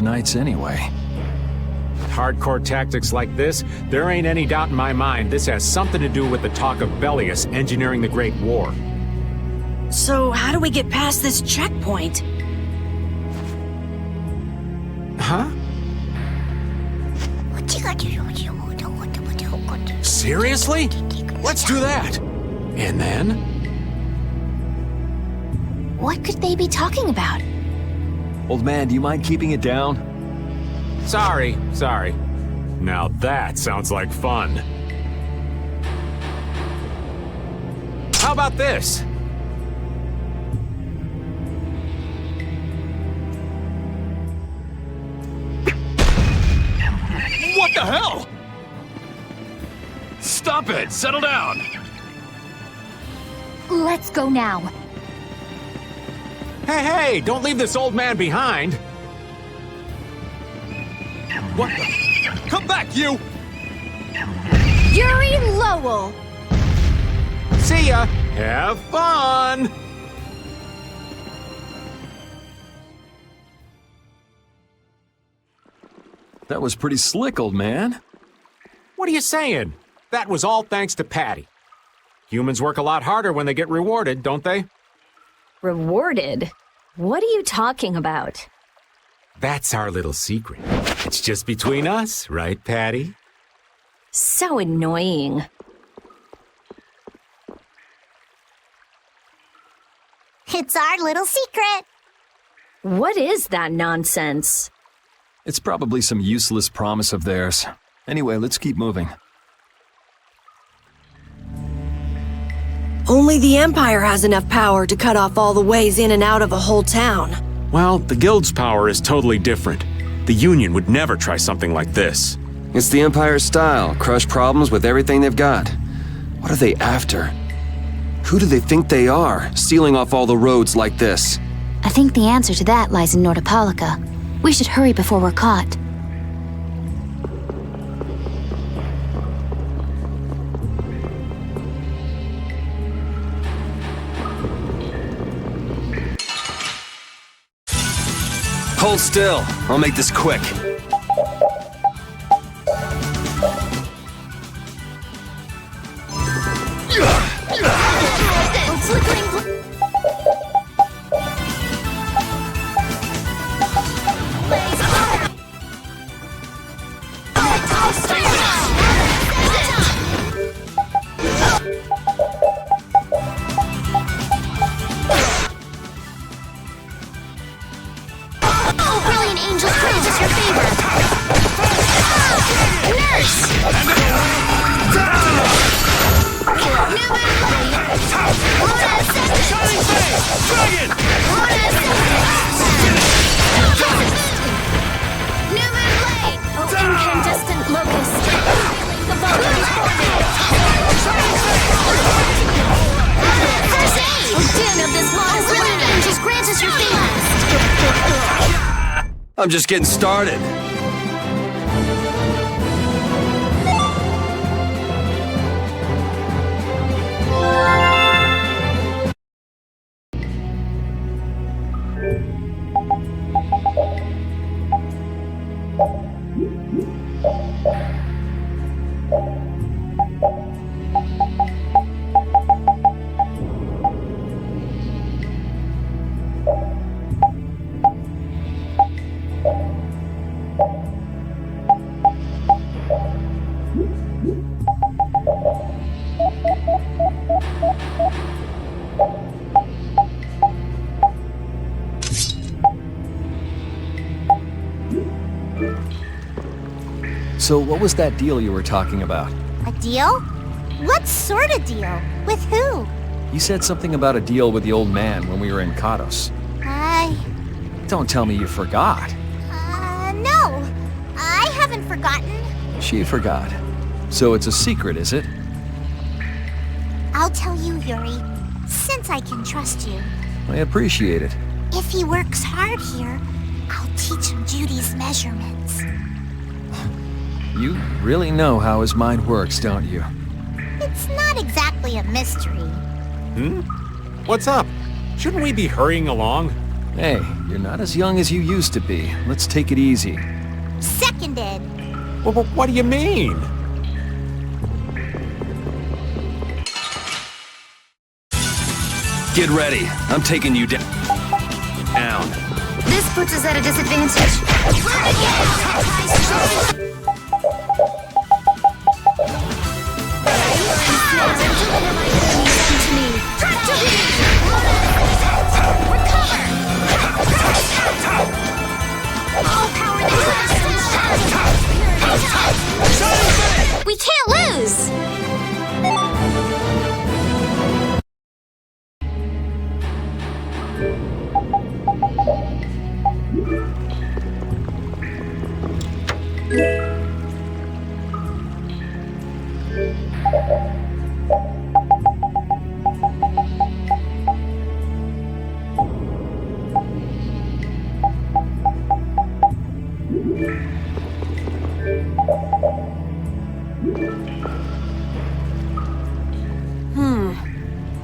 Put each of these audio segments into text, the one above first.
nights anyway. Hardcore tactics like this, there ain't any doubt in my mind this has something to do with the talk of Bellius engineering the Great War. So how do we get past this checkpoint? Huh? Seriously? Let's do that! And then? What could they be talking about? Old man, do you mind keeping it down? Sorry. Now that sounds like fun. How about this? What the hell? Stop it! Settle down! Let's go now. Hey, don't leave this old man behind! What the? Come back, you! Yuri Lowell! See ya! Have fun! That was pretty slick, old man. What are you saying? That was all thanks to Patty. Humans work a lot harder when they get rewarded, don't they? Rewarded? What are you talking about? That's our little secret. It's just between us, right, Patty? So annoying. It's our little secret. What is that nonsense? It's probably some useless promise of theirs. Anyway, let's keep moving. Only the Empire has enough power to cut off all the ways in and out of a whole town. Well, the Guild's power is totally different. The Union would never try something like this. It's the Empire's style, crush problems with everything they've got. What are they after? Who do they think they are, sealing off all the roads like this? I think the answer to that lies in Nordopolica. We should hurry before we're caught. Hold still. I'll make this quick. I'm just getting started. So what was that deal you were talking about? A deal? What sort of deal? With who? You said something about a deal with the old man when we were in Katos. Don't tell me you forgot. No. I haven't forgotten. She forgot. So it's a secret, is it? I'll tell you, Yuri, since I can trust you. I appreciate it. If he works hard here, I'll teach him Judy's measurements. You really know how his mind works, don't you? It's not exactly a mystery. What's up? Shouldn't we be hurrying along? Hey, you're not as young as you used to be. Let's take it easy. Seconded. Well, what do you mean? Get ready. I'm taking you down. This puts us at a disadvantage. We can't lose!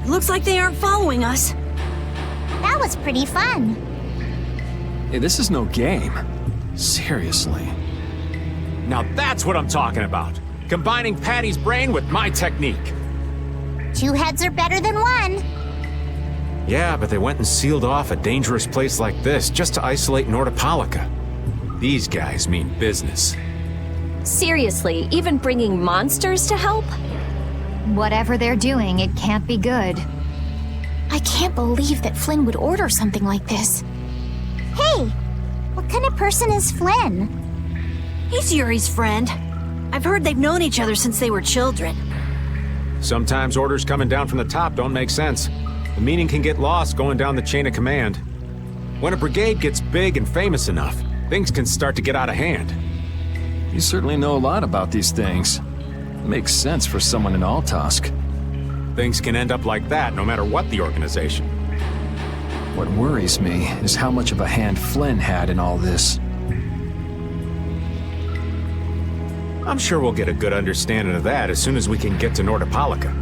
Looks like they aren't following us. That was pretty fun. Hey, this is no game. Seriously. Now that's what I'm talking about. Combining Patty's brain with my technique. 2 heads are better than 1. Yeah, but they went and sealed off a dangerous place like this just to isolate Nordopolica. These guys mean business. Seriously, even bringing monsters to help? Whatever they're doing, it can't be good. I can't believe that Flynn would order something like this. Hey, what kind of person is Flynn? He's Yuri's friend. I've heard they've known each other since they were children. Sometimes orders coming down from the top don't make sense. The meaning can get lost going down the chain of command. When a brigade gets big and famous enough, things can start to get out of hand. You certainly know a lot about these things. Makes sense for someone in Altosk. Things can end up like that no matter what the organization. What worries me is how much of a hand Flynn had in all this. I'm sure we'll get a good understanding of that as soon as we can get to Nordopolica.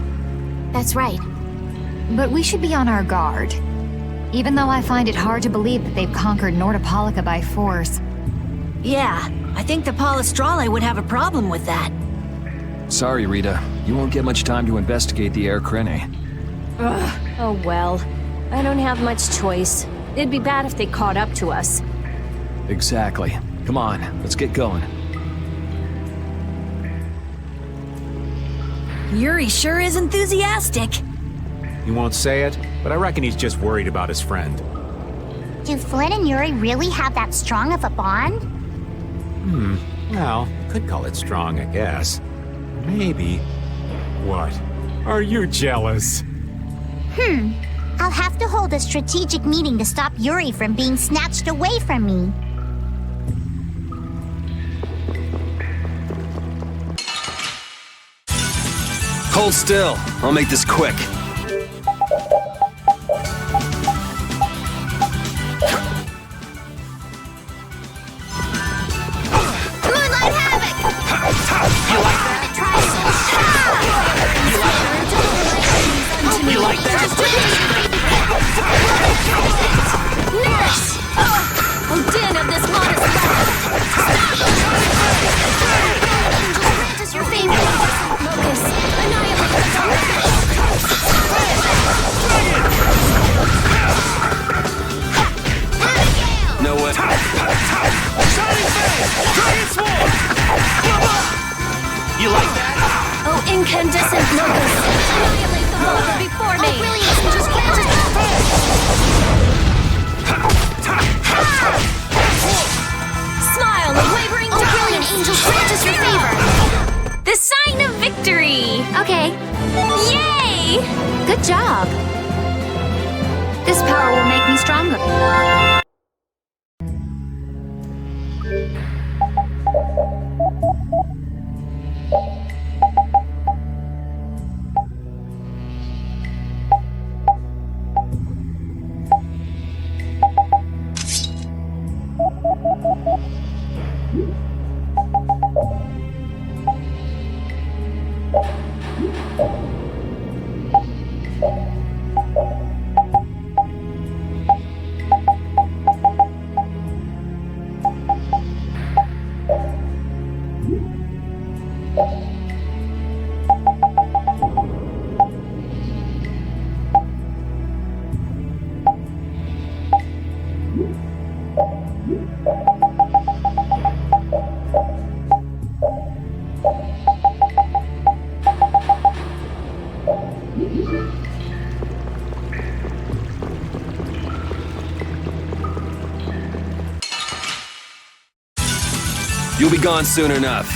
That's right. But we should be on our guard. Even though I find it hard to believe that they've conquered Nordopolica by force. Yeah, I think the Palestrale would have a problem with that. Sorry, Rita. You won't get much time to investigate the Air Krene. Oh well. I don't have much choice. It'd be bad if they caught up to us. Exactly. Come on, let's get going. Yuri sure is enthusiastic. He won't say it, but I reckon he's just worried about his friend. Do Flynn and Yuri really have that strong of a bond? Well, you could call it strong, I guess. Maybe. What? Are you jealous? I'll have to hold a strategic meeting to stop Yuri from being snatched away from me. Hold still. I'll make this quick. Moonlight Havoc! You like that? You like that? Nurse! Oh, din of this modest Is your favorite? locus! Annihilate the No way. You like that? Oh, incandescent locus! Annihilate the Vulva before me! Brilliant! Just grant us Smile, wavering Oh, brilliant! Angels, grant us your favor! The sign of victory! Okay, Yay! good job. This power will make me stronger. You'll be gone soon enough.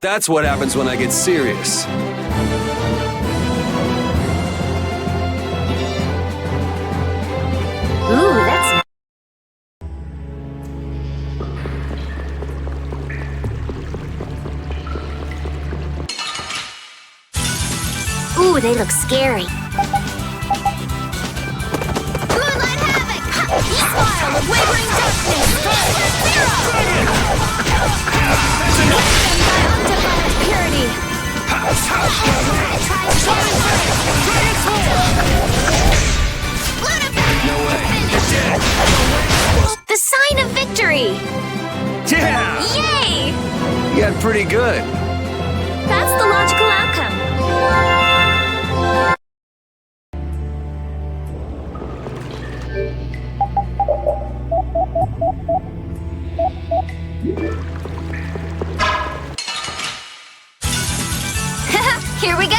That's what happens when I get serious. Ooh, that's... Ooh, they look scary. Moonlight Havoc! Smile of wavering darkness! Undefiled purity! No way. You're dead. The sign of victory! Yeah! Yay! You got pretty good. That's the logical outcome. Here we go!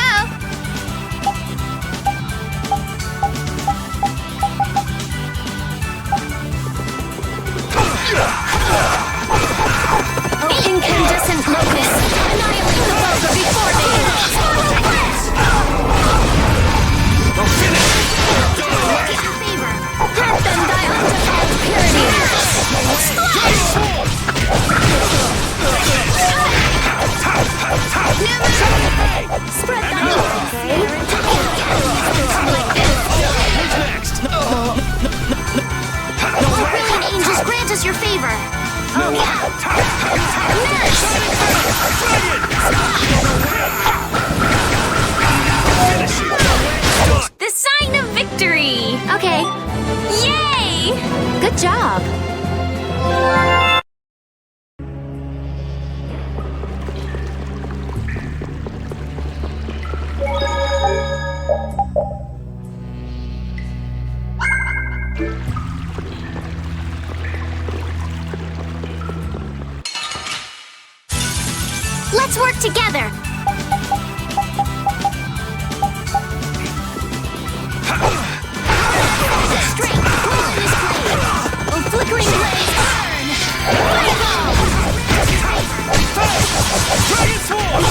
Incandescent locust, annihilate the vulgar before me! Get your favor! Grant them thy undefiled purity! Spread thy wings, Brilliant angels, grant us your favor! Oh, yeah! the sign of victory! Okay, Yay! good job! Let's work together! Strength, pull in this blade! Oh, flickering blades, burn! Fireball! Dragon Sword!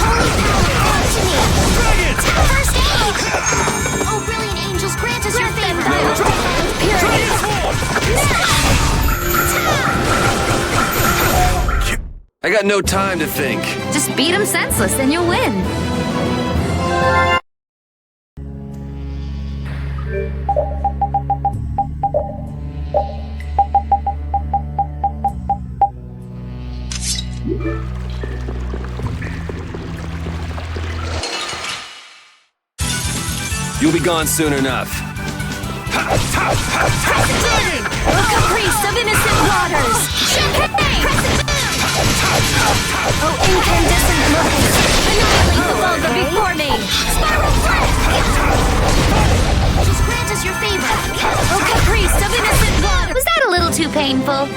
Holy power, come to me! Dragons! First aid! Oh, brilliant angels, grant us your favor! Purity! I got no time to think. Just beat him senseless and you'll win. You'll be gone soon enough. Caprice of innocent waters! Champagne! Oh, incandescent locust! Annihilate the vulgar before me! Spiral blast! Just grant us your favor! Oh, caprice of innocent waters! Was that a little too painful?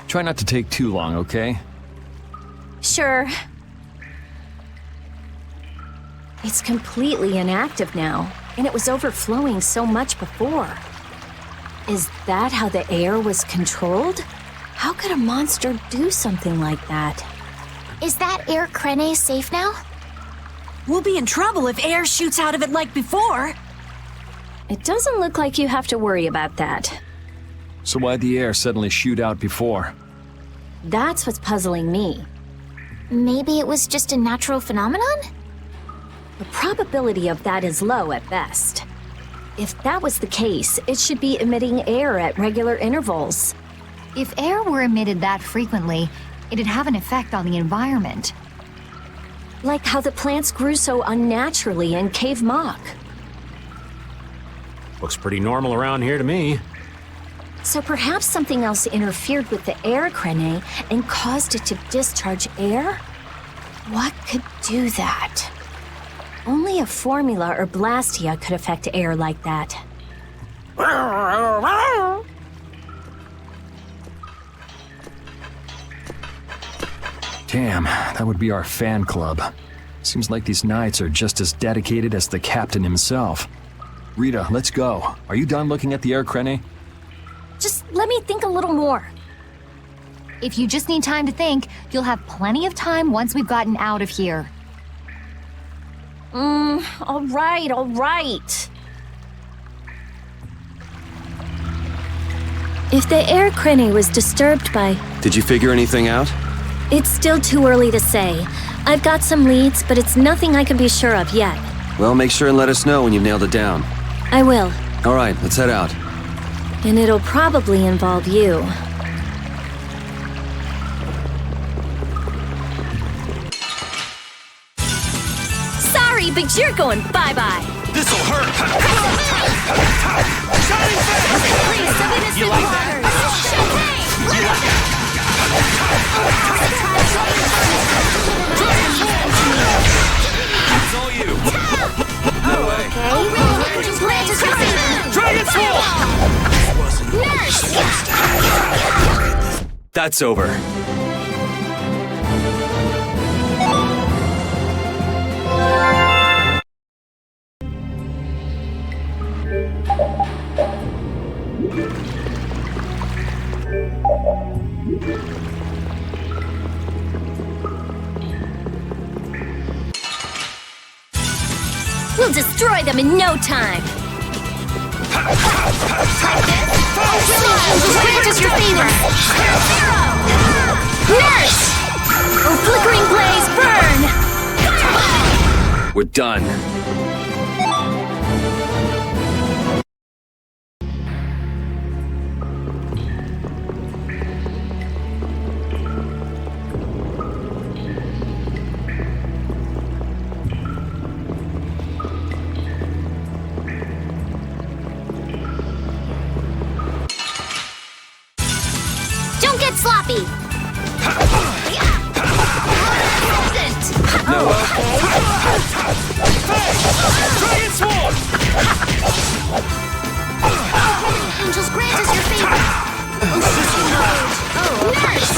Try not to take too long, okay? Sure. It's completely inactive now, and it was overflowing so much before. Is that how the air was controlled? How could a monster do something like that? Is that air Krene safe now? We'll be in trouble if air shoots out of it like before. It doesn't look like you have to worry about that. So why'd the air suddenly shoot out before? That's what's puzzling me. Maybe it was just a natural phenomenon? The probability of that is low at best. If that was the case, it should be emitting air at regular intervals. If air were emitted that frequently, it'd have an effect on the environment. Like how the plants grew so unnaturally in Cave Mock. Looks pretty normal around here to me. So perhaps something else interfered with the air Krene and caused it to discharge air? What could do that? Only a formula or blastia could affect air like that. Damn, that would be our fan club. Seems like these knights are just as dedicated as the captain himself. Rita, let's go. Are you done looking at the air Krene? Just let me think a little more. If you just need time to think, you'll have plenty of time once we've gotten out of here. All right. If the air Krene was disturbed by... Did you figure anything out? It's still too early to say. I've got some leads, but it's nothing I can be sure of yet. Well, make sure and let us know when you've nailed it down. I will. All right, let's head out. And it'll probably involve you. Sorry, but you're going bye-bye. This'll hurt! Please, something that's been waters. Champagne! It's all you! No way! Dragon Nurse! That's over. We'll destroy them in no time. Grant us your favor! Nurse! Oh, flickering blaze, burn! We're done. Don't get sloppy! No. Dragon Swarm! Angels, grant us your favor! Nurse!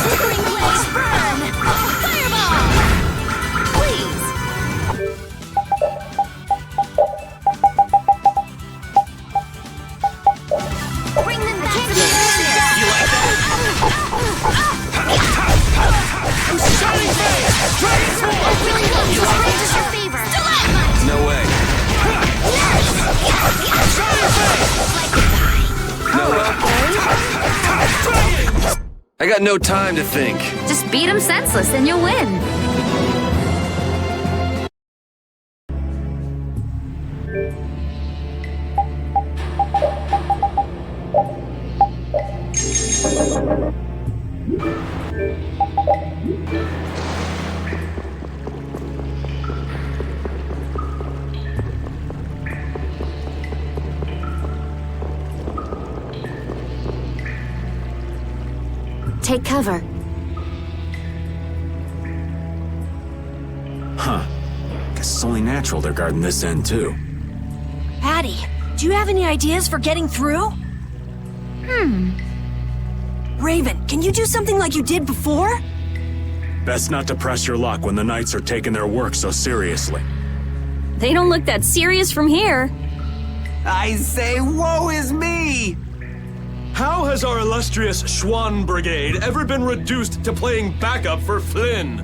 Flickering blaze, burn! Fireball! Please! Bring them back to the area! You like that? Shining Face! Dragon Swarm! Really good! Just grant us your favor! No way. No way. I got no time to think. Just beat him senseless and you'll win. Take cover. Huh. Guess it's only natural they're guarding this end, too. Patty, do you have any ideas for getting through? Raven, can you do something like you did before? Best not to press your luck when the Knights are taking their work so seriously. They don't look that serious from here. I say, woe is me! How has our illustrious Schwann Brigade ever been reduced to playing backup for Flynn?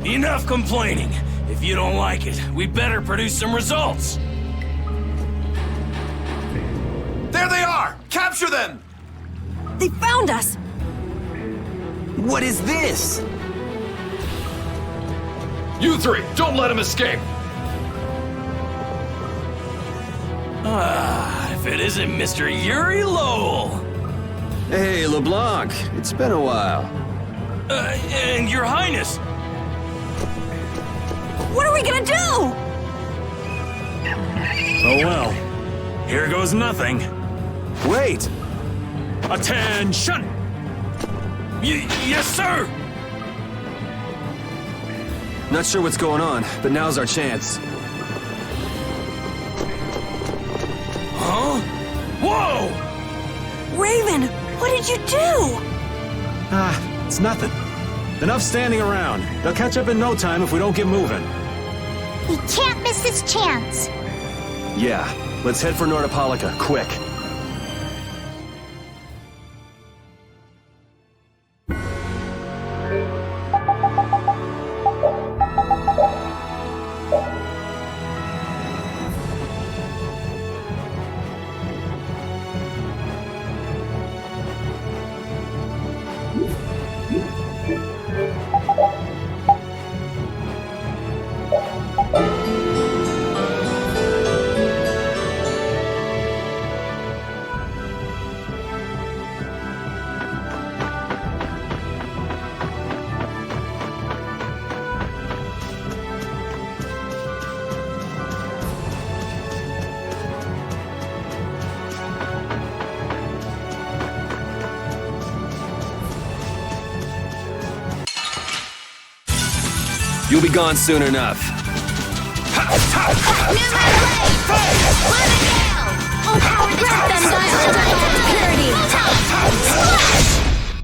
Enough complaining. If you don't like it, we better produce some results. There they are! Capture them! They found us! What is this? You three, don't let him escape! If it isn't Mr. Yuri Lowell. Hey, LeBlanc, it's been a while. And Your Highness. What are we gonna do? Oh well. Here goes nothing. Wait! Attention! Yes, sir! Not sure what's going on, but now's our chance. Huh? Whoa! Raven, what did you do? It's nothing. Enough standing around. They'll catch up in no time if we don't get moving. We can't miss this chance. Yeah, let's head for Nordopolica, quick. You'll be gone soon enough.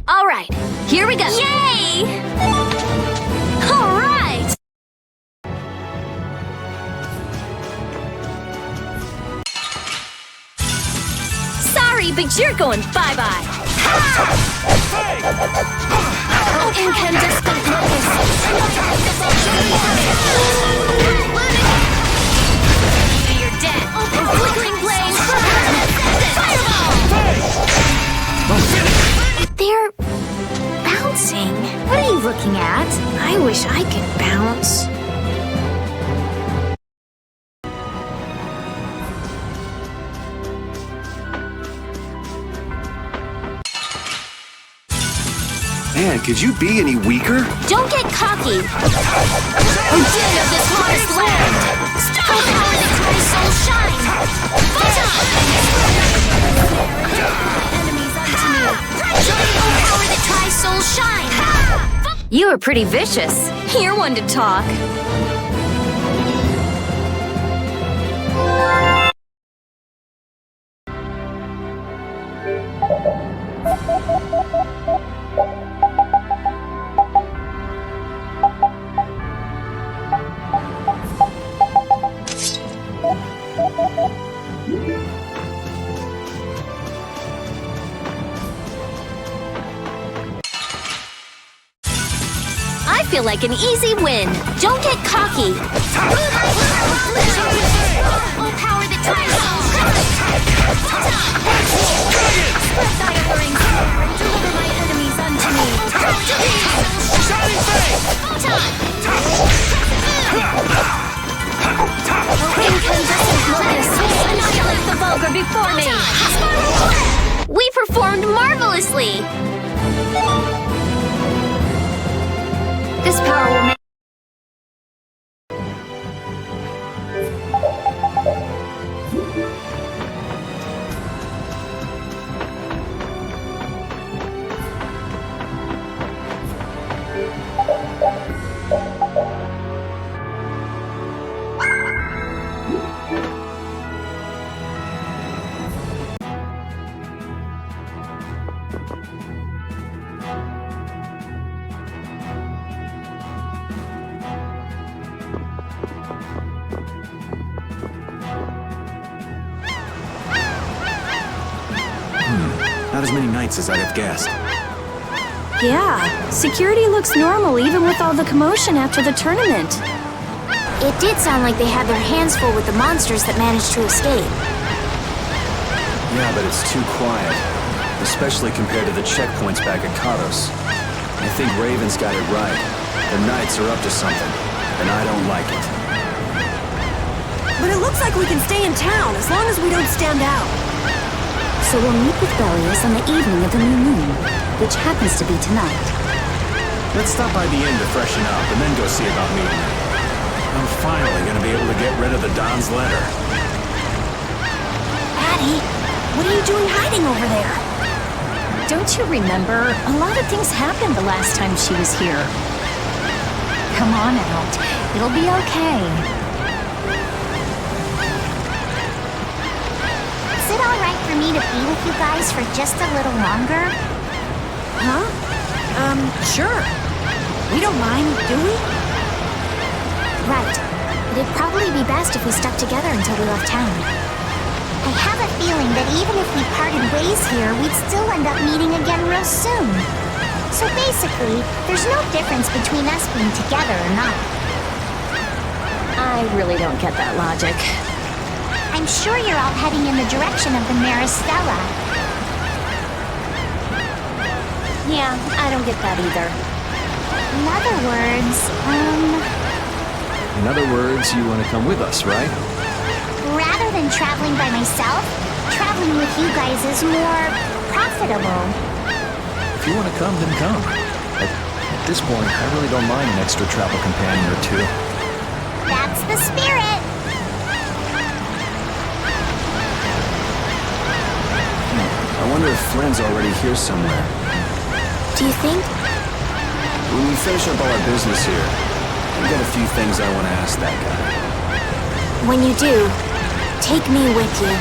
All right, here we go. Yay! All right! Sorry, but you're going bye-bye. Incandescent locus. You're dead. Flickering flame. Fireball! They're bouncing. What are you looking at? I wish I could bounce. Man, could you be any weaker? Don't get cocky. Odin of this modest land. Stop! Power that cries soul shine. Photon! Enemies unto me. Oh, power that cries soul shine. You are pretty vicious. You're one to talk. I feel like an easy win. Don't get cocky. Oh, power that tries deliver my enemies unto me. Shining Face! Incandescent locus, annihilate the vulgar before me. We performed marvelously. This power will make Not as many knights as I'd have guessed. Yeah, security looks normal even with all the commotion after the tournament. It did sound like they had their hands full with the monsters that managed to escape. Yeah, but it's too quiet. Especially compared to the checkpoints back at Katos. I think Raven's got it right. The Knights are up to something, and I don't like it. But it looks like we can stay in town as long as we don't stand out. So we'll meet with Belius on the evening of the new moon, which happens to be tonight. Let's stop by the inn to freshen up and then go see about meeting her. I'm finally gonna be able to get rid of the Don's letter. Addie, what are you doing hiding over there? Don't you remember? A lot of things happened the last time she was here. Come on out. It'll be okay. Is it alright for me to be with you guys for just a little longer? Huh? Sure. We don't mind, do we? Right. But it'd probably be best if we stuck together until we left town. I have a feeling that even if we parted ways here, we'd still end up meeting again real soon. So basically, there's no difference between us being together or not. I really don't get that logic. I'm sure you're all heading in the direction of the Maristella. Yeah, I don't get that either. In other words, In other words, you want to come with us, right? rather than traveling by myself, traveling with you guys is more profitable. If you want to come, then come. At this point, I really don't mind an extra travel companion or two. That's the spirit! I wonder if Flynn's already here somewhere. Do you think? When we finish up all our business here, I've got a few things I want to ask that guy. When you do, take me with you.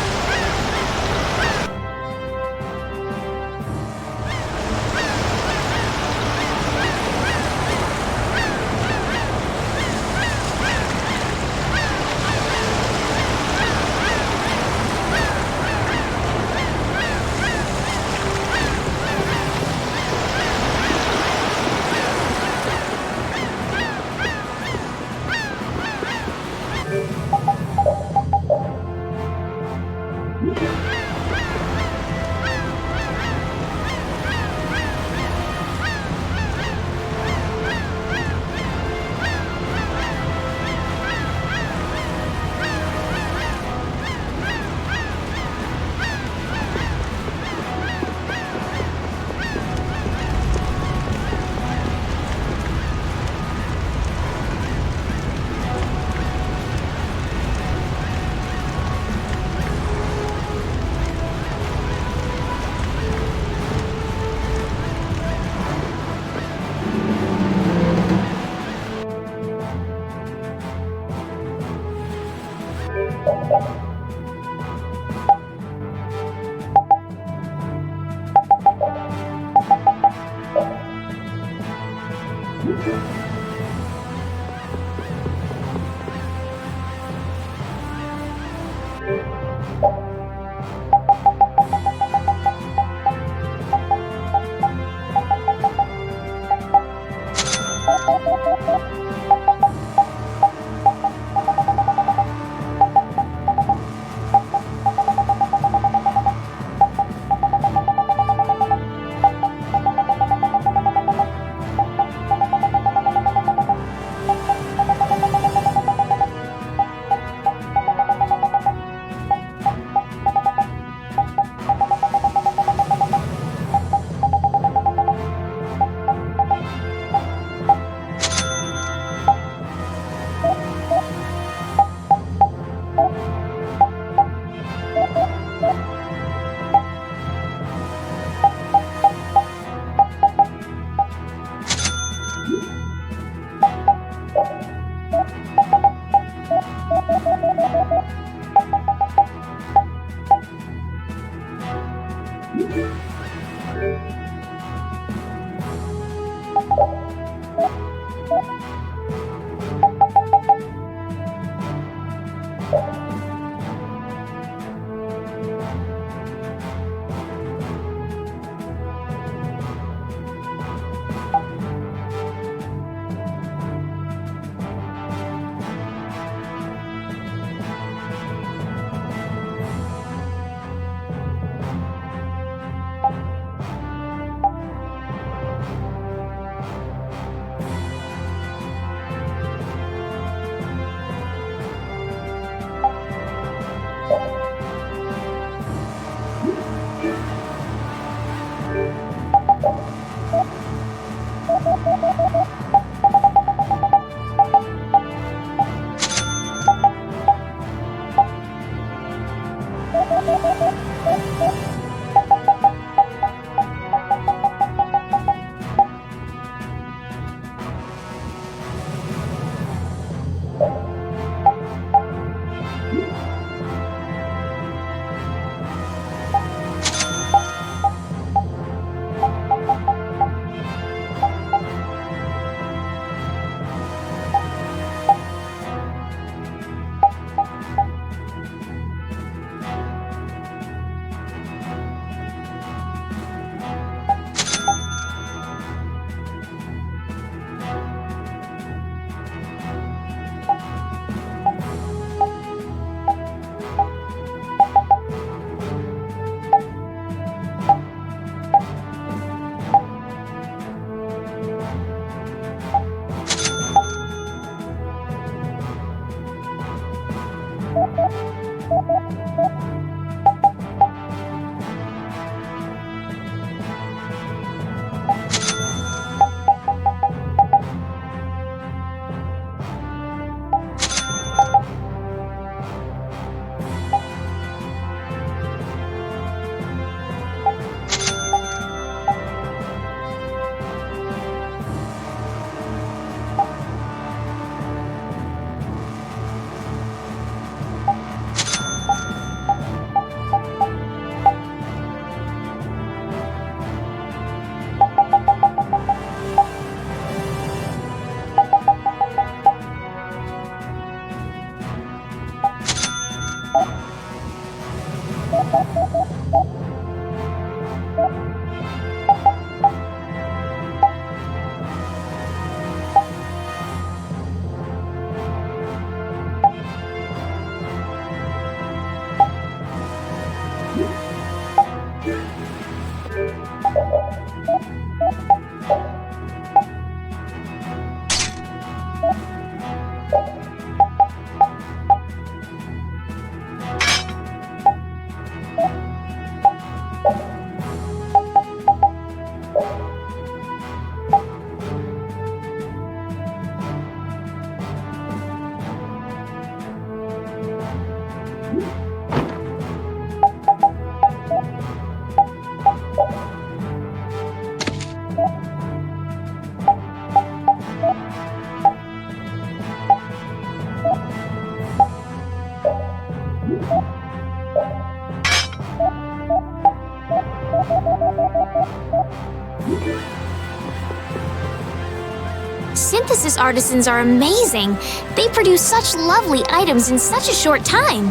Synthesis artisans are amazing. They produce such lovely items in such a short time.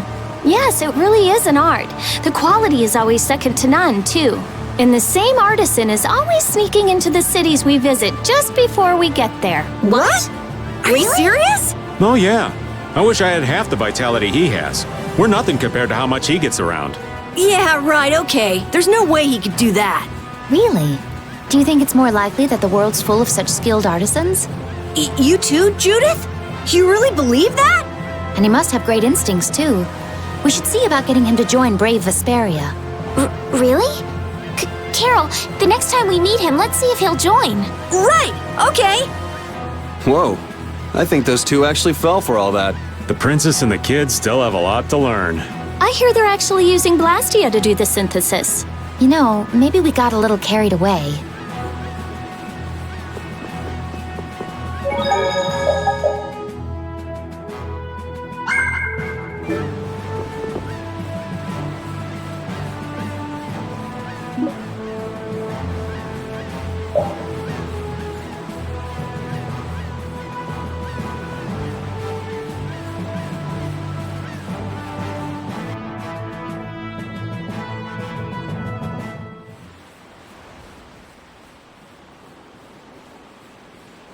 Yes, it really is an art. The quality is always second to none, too. And the same artisan is always sneaking into the cities we visit just before we get there. What? Are you serious? Oh, yeah. I wish I had half the vitality he has. We're nothing compared to how much he gets around. Yeah, right, okay. There's no way he could do that. Really? Do you think it's more likely that the world's full of such skilled artisans? You too, Judith? You really believe that? And he must have great instincts, too. We should see about getting him to join Brave Vesperia. Really? Carol, the next time we meet him, let's see if he'll join. Right, okay. Whoa. I think those two actually fell for all that. The princess and the kids still have a lot to learn. I hear they're actually using Blastia to do the synthesis. You know, maybe we got a little carried away.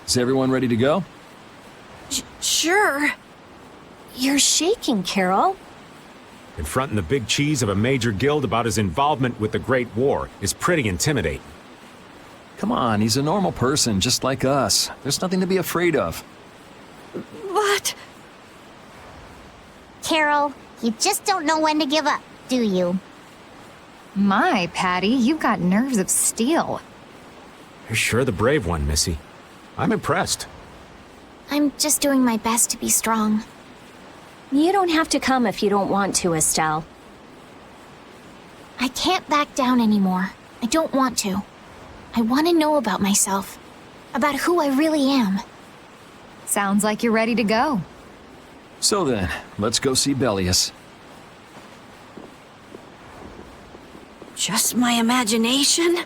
Is everyone ready to go? Sure. You're shaking, Carol. Confronting the big cheese of a major guild about his involvement with the Great War is pretty intimidating. Come on, he's a normal person, just like us. There's nothing to be afraid of. What? Carol, you just don't know when to give up, do you? My, Patty, you've got nerves of steel. You're sure the brave one, Missy. I'm impressed. I'm just doing my best to be strong. You don't have to come if you don't want to, Estelle. I can't back down anymore. I don't want to. I want to know about myself. About who I really am. Sounds like you're ready to go. So then, let's go see Bellius. Just my imagination?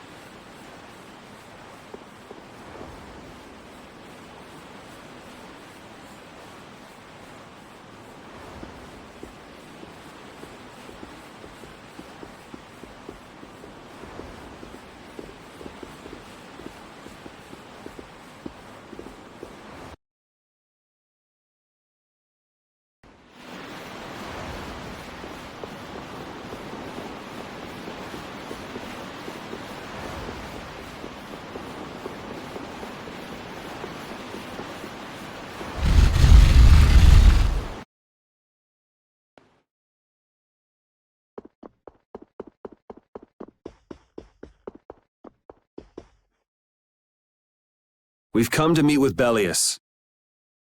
We've come to meet with Bellius.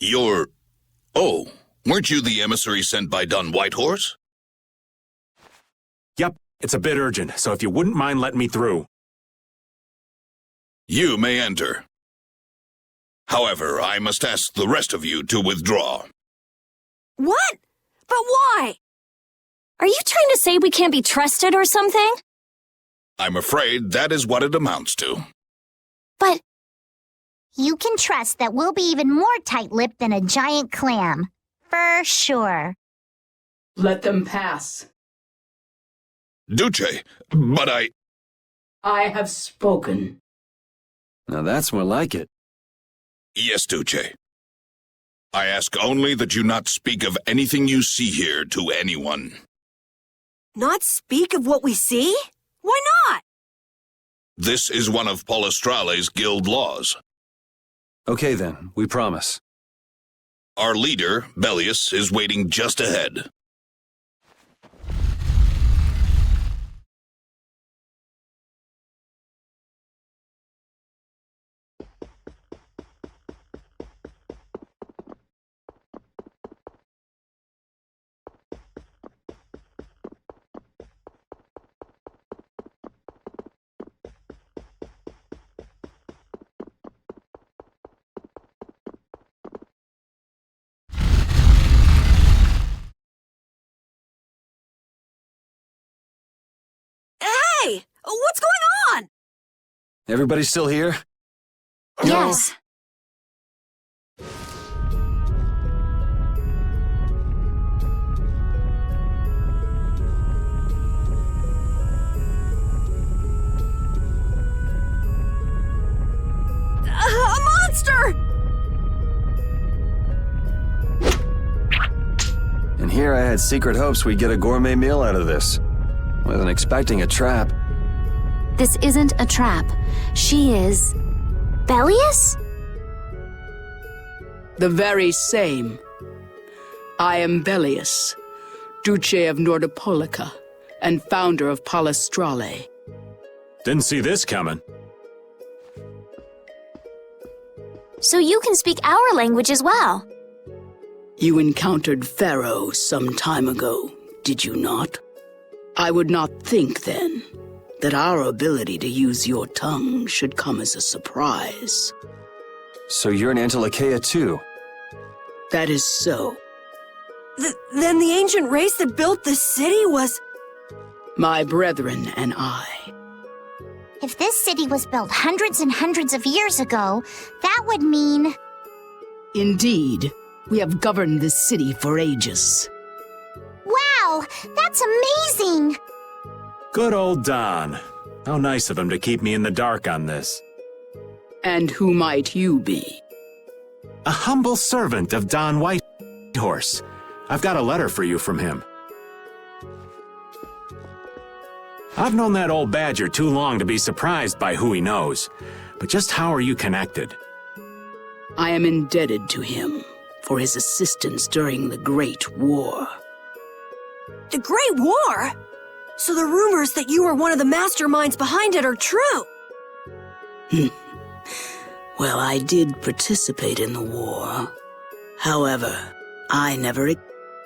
You're... Oh, weren't you the emissary sent by Don Whitehorse? Yep, it's a bit urgent, so if you wouldn't mind letting me through. You may enter. However, I must ask the rest of you to withdraw. What? But why? Are you trying to say we can't be trusted or something? I'm afraid that is what it amounts to. But you can trust that we'll be even more tight-lipped than a giant clam. For sure. Let them pass. Duce, but I have spoken. Now that's more like it. Yes, Duce. I ask only that you not speak of anything you see here to anyone. Not speak of what we see? Why not? This is one of Polestrale's guild laws. Okay then, we promise. Our leader, Bellius, is waiting just ahead. Hey! What's going on? Everybody still here? Yes. A monster! And here I had secret hopes we'd get a gourmet meal out of this. Wasn't expecting a trap. This isn't a trap. She is... Bellius? The very same. I am Bellius, Duce of Nordopolica, and founder of Palestrale. Didn't see this coming. So you can speak our language as well. You encountered Pharaoh some time ago, did you not? I would not think, then, that our ability to use your tongue should come as a surprise. So you're an Antilocheia too? That is so. Then the ancient race that built this city was... My brethren and I. If this city was built hundreds and hundreds of years ago, that would mean... Indeed, we have governed this city for ages. Wow, that's amazing! Good old Don. How nice of him to keep me in the dark on this. And who might you be? A humble servant of Don Whitehorse. I've got a letter for you from him. I've known that old badger too long to be surprised by who he knows. But just how are you connected? I am indebted to him for his assistance during the Great War. The Great War? So the rumors that you were one of the masterminds behind it are true? Well, I did participate in the war. However, I never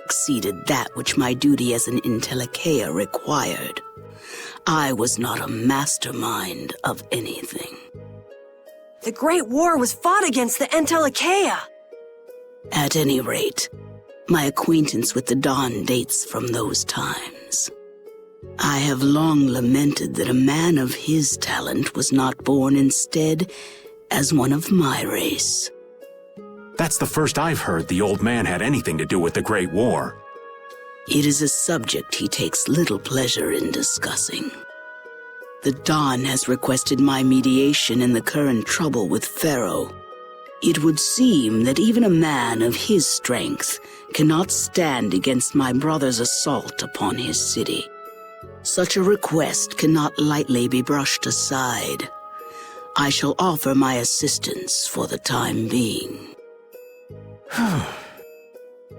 exceeded that which my duty as an Antilocheia required. I was not a mastermind of anything. The Great War was fought against the Antilocheia. At any rate, my acquaintance with the Don dates from those times. I have long lamented that a man of his talent was not born instead as one of my race. That's the first I've heard the old man had anything to do with the Great War. It is a subject he takes little pleasure in discussing. The Don has requested my mediation in the current trouble with Pharaoh. It would seem that even a man of his strength cannot stand against my brother's assault upon his city. Such a request cannot lightly be brushed aside. I shall offer my assistance for the time being.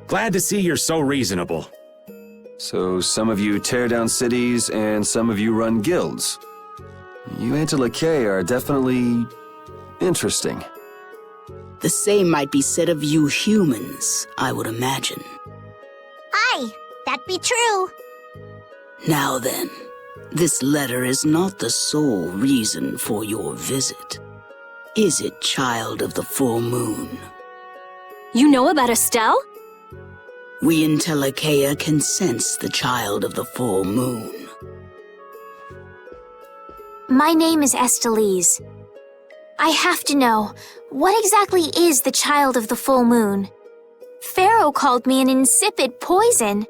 Glad to see you're so reasonable. So some of you tear down cities and some of you run guilds. You Antilocheia are definitely interesting. The same might be said of you humans, I would imagine. Aye, that be true. Now then, this letter is not the sole reason for your visit. Is it, child of the full moon? You know about Estelle? We Antilocheia can sense the child of the full moon. My name is Estelise. I have to know, what exactly is the child of the full moon? Pharaoh called me an insipid poison.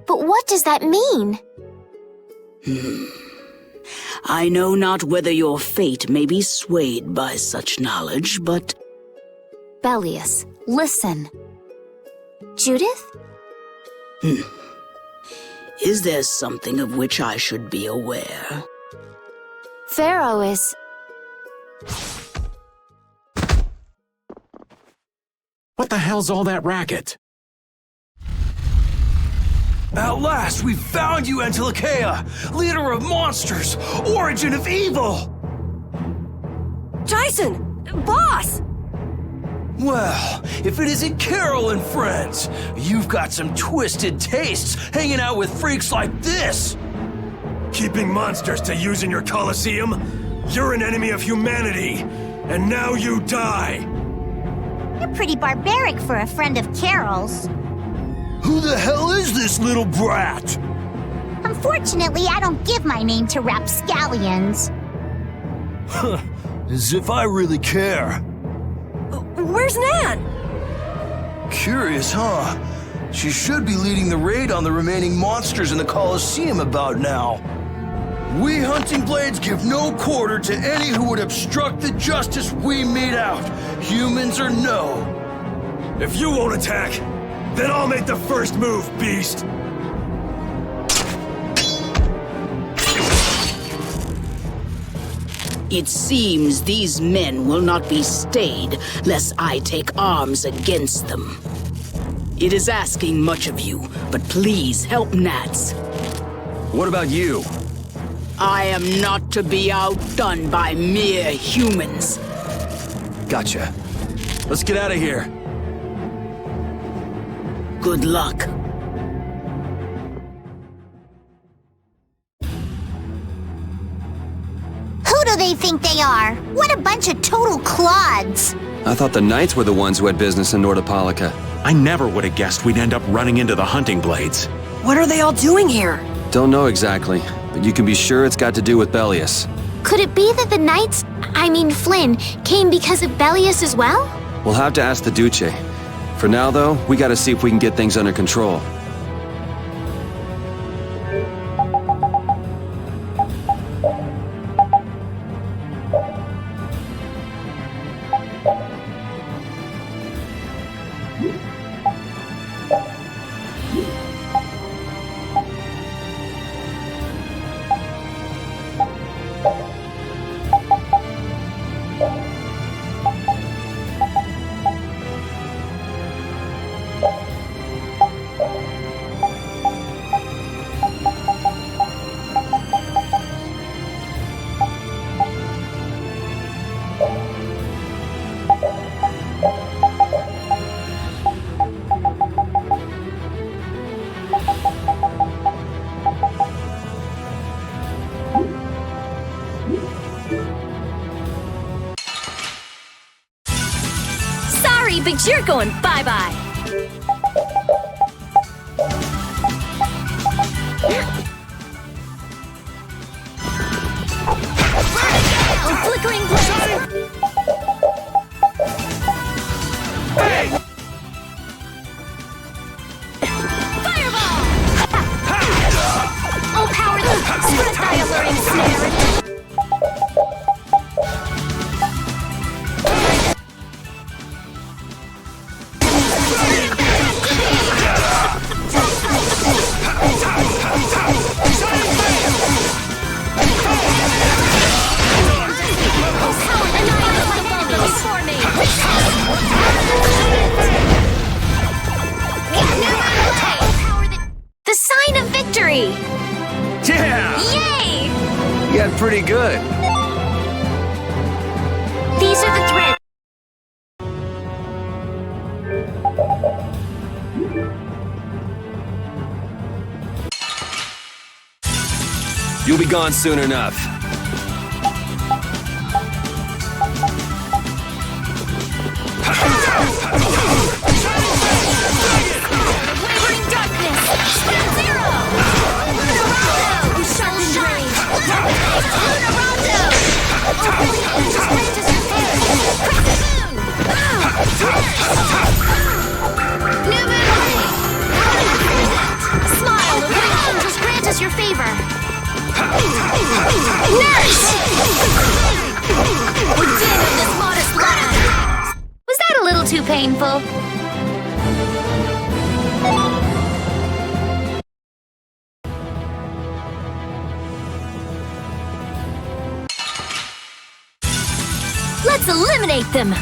But what does that mean? I know not whether your fate may be swayed by such knowledge, but... Bellius, listen. Judith? Is there something of which I should be aware? Pharaoh is... What the hell's all that racket? At last, we found you, Antilocheia! Leader of monsters! Origin of evil! Tyson! Boss! Well, if it isn't Carol and friends, you've got some twisted tastes hanging out with freaks like this! Keeping monsters to use in your Colosseum? You're an enemy of humanity, and now you die! You're pretty barbaric for a friend of Carol's. Who the hell is this little brat? Unfortunately, I don't give my name to rapscallions. As if I really care. Where's Nan? Curious, huh? She should be leading the raid on the remaining monsters in the Colosseum about now. We Hunting Blades give no quarter to any who would obstruct the justice we mete out, humans or no. If you won't attack, then I'll make the first move, beast! It seems these men will not be stayed lest I take arms against them. It is asking much of you, but please help Nats. What about you? I am not to be outdone by mere humans. Gotcha. Let's get out of here. Good luck. Who do they think they are? What a bunch of total clods! I thought the Knights were the ones who had business in Nordopolica. I never would have guessed we'd end up running into the Hunting Blades. What are they all doing here? Don't know exactly, but you can be sure it's got to do with Bellius. Could it be that the Knights, Flynn, came because of Bellius as well? We'll have to ask the Duce. For now, though, we gotta see if we can get things under control. But you're going bye-bye. Oh, flickering blade! Hey! Fireball! Oh, power! Spread thy alluring snare! The sign of victory! Yeah! Yay! You got pretty good. These are the threads. You'll be gone soon enough. Wavering darkness! Spread zero! Lunarado! Sharpened range! Lunarado! Just grant us your favor! Crescent moon! New moon! Smile! The winged angels grant us your favor! Nurse! We're dead in this modest land! Was that a little too painful? Let's eliminate them!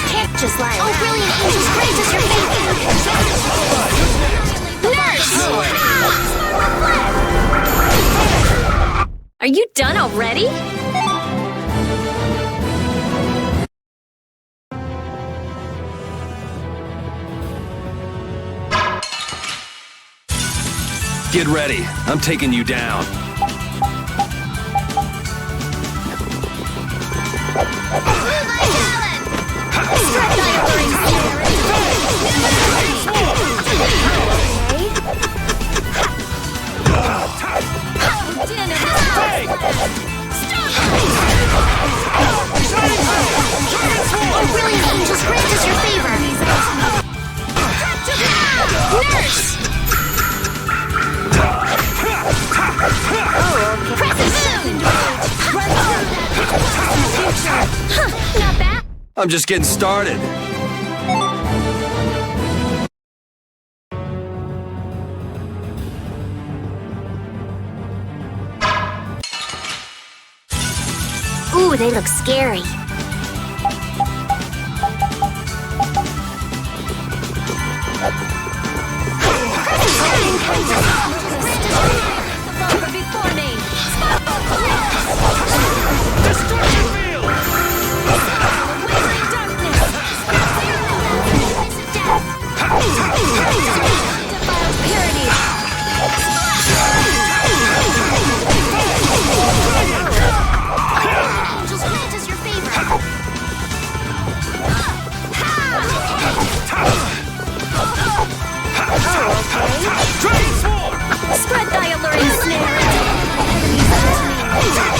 Can't just lie. Oh, brilliant angels, grant us your favor! Nurse! Are you done already? Get ready. I'm taking you down. A brilliant angel's grant is your favor. Nurse! Precision! Not bad. I'm just getting started. Ooh, they look scary. Spread thy alluring snare.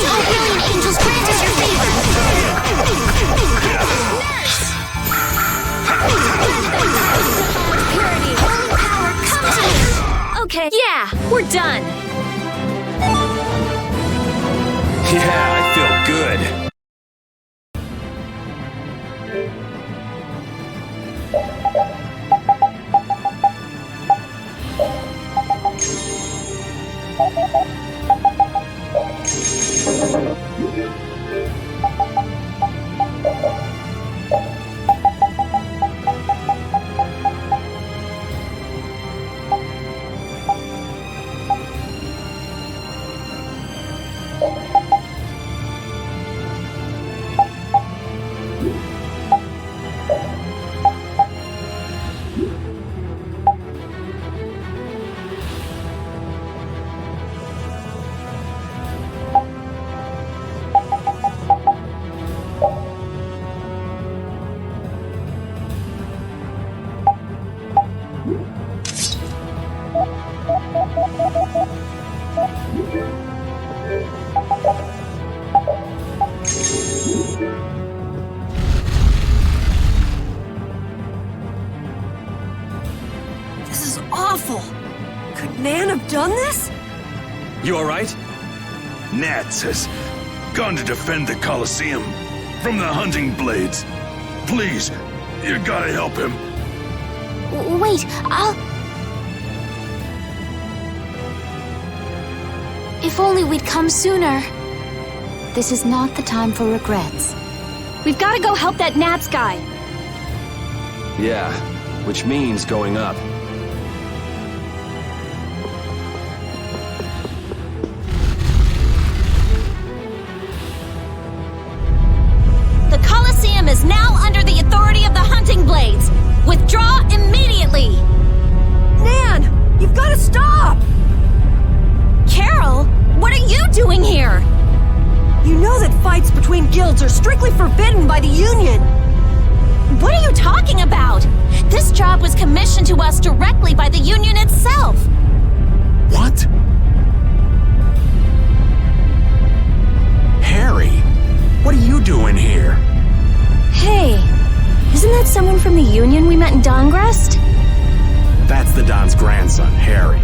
Oh, brilliant angels, grant us your favor. Purity. Holy power, come to me. Okay, yeah, we're done. Yeah, I feel good. This is awful. Could Nan have done this? You alright? Nats has gone to defend the Colosseum from the hunting blades. Please, you gotta help him. Wait, I'll... If only we'd come sooner. This is not the time for regrets. We've got to go help that Nats guy. Yeah, which means going up. The Colosseum is now under the authority of the hunting blades. Withdraw immediately. Nan, you've got to stop! Carol, what are you doing here? You know that fights between guilds are strictly forbidden by the Union. What are you talking about? This job was commissioned to us directly by the Union itself. What? Harry, what are you doing here? Hey, isn't that someone from the Union we met in Dongrest? That's the Don's grandson, Harry.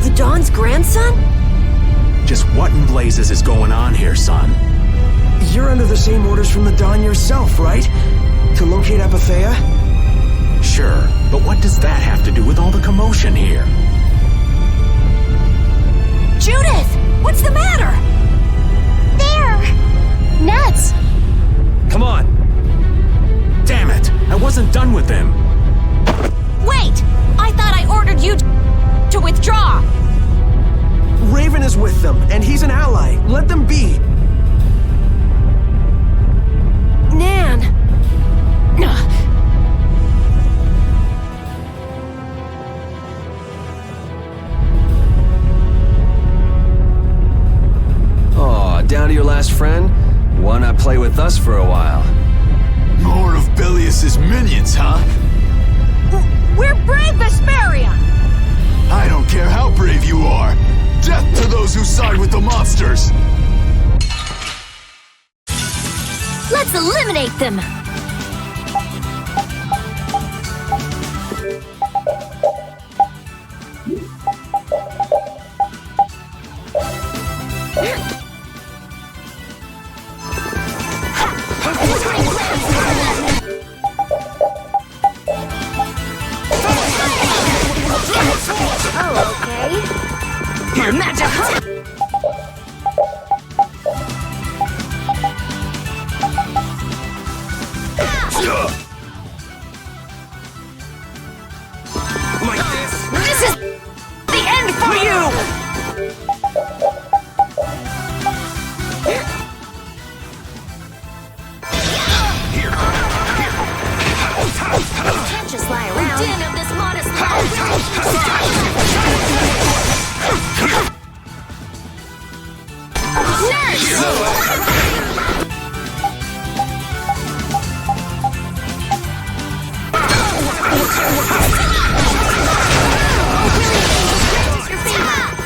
The Don's grandson? Just what in blazes is going on here, son? You're under the same orders from the Don yourself, right? To locate Apatheia? Sure, but what does that have to do with all the commotion here? Judith! What's the matter? There! Nuts! Come on! Damn it! I wasn't done with them! Wait! I thought I ordered you to withdraw! Raven is with them, and he's an ally. Let them be. Nan! play with us for a while. More of Belius's minions, huh? We're brave, Vesperia! I don't care how brave you are. Death to those who side with the monsters! Let's eliminate them! Oh, okay. My magic hook! Like this! This is the end for you! Can't just lie around. The din of this modest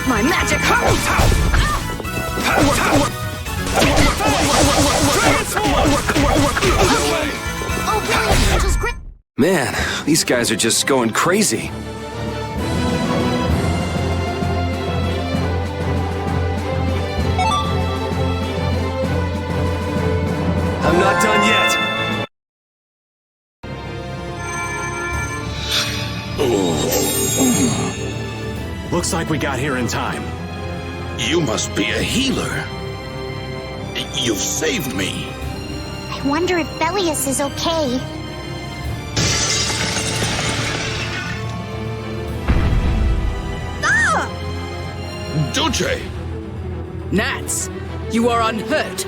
My magic hook! Man, these guys are just going crazy. I'm not done yet. Looks like we got here in time. You must be a healer. You've saved me. I wonder if Belius is okay. Duce! Gnats, you are unhurt.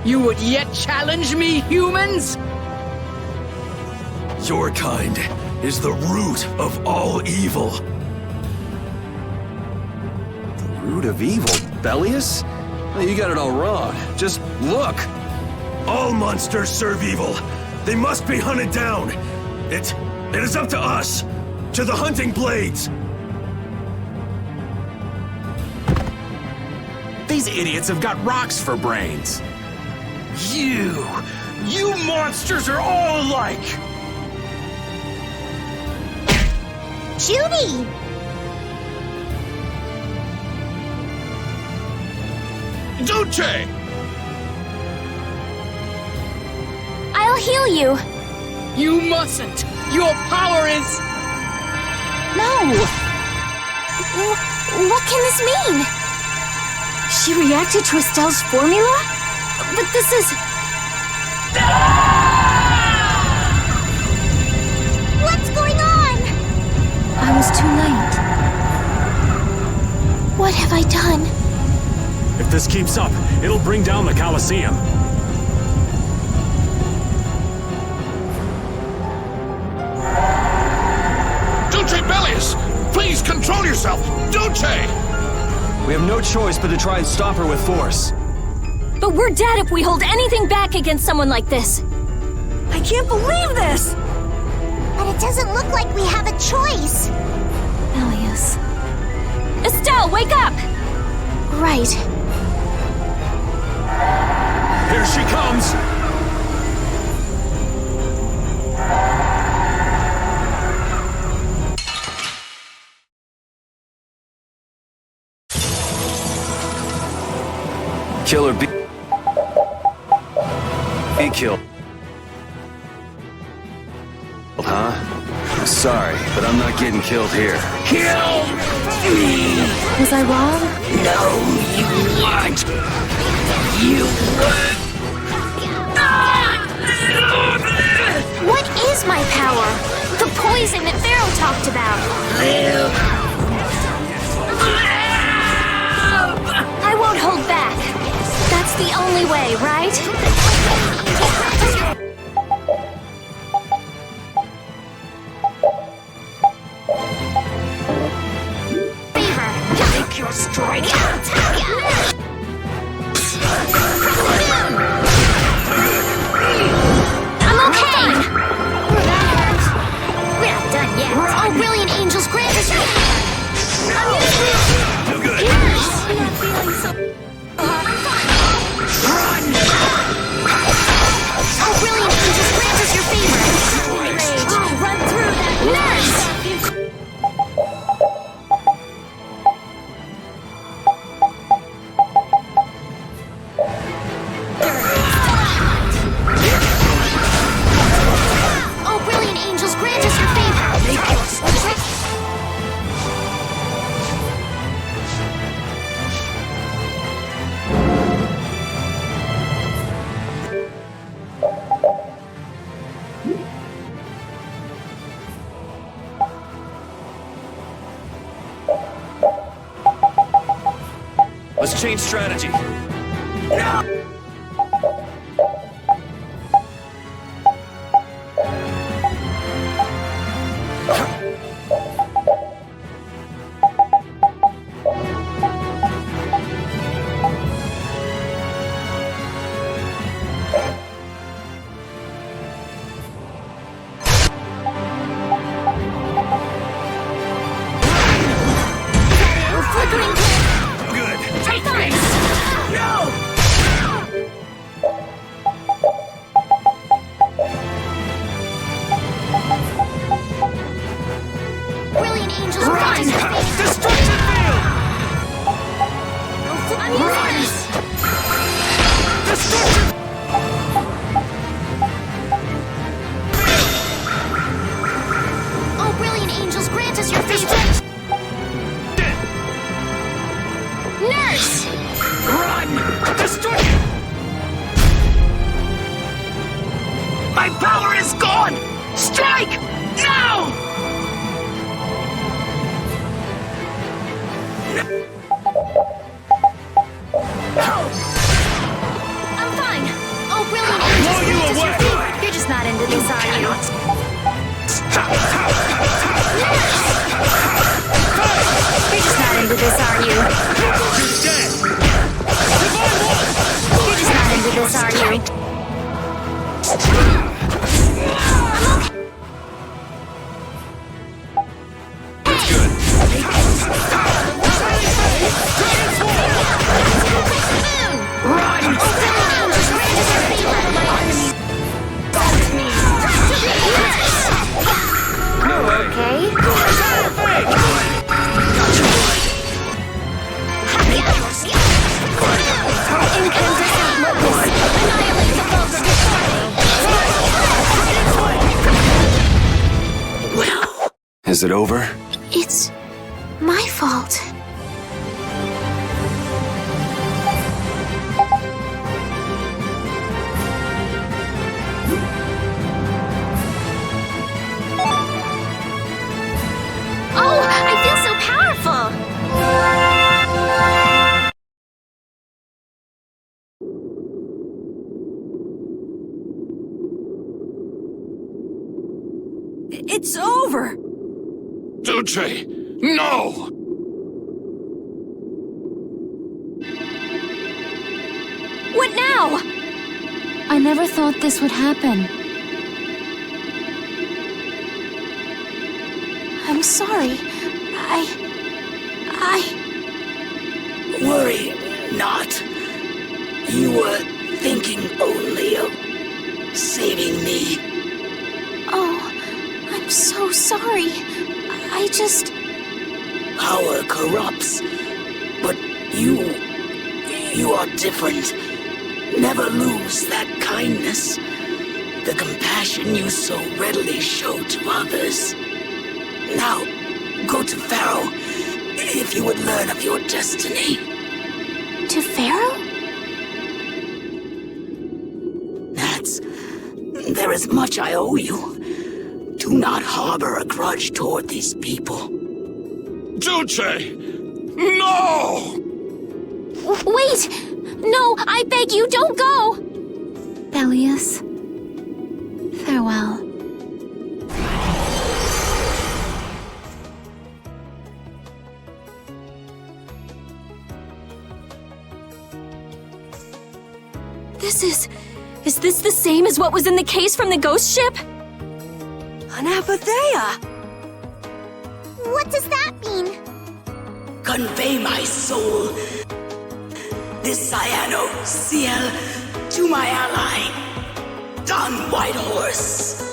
You would yet challenge me, humans? Your kind is the root of all evil. The root of evil? Belius? Oh, you got it all wrong. Just look. All monsters serve evil. They must be hunted down. It is up to us. To the hunting blades. These idiots have got rocks for brains. You monsters are all alike. Judy! Duce! I'll heal you. You mustn't. Your power is... No. What can this mean? She reacted to Estelle's formula? But this is... What's going on? I was too late. What have I done? If this keeps up, it'll bring down the Colosseum. Duce Belius! Please control yourself! Duce! We have no choice but to try and stop her with force. But we're dead if we hold anything back against someone like this. I can't believe this! But it doesn't look like we have a choice. Belius. Estelle, wake up! Right. Here she comes! Kill or be killed. Huh? Sorry, but I'm not getting killed here. Kill me! Was I wrong? No, you weren't! You weren't! What is my power? The poison that Pharaoh talked about. Live! I won't hold back. That's the only way, right? Fever! Take your strike! Let's change strategy. My power is gone! Strike! Now! I'm fine. Oh, brilliant angels, blow you away! You're just not into this, are you? You're just not into this, are you? You're dead! You're just not into this, are you? Is it over? It's my fault. Oh, I feel so powerful! It's over! Duce! No! What now? I never thought this would happen. I'm sorry. Worry not. You were thinking only of saving me. Oh, I'm so sorry. I just... Power corrupts, but you are different. Never lose that kindness, the compassion you so readily show to others. Now, go to Pharaoh, if you would learn of your destiny. To Pharaoh? There is much I owe you. Do not harbor a grudge toward these people. Duce! No! Wait! No, I beg you, don't go! Bellius, farewell. Is this the same as what was in the case from the ghost ship? An apatheia! What does that mean? Convey my soul, this cyano seal, to my ally, Don Whitehorse.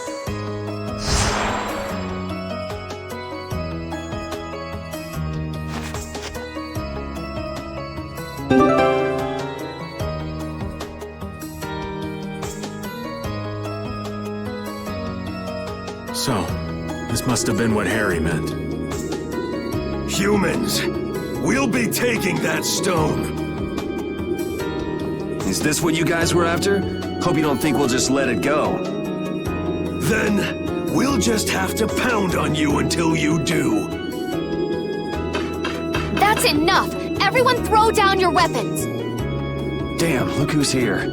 So, this must have been what Harry meant. Humans, we'll be taking that stone. Is this what you guys were after? Hope you don't think we'll just let it go. Then, we'll just have to pound on you until you do. That's enough! Everyone throw down your weapons! Damn, look who's here.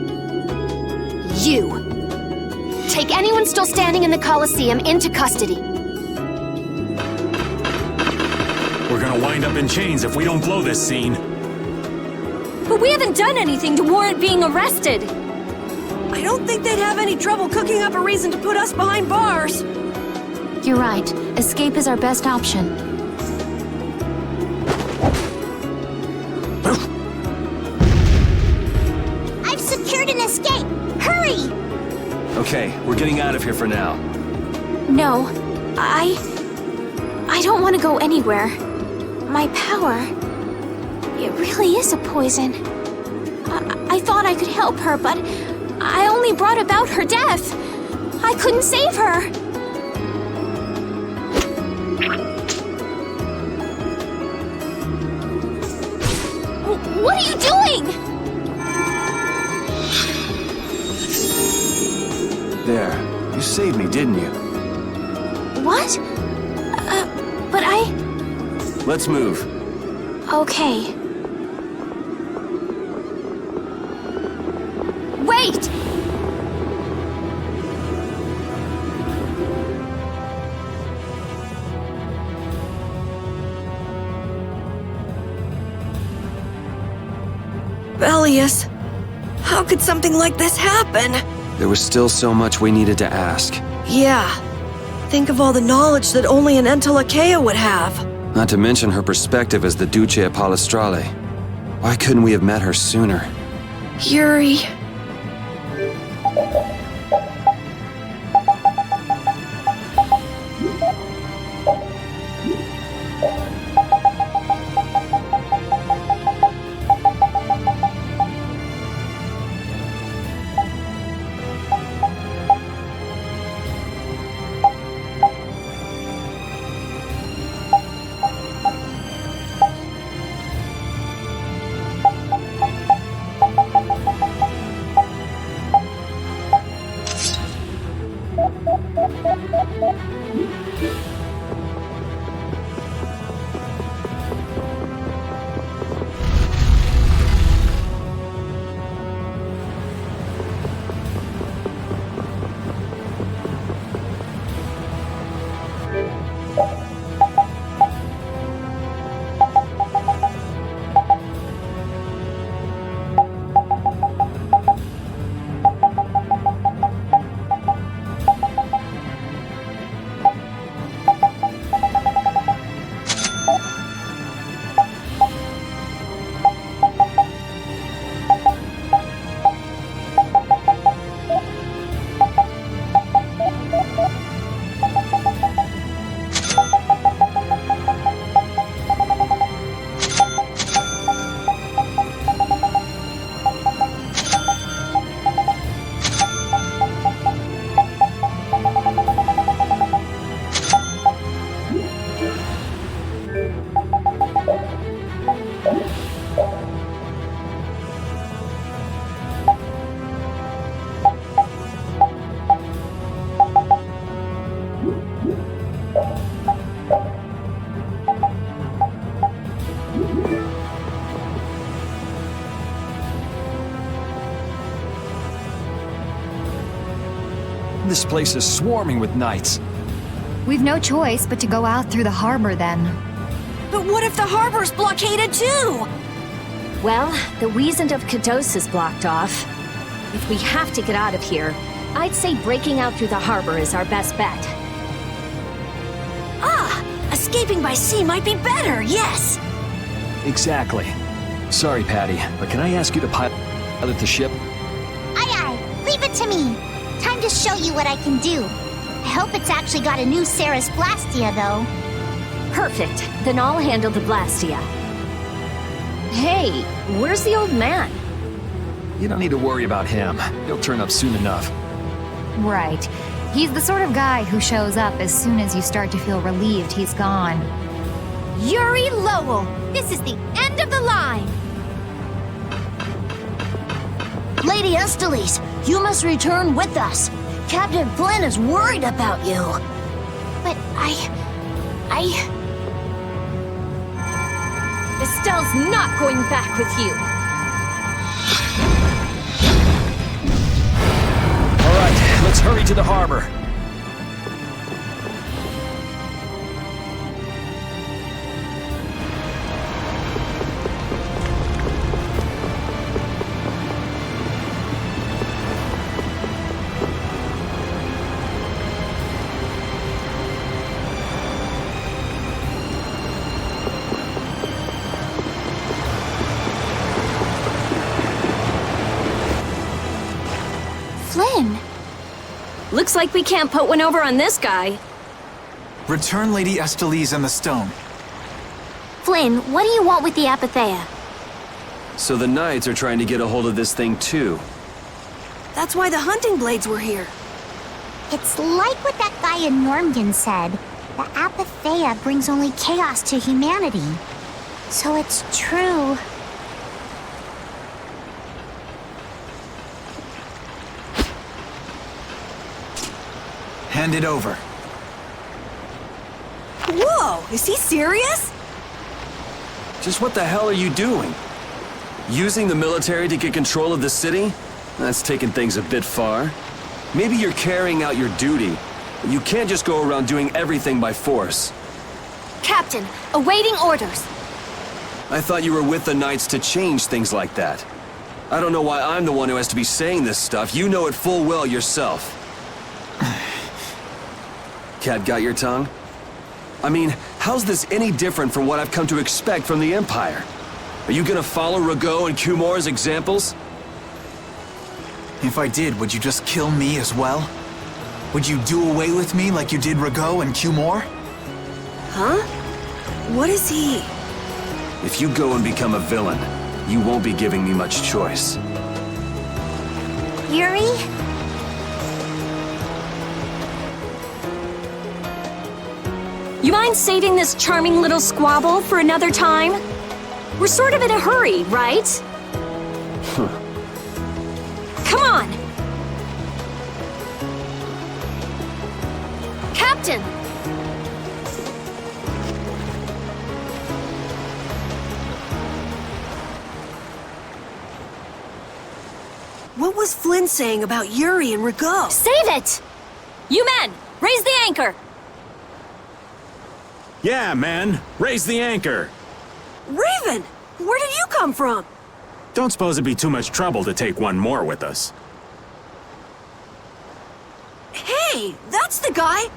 You! Take anyone still standing in the Colosseum into custody. We're gonna wind up in chains if we don't blow this scene. But we haven't done anything to warrant being arrested. I don't think they'd have any trouble cooking up a reason to put us behind bars. You're right. Escape is our best option. I've secured an escape! Hurry! Okay, we're getting out of here for now. No, I don't want to go anywhere. My power, it really is a poison. I thought I could help her, but I only brought about her death. I couldn't save her. What are you doing? There, you saved me, didn't you? What? But I... Let's move. Okay. Wait! Bellius, how could something like this happen? There was still so much we needed to ask. Yeah. Think of all the knowledge that only an Entelakea would have. Not to mention her perspective as the Duce Palestrale. Why couldn't we have met her sooner? Yuri... This place is swarming with knights. We've no choice but to go out through the harbor then. But what if the harbor's blockaded too? Well, the Wiesent of Kados is blocked off. If we have to get out of here, I'd say breaking out through the harbor is our best bet. Ah! Escaping by sea might be better, yes! Exactly. Sorry, Patty, but can I ask you to pilot the ship? Aye aye, leave it to me. Time to show you what I can do. I hope it's actually got a new Ceres Blastia, though. Perfect. Then I'll handle the Blastia. Hey, where's the old man? You don't need to worry about him. He'll turn up soon enough. Right. He's the sort of guy who shows up as soon as you start to feel relieved he's gone. Yuri Lowell, this is the end of the line. Lady Esteles, you must return with us. Captain Flynn is worried about you. But Estelle Val's not going back with you. All right, let's hurry to the harbor. Flynn! Looks like we can't put one over on this guy. Return Lady Estelise and the stone. Flynn, what do you want with the Apatheia? So the Knights are trying to get a hold of this thing too. That's why the hunting blades were here. It's like what that guy in Normgan said. The Apatheia brings only chaos to humanity. So it's true. Hand it over. Whoa, is he serious? Just what the hell are you doing? Using the military to get control of the city? That's taking things a bit far. Maybe you're carrying out your duty, but you can't just go around doing everything by force. Captain, awaiting orders. I thought you were with the Knights to change things like that. I don't know why I'm the one who has to be saying this stuff. You know it full well yourself. Cat got your tongue? I mean, how's this any different from what I've come to expect from the Empire? Are you gonna follow Rago and Kumor's examples? If I did, would you just kill me as well? Would you do away with me like you did Rago and Kumor? Huh? What is he? If you go and become a villain, you won't be giving me much choice. Yuri? You mind saving this charming little squabble for another time? We're sort of in a hurry, right? Come on! Captain! What was Flynn saying about Yuri and Rago? Save it! You men, raise the anchor! Yeah, man. Raise the anchor. Raven! Where did you come from? Don't suppose it'd be too much trouble to take one more with us. Hey, that's the guy!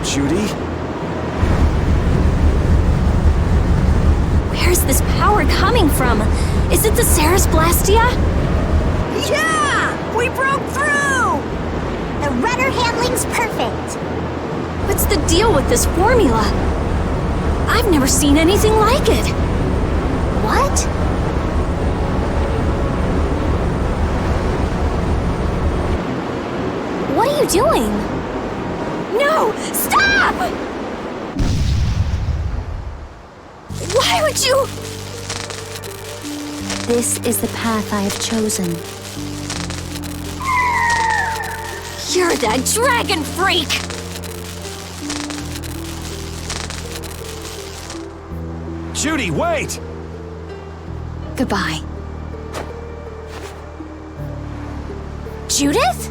Judy? Where's this power coming from? Is it the Ceres Blastia? Yeah! We broke through! The rudder handling's perfect. What's the deal with this formula? I've never seen anything like it. What? What are you doing? No! Stop! Why would you... This is the path I have chosen. You're that dragon freak! Judy, wait! Goodbye. Judith?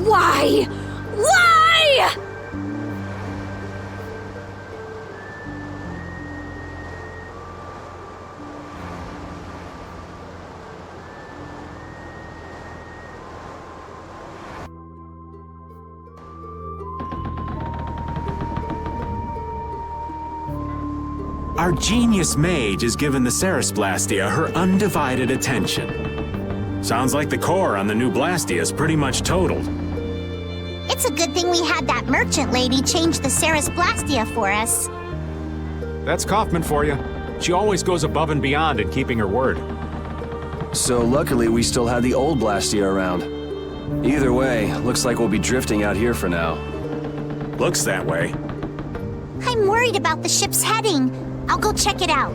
Why? Why? Our genius mage has given the Ceres Blastia her undivided attention. Sounds like the core on the new Blastia is pretty much totaled. It's a good thing we had that merchant lady change the Ceres Blastia for us. That's Kaufman for you. She always goes above and beyond in keeping her word. So luckily we still have the old Blastia around. Either way, looks like we'll be drifting out here for now. Looks that way. I'm worried about the ship's heading. I'll go check it out.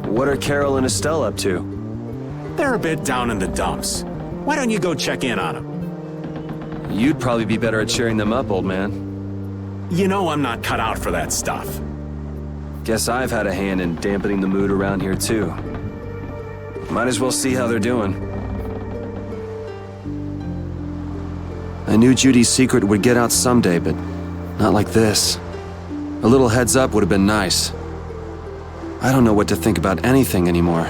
What are Carol and Estelle up to? They're a bit down in the dumps. Why don't you go check in on them? You'd probably be better at cheering them up, old man. You know I'm not cut out for that stuff. Guess I've had a hand in dampening the mood around here, too. Might as well see how they're doing. I knew Judy's secret would get out someday, but not like this. A little heads up would have been nice. I don't know what to think about anything anymore.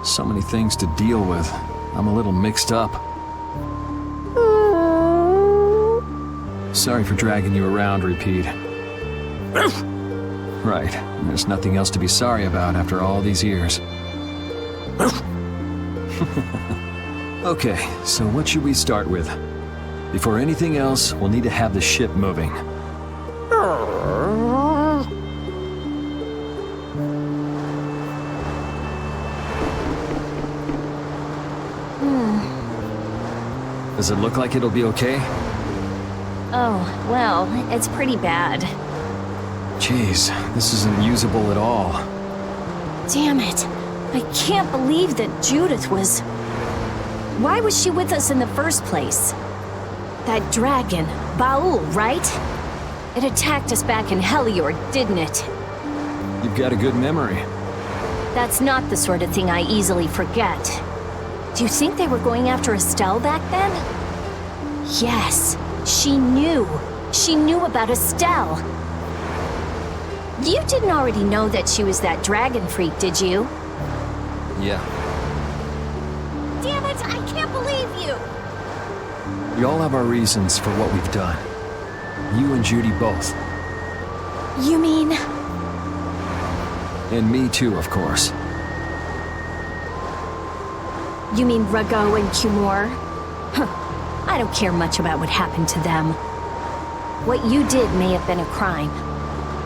So many things to deal with. I'm a little mixed up. Sorry for dragging you around, Repeat. Right. There's nothing else to be sorry about after all these years. Okay, so what should we start with? Before anything else, we'll need to have the ship moving. Does it look like it'll be okay? Oh, well, it's pretty bad. Jeez, this isn't usable at all. Damn it. I can't believe that Judith was... Why was she with us in the first place? That dragon, Baul, right? It attacked us back in Heliord, didn't it? You've got a good memory. That's not the sort of thing I easily forget. Do you think they were going after Estelle back then? Yes, she knew. She knew about Estelle. You didn't already know that she was that dragon freak, did you? Yeah. Damn it, I can't believe you! We all have our reasons for what we've done. You and Judy both. You mean... And me too, of course. You mean Rago and Cumor? Huh. I don't care much about what happened to them. What you did may have been a crime.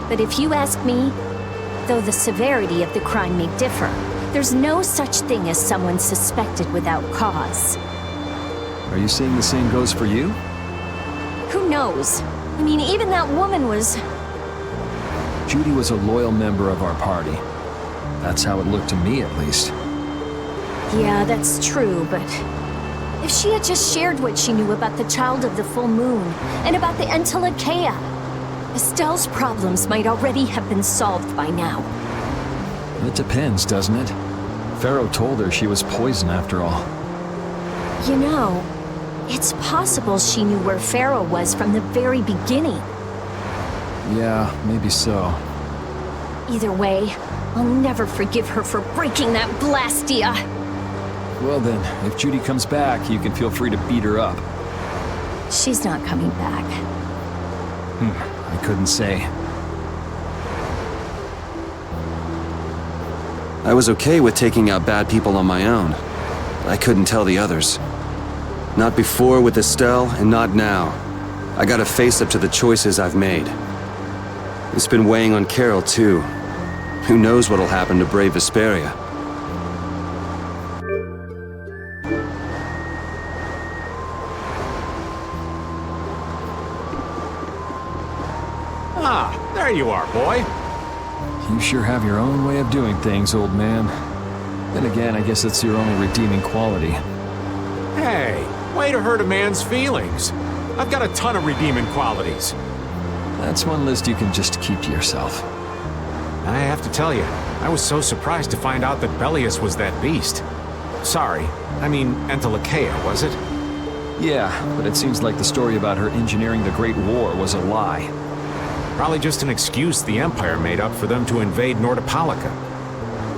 But if you ask me, though the severity of the crime may differ, there's no such thing as someone suspected without cause. Are you saying the same goes for you? Who knows? I mean, even that woman was... Judy was a loyal member of our party. That's how it looked to me, at least. Yeah, that's true, but... If she had just shared what she knew about the Child of the Full Moon, and about the Entelekea, Estelle's problems might already have been solved by now. It depends, doesn't it? Pharaoh told her she was poison after all. You know, it's possible she knew where Pharaoh was from the very beginning. Yeah, maybe so. Either way, I'll never forgive her for breaking that Blastia! Well then, if Judy comes back, you can feel free to beat her up. She's not coming back. I couldn't say. I was okay with taking out bad people on my own. I couldn't tell the others. Not before with Estelle, and not now. I gotta face up to the choices I've made. It's been weighing on Carol, too. Who knows what'll happen to brave Vesperia? Ah, there you are, boy. You sure have your own way of doing things, old man. Then again, I guess it's your only redeeming quality. Hey, way to hurt a man's feelings. I've got a ton of redeeming qualities. That's one list you can just keep to yourself. I have to tell you, I was so surprised to find out that Bellius was that beast. Sorry, I mean Entelekea, was it? Yeah, but it seems like the story about her engineering the Great War was a lie. Probably just an excuse the Empire made up for them to invade Nordopolica.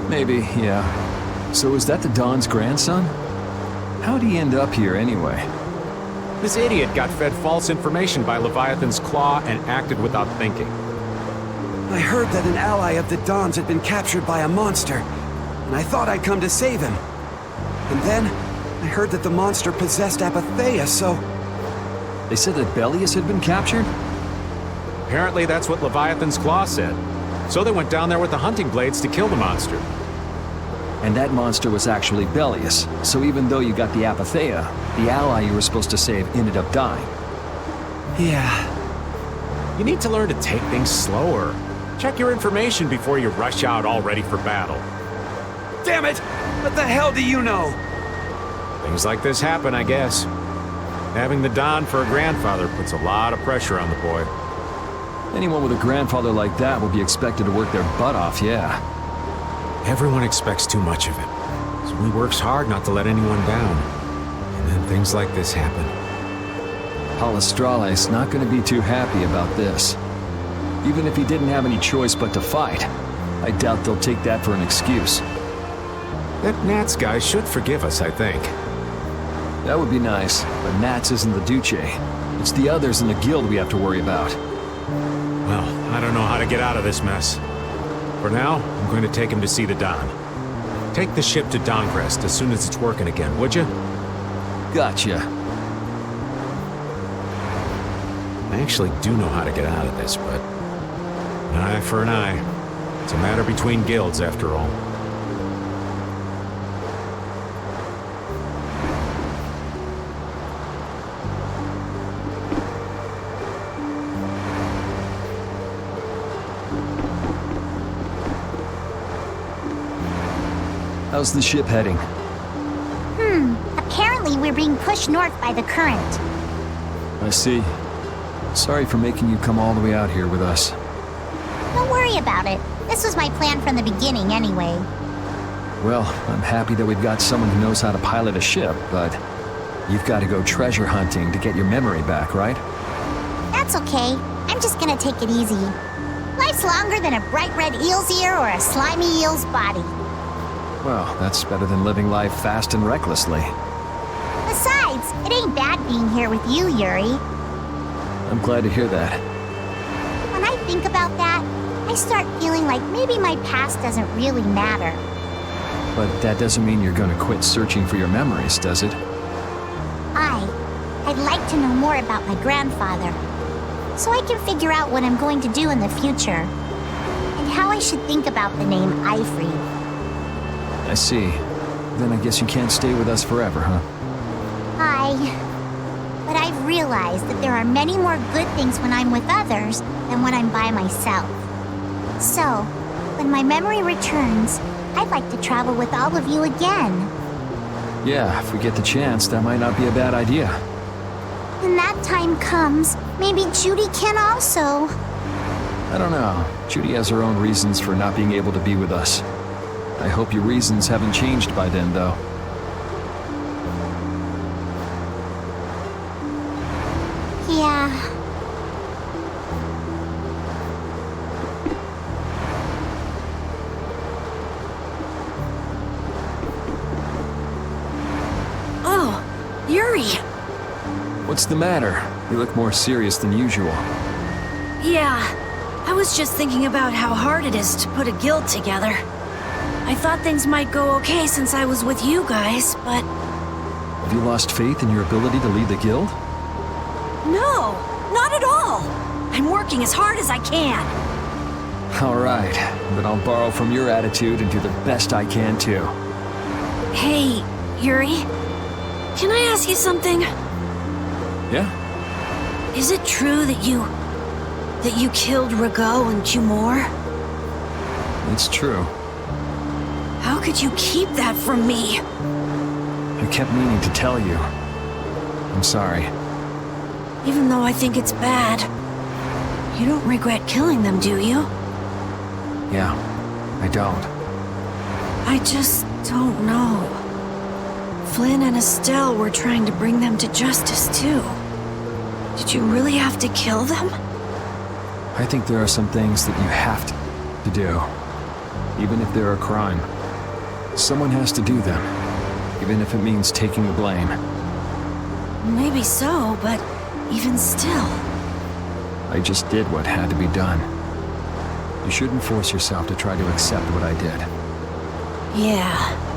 Maybe, yeah. So is that the Don's grandson? How'd he end up here anyway? This idiot got fed false information by Leviathan's Claw and acted without thinking. I heard that an ally of the Don's had been captured by a monster, and I thought I'd come to save him. And then, I heard that the monster possessed Apatheia, so... They said that Bellius had been captured? Apparently that's what Leviathan's Claw said. So they went down there with the hunting blades to kill the monster. And that monster was actually Bellius, so even though you got the Apatheia, the ally you were supposed to save ended up dying. Yeah. You need to learn to take things slower. Check your information before you rush out all ready for battle. Damn it! What the hell do you know? Things like this happen, I guess. Having the Don for a grandfather puts a lot of pressure on the boy. Anyone with a grandfather like that will be expected to work their butt off, yeah. Everyone expects too much of it, so he works hard not to let anyone down. And then things like this happen. Palestrale's not going to be too happy about this. Even if he didn't have any choice but to fight, I doubt they'll take that for an excuse. That Nats guy should forgive us, I think. That would be nice, but Nats isn't the Duce. It's the others in the guild we have to worry about. Well, I don't know how to get out of this mess. For now, I'm going to take him to see the Don. Take the ship to Dawngrest as soon as it's working again, would you? Gotcha. I actually do know how to get out of this, but... an eye for an eye. It's a matter between guilds, after all. How's the ship heading? Apparently we're being pushed north by the current. I see. Sorry for making you come all the way out here with us. Don't worry about it. This was my plan from the beginning anyway. Well, I'm happy that we've got someone who knows how to pilot a ship, but you've got to go treasure hunting to get your memory back, right? That's okay. I'm just gonna take it easy. Life's longer than a bright red eel's ear or a slimy eel's body. Well, that's better than living life fast and recklessly. Besides, it ain't bad being here with you, Yuri. I'm glad to hear that. When I think about that, I start feeling like maybe my past doesn't really matter. But that doesn't mean you're going to quit searching for your memories, does it? I'd like to know more about my grandfather, so I can figure out what I'm going to do in the future, and how I should think about the name Eifried. I see. Then I guess you can't stay with us forever, huh? But I've realized that there are many more good things when I'm with others than when I'm by myself. So, when my memory returns, I'd like to travel with all of you again. Yeah, if we get the chance, that might not be a bad idea. When that time comes, maybe Judy can also. I don't know. Judy has her own reasons for not being able to be with us. I hope your reasons haven't changed by then, though. Yeah. Oh, Yuri! What's the matter? You look more serious than usual. Yeah, I was just thinking about how hard it is to put a guild together. I thought things might go okay since I was with you guys, but... Have you lost faith in your ability to lead the guild? No, not at all! I'm working as hard as I can. All right, but I'll borrow from your attitude and do the best I can too. Hey, Yuri, can I ask you something? Yeah? Is it true that you killed Rago and Cumor? It's true. How could you keep that from me? I kept meaning to tell you. I'm sorry. Even though I think it's bad, you don't regret killing them, do you? Yeah, I don't. I just don't know. Flynn and Estelle were trying to bring them to justice, too. Did you really have to kill them? I think there are some things that you have to do, even if they're a crime. Someone has to do them, even if it means taking the blame. Maybe so, but even still. I just did what had to be done. You shouldn't force yourself to try to accept what I did. Yeah.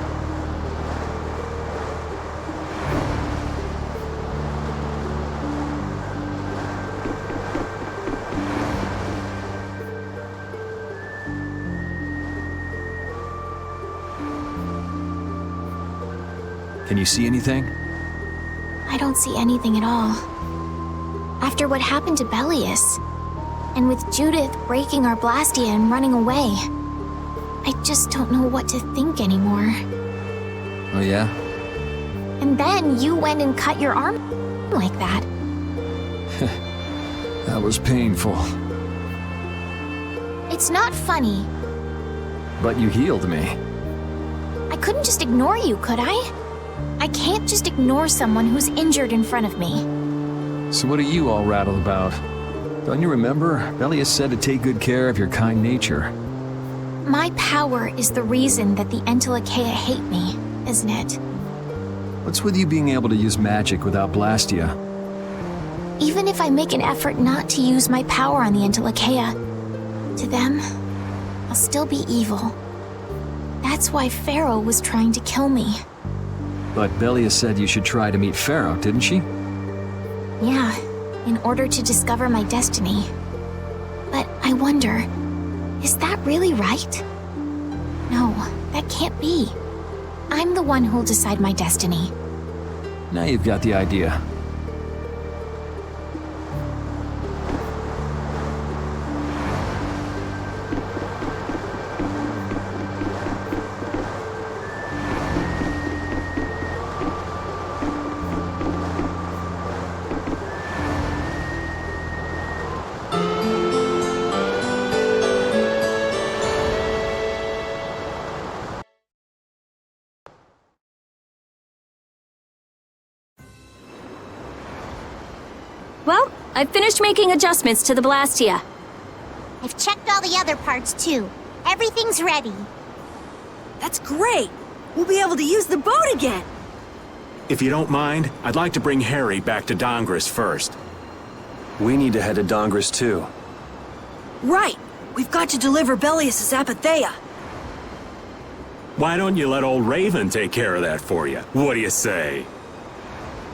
Can you see anything? I don't see anything at all. After what happened to Belius, and with Judith breaking our Blastia and running away, I just don't know what to think anymore. Oh yeah? And then you went and cut your arm like that. That was painful. It's not funny. But you healed me. I couldn't just ignore you, could I? I can't just ignore someone who's injured in front of me. So what are you all rattled about? Don't you remember? Belius said to take good care of your kind nature. My power is the reason that the Entelecheia hate me, isn't it? What's with you being able to use magic without Blastia? Even if I make an effort not to use my power on the Entelecheia, to them, I'll still be evil. That's why Pharaoh was trying to kill me. But Belius said you should try to meet Pharaoh, didn't she? Yeah, in order to discover my destiny. But I wonder, is that really right? No, that can't be. I'm the one who'll decide my destiny. Now you've got the idea. Well, I've finished making adjustments to the Blastia. I've checked all the other parts too. Everything's ready. That's great! We'll be able to use the boat again! If you don't mind, I'd like to bring Harry back to Dongris first. We need to head to Dongris too. Right! We've got to deliver Belius' Apatheia. Why don't you let old Raven take care of that for you? What do you say?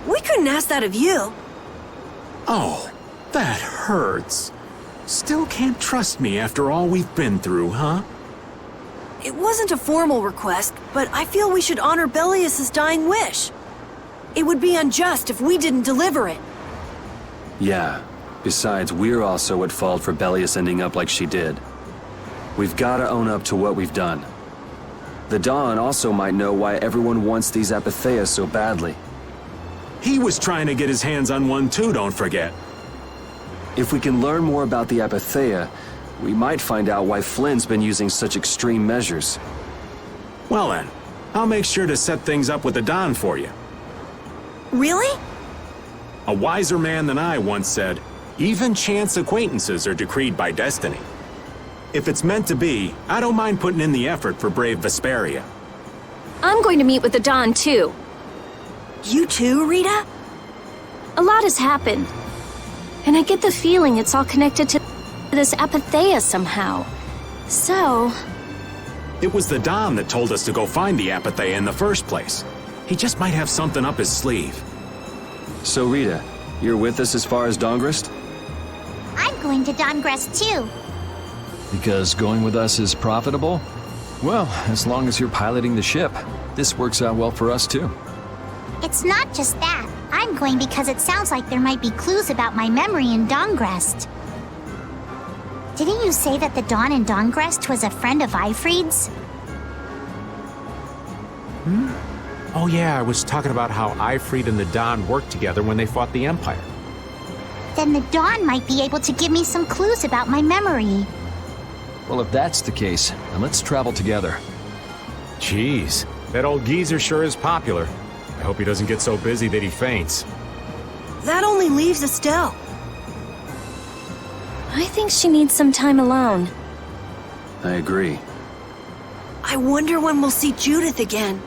We couldn't ask that of you. Oh, that hurts. Still can't trust me after all we've been through, huh? It wasn't a formal request, but I feel we should honor Belius' dying wish. It would be unjust if we didn't deliver it. Yeah. Besides, we're also at fault for Belius ending up like she did. We've gotta own up to what we've done. The Dawn also might know why everyone wants these Apatheias so badly. He was trying to get his hands on one too, don't forget. If we can learn more about the Apatheia, we might find out why Flynn's been using such extreme measures. Well then, I'll make sure to set things up with the Don for you. Really? A wiser man than I once said, even chance acquaintances are decreed by destiny. If it's meant to be, I don't mind putting in the effort for brave Vesperia. I'm going to meet with the Don too. You too, Rita? A lot has happened. And I get the feeling it's all connected to this Apatheia somehow. So... It was the Don that told us to go find the Apatheia in the first place. He just might have something up his sleeve. So Rita, you're with us as far as Dongris? I'm going to Dongris too. Because going with us is profitable? Well, as long as you're piloting the ship, this works out well for us too. It's not just that. I'm going because it sounds like there might be clues about my memory in Dongrest. Didn't you say that the Dawn in Dongrest was a friend of Eifried's? Oh yeah, I was talking about how Eifried and the Don worked together when they fought the Empire. Then the Dawn might be able to give me some clues about my memory. Well, if that's the case, then let's travel together. Jeez, that old geezer sure is popular. I hope he doesn't get so busy that he faints. That only leaves Estelle. I think she needs some time alone. I agree. I wonder when we'll see Judith again.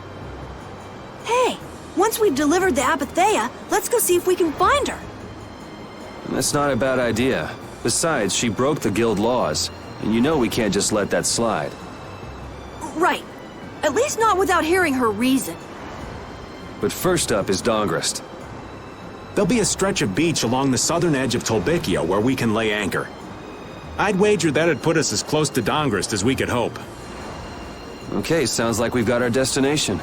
Hey, once we've delivered the Apatheia, let's go see if we can find her. That's not a bad idea. Besides, she broke the guild laws, and you know we can't just let that slide. Right. At least not without hearing her reason. But first up is Dongrist. There'll be a stretch of beach along the southern edge of Tolbikia where we can lay anchor. I'd wager that'd put us as close to Dongrist as we could hope. Okay, sounds like we've got our destination.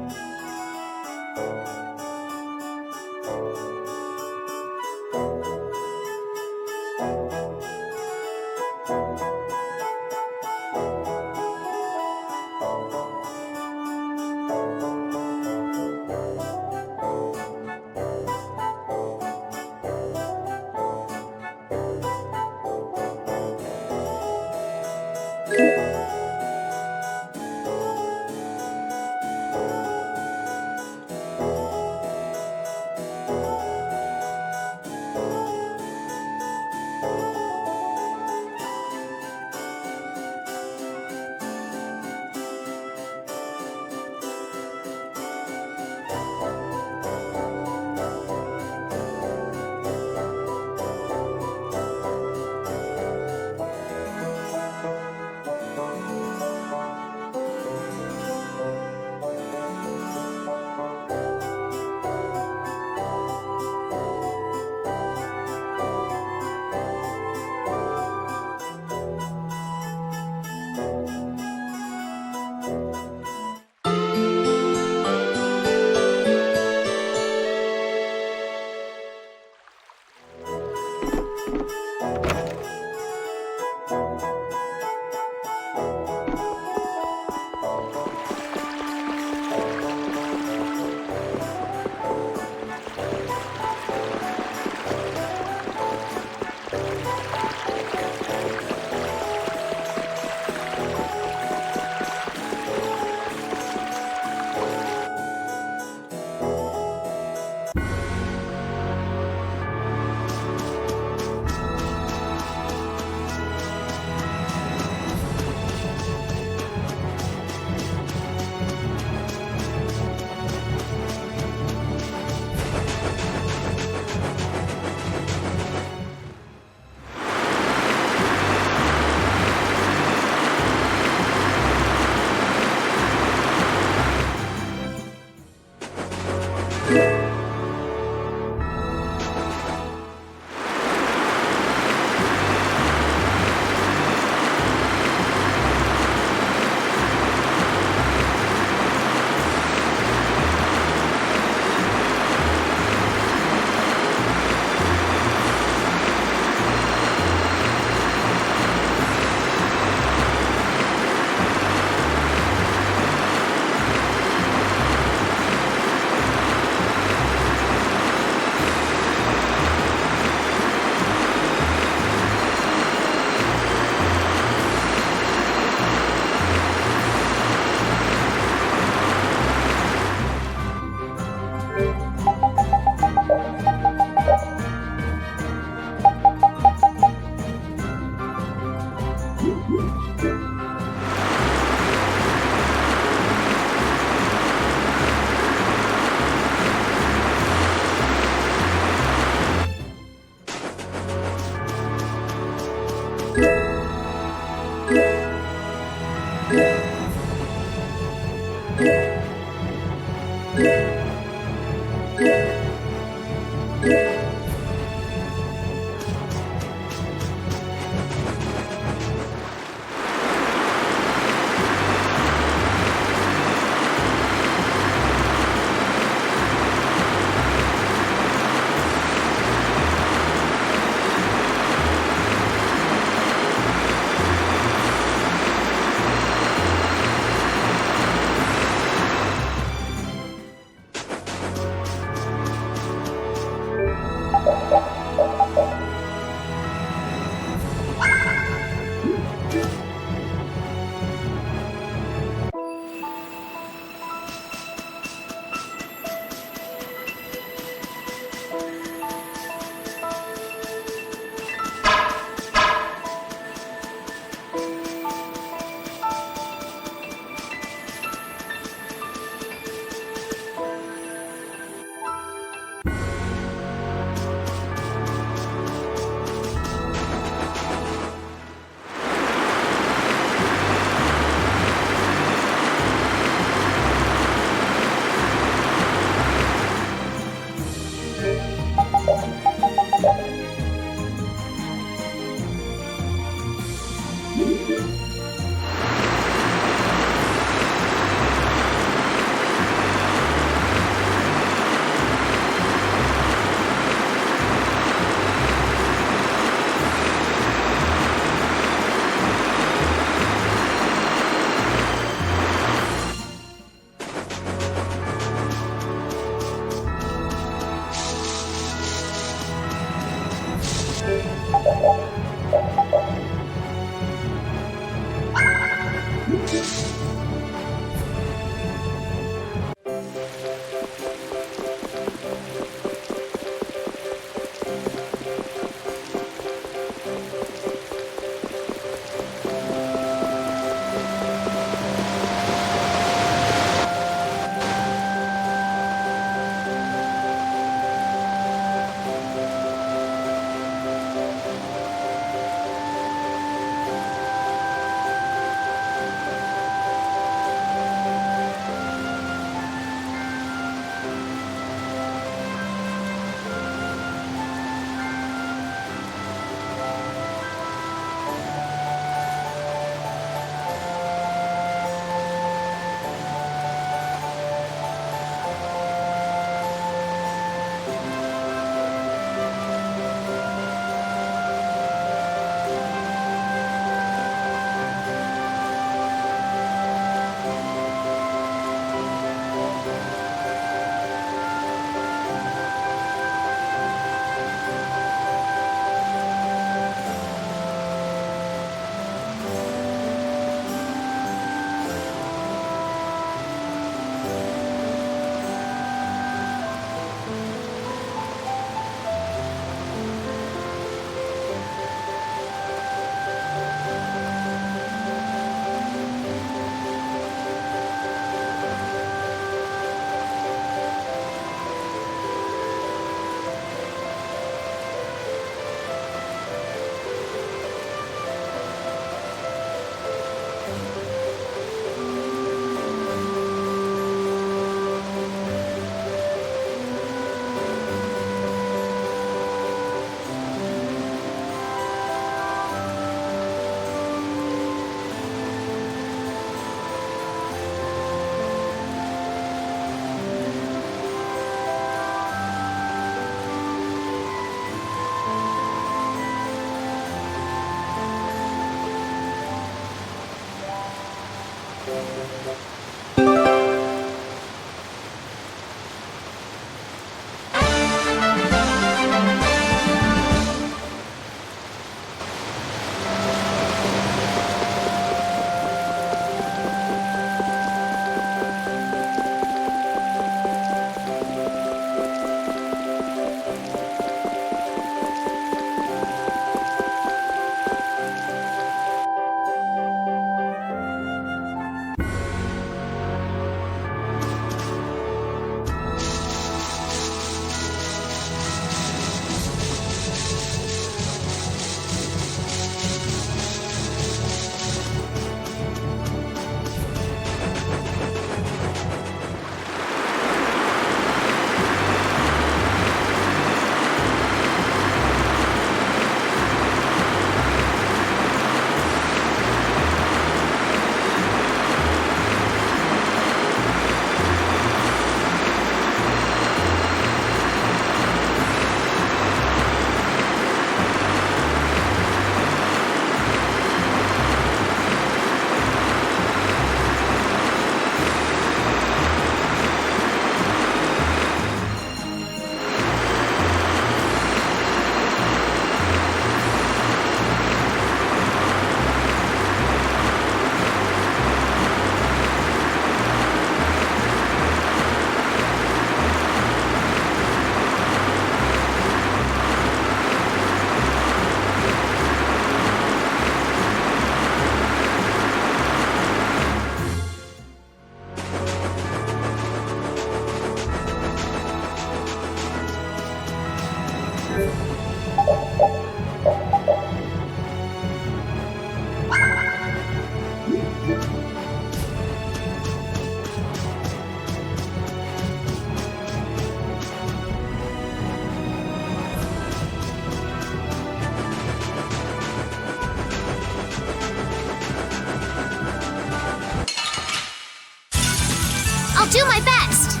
I'll do my best!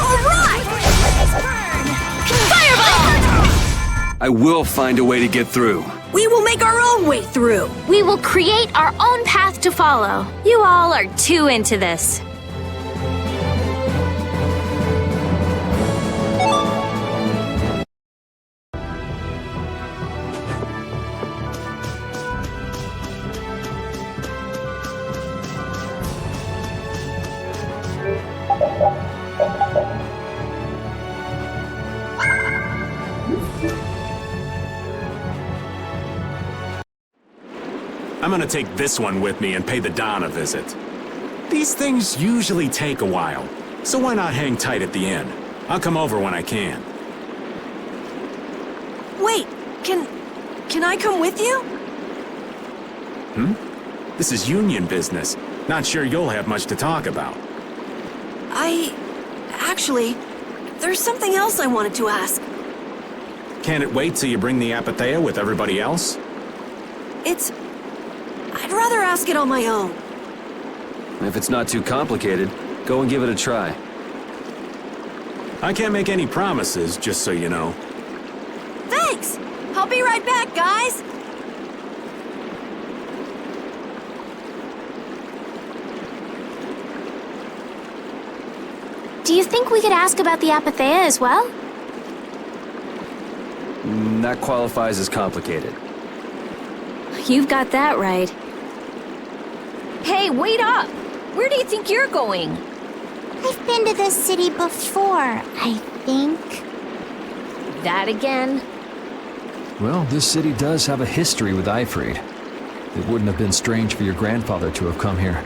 Alright! Fireball! I will find a way to get through. We will make our own way through. We will create our own path to follow. You all are too into this. gonna take this one with me and pay the Don a visit. These things usually take a while, so why not hang tight at the inn? I'll come over when I can. Wait, can I come with you? This is union business. Not sure you'll have much to talk about. Actually, there's something else I wanted to ask. Can it wait till you bring the Apathea with everybody else? I'd rather ask it on my own. If it's not too complicated, go and give it a try. I can't make any promises, just so you know. Thanks! I'll be right back, guys! Do you think we could ask about the Apathea as well? That qualifies as complicated. You've got that right. Hey, wait up! Where do you think you're going? I've been to this city before, I think. That again? Well, this city does have a history with Ifrid. It wouldn't have been strange for your grandfather to have come here.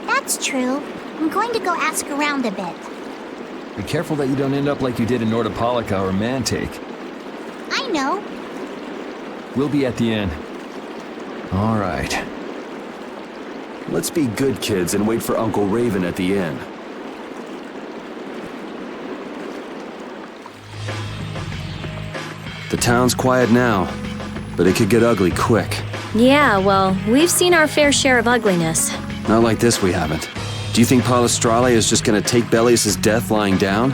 That's true. I'm going to go ask around a bit. Be careful that you don't end up like you did in Nordopolica or Mantake. I know. We'll be at the inn. All right. Let's be good kids and wait for Uncle Raven at the inn. The town's quiet now, but it could get ugly quick. Yeah, well, we've seen our fair share of ugliness. Not like this, we haven't. Do you think Palestralia is just gonna take Bellius' death lying down?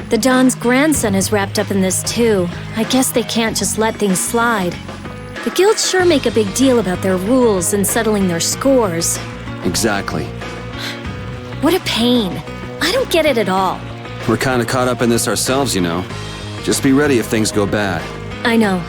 The Don's grandson is wrapped up in this too. I guess they can't just let things slide. The guilds sure make a big deal about their rules and settling their scores. Exactly. What a pain. I don't get it at all. We're kinda caught up in this ourselves, you know. Just be ready if things go bad. I know.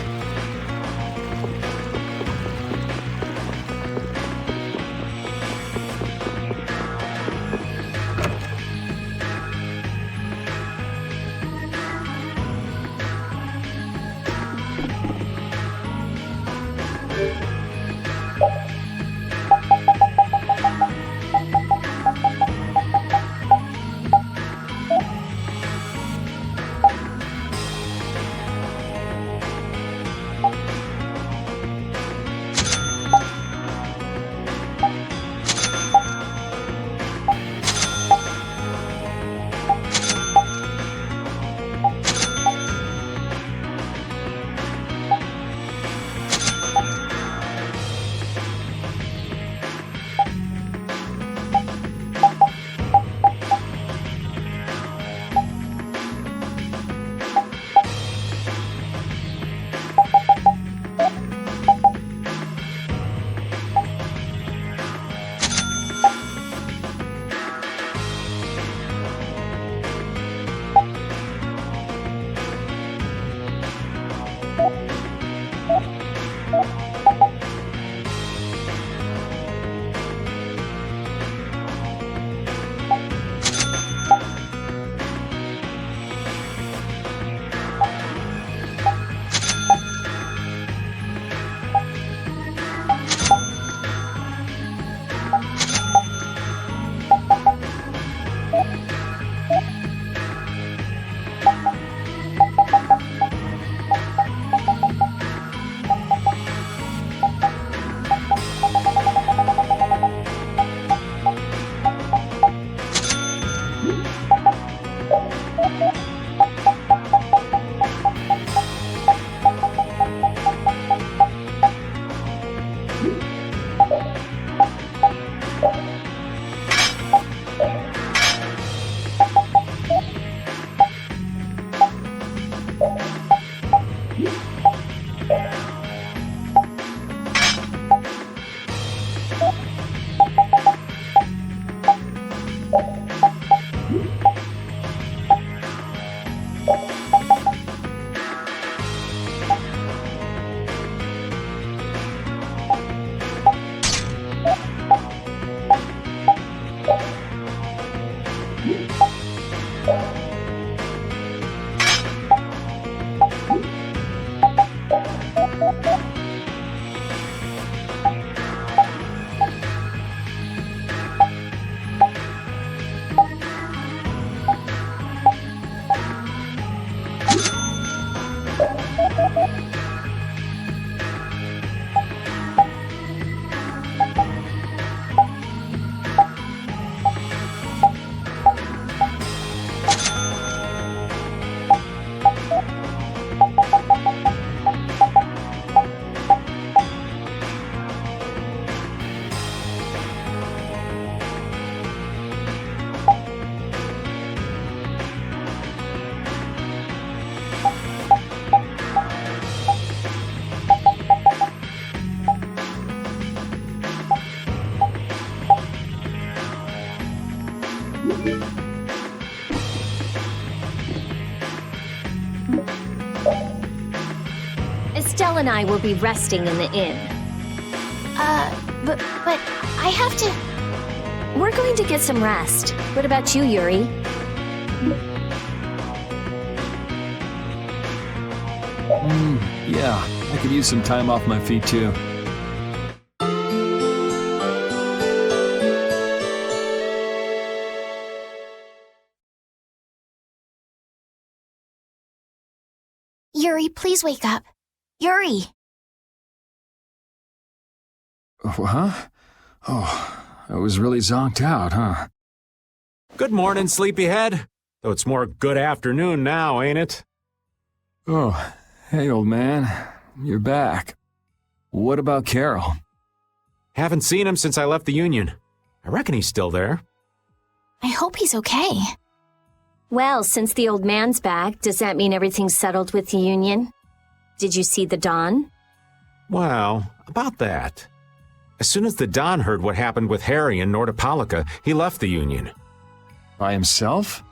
Estelle and I will be resting in the inn. But I have to... We're going to get some rest. What about you, Yuri? Yeah, I could use some time off my feet too. Yuri, please wake up. Yuri! Huh? Oh, I was really zonked out, huh? Good morning, sleepyhead. Though it's more good afternoon now, ain't it? Oh, hey, old man. You're back. What about Carol? Haven't seen him since I left the Union. I reckon he's still there. I hope he's okay. Well, since the old man's back, does that mean everything's settled with the Union? Did you see the Don? Well, about that. As soon as the Don heard what happened with Harry and Nordopolica, he left the Union. By himself?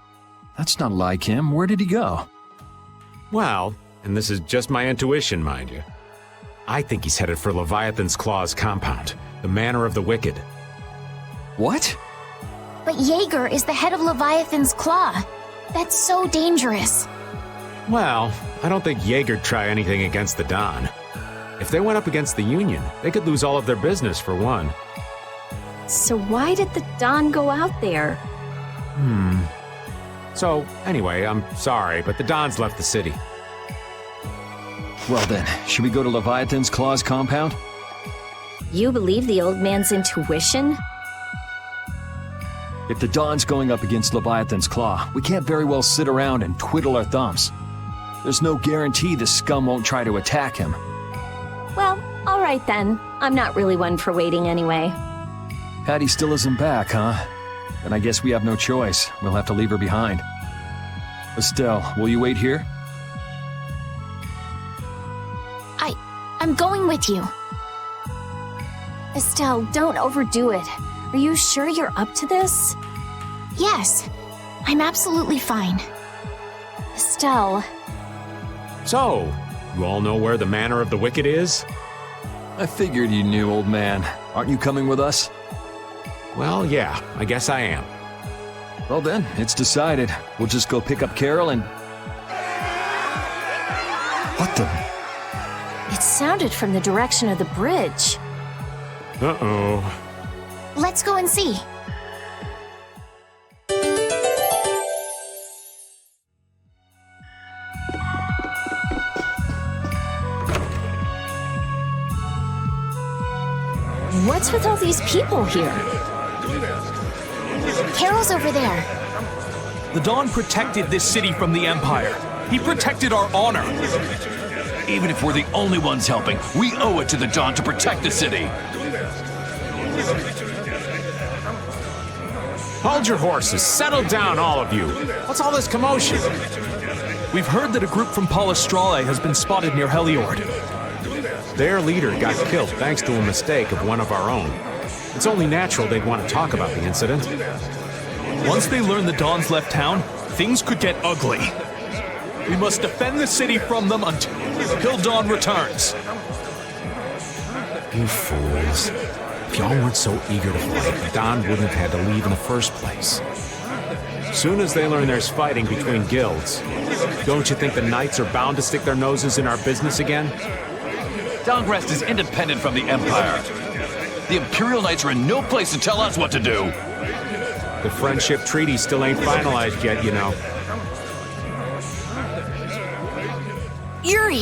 That's not like him. Where did he go? Well, and this is just my intuition, mind you, I think he's headed for Leviathan's Claw's compound, the Manor of the Wicked. What? But Jaeger is the head of Leviathan's Claw. That's so dangerous. Well, I don't think Jaeger'd try anything against the Don. If they went up against the Union, they could lose all of their business for one. So why did the Don go out there? So, anyway, I'm sorry, but the Don's left the city. Well then, should we go to Leviathan's Claw's compound? You believe the old man's intuition? If the Don's going up against Leviathan's Claw, we can't very well sit around and twiddle our thumbs. There's no guarantee the scum won't try to attack him. Well, all right then. I'm not really one for waiting anyway. Patty still isn't back, huh? Then I guess we have no choice. We'll have to leave her behind. Estelle, will you wait here? I'm going with you. Estelle, don't overdo it. Are you sure you're up to this? Yes, I'm absolutely fine. Estelle. So, you all know where the Manor of the Wicked is? I figured you knew, old man. Aren't you coming with us? Well, yeah, I guess I am. Well then, it's decided. We'll just go pick up Carol and... What the... It sounded from the direction of the bridge. Uh-oh. Let's go and see. What's with all these people here? Carol's over there. The Don protected this city from the Empire. He protected our honor. Even if we're the only ones helping, we owe it to the Don to protect the city. Hold your horses. Settle down, all of you. What's all this commotion? We've heard that a group from Palestrale has been spotted near Heliord. Their leader got killed thanks to a mistake of one of our own. It's only natural they'd want to talk about the incident. Once they learn the Don's left town, things could get ugly. We must defend the city from them until Don returns. You fools. If y'all weren't so eager to fight, Don wouldn't have had to leave in the first place. Soon as they learn there's fighting between guilds, don't you think the knights are bound to stick their noses in our business again? Dongrest is independent from the Empire. The Imperial Knights are in no place to tell us what to do. The friendship treaty still ain't finalized yet, you know. Yuri!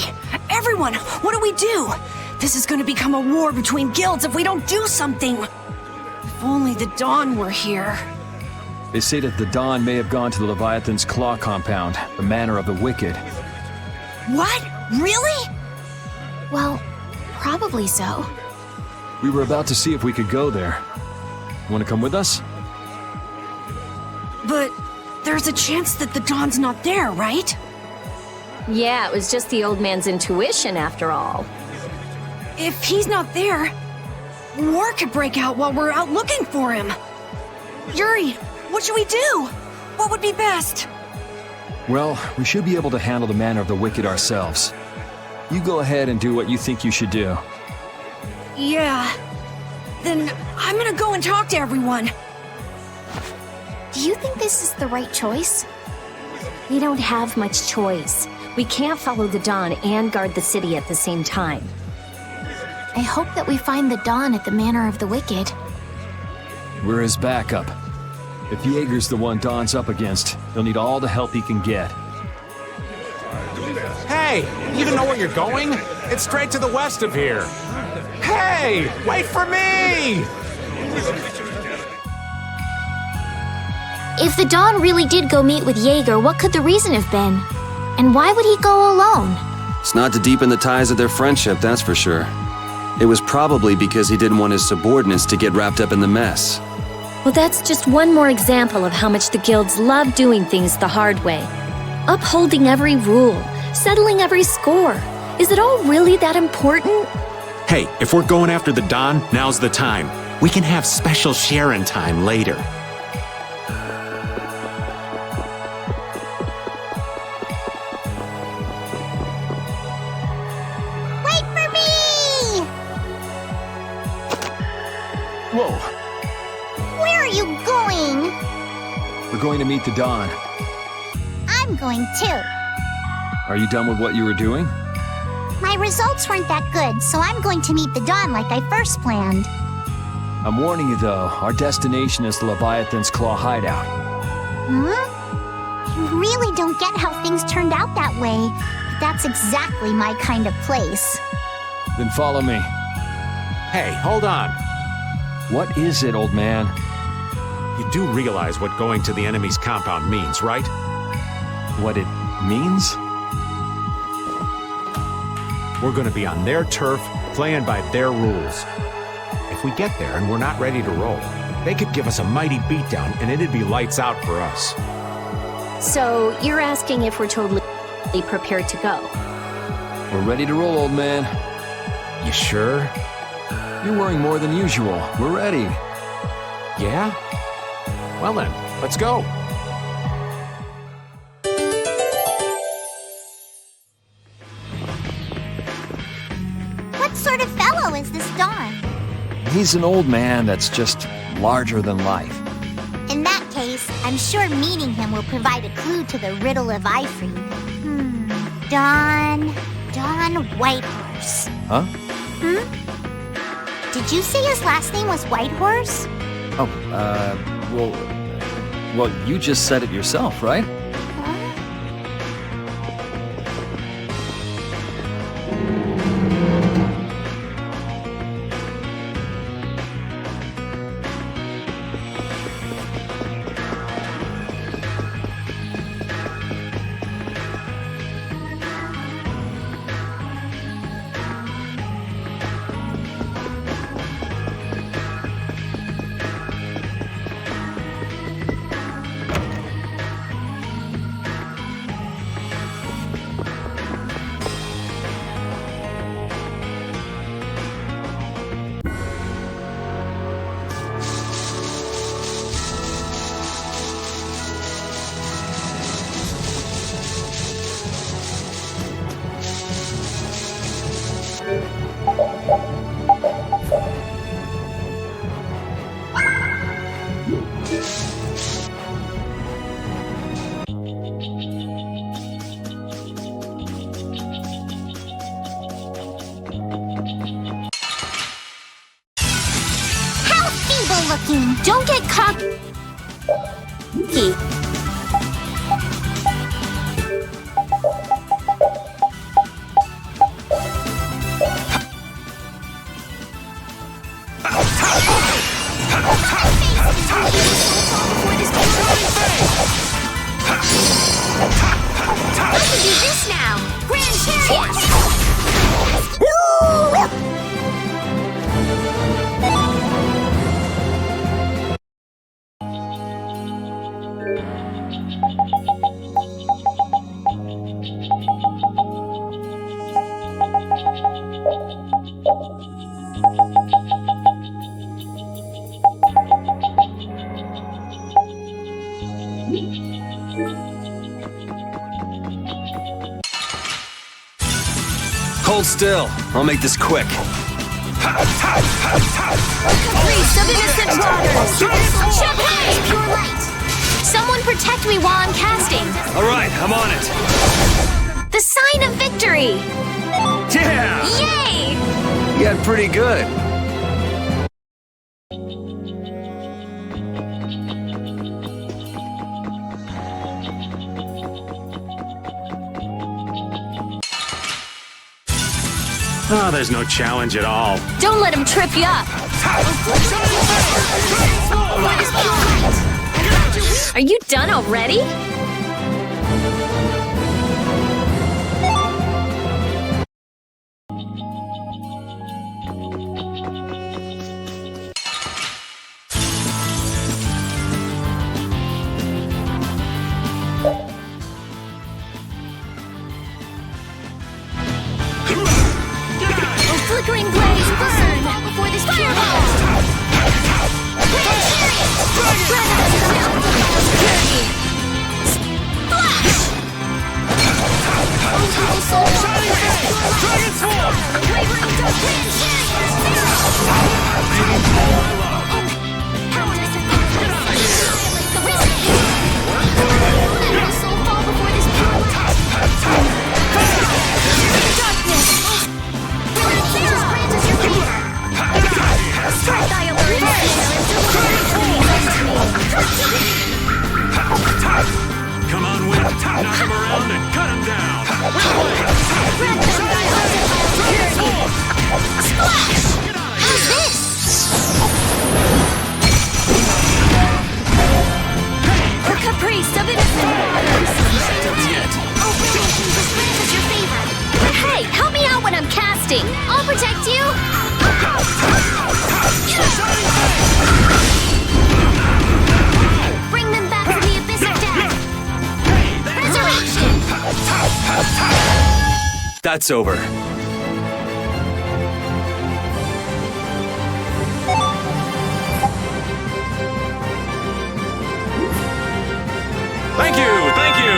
Everyone! What do we do? This is gonna become a war between guilds if we don't do something! If only the Dawn were here. They say that the Dawn may have gone to the Leviathan's Claw compound, the Manor of the Wicked. What? Really? Well, probably so. We were about to see if we could go there. Want to come with us? But there's a chance that the Dawn's not there, right? Yeah, it was just the old man's intuition after all. If he's not there, war could break out while we're out looking for him. Yuri, what should we do? What would be best? Well, we should be able to handle the Manor of the Wicked ourselves. You go ahead and do what you think you should do. Yeah. Then I'm gonna go and talk to everyone. Do you think this is the right choice? We don't have much choice. We can't follow the Dawn and guard the city at the same time. I hope that we find the Dawn at the Manor of the Wicked. We're his backup. If Jaeger's the one Dawn's up against, he'll need all the help he can get. Hey, you even know where you're going? It's straight to the west of here. Hey, wait for me! If the Dawn really did go meet with Jaeger, what could the reason have been? And why would he go alone? It's not to deepen the ties of their friendship, that's for sure. It was probably because he didn't want his subordinates to get wrapped up in the mess. Well, that's just one more example of how much the guilds love doing things the hard way. Upholding every rule, settling every score. Is it all really that important? Hey, if we're going after the Dawn, now's the time. We can have special sharing time later. Wait for me! Whoa! Where are you going? We're going to meet the Dawn. I'm going too. Are you done with what you were doing? My results weren't that good, so I'm going to meet the Dawn like I first planned. I'm warning you though, our destination is the Leviathan's Claw hideout. Huh? You really don't get how things turned out that way. But that's exactly my kind of place. Then follow me. Hey, hold on. What is it, old man? You do realize what going to the enemy's compound means, right? What it means? We're gonna be on their turf, playing by their rules. If we get there and we're not ready to roll, they could give us a mighty beatdown and it'd be lights out for us. So, you're asking if we're totally prepared to go? We're ready to roll, old man. You sure? You're worrying more than usual. We're ready. Yeah? Well then, let's go. What sort of fellow is this Dawn? He's an old man that's just larger than life. In that case, I'm sure meeting him will provide a clue to the riddle of Ifrid. Dawn Whitehorse. Huh? Did you say his last name was Whitehorse? Oh, well, you just said it yourself, right? Don't get cocky. I can do this now. Grand Chariot. still. I'll make this quick. Caprice of innocent waters! Champagne! Pure light! Someone protect me while I'm casting! Alright, I'm on it. The sign of victory! Yeah! Yay! You got pretty good. Oh, there's no challenge at all. Don't let him trip you up! Are you done already? Flickering blaze burn before this pure ball! Come on, Wind. Knock him around and cut him down. How's this? Her caprice of innocent waters. Is your favorite. Hey, help me out when I'm casting. I'll protect you. Bring them back to the abyss of death. Resurrection. That's over. Thank you, thank you.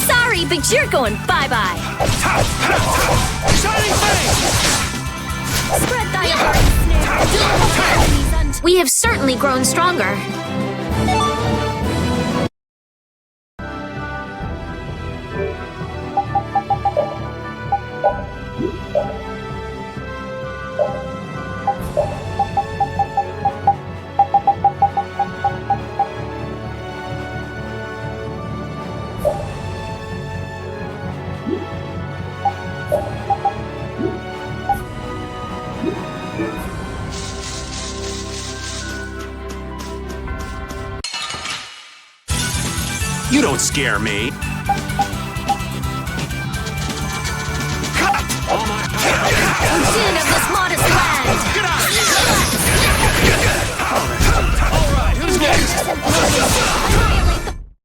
Sorry, but you're going bye-bye. Shining Flame! Spread thy heart. We have certainly grown stronger. You don't scare me. Sin of this modest land.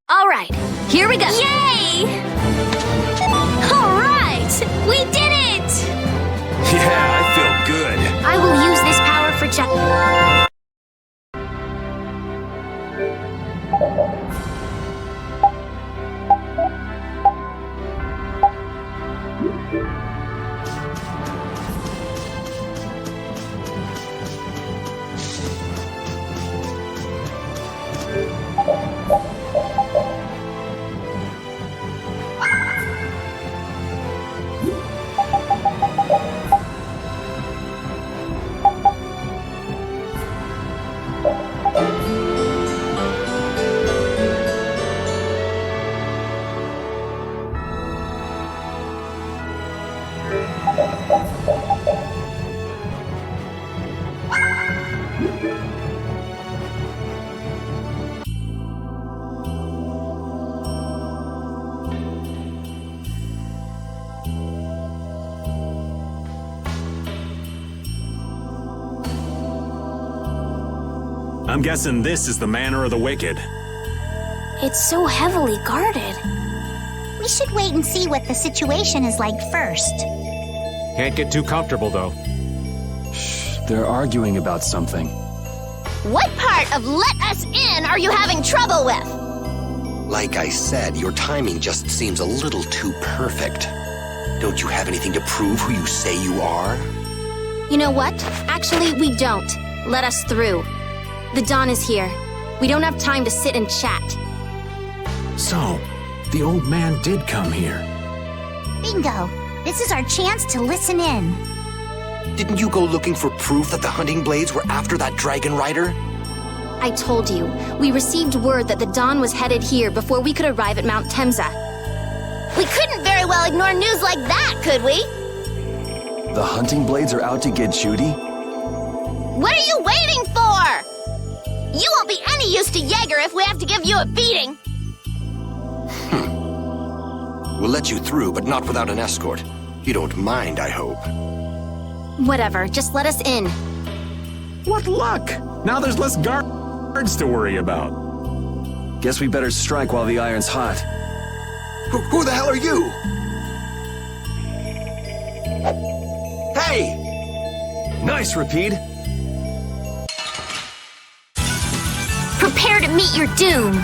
All right, here we go. Yay! All right, we did it! Yeah, I feel good. I will use this power for just... I'm guessing this is the manor of the wicked. It's so heavily guarded. We should wait and see what the situation is like first. Can't get too comfortable, though. They're arguing about something. What part of let us in are you having trouble with? Like I said, your timing just seems a little too perfect. Don't you have anything to prove who you say you are? You know what? Actually, we don't. Let us through. The Dawn is here. We don't have time to sit and chat. So, the old man did come here. Bingo! This is our chance to listen in. Didn't you go looking for proof that the hunting blades were after that dragon rider? I told you, we received word that the Dawn was headed here before we could arrive at Mount Temza. We couldn't very well ignore news like that, could we? The hunting blades are out to get Judy? What are you waiting for? You won't be any use to Jaeger if we have to give you a beating. We'll let you through, but not without an escort. You don't mind, I hope. Whatever, just let us in. What luck! Now there's less guards to worry about. Guess we better strike while the iron's hot. Who the hell are you? Hey! Nice, Repeat. Prepare to meet your doom.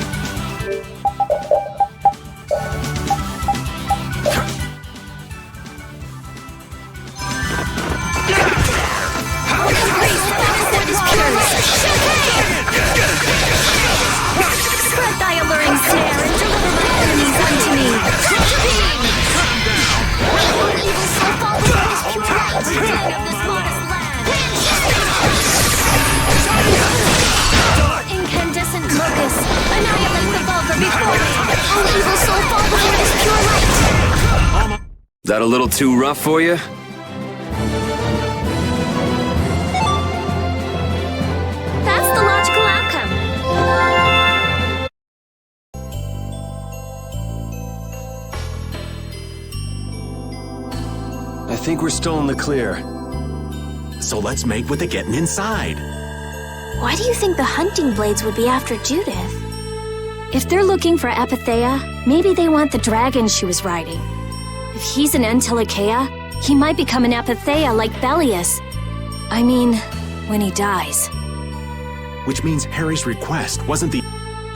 Spread thy alluring snare and deliver my enemies unto me. Calm down! All evil shall fall before his pure light, king of this modest land. Incandescent locust, annihilate the vulgar before me. All evil soul fall before his pure light. That a little too rough for you? That's the logical outcome. I think we're still in the clear. So let's make with the getting inside. Why do you think the hunting blades would be after Judith? If they're looking for Apatheia, maybe they want the dragon she was riding. If he's an Entelikeia, he might become an Apatheia like Belius. I mean, when he dies. Which means Harry's request wasn't the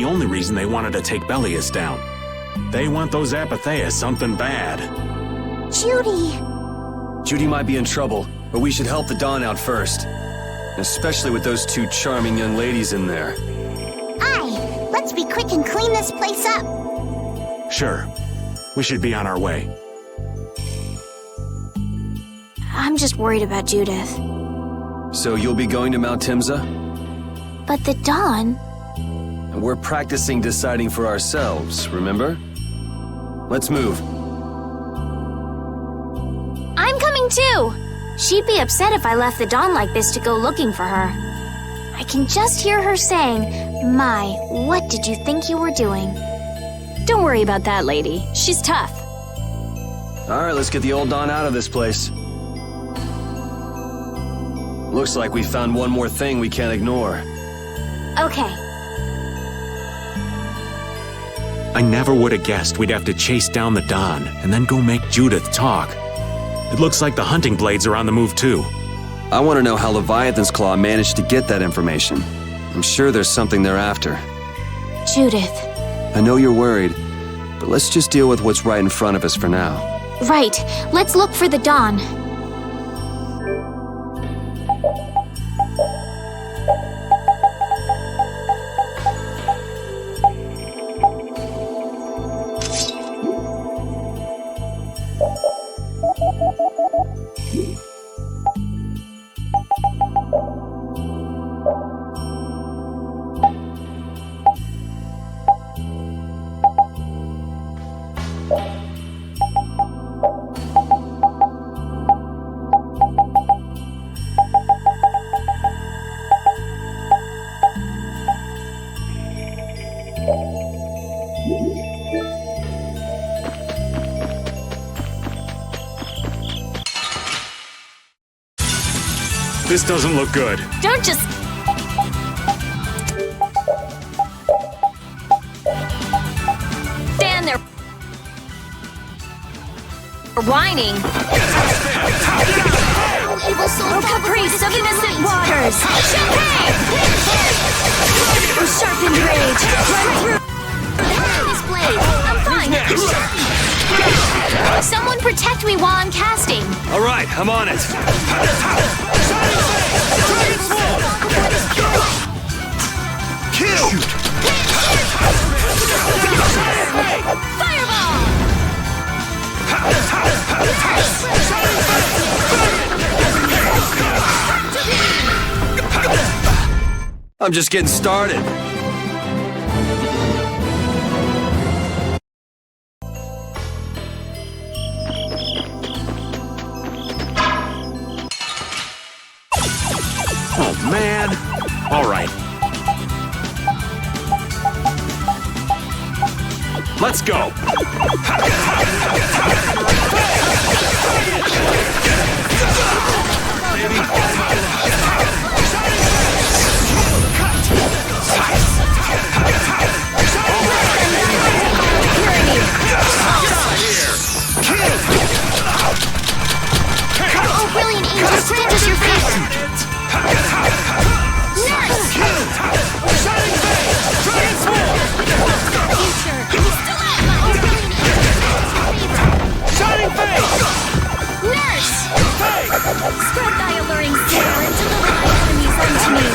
only reason they wanted to take Belius down. They want those Apatheia something bad. Judy! Judy might be in trouble, but we should help the Dawn out first. Especially with those two charming young ladies in there. Aye! Let's be quick and clean this place up! Sure. We should be on our way. I'm just worried about Judith. So you'll be going to Mount Timza? But the Dawn... And we're practicing deciding for ourselves, remember? Let's move. I'm coming too! She'd be upset if I left the Dawn like this to go looking for her. I can just hear her saying, "My, what did you think you were doing?" Don't worry about that lady. She's tough. Alright, let's get the old Dawn out of this place. Looks like we found one more thing we can't ignore. Okay. I never would have guessed we'd have to chase down the Dawn and then go make Judith talk. It looks like the hunting blades are on the move too. I want to know how Leviathan's Claw managed to get that information. I'm sure there's something they're after. Judith. I know you're worried, but let's just deal with what's right in front of us for now. Right. Let's look for the Dawn. This doesn't look good. Don't just... whining. Oh, caprice of innocent waters! Champagne! Oh, sharpened rage! Run through this blade! I'm fine! Someone protect me while I'm casting! Alright, I'm on it. Kill! Fireball! I'm just getting started. Oh, man. All right. Let's go. Oh, brilliant angels, grant us your favor! Spread thy alluring sail and deliver thy enemies unto me.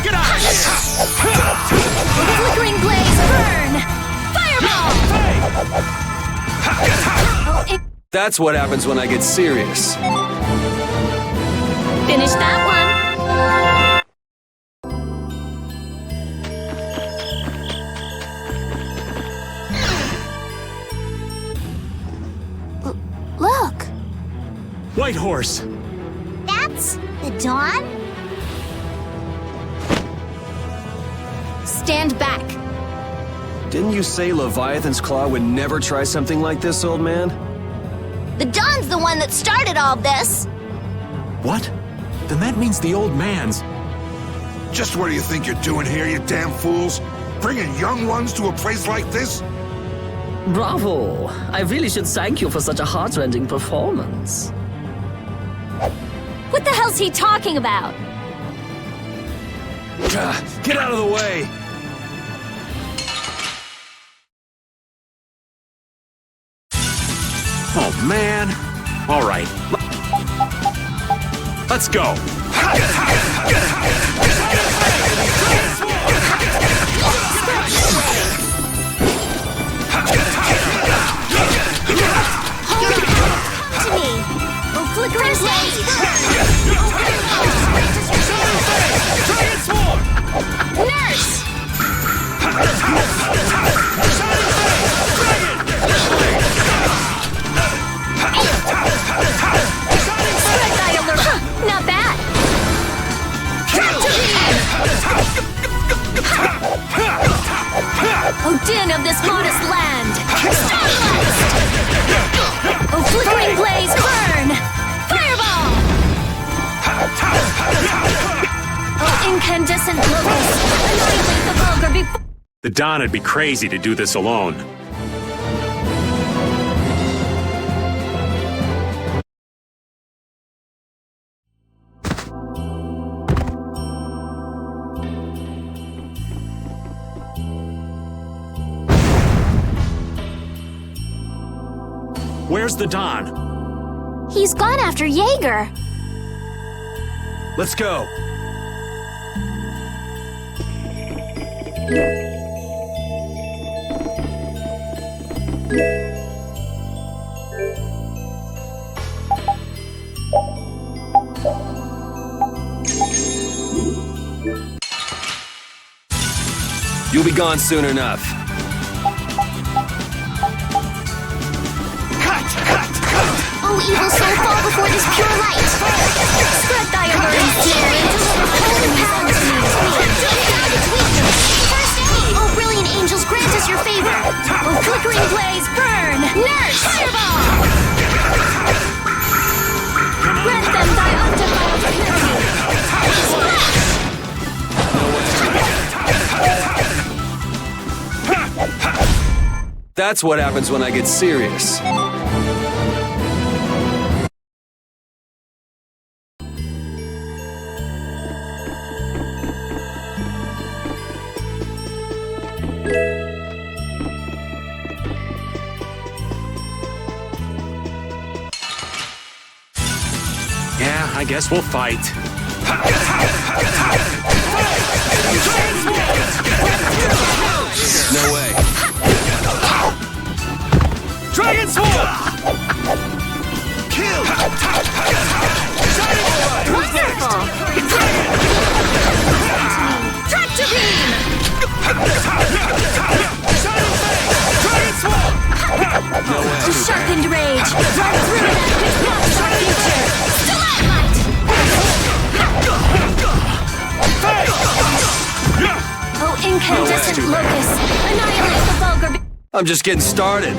Get out of here! Flickering blaze, burn! Fireball! That's what happens when I get serious. Finish that one. Look! White horse. That's the Dawn? Stand back. Didn't you say Leviathan's Claw would never try something like this, old man? The Dawn's the one that started all this! What? Then that means the old man's. Just what do you think you're doing here, you damn fools? Bringing young ones to a place like this? Bravo! I really should thank you for such a heart-rending performance. What the hell's he talking about? Get out of the way! Oh, man. All right. Let's go. To me. Oh, flickering blaze. Nurse! Not bad. Oh, din of this modest land. Starblast! Oh, flickering blaze, burn! Fireball! Oh, incandescent locust, annihilate the vulgar before. The Don would be crazy to do this alone. Where's the Don? He's gone after Jaeger. Let's go. You'll be gone soon enough. Oh, evil soul, fall before this pure light. Spread thy alluring snare and deliver holy power to me. First aid! Oh, brilliant angels, grant us your favor. Oh, flickering blaze, burn! Nurse! Fireball! Grant them thy undefiled purity. That's what happens when I get serious. Yeah, I guess we'll fight. No way. Dragon Sword! Kill! Wonderful! Tractor Beam! No way. Sharpened Rage! Run through that which blocks our future! Stalagmite! Oh, incandescent locust! Annihilate the vulgar... I'm just getting started.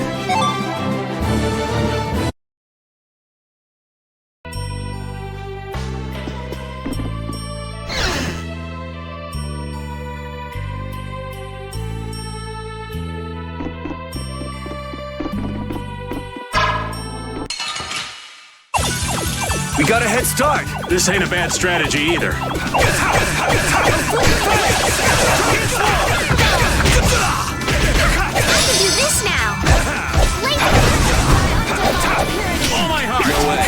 We got a head start. This ain't a bad strategy either. I can do this now! Oh my heart! No way.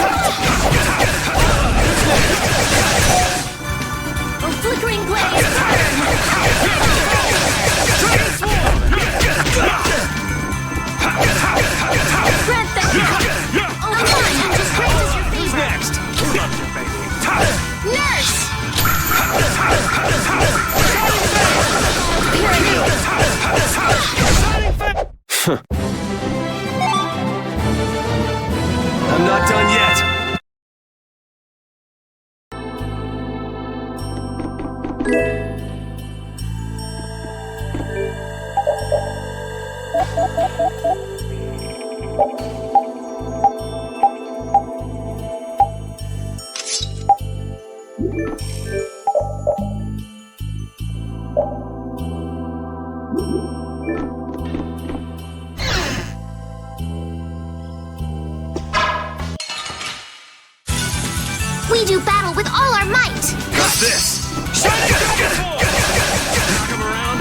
Oh, flickering blaze, burn! Grant them! Oh, mine! Just great as your favorite! Next! Who loves your baby? Nurse! I'm not done yet. We do battle with all our might! Got this! Shining Dragon Sword! Knock him around.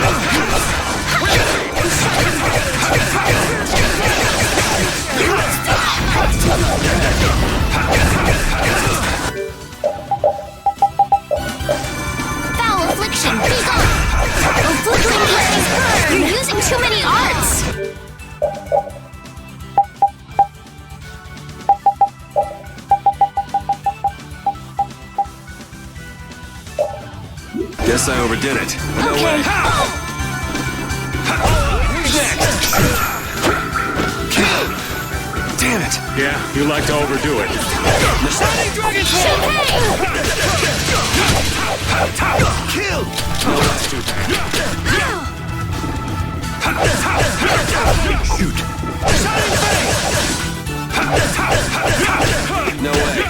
Foul affliction, be gone! Oh, flickering blaze, burn! You're using too many arts! Guess I overdid it. No Okay. way. Damn it. Yeah, you like to overdo it. Shining Dragon Sword! Kill! No, that's too bad. Shoot! Shining Face! No way.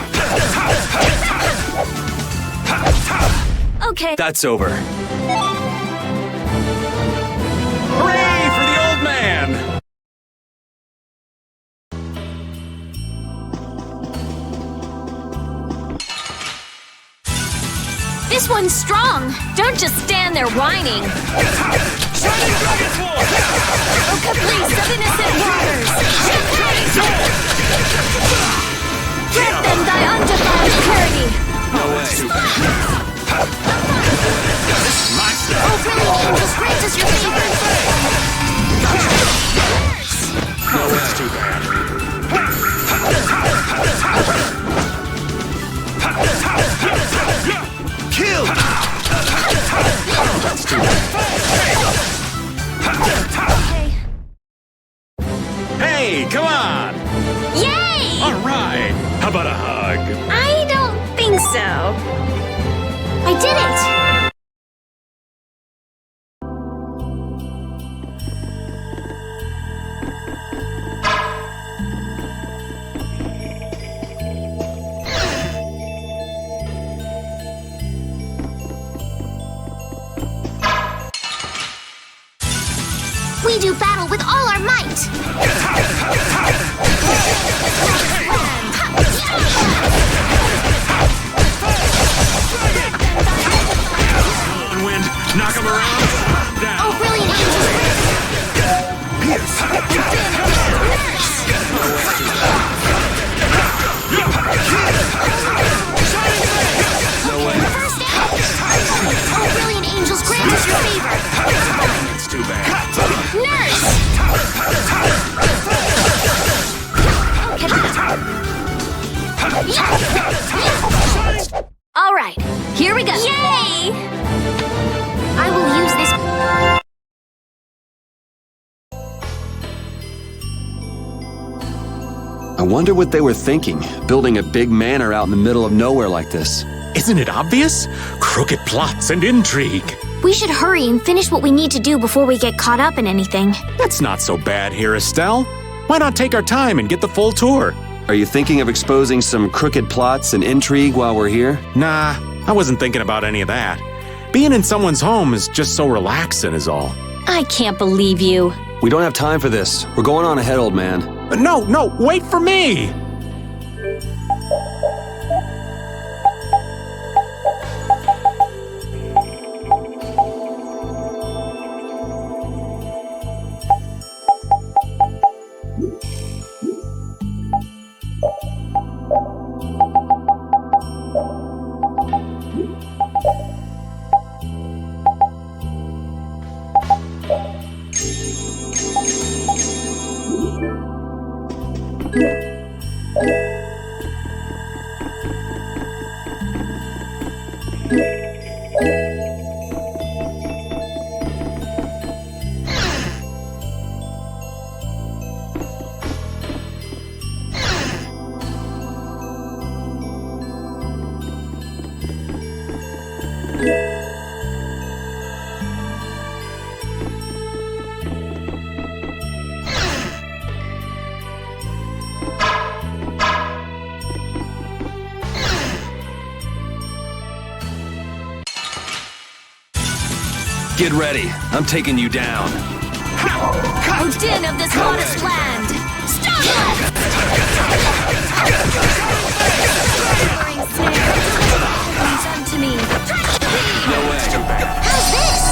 Okay. That's over. Hooray for the old man! This one's strong! Don't just stand there whining! Shining Dragon Sword! Oh, caprice of innocent waters! Grant them thy undefiled purity! No way. Oh, brilliant angels, grant us your favor! No, that's too bad. Kill! That's too bad. Hey, come on! Yay! All right. How about a hug? I don't think so. I did it! We do battle with all our might! night! On, Wind! Knock him around! Down! Oh, brilliant angels! No way. First aid! Oh, brilliant angels, grant us your favor! It's too bad. Nurse! All right, here we go. Yay! I will use this. I wonder what they were thinking, building a big manor out in the middle of nowhere like this. Isn't it obvious? Crooked plots and intrigue. We should hurry and finish what we need to do before we get caught up in anything. That's not so bad here, Estelle. Why not take our time and get the full tour? Are you thinking of exposing some crooked plots and intrigue while we're here? Nah, I wasn't thinking about any of that. Being in someone's home is just so relaxing is all. I can't believe you. We don't have time for this. We're going on ahead, old man. No, wait for me! Get ready. I'm taking you down. O din of this modest land! Stop it! Done to me. No way. How's this?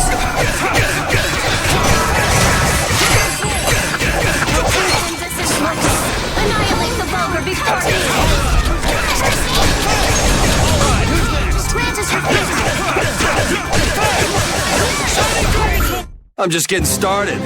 Annihilate the vulgar before me! Grant us your favor. I'm just getting started.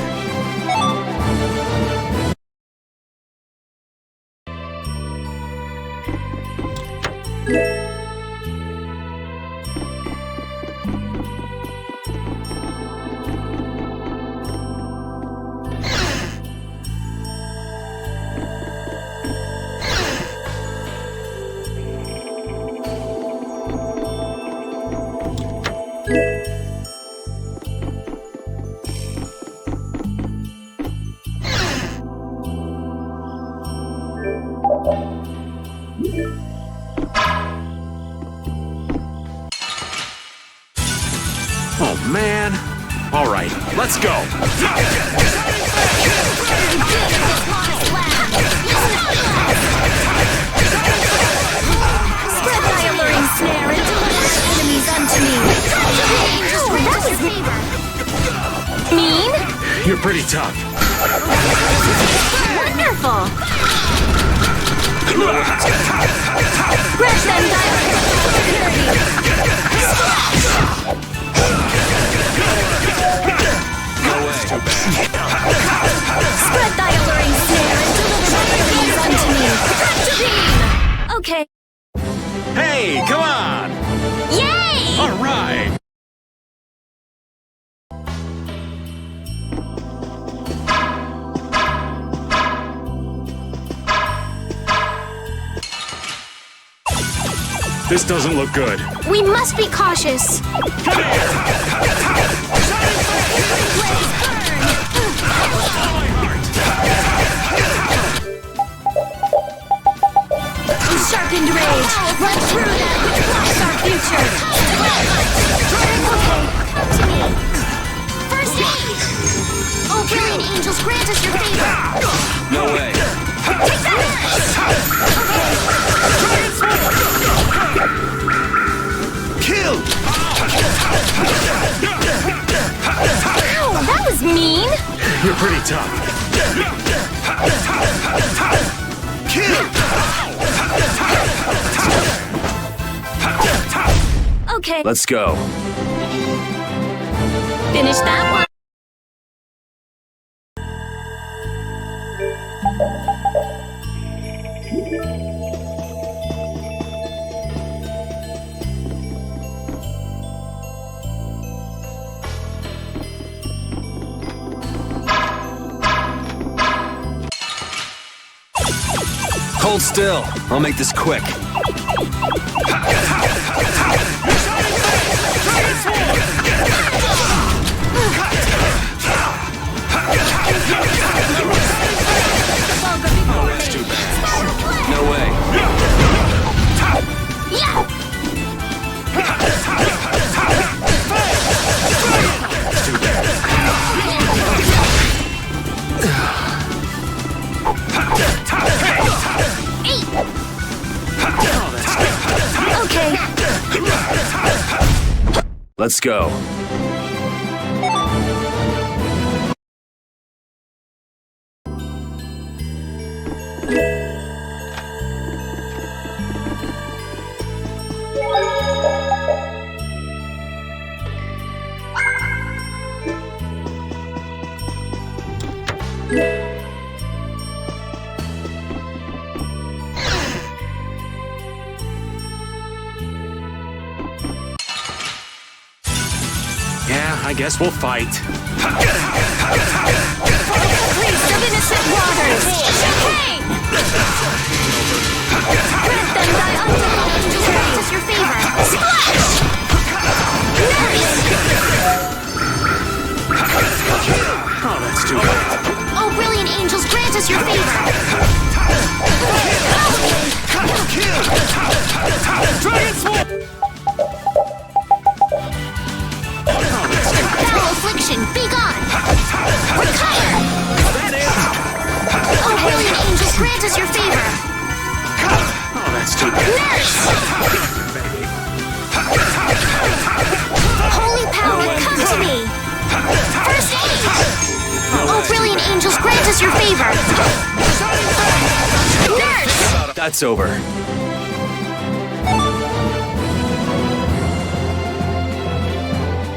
Oh, man. All right, let's go. Spread thy alluring snare and deliver thy enemies unto me. That was Mean? You're pretty tough. Wonderful! Grant them thy Spread thy alluring snare and deliver thy enemies unto me. Okay. Hey, come on! Yay! All right! This doesn't look good. We must be cautious. In sharpened rage, run through that which blocks our future. Okay, to me. First aid. Oh, Oh, brilliant angels, grant us your favor! No way. Take that! Kill! Ow, that was mean! You're pretty tough. Okay. Let's go. Finish that one. Hold still. I'll make this quick. No way. Okay. Let's go. Yeah, I guess we'll fight. Priest of innocent waters! Champagne! Grant them thy undying angels, grant us your favor! Splash! Nice! Oh, that's too bad. Oh, brilliant angels, grant us your favor! Dragon Sword! Foul affliction, be gone! Retire! Oh, brilliant angels, grant us your favor! Oh, that's too bad. Nurse! Holy power, come to me! First aid! Oh, brilliant angels, grant us your favor! Nurse! That's over.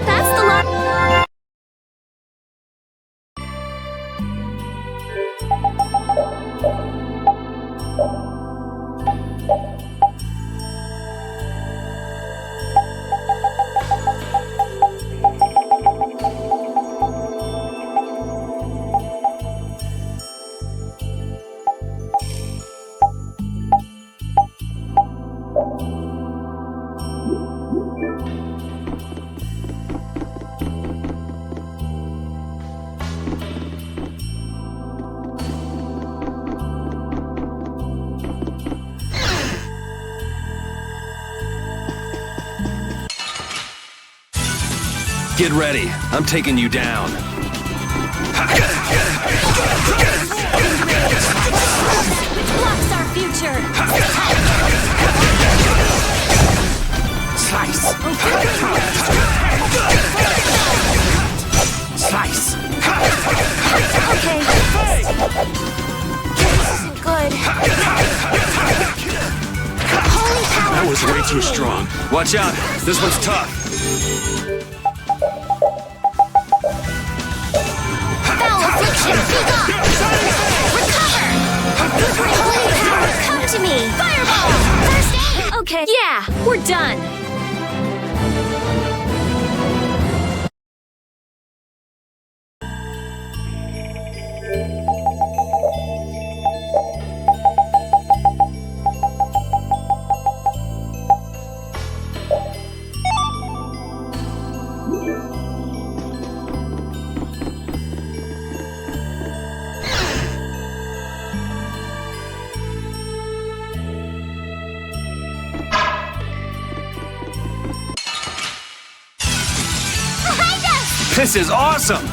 That's the last. Get ready. I'm taking you down. Blocks our future! Slice! Slice! Okay. This isn't good. Holy power! That was way too strong. Watch out. This one's tough. Foul affliction, be gone! Recover! Holy power, come to me! Fireball! First aid! Okay. Yeah, we're done. This is awesome!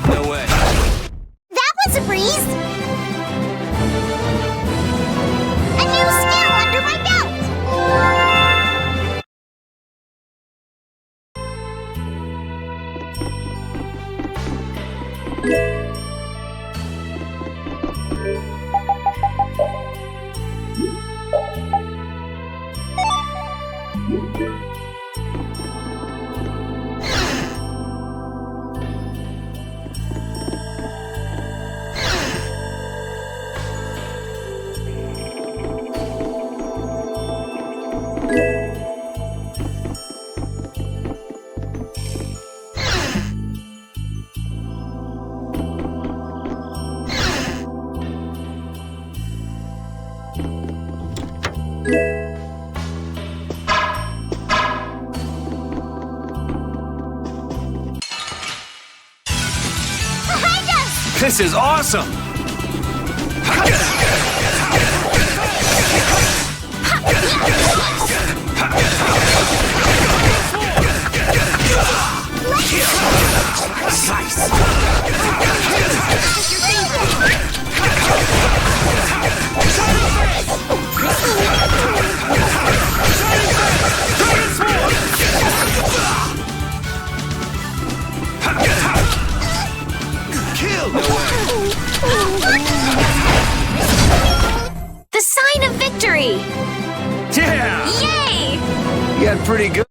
No way. That was a breeze! A new skill under my belt! Behind us! This is awesome! The sign of victory! Yeah! Yay! You got pretty good.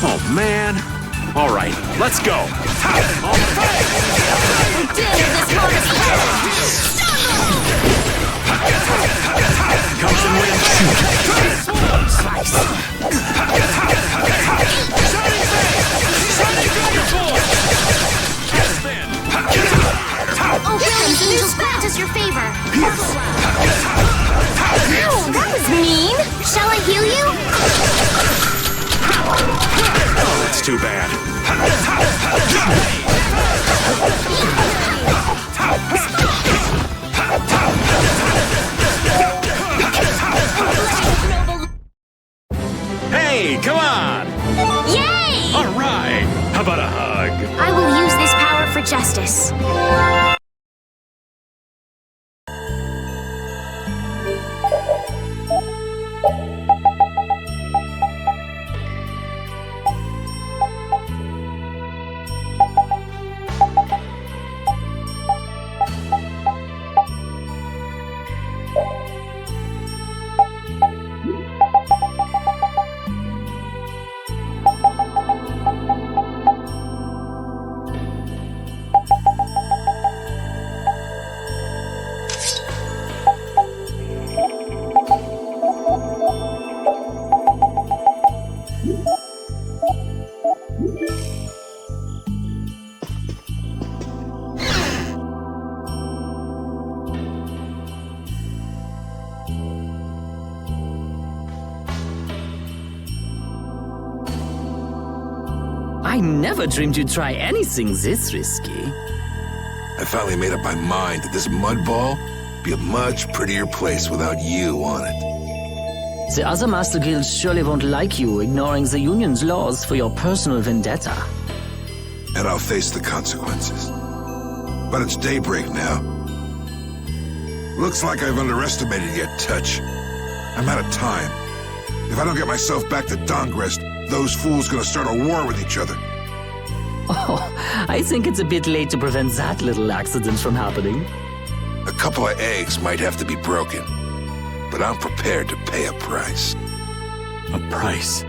Oh, man. All right, let's go. We did it this hardest Comes and wins. Oh, Billy, Angel's back does your favor. Ow, that was mean. Shall I heal you? Oh, that's too bad. Hey, come on! Yay! All right! How about a hug? I will use this power for justice. I never dreamed you'd try anything this risky. I finally made up my mind that this mud ball would be a much prettier place without you on it. The other Master Guilds surely won't like you ignoring the Union's laws for your personal vendetta. And I'll face the consequences. But it's daybreak now. Looks like I've underestimated your touch. I'm out of time. If I don't get myself back to Dongrest, those fools gonna start a war with each other. Oh, I think it's a bit late to prevent that little accident from happening. A couple of eggs might have to be broken, but I'm prepared to pay a price. A price?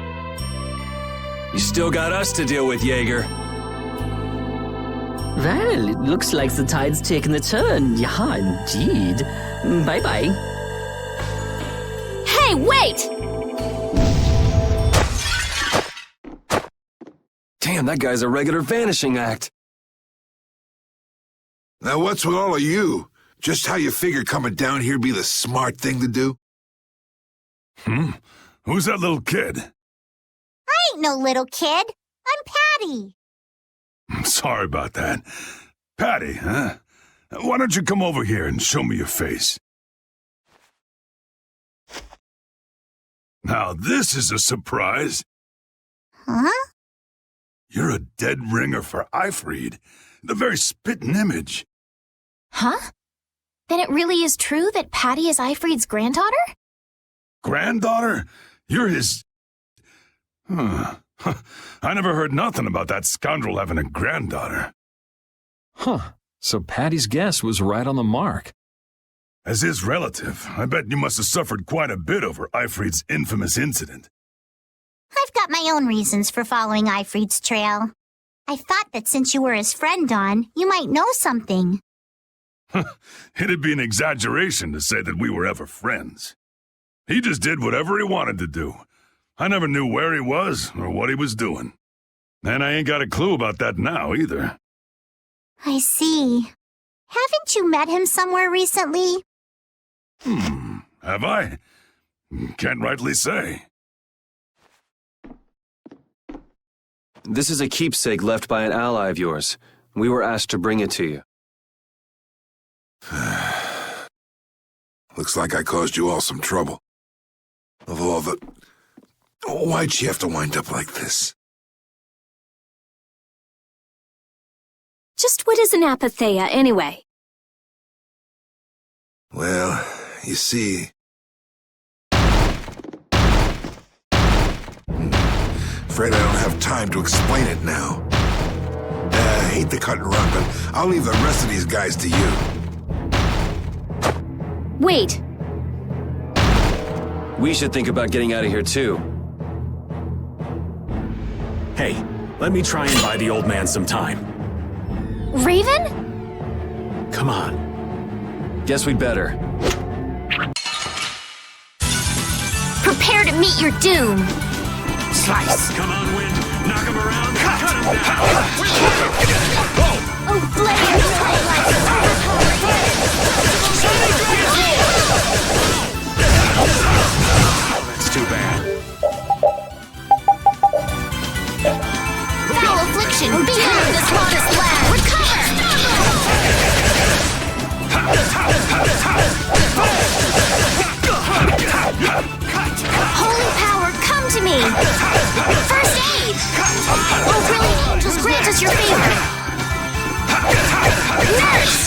You still got us to deal with, Jaeger. Well, it looks like the tide's taken a turn. Yeah, indeed. Bye-bye. Hey, wait! Damn, that guy's a regular vanishing act. Now what's with all of you? Just how you figure coming down here be the smart thing to do? Who's that little kid? I ain't no little kid. I'm Patty. Sorry about that. Patty, huh? Why don't you come over here and show me your face? Now this is a surprise. Huh? You're a dead ringer for Eifried. The very spitting image. Huh? Then it really is true that Patty is Eifried's granddaughter? Granddaughter? You're his... I never heard nothing about that scoundrel having a granddaughter. Huh. So Patty's guess was right on the mark. As his relative, I bet you must have suffered quite a bit over Eifried's infamous incident. I've got my own reasons for following Eifried's trail. I thought that since you were his friend, Dawn, you might know something. It'd be an exaggeration to say that we were ever friends. He just did whatever he wanted to do. I never knew where he was or what he was doing. And I ain't got a clue about that now, either. I see. Haven't you met him somewhere recently? Have I? Can't rightly say. This is a keepsake left by an ally of yours. We were asked to bring it to you. Looks like I caused you all some trouble. Of all the... Why'd she have to wind up like this? Just what is an apatheia, anyway? Well, you see... Afraid I don't have time to explain it now. I hate to cut and run, but I'll leave the rest of these guys to you. Wait. We should think about getting out of here, too. Hey, let me try and buy the old man some time. Raven? Come on. Guess we'd better. Prepare to meet your doom. Slice! Come on, Wind! Knock him around! Cut him down! Oh, Blaze! That's too bad. Foul affliction! Beyond this modest land! Recover! Holy power, come to me! First aid! Oh, brilliant angels, grant us your favor! Nurse!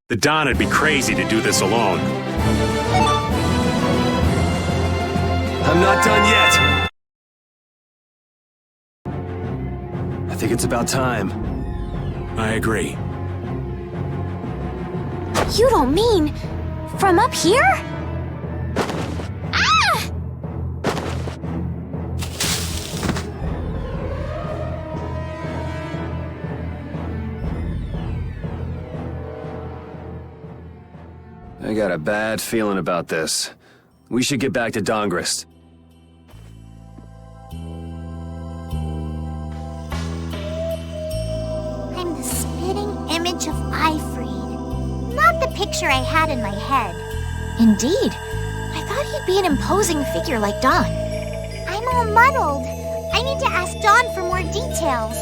The Don would be crazy to do this alone. I'm not done yet! I think it's about time. I agree. You don't mean... from up here? Ah! I got a bad feeling about this. We should get back to Dongrist. I'm the spitting image of Eifried. Not the picture I had in my head. Indeed. I thought he'd be an imposing figure like Don. I'm all muddled. I need to ask Dawn for more details.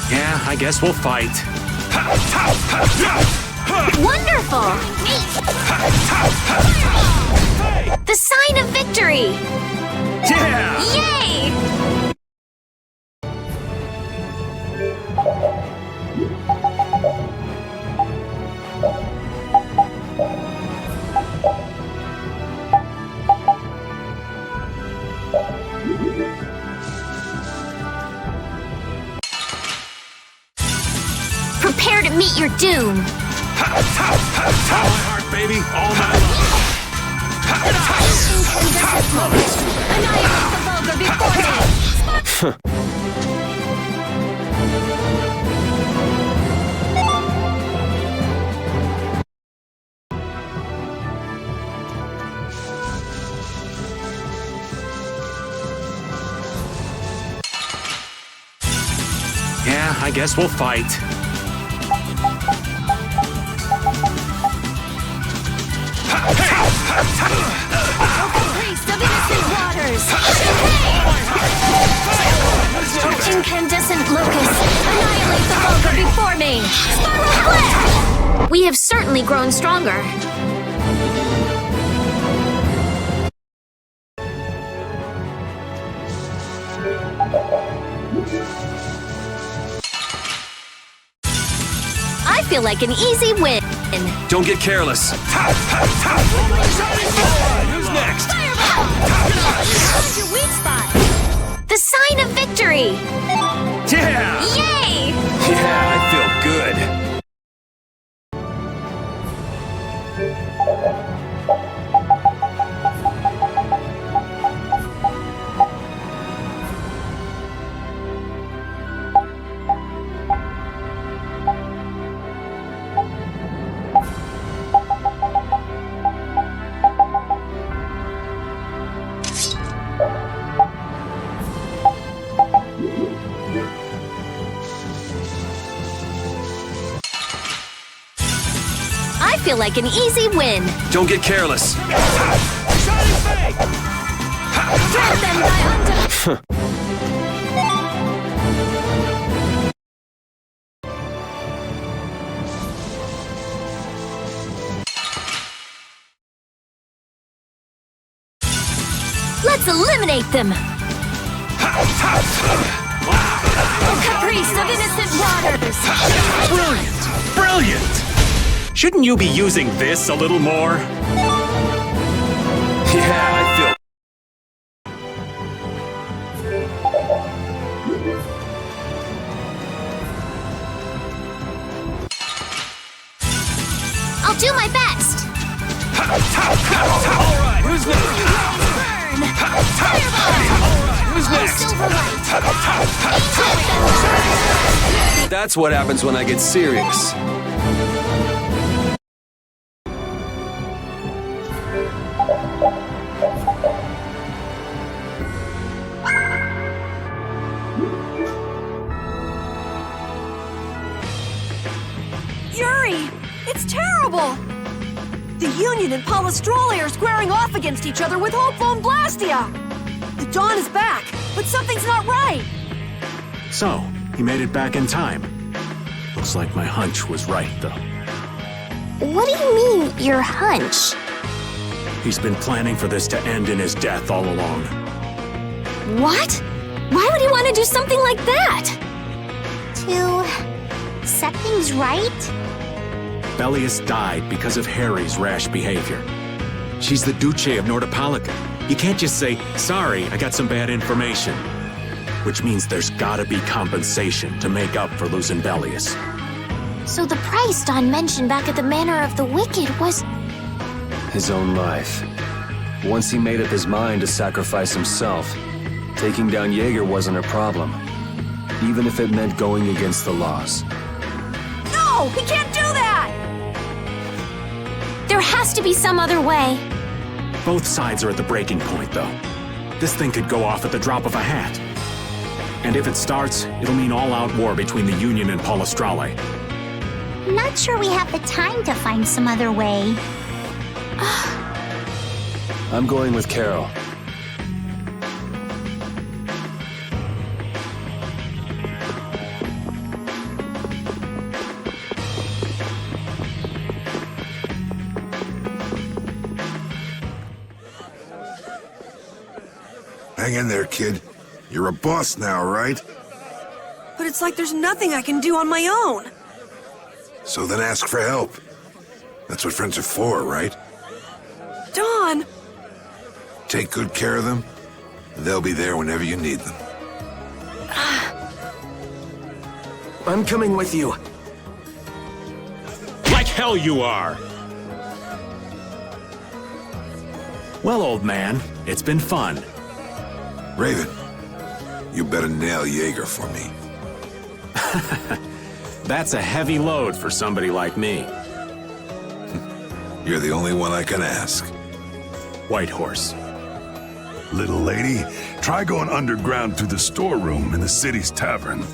Yeah, I guess we'll fight. Wonderful! The sign of victory! Yeah! Yay! Prepare to meet your doom! All my heart, baby! All my love! Yeah, I guess we'll fight. Priest of innocent waters! Incandescent locusts, annihilate the vulgar before me! We have certainly grown stronger. I feel like an easy win. Don't get careless. Who's next? How's your weak spot? The sign of victory! Yeah! Yay! Yeah, I feel good. I feel like an easy win. Don't get careless. Grab them by Let's eliminate them! Caprice of innocent waters! Brilliant! Brilliant! Shouldn't you be using this a little more? Yeah, I feel... I'll do my best! Alright, who's next? Burn! Fireball! Who's next? Silver light! That's what happens when I get serious. Yuri! It's terrible! The Union and Polystrole are squaring off against each other with Hopeful and Blastia! The Dawn is back, but something's not right! So, he made it back in time. Looks like my hunch was right, though. What do you mean, your hunch? He's been planning for this to end in his death all along. What? Why would he want to do something like that? To set things right? Bellius died because of Harry's rash behavior. She's the Duce of Nordopolica. You can't just say, sorry, I got some bad information. Which means there's gotta be compensation to make up for losing Bellius. So the price Don mentioned back at the Manor of the Wicked was... His own life. Once he made up his mind to sacrifice himself, taking down Jaeger wasn't a problem. Even if it meant going against the laws. No! He can't do that! There has to be some other way. Both sides are at the breaking point, though. This thing could go off at the drop of a hat. And if it starts, it'll mean all-out war between the Union and Polystrole. Not sure we have the time to find some other way. I'm going with Carol. Hang in there, kid. You're a boss now, right? But it's like there's nothing I can do on my own. So then ask for help. That's what friends are for, right? Dawn! Take good care of them. They'll be there whenever you need them. I'm coming with you. Like hell you are! Well, old man, it's been fun. Raven, you better nail Jaeger for me. That's a heavy load for somebody like me. You're the only one I can ask. White Horse. Little lady, try going underground through the storeroom in the city's tavern.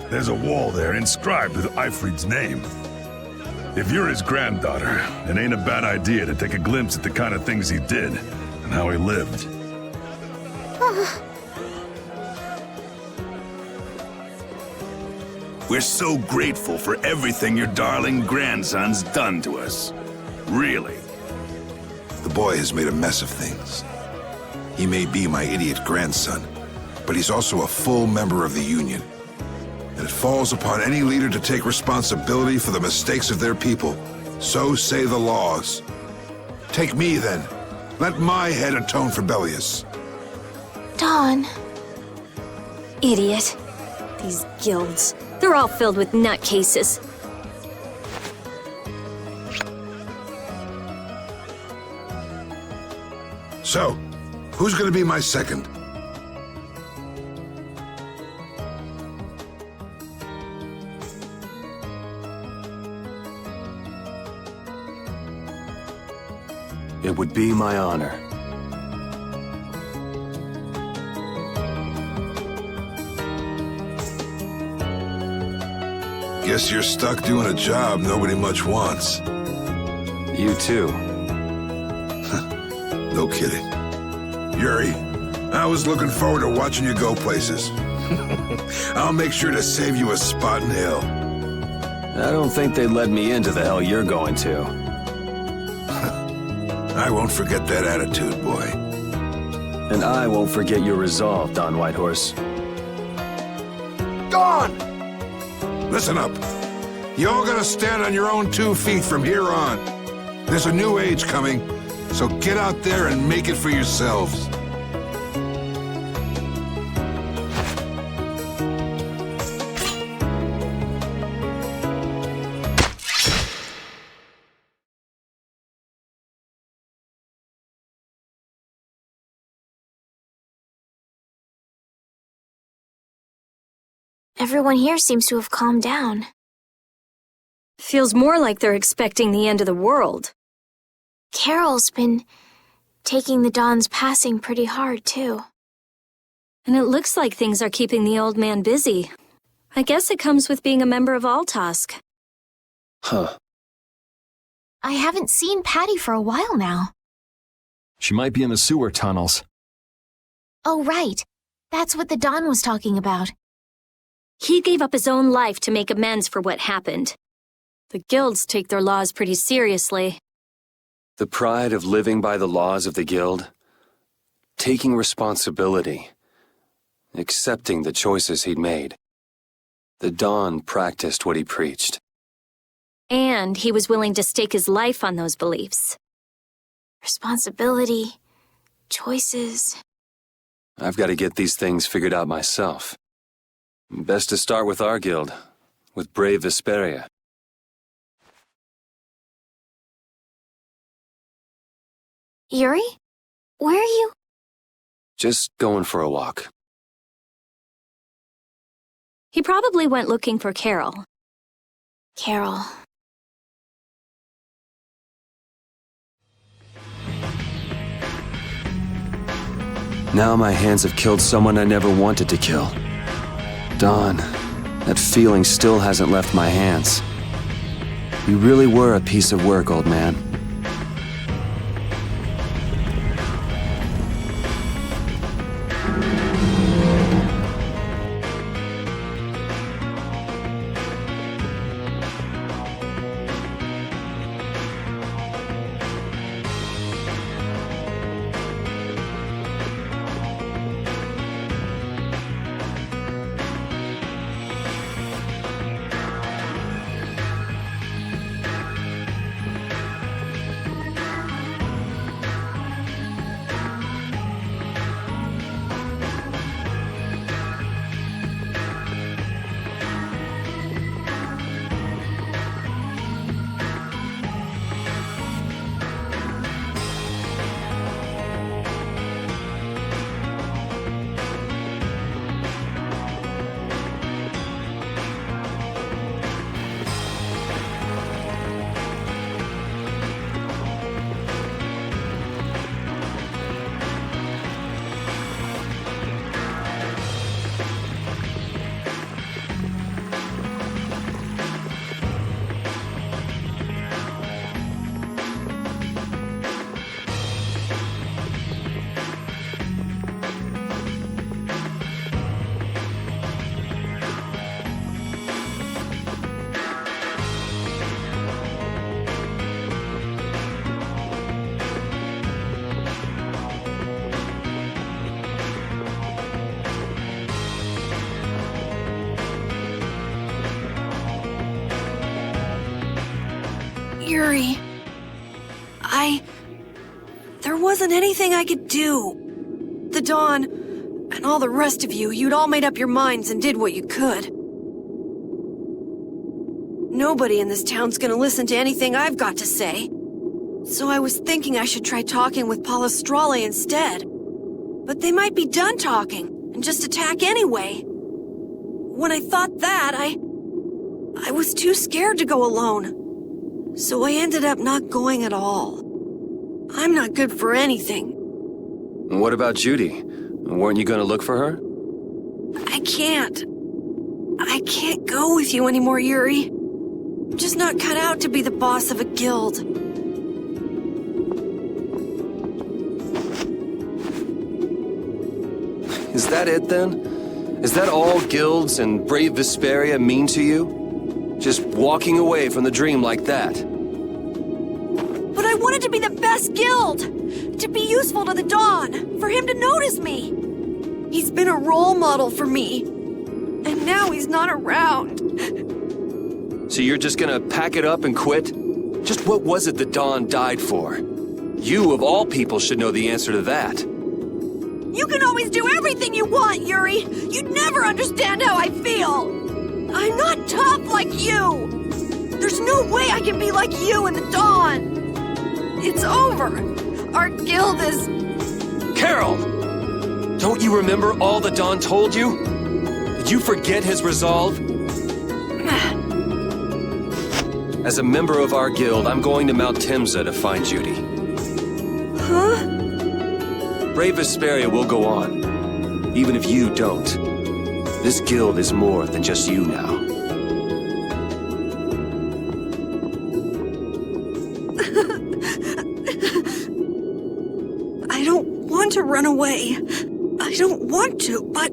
There's a wall there inscribed with Eifried's name. If you're his granddaughter, it ain't a bad idea to take a glimpse at the kind of things he did and how he lived. We're so grateful for everything your darling grandson's done to us. Really. The boy has made a mess of things. He may be my idiot grandson, but he's also a full member of the Union. And it falls upon any leader to take responsibility for the mistakes of their people. So say the laws. Take me, then. Let my head atone for Bellius. Dawn. Idiot. These guilds. They're all filled with nutcases. So, who's gonna be my second? It would be my honor. Guess you're stuck doing a job nobody much wants. You too. No kidding. Yuri, I was looking forward to watching you go places. I'll make sure to save you a spot in hell. I don't think they led me into the hell you're going to. I won't forget that attitude, boy. And I won't forget your resolve, Don Whitehorse. Dawn! Listen up. You all gotta stand on your own 2 feet from here on. There's a new age coming, so get out there and make it for yourselves. Everyone here seems to have calmed down. Feels more like they're expecting the end of the world. Carol's been taking the Dawn's passing pretty hard, too. And it looks like things are keeping the old man busy. I guess it comes with being a member of Altosk. Huh. I haven't seen Patty for a while now. She might be in the sewer tunnels. Oh, right. That's what the Dawn was talking about. He gave up his own life to make amends for what happened. The guilds take their laws pretty seriously. The pride of living by the laws of the guild, taking responsibility, accepting the choices he'd made. The Dawn practiced what he preached. And he was willing to stake his life on those beliefs. Responsibility, choices. I've got to get these things figured out myself. Best to start with our guild, with brave Vesperia. Yuri? Where are you? Just going for a walk. He probably went looking for Carol. Carol. Now my hands have killed someone I never wanted to kill. Dawn, that feeling still hasn't left my hands. You really were a piece of work, old man. Yuri. There wasn't anything I could do. The Dawn, and all the rest of you, you'd all made up your minds and did what you could. Nobody in this town's gonna listen to anything I've got to say. So I was thinking I should try talking with Palestrale instead. But they might be done talking, and just attack anyway. When I thought that, I was too scared to go alone. So I ended up not going at all. I'm not good for anything. What about Judy? Weren't you gonna look for her? I can't. I can't go with you anymore, Yuri. I'm just not cut out to be the boss of a guild. Is that it then? Is that all guilds and brave Vesperia mean to you? Just walking away from the dream like that? But I wanted to be the best guild! To be useful to the Dawn, for him to notice me! He's been a role model for me, and now he's not around. So you're just gonna pack it up and quit? Just what was it the Dawn died for? You, of all people, should know the answer to that. You can always do everything you want, Yuri! You'd never understand how I feel! I'm not tough like you! There's no way I can be like you and the Dawn! It's over! Our guild is... Carol! Don't you remember all the Dawn told you? Did you forget his resolve? As a member of our guild, I'm going to Mount Temsa to find Judy. Huh? Brave Vesperia will go on, even if you don't. This guild is more than just you now. I don't want to run away. I don't want to, but...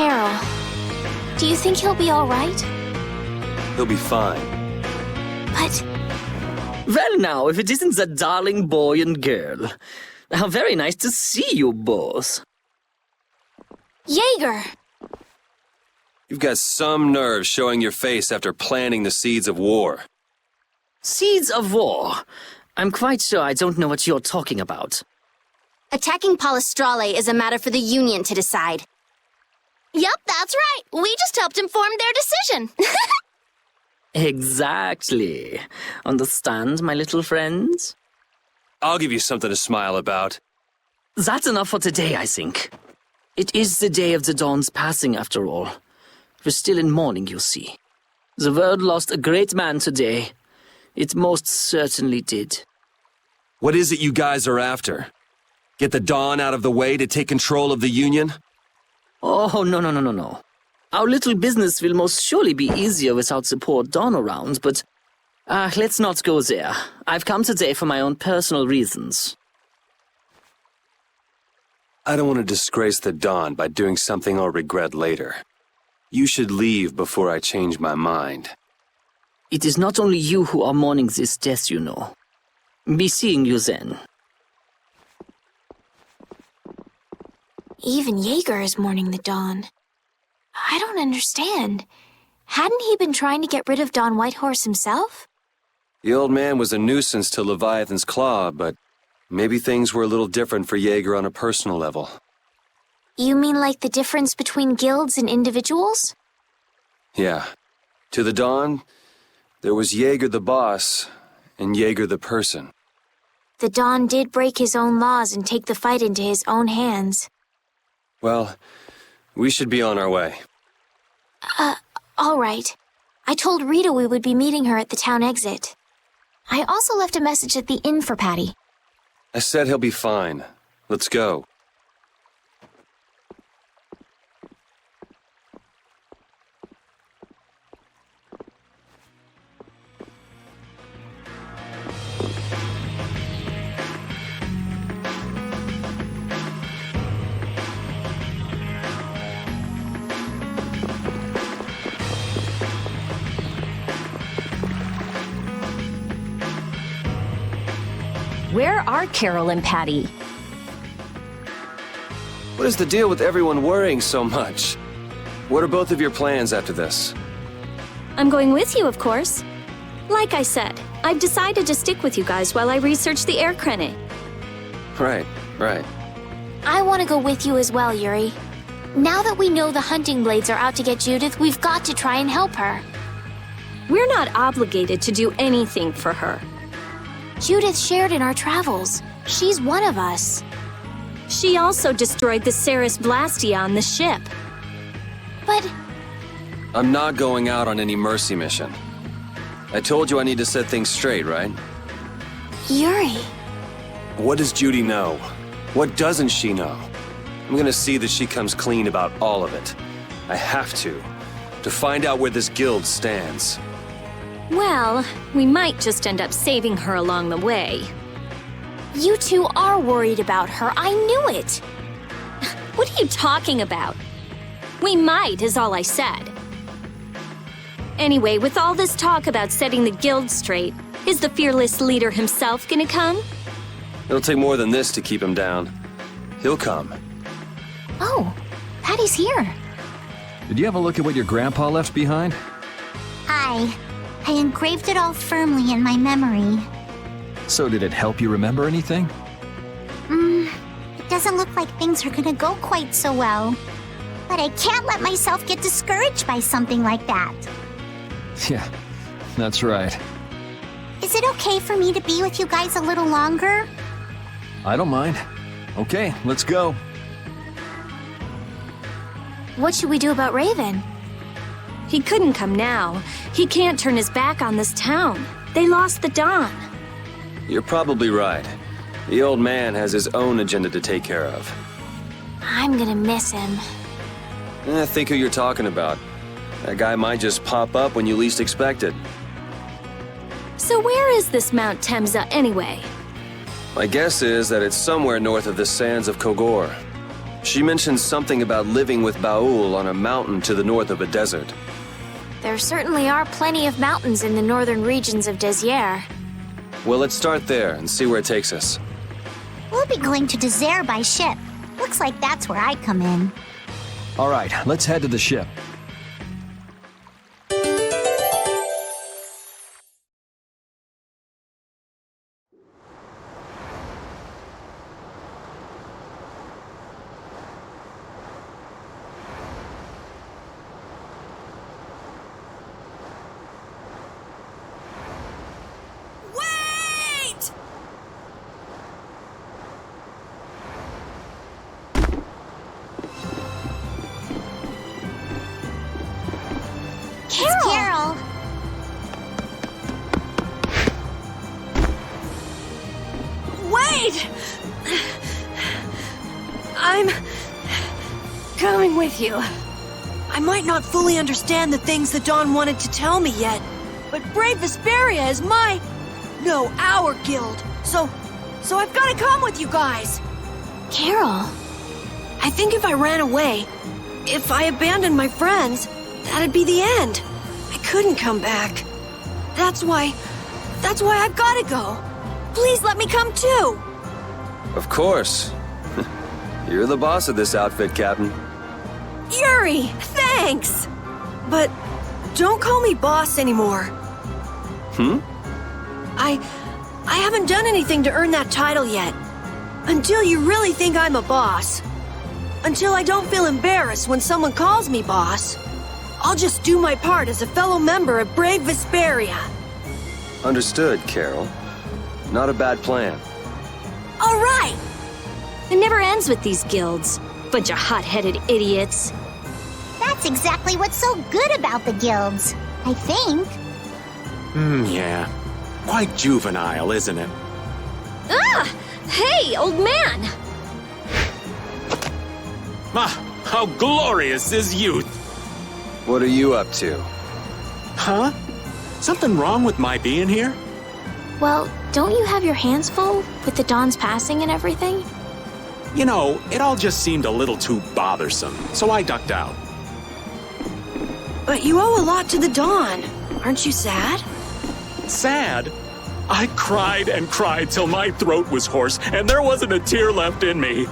Carol, do you think he'll be all right? He'll be fine. But... Well now, if it isn't that darling boy and girl. How very nice to see you both. Jaeger! You've got some nerve showing your face after planting the seeds of war. Seeds of war? I'm quite sure I don't know what you're talking about. Attacking Palestrale is a matter for the Union to decide. Yup, that's right. We just helped inform their decision. Exactly. Understand, my little friends? I'll give you something to smile about. That's enough for today, I think. It is the day of the Dawn's passing, after all. We're still in mourning, you see. The world lost a great man today. It most certainly did. What is it you guys are after? Get the Dawn out of the way to take control of the Union? Oh, no. Our little business will most surely be easier without the poor Dawn around, but let's not go there. I've come today for my own personal reasons. I don't want to disgrace the Dawn by doing something I'll regret later. You should leave before I change my mind. It is not only you who are mourning this death, you know. Be seeing you then. Even Jaeger is mourning the Dawn. I don't understand. Hadn't he been trying to get rid of Don Whitehorse himself? The old man was a nuisance to Leviathan's Claw, but maybe things were a little different for Jaeger on a personal level. You mean like the difference between guilds and individuals? Yeah. To the Dawn, there was Jaeger the boss, and Jaeger the person. The Dawn did break his own laws and take the fight into his own hands. Well, we should be on our way. All right. I told Rita we would be meeting her at the town exit. I also left a message at the inn for Patty. I said he'll be fine. Let's go. Where are Carol and Patty? What is the deal with everyone worrying so much? What are both of your plans after this? I'm going with you, of course. Like I said, I've decided to stick with you guys while I research the air crane. Right. I want to go with you as well, Yuri. Now that we know the hunting blades are out to get Judith, we've got to try and help her. We're not obligated to do anything for her. Judith shared in our travels. She's one of us. She also destroyed the Ceres Blastia on the ship. But... I'm not going out on any mercy mission. I told you I need to set things straight, right? Yuri... What does Judy know? What doesn't she know? I'm gonna see that she comes clean about all of it. I have to find out where this guild stands. Well, we might just end up saving her along the way. You two are worried about her. I knew it. What are you talking about? We might, is all I said. Anyway, with all this talk about setting the guild straight, is the fearless leader himself gonna come? It'll take more than this to keep him down. He'll come. Oh, Patty's here. Did you have a look at what your grandpa left behind? I engraved it all firmly in my memory. So did it help you remember anything? It doesn't look like things are gonna go quite so well. But I can't let myself get discouraged by something like that. Yeah, that's right. Is it okay for me to be with you guys a little longer? I don't mind. Okay, let's go. What should we do about Raven? He couldn't come now. He can't turn his back on this town. They lost the Dawn. You're probably right. The old man has his own agenda to take care of. I'm gonna miss him. Think who you're talking about. That guy might just pop up when you least expect it. So where is this Mount Temsa anyway? My guess is that it's somewhere north of the sands of Kogor. She mentioned something about living with Baul on a mountain to the north of a desert. There certainly are plenty of mountains in the northern regions of Desier. Well, let's start there and see where it takes us. We'll be going to Désert by ship. Looks like that's where I come in. All right, let's head to the ship. Carol! Wait! I'm coming with you. I might not fully understand the things that Dawn wanted to tell me yet, but Brave Vesperia is our guild. So I've got to come with you guys. Carol. I think if I ran away, if I abandoned my friends, that'd be the end. I couldn't come back. That's why I've got to go. Please let me come too. Of course. You're the boss of this outfit, Captain. Yuri, thanks! But don't call me boss anymore. I haven't done anything to earn that title yet. Until you really think I'm a boss. Until I don't feel embarrassed when someone calls me boss. I'll just do my part as a fellow member of Brave Vesperia. Understood, Carol. Not a bad plan. All right! It never ends with these guilds. Bunch of hot-headed idiots. That's exactly what's so good about the guilds, I think. Yeah. Quite juvenile, isn't it? Ah! Hey, old man! Ah, how glorious is youth! What are you up to? Huh? Something wrong with my being here? Well, don't you have your hands full with the Dawn's passing and everything? You know, it all just seemed a little too bothersome, so I ducked out. But you owe a lot to the Dawn. Aren't you sad? Sad? I cried and cried till my throat was hoarse, and there wasn't a tear left in me.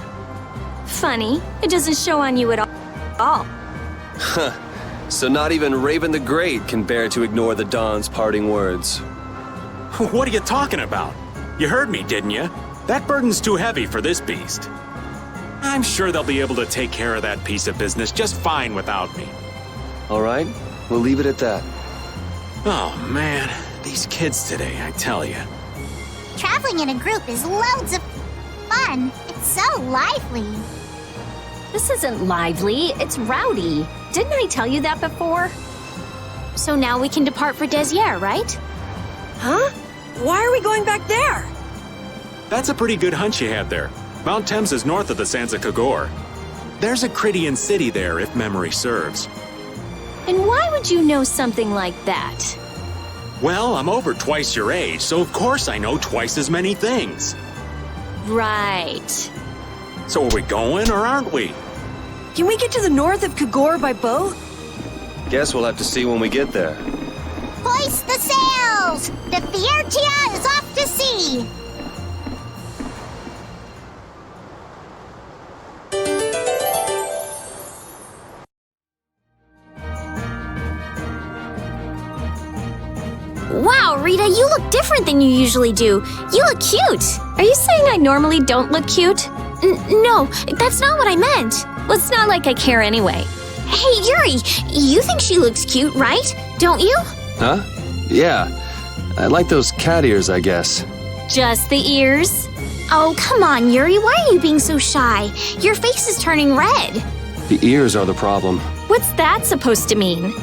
Funny, it doesn't show on you at all. Huh. So not even Raven the Great can bear to ignore the Dawn's parting words. What are you talking about? You heard me, didn't you? That burden's too heavy for this beast. I'm sure they'll be able to take care of that piece of business just fine without me. All right, we'll leave it at that. Oh, man. These kids today, I tell you. Traveling in a group is loads of fun. It's so lively. This isn't lively, it's rowdy. Didn't I tell you that before? So now we can depart for Desier, right? Huh? Why are we going back there? That's a pretty good hunch you had there. Mount Thames is north of the Sands of Kagor. There's a Critian city there, if memory serves. And why would you know something like that? Well, I'm over twice your age, so of course I know twice as many things. Right. So are we going, or aren't we? Can we get to the north of Kagor by boat? Guess we'll have to see when we get there. Hoist the sails! The Fiertia is off to sea! Wow, Rita, you look different than you usually do. You look cute. Are you saying I normally don't look cute? No, that's not what I meant. Well, it's not like I care anyway. Hey, Yuri, you think she looks cute, right? Don't you? Huh? Yeah. I like those cat ears, I guess. Just the ears? Oh, come on, Yuri, why are you being so shy? Your face is turning red. The ears are the problem. What's that supposed to mean?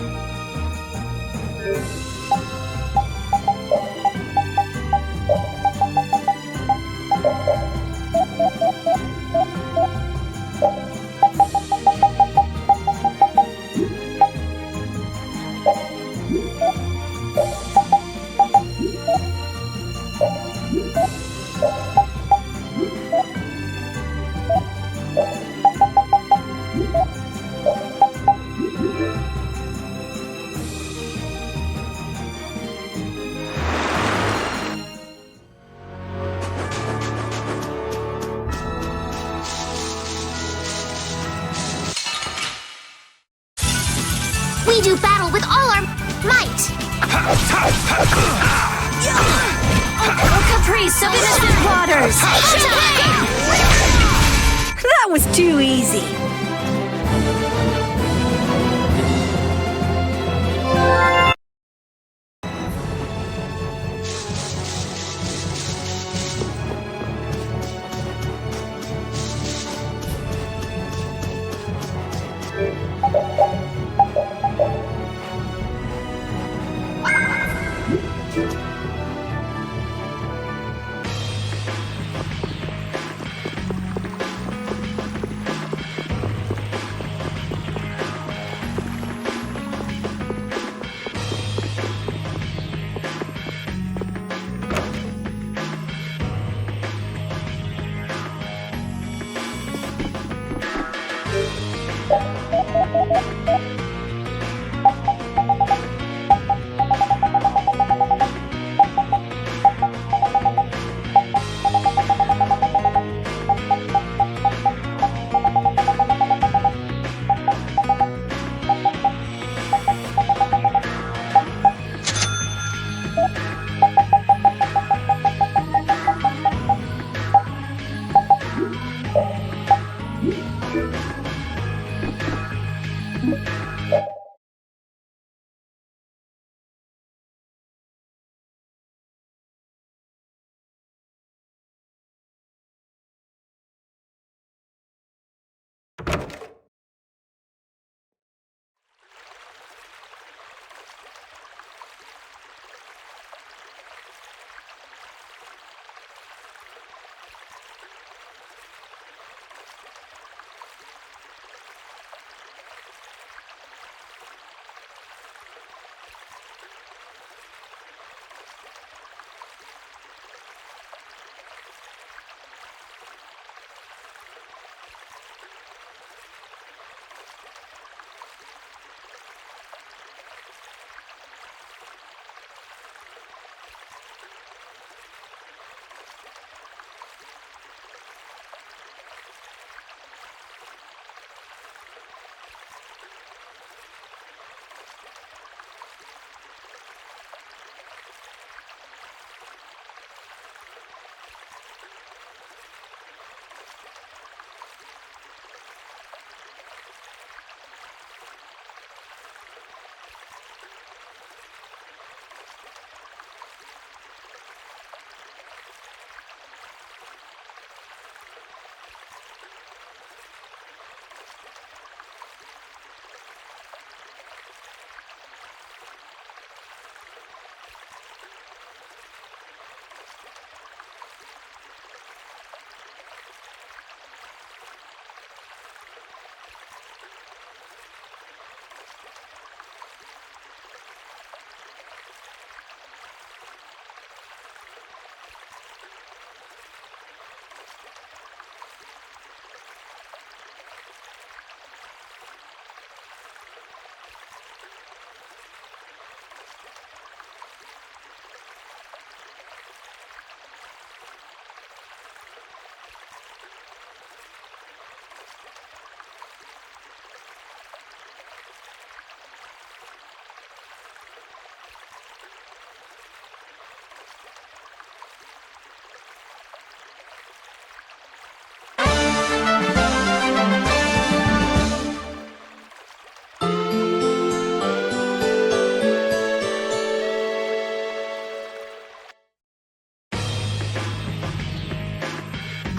We do battle with all our might. Oh, Caprice of innocent waters! That was too easy.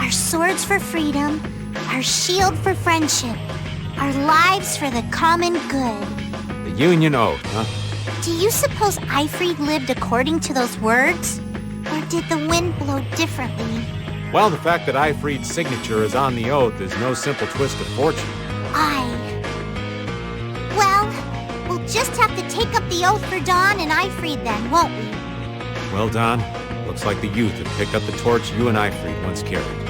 Our swords for freedom, our shield for friendship, our lives for the common good. The Union Oath, huh? Do you suppose Eifried lived according to those words? Or did the wind blow differently? Well, the fact that Eifried's signature is on the oath is no simple twist of fortune. Well, we'll just have to take up the oath for Dawn and Eifried then, won't we? Well, Don, looks like the youth have picked up the torch you and Eifried once carried.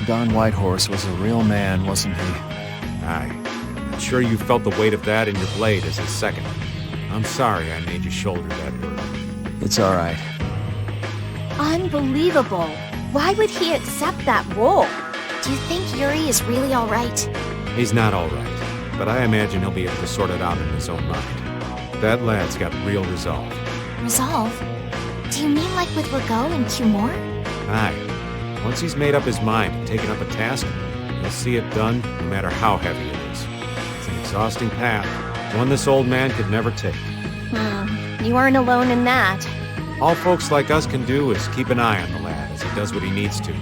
Don Whitehorse was a real man, wasn't he? Aye. I'm sure you felt the weight of that in your blade as his second. I'm sorry I made you shoulder that burden. It's all right. Unbelievable. Why would he accept that role? Do you think Yuri is really alright? He's not all right, but I imagine he'll be able to sort it out in his own mind. That lad's got real resolve. Resolve? Do you mean like with Rago and Cumore? Aye. Once he's made up his mind and taken up a task, he'll see it done no matter how heavy it is. It's an exhausting path, one this old man could never take. You aren't alone in that. All folks like us can do is keep an eye on the lad as he does what he needs to.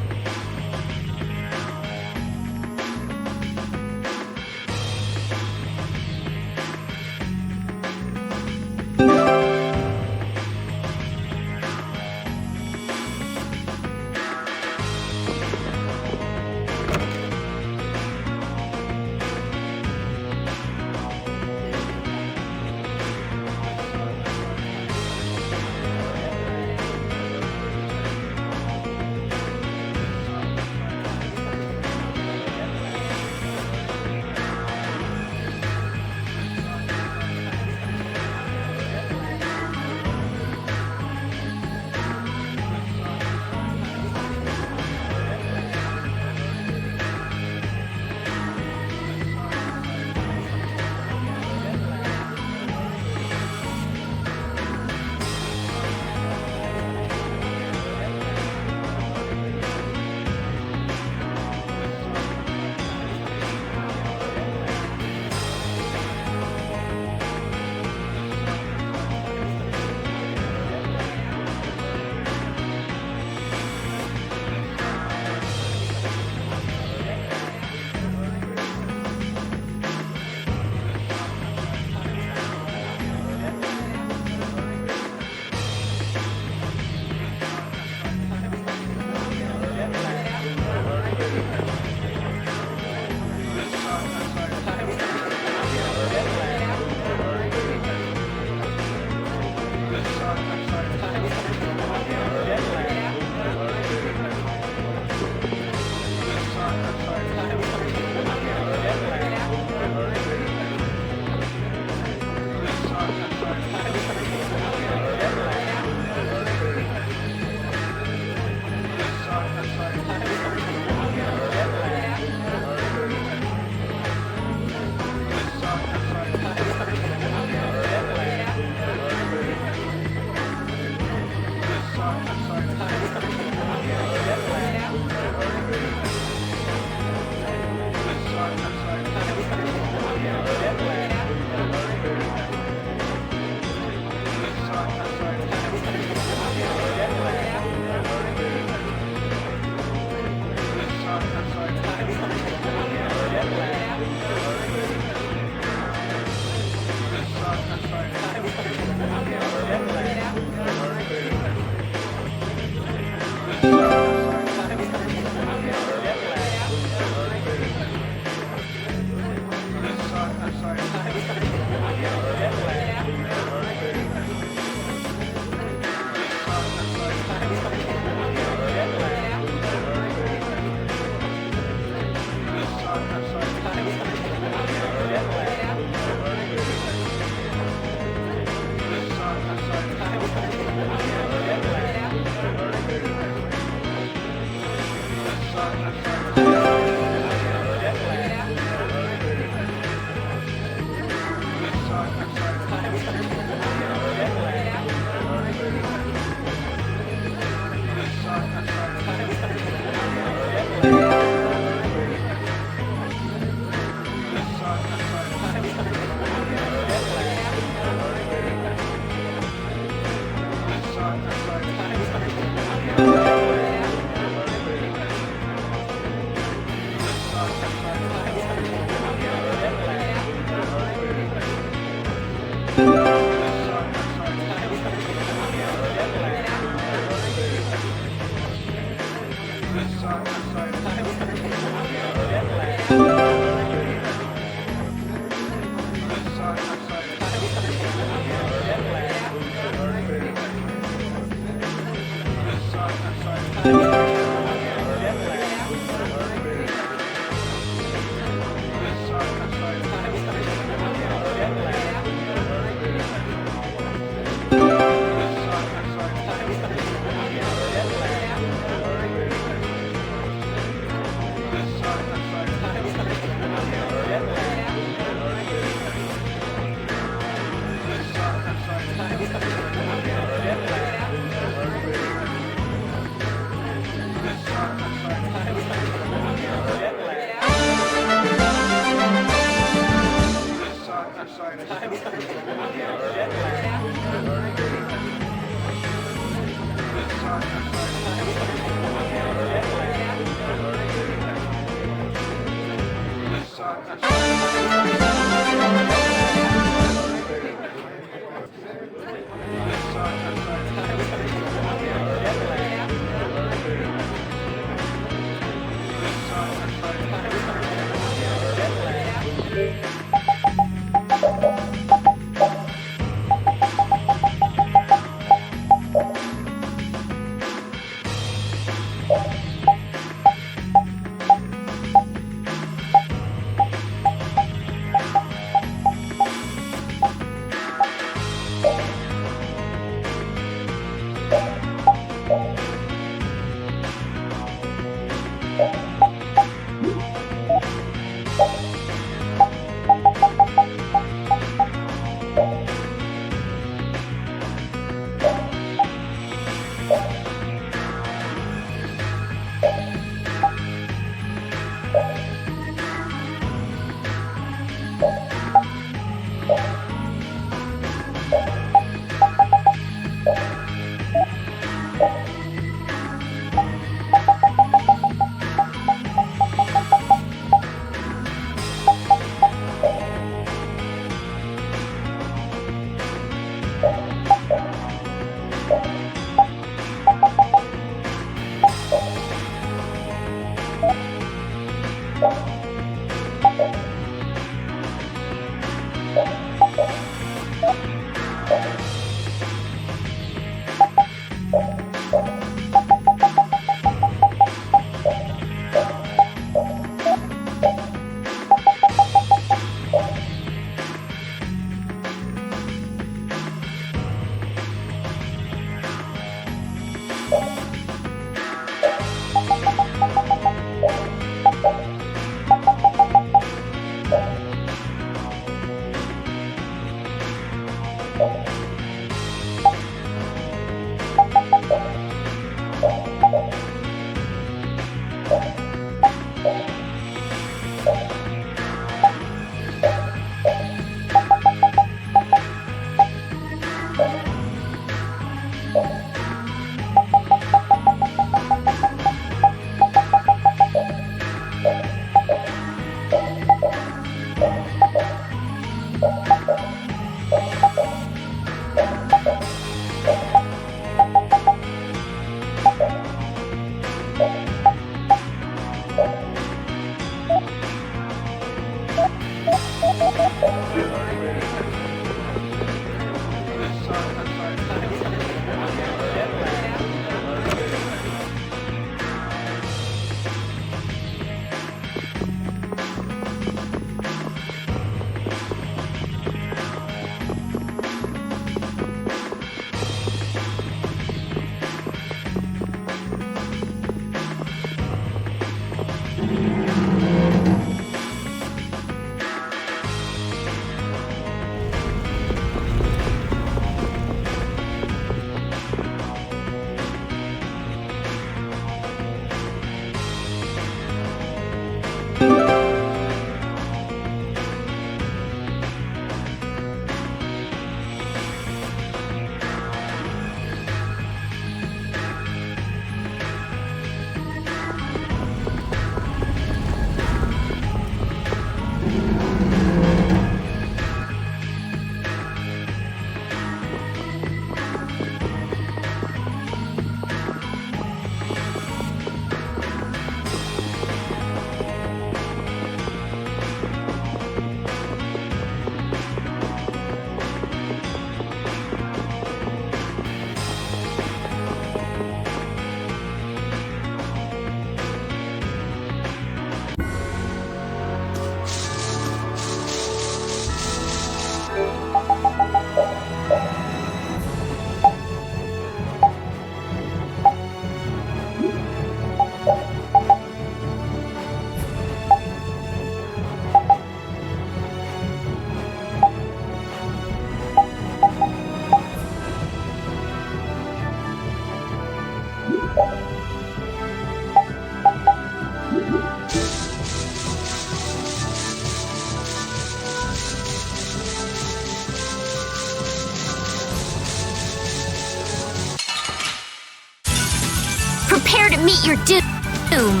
meet your doom.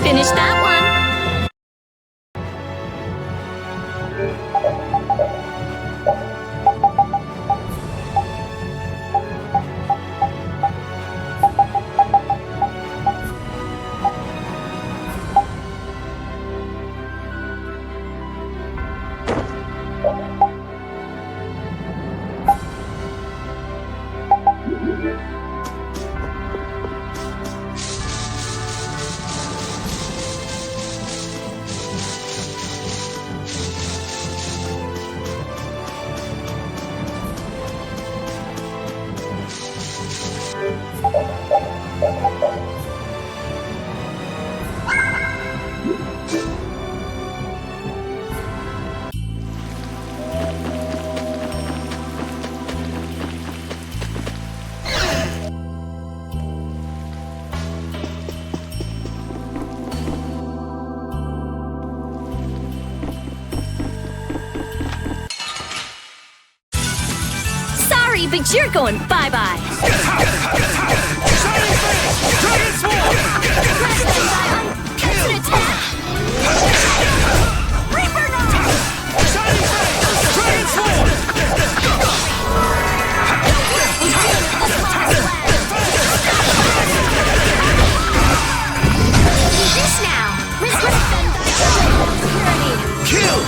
Finish that one. But you're going bye-bye. Dragon Sword! Kill! Attack! Reaper Knife! Shining Face! Dragon Sword! Do this now! Kill!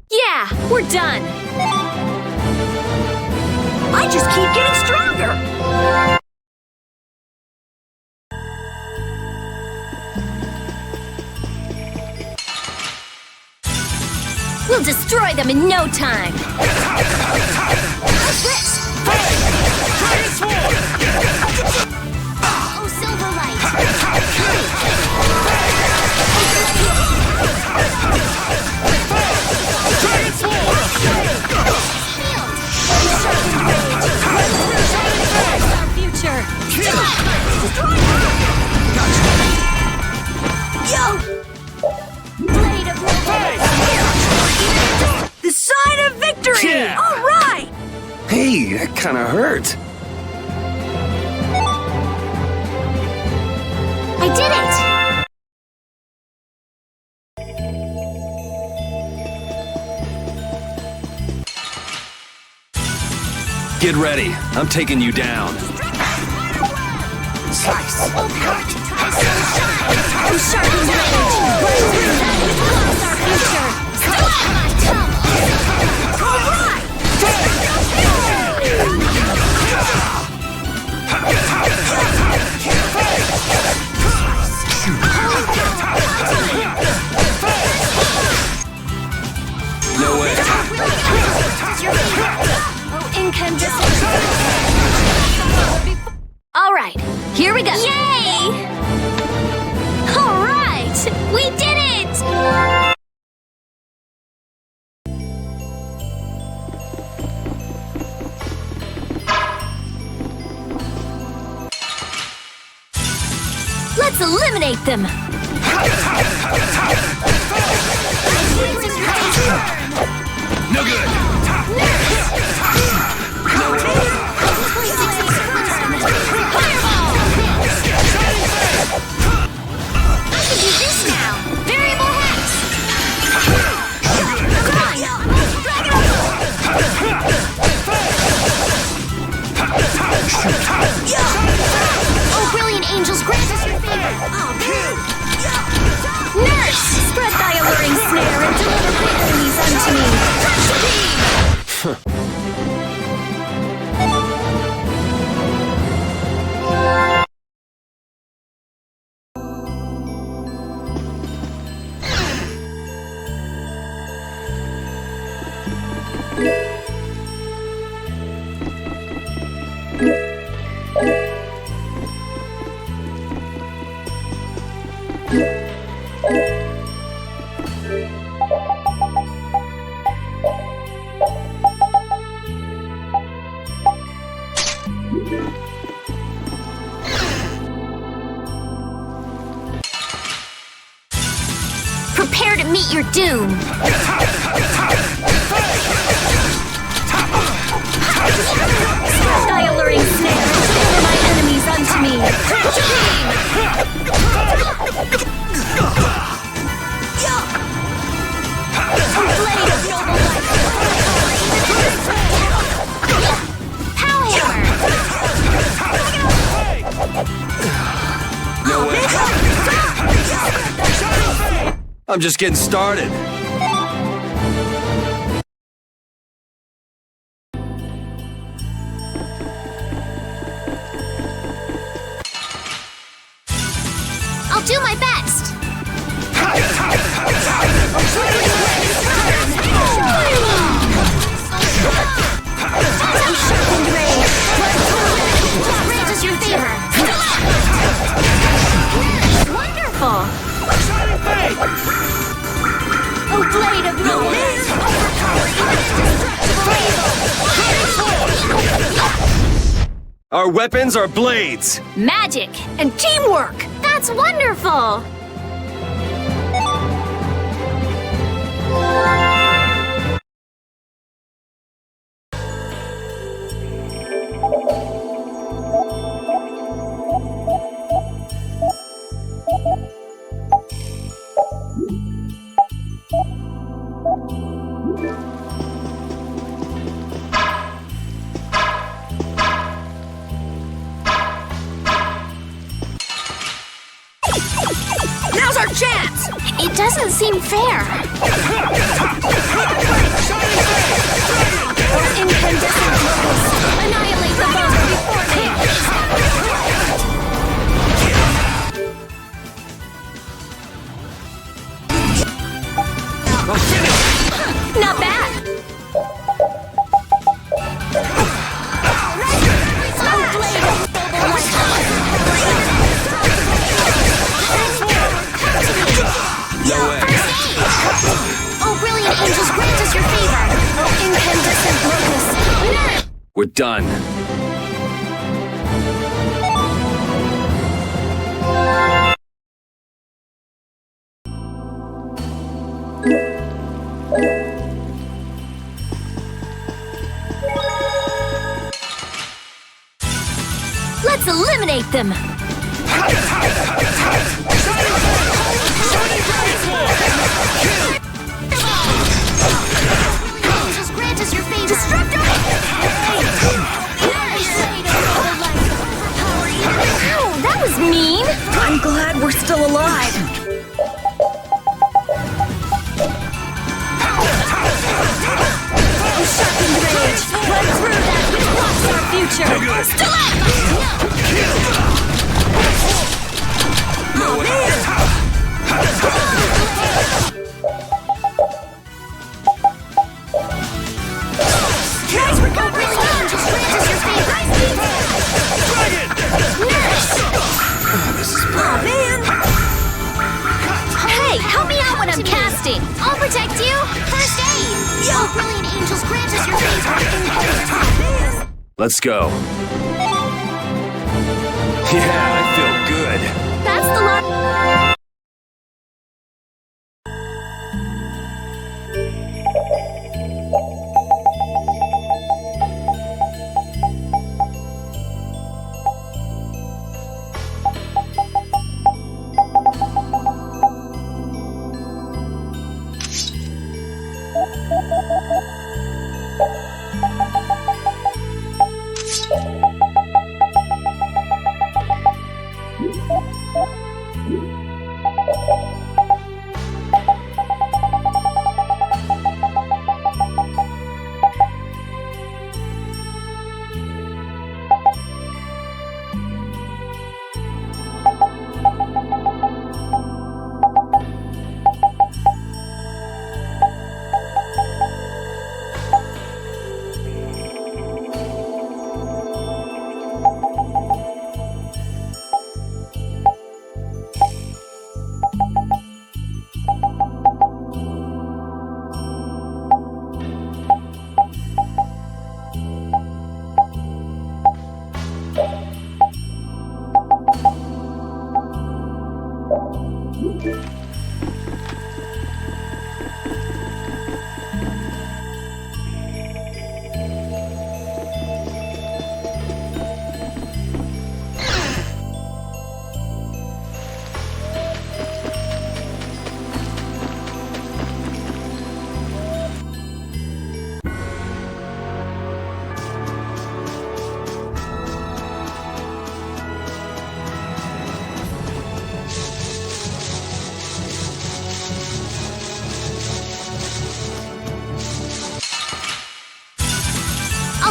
Yeah, we're done. I just keep getting stronger! We'll destroy them in no time. How's this? Dragon Sword! Oh, Silverlight! Dragon Sword! Our future. Yo! Blade of The sign of victory! Yeah. All right! Hey, that kind of hurt. I did it! Get ready. I'm taking you down. Slice! Cut! I'm sharpened blade! Blast our future! No way. Incandescent! All right, here we go! Yay! All right, we did it! Let's eliminate them! No good! I can do this now! Variable hex! Oh, brilliant angels, grant us your favor! Nurse! Spread thy alluring snare and deliver my enemies unto me! doom! Set thy alluring snare and deliver my enemies unto me! Crash beam! A blade of noble life! Power hammer! No way. I'm just getting started. I'll do my best! What raises your fever? Wonderful! Oh, blade of Our weapons are blades. magic and teamwork! That's wonderful! Now's our chance! It doesn't seem fair. Incandescent locust, annihilate the foes before they... Not bad! No way. Oh, brilliant angels, grant us your favor! Oh, incandescent locust! We're done. Let's eliminate them! Angels, grant us your favor! Destructor! Ow, that was mean! I'm glad we're still alive! Oh, shocking rage! Run through that which blocks our future! No way. Guys, we're going really angels, grant us your favor! This is Oh, man! Hey, help me out when I'm casting! I'll protect you! First aid! Oh, brilliant angels, grant us your favor! Let's go. Yeah, I feel good. That's the lot.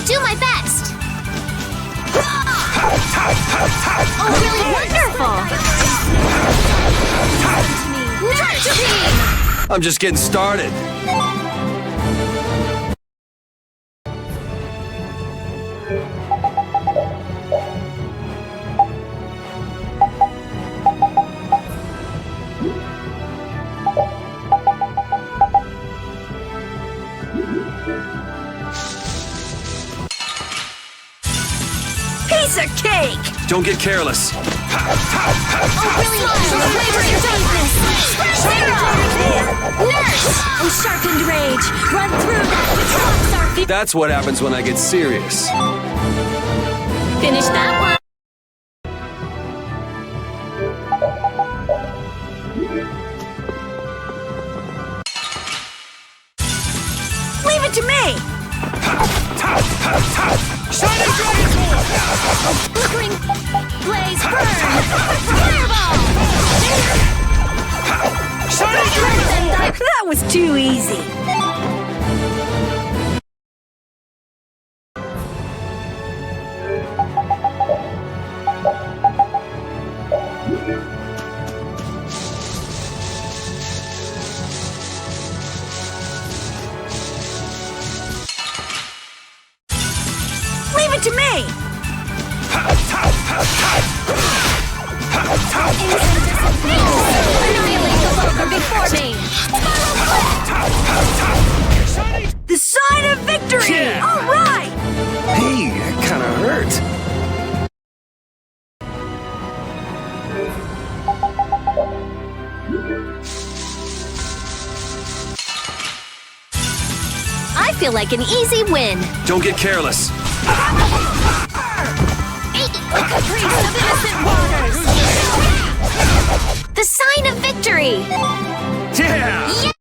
I'll do my best! Oh, really wonderful! Nurture beam! I'm just getting started. Piece of cake! Don't get careless. Oh, really wonderful! Flavor your darkness! Zero! Nurse! Oh, sharpened rage! Run through that which blocks our view! That's what happens when I get serious. Finish that one! Leave it to me! Flickering blaze burn! Fireball! That was too easy. Leave it to me! Annihilate the Vulgar before me! The sign of victory! All right! Hey, that kinda hurt. I feel like an easy win. Don't get careless. A caprice of innocent waters! The sign of victory! Yeah!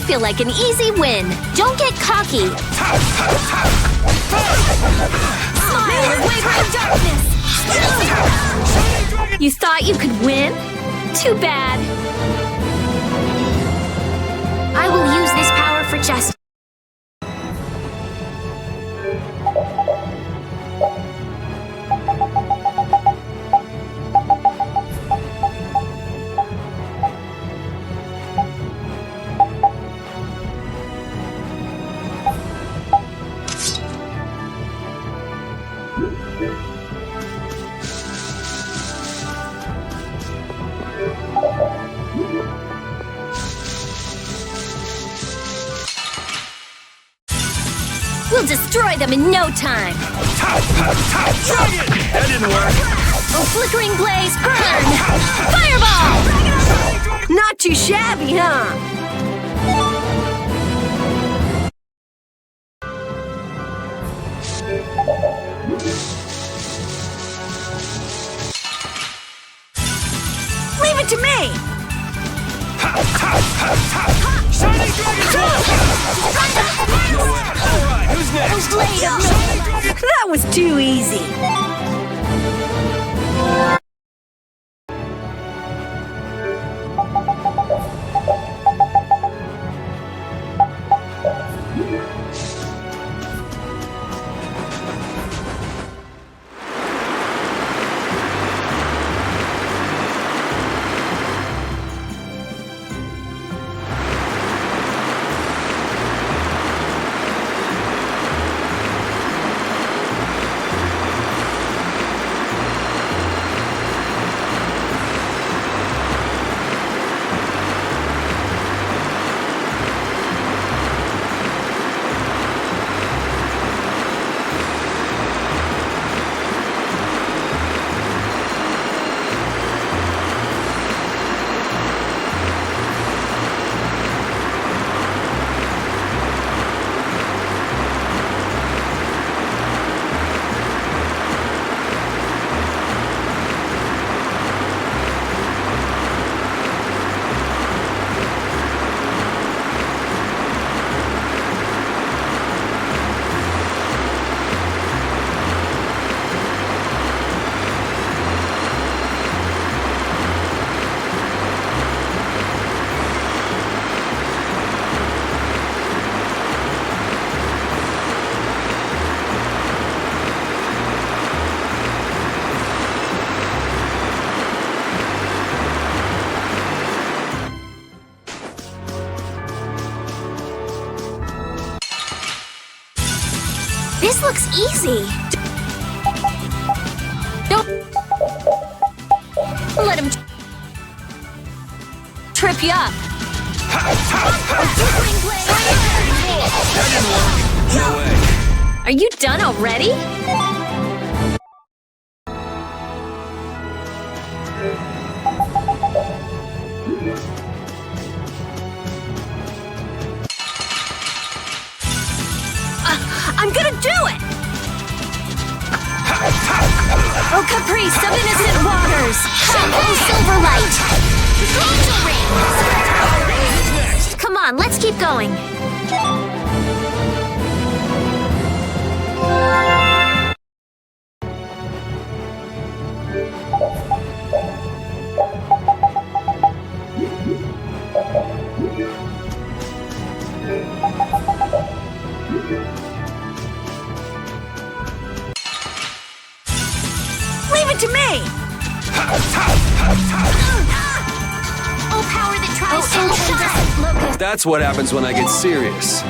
feel like an easy win. Don't get cocky. Smile and wavering darkness. You thought you could win? Too bad. I will use this power for justice. We'll destroy them in no time. That didn't work. Oh, flickering blaze, burn! Fireball! Not too shabby, huh? Leave it to me! Shining Dragon! Alright, who's next? That was too easy. This looks easy. Don't let him trip you up. No way. Are you done already? I'm gonna do it! Oh, Caprice of innocent waters! Oh, Silver Light! Come on, let's keep going. Leave it to me! Oh, power that tries to shine! That's what happens when I get serious.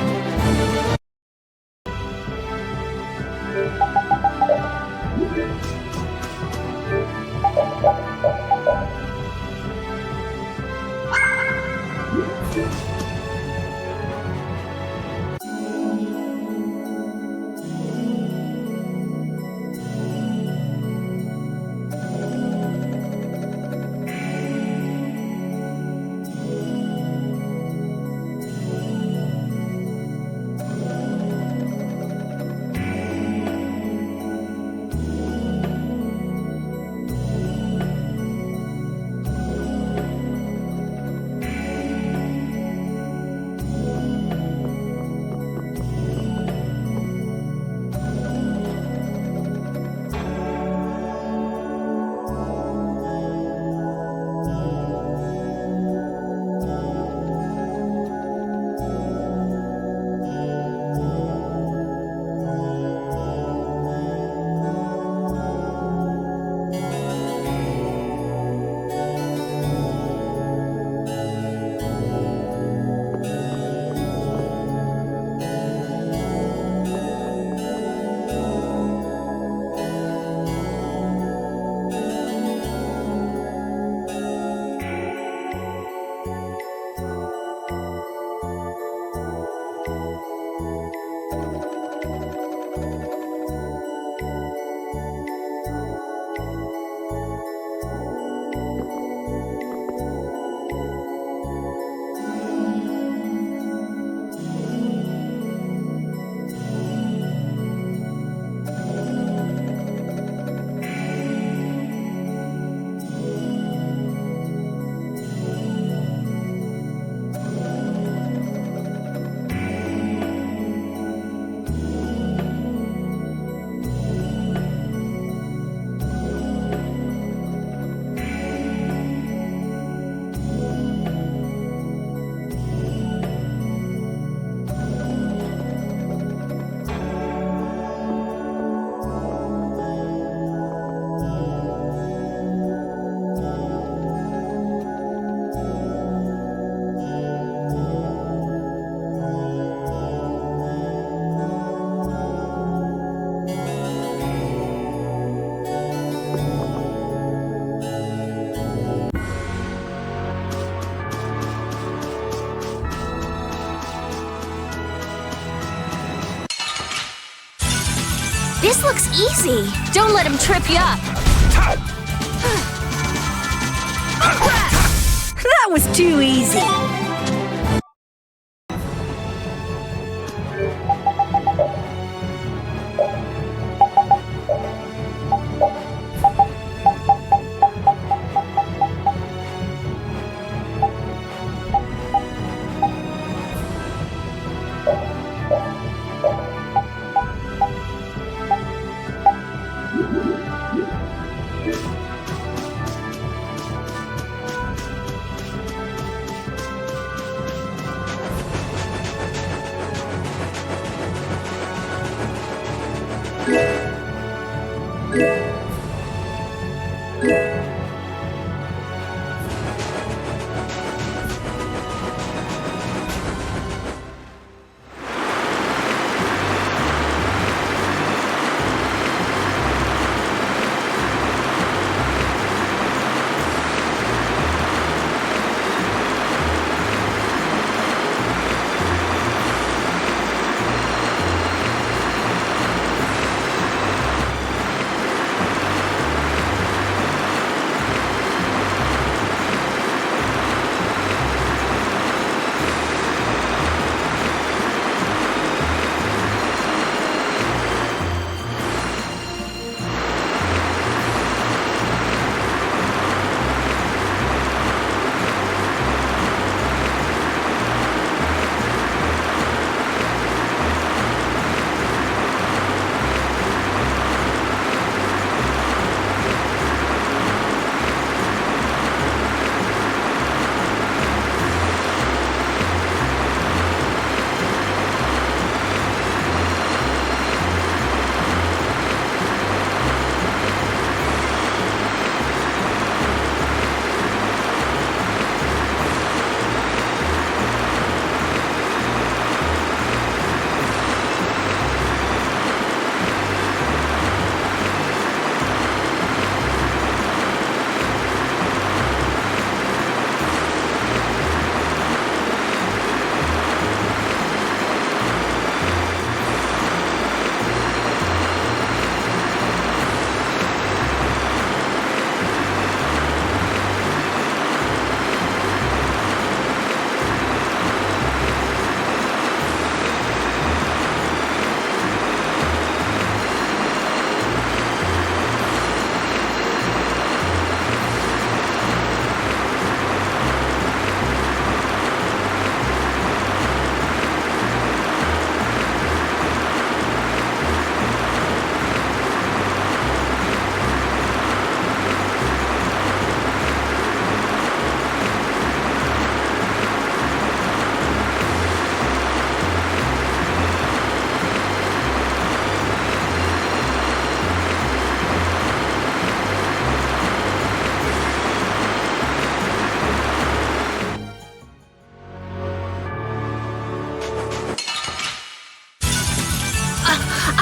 This looks easy. Don't let him trip you up. That was too easy.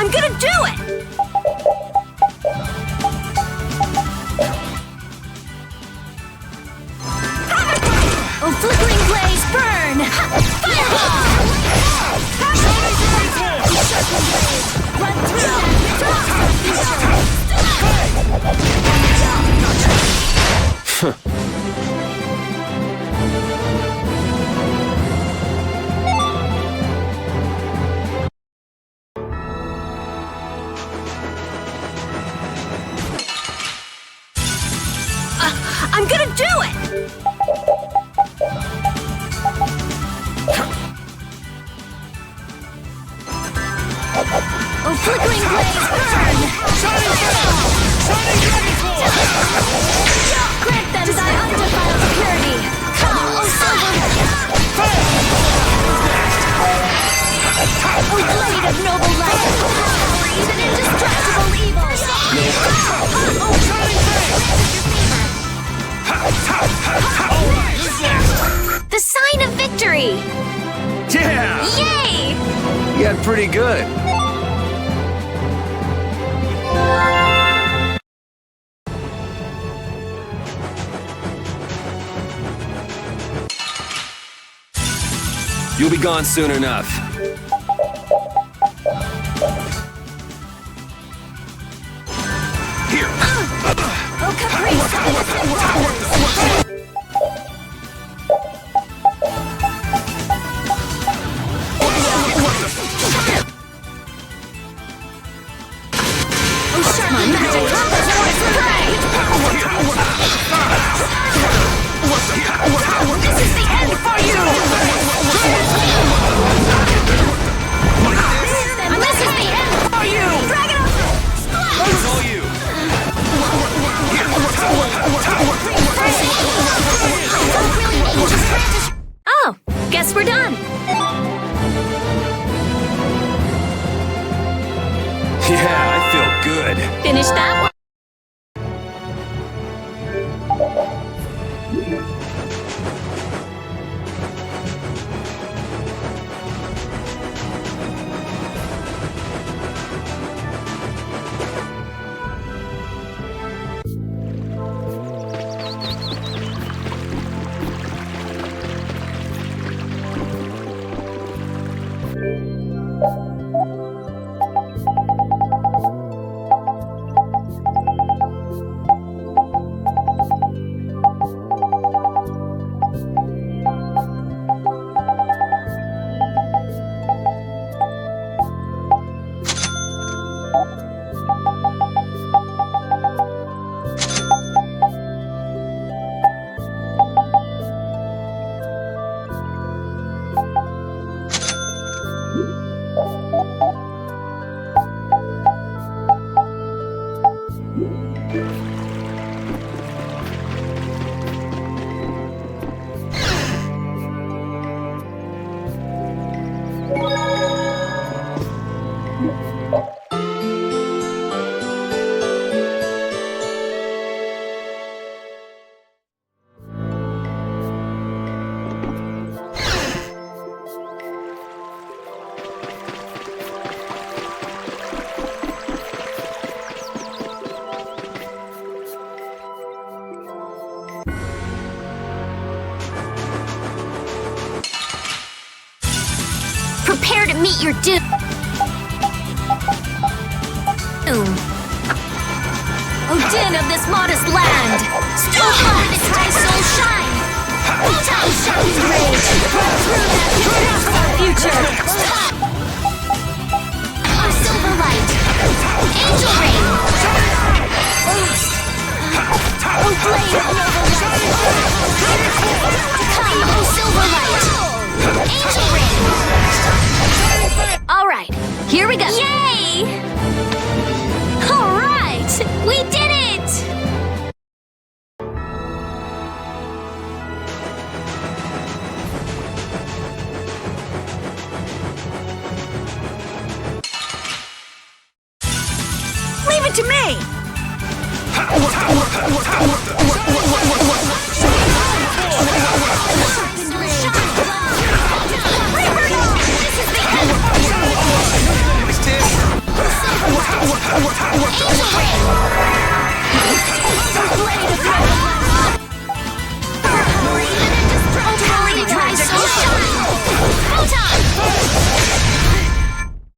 I'm gonna do it! Oh, flickering blaze, burn! Fireball! Run through that! I'm gonna do it! Oh, flickering blaze, burn! Grant them thy undefiled purity! Come, O silver! O blade of noble light! Power even indestructible evils! The sign of victory! Yeah! Yay! You got pretty good. You'll be gone soon enough. Oh, guess we're done. Yeah, I feel good. Finish that one. Prepare to meet your doom. Odin of this modest land, still let its high soul shine. Time shines rage, through that our future. Our silver light. Angel rain. Oh, blade of noble light. Come, oh silver light. Angel rain. All right, here we go. Yay! All right, we did it! Leave it to me!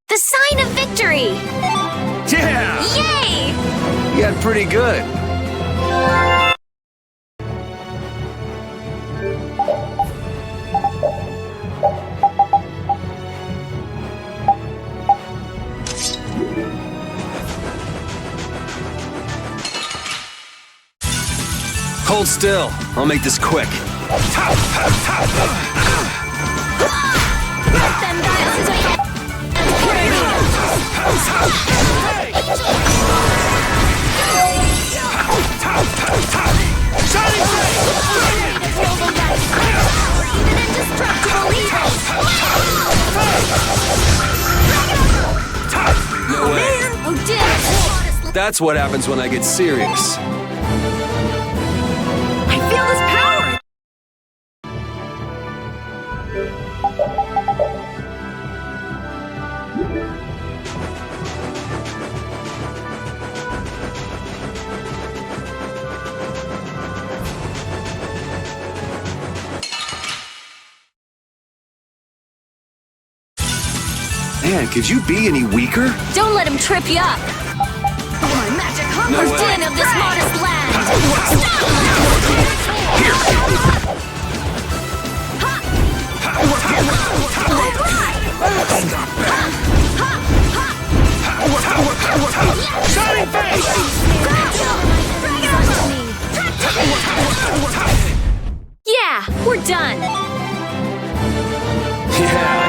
The sign of victory! Yeah! Yay! You got pretty good. Hold still. I'll make this quick. No way. That's what happens when I get serious. I feel this power! Man, could you be any weaker? Don't let him trip you up. My magic hunger No way. Odin of this modest land. Shining face! Yeah, we're done. Yeah.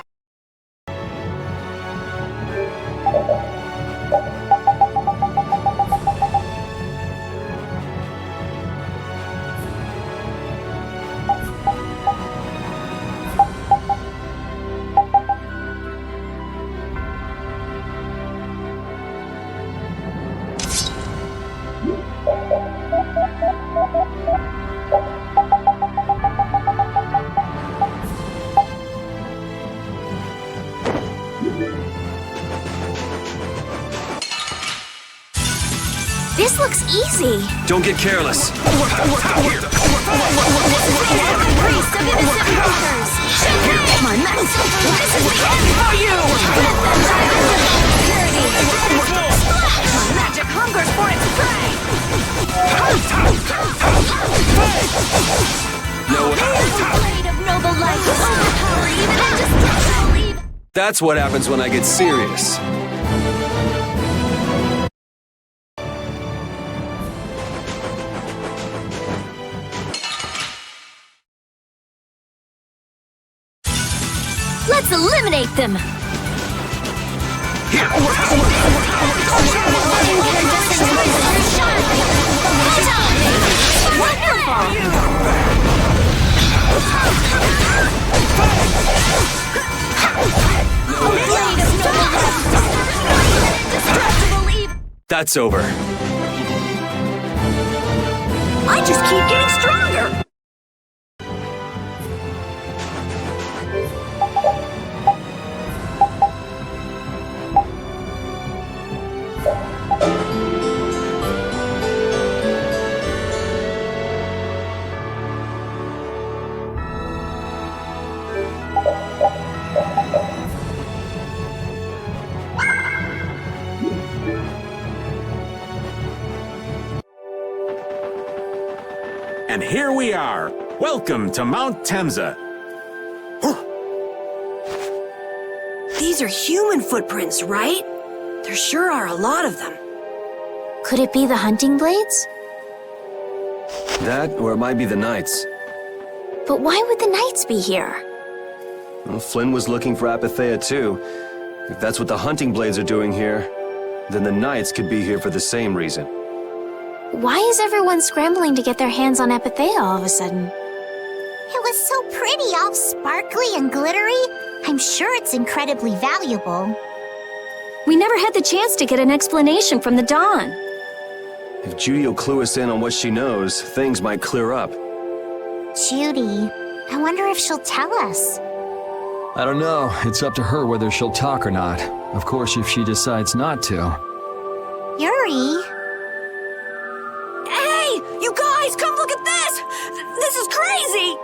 This looks easy. Don't get careless. My mess! This is the end for you! My magic hungers for its prey! Blade of noble light, overpower even indestructible evil. That's what happens when I get serious. Let's eliminate them. That's over. I just keep getting stronger! And here we are. Welcome to Mount Temsa. These are human footprints, right? There sure are a lot of them. Could it be the hunting blades? That, or it might be the Knights. But why would the Knights be here? Well, Flynn was looking for Apatheia too. If that's what the hunting blades are doing here, then the Knights could be here for the same reason. Why is everyone scrambling to get their hands on Apatheia all of a sudden? It was so pretty, all sparkly and glittery. I'm sure it's incredibly valuable. We never had the chance to get an explanation from the Dawn. If Judy will clue us in on what she knows, things might clear up. Judy, I wonder if she'll tell us. I don't know. It's up to her whether she'll talk or not. Of course, if she decides not to. Yuri? Hey! You guys, come look at this! This is crazy!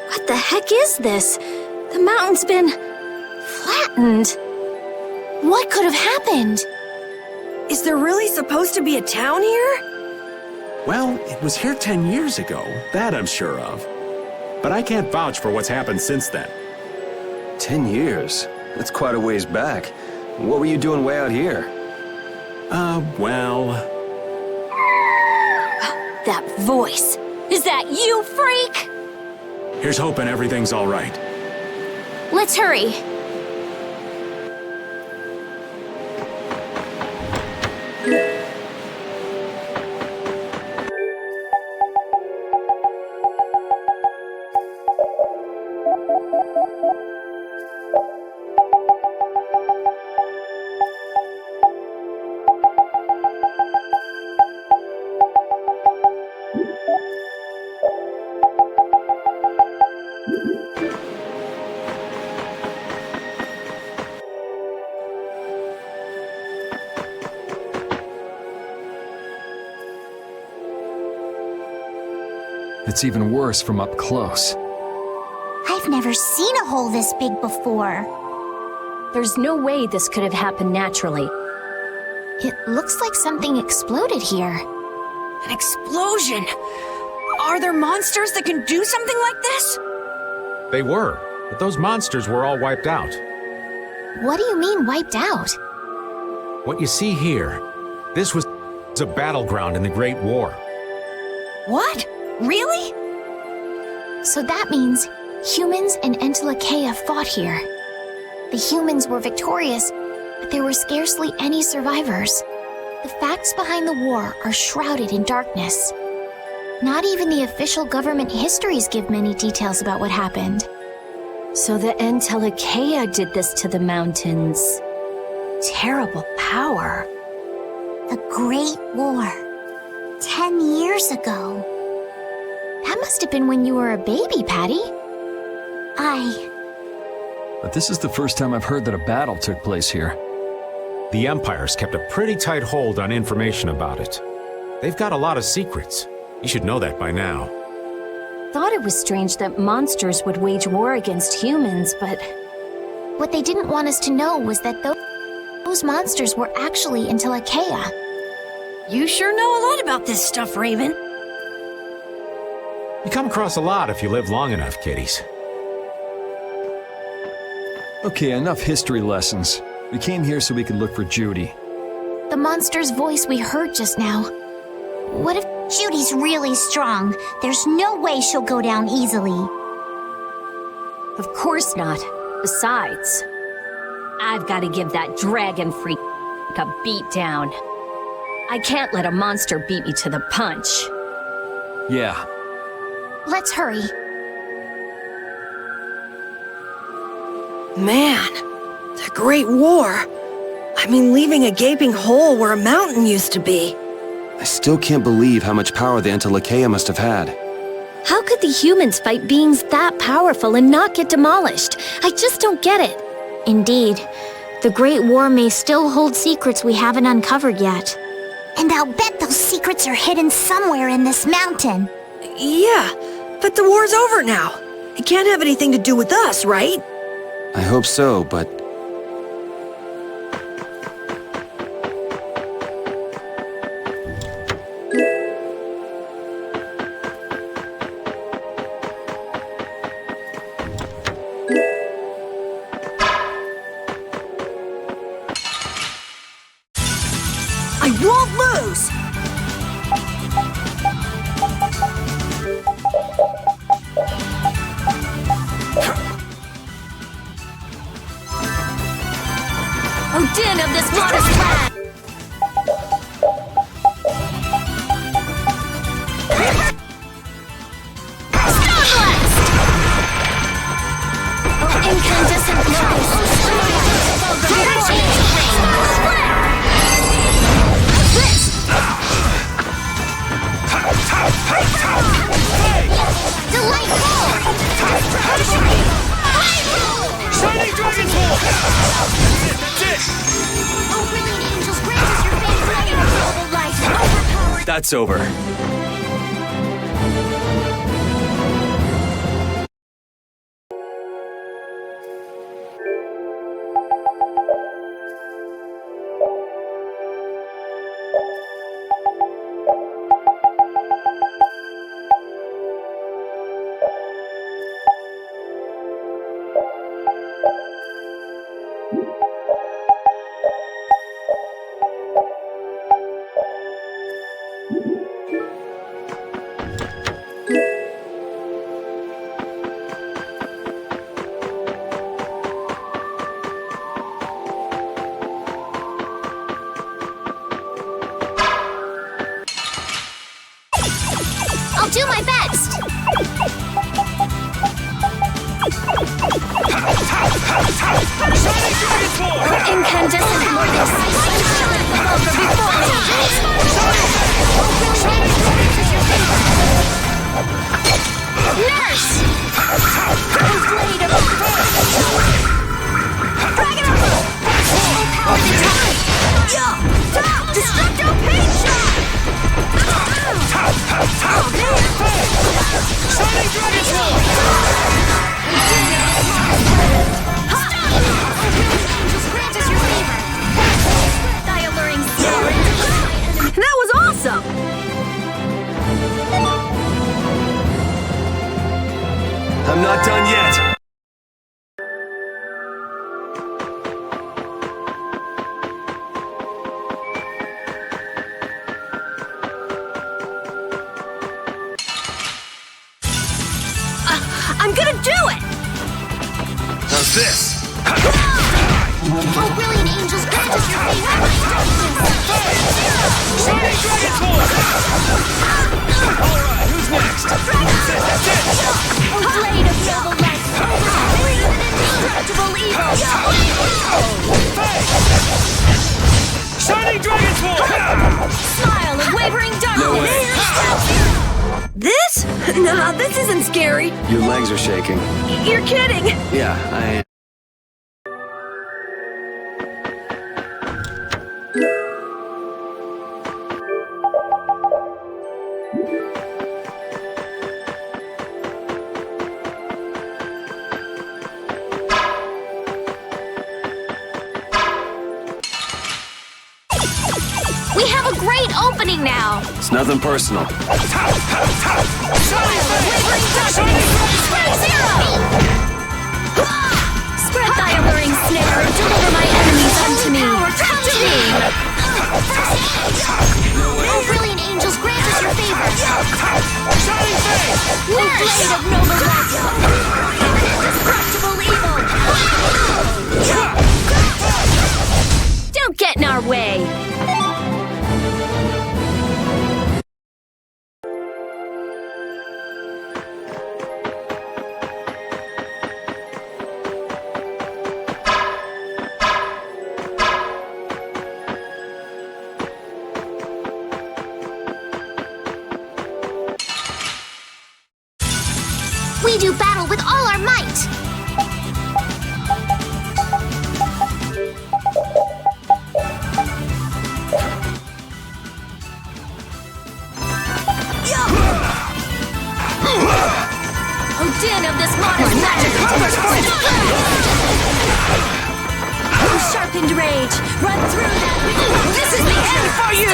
What the heck is this? The mountain's been flattened. What could have happened? Is there really supposed to be a town here? Well, it was here 10 years ago. That I'm sure of. But I can't vouch for what's happened since then. 10 years? That's quite a ways back. What were you doing way out here? Well... That voice! Is that you, freak? Here's hoping everything's all right. Let's hurry. It's even worse from up close. I've never seen a hole this big before. There's no way this could have happened naturally. It looks like something exploded here. An explosion! Are there monsters that can do something like this? They were, but those monsters were all wiped out. What do you mean, wiped out? What you see here, this was a battleground in the Great War. What? Really? So that means humans and Entelekea fought here. The humans were victorious, but there were scarcely any survivors. The facts behind the war are shrouded in darkness. Not even the official government histories give many details about what happened. So the Entelekea did this to the mountains. Terrible power. The Great War. 10 years ago. That must have been when you were a baby, Patty. But this is the first time I've heard that a battle took place here. The Empire's kept a pretty tight hold on information about it. They've got a lot of secrets. You should know that by now. Thought it was strange that monsters would wage war against humans, but... What they didn't want us to know was that those monsters were actually Entelekea. You sure know a lot about this stuff, Raven. You come across a lot if you live long enough, kiddies. Okay, enough history lessons. We came here so we could look for Judy. The monster's voice we heard just now. What if Judy's really strong? There's no way she'll go down easily. Of course not. Besides, I've got to give that dragon freak a beat down. I can't let a monster beat me to the punch. Yeah. Let's hurry. Man, the Great War. I mean, leaving a gaping hole where a mountain used to be. I still can't believe how much power the Entelekea must have had. How could the humans fight beings that powerful and not get demolished? I just don't get it. Indeed. The Great War may still hold secrets we haven't uncovered yet. And I'll bet those secrets are hidden somewhere in this mountain. Yeah, but the war's over now. It can't have anything to do with us, right? I hope so, but... I won't lose! Odin of this modest land! Oh, incandescent Shining Dragon's Ball! That's over. I'll do my best! Incandescent mortis! Nurse! Blade of Dragon Destructo Pain Shot! That was awesome! I'm not done yet. I'm gonna do it! How's this? Oh, brilliant angels, grant us your favor. Shining Dragon Force! Alright, who's next? That's it! Oh, blade of noble light, overpowering indestructible evil. Shining Dragon Force! Smile of wavering darkness! This? Nah, this isn't scary. Your legs are shaking. You're kidding. Yeah, I... We have a great opening now! It's nothing personal. Spread thy alluring snare and deliver my enemies unto me! Come to me! Oh, brilliant angels, grant us your favor. Oh, blade of noble light! Indestructible evil! Don't get in our way! We do battle with all our might. Oh, din of this modern magic! Oh, sharpened rage! Run through that! This is the end for you!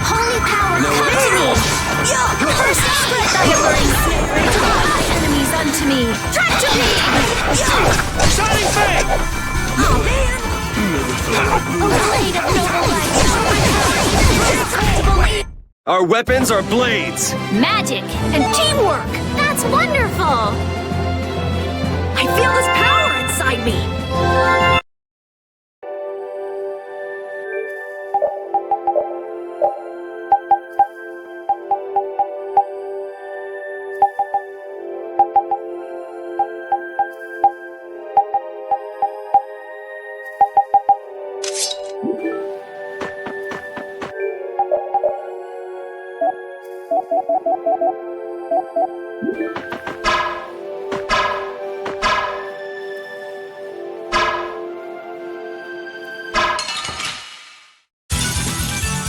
Holy power, come to me! First, spread thy alluring snare and draw thy enemies unto me! Track to me! Shining Fang! Oh, man! Oh, blade of noble light! Our weapons are blades! Magic and teamwork! That's wonderful! I feel this power inside me!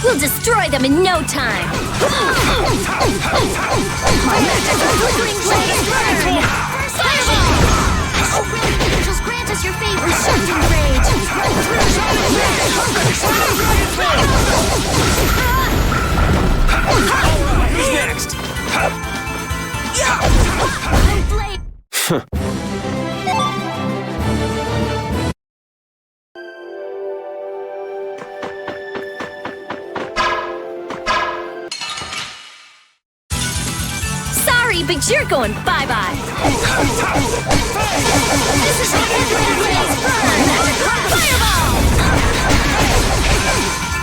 We'll destroy them in no time! My magic flickering blade burn! Fireball! Oh, brilliant angels, grant us your favor. Sharpened rage! Run through Who's next? blade! Sorry, but you're going bye-bye! This is the end of the blaze burn! Fireball!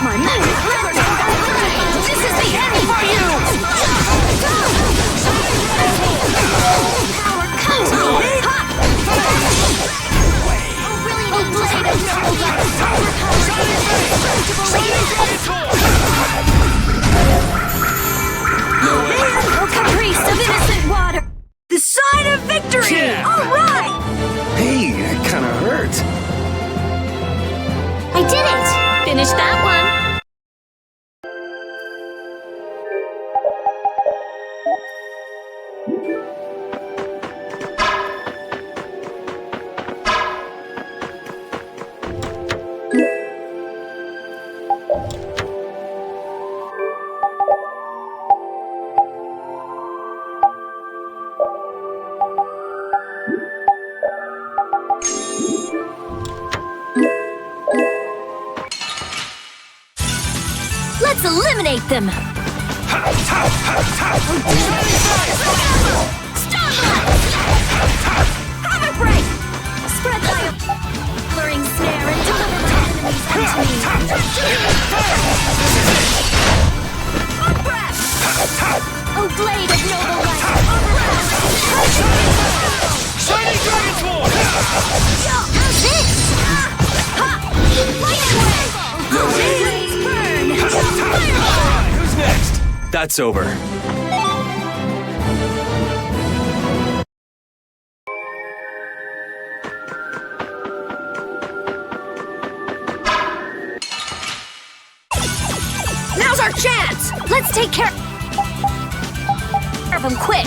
My magic hammer! This is the end for you! Power comes me! Oh, brilliant angels, Blade of noble light! Oh, caprice of innocent water! The sign of victory! Yeah. All right! Hey, that kinda hurt. finish that one. Let's eliminate them! Havoc break! Spread thy luring snare and deliver my enemies unto me! O blade of noble light! Shining Dragon Sword! How's this? Who's next? That's over. Now's our chance! Let's take care of him quick!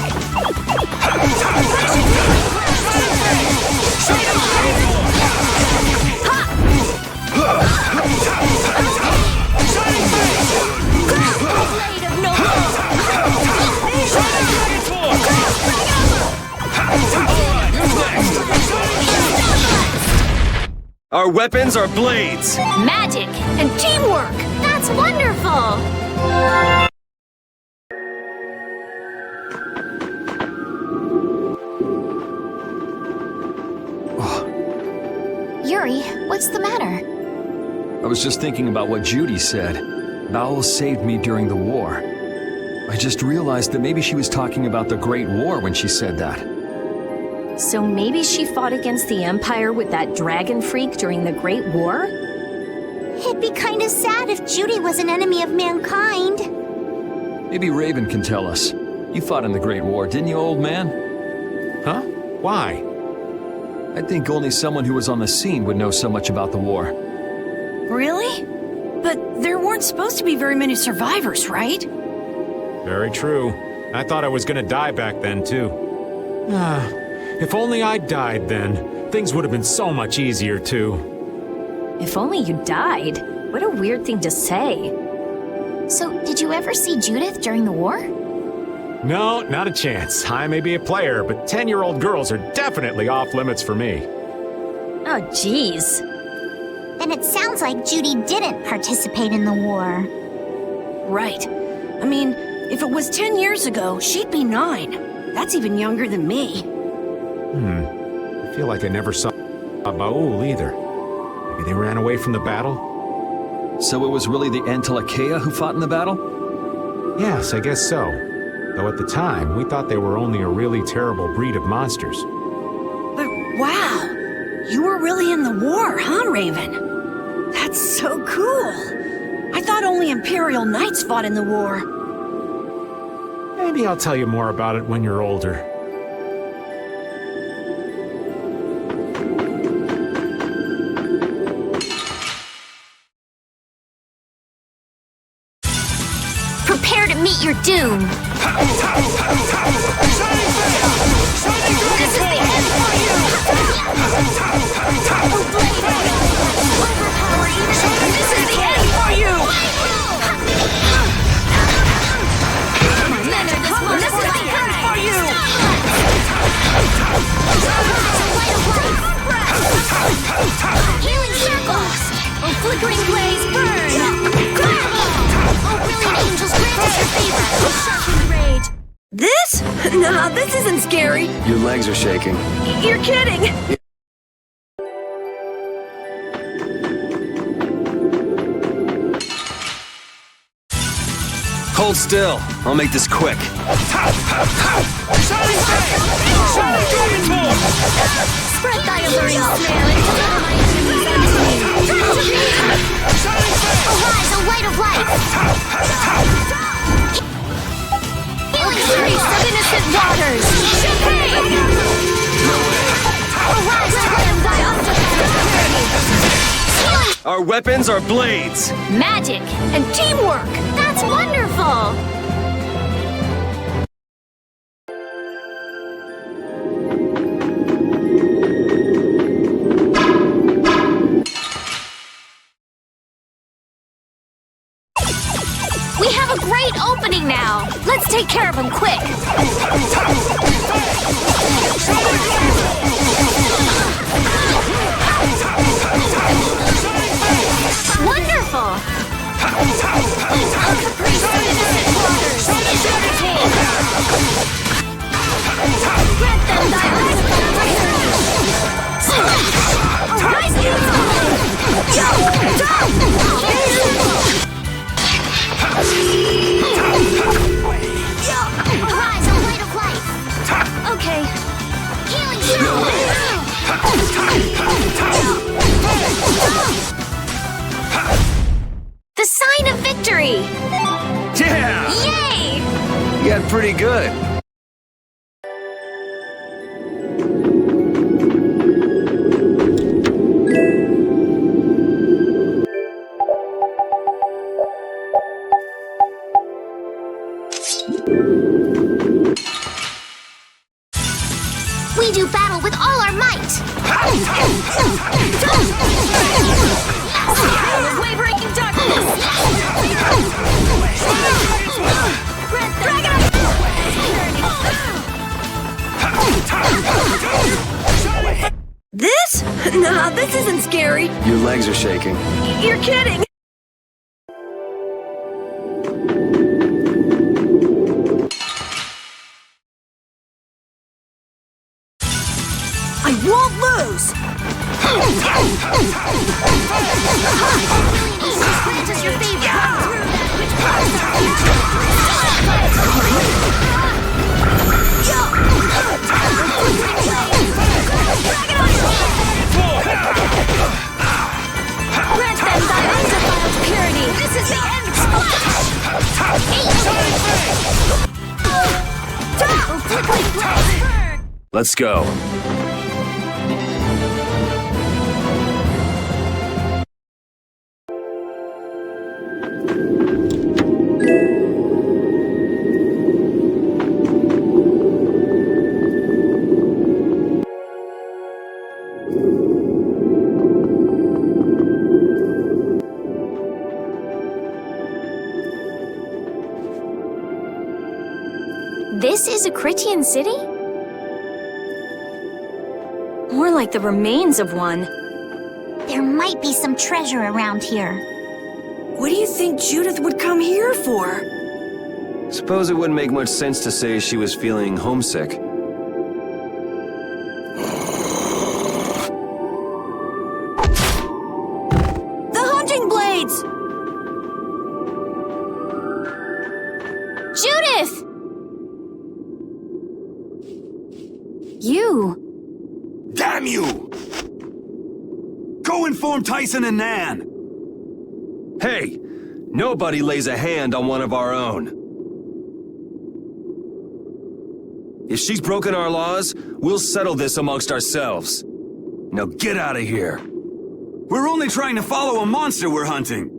Our weapons are blades! Magic and teamwork! That's wonderful! Yuri, what's the matter? I was just thinking about what Judy said. Bowel saved me during the war. I just realized that maybe she was talking about the Great War when she said that. So maybe she fought against the Empire with that dragon freak during the Great War? It'd be kind of sad if Judy was an enemy of mankind. Maybe Raven can tell us. You fought in the Great War, didn't you, old man? Huh? Why? I think only someone who was on the scene would know so much about the war. Really? But there weren't supposed to be very many survivors, right? Very true. I thought I was gonna die back then, too. If only I died then, things would have been so much easier, too. If only you died. What a weird thing to say. So, did you ever see Judith during the war? No, not a chance. I may be a player, but 10-year-old girls are definitely off limits for me. Oh, jeez. Then it sounds like Judy didn't participate in the war. Right. I mean, if it was 10 years ago, she'd be 9. That's even younger than me. I feel like I never saw Baul either. Maybe they ran away from the battle? So it was really the Antilochea who fought in the battle? Yes, I guess so. Though at the time, we thought they were only a really terrible breed of monsters. But wow! You were really in the war, huh, Raven? That's so cool! I thought only Imperial Knights fought in the war. Maybe I'll tell you more about it when you're older. Prepare to meet your doom! This is the end for you! Overpower even! This is the end for you! Men of this monster, this is the end for you! Healing circles! Oh, flickering blaze, burn! Oh, brilliant angels, grant us your favor! Oh, sharpened rage! This? Nah, this isn't scary. Your legs are shaking. You're kidding! Hold still. I'll make this quick. Spread thy alluring snare and deliver my enemies unto me! Arise, O light of light! Healing streets of innocent waters! Arise, O light of thy octopus! Healing Our weapons are blades. Magic and teamwork. That's wonderful! We have a great opening now. Let's take care of him quick. Wonderful! Okay. The sign of victory! Yeah! Yay! You got pretty good. We do battle with all our might! Wavering in darkness. This? Nah, this isn't scary. Your legs are shaking. You're kidding. I won't lose! Grant us your favor! Grant them thy undefiled purity! This is the end! Let's go. This is a Critian city? More like the remains of one. There might be some treasure around here. What do you think Judith would come here for? Suppose it wouldn't make much sense to say she was feeling homesick. The hunting blades! Judith! You! Damn you! Go inform Tyson and Nan! Hey! Nobody lays a hand on one of our own. If she's broken our laws, we'll settle this amongst ourselves. Now get out of here. We're only trying to follow a monster we're hunting.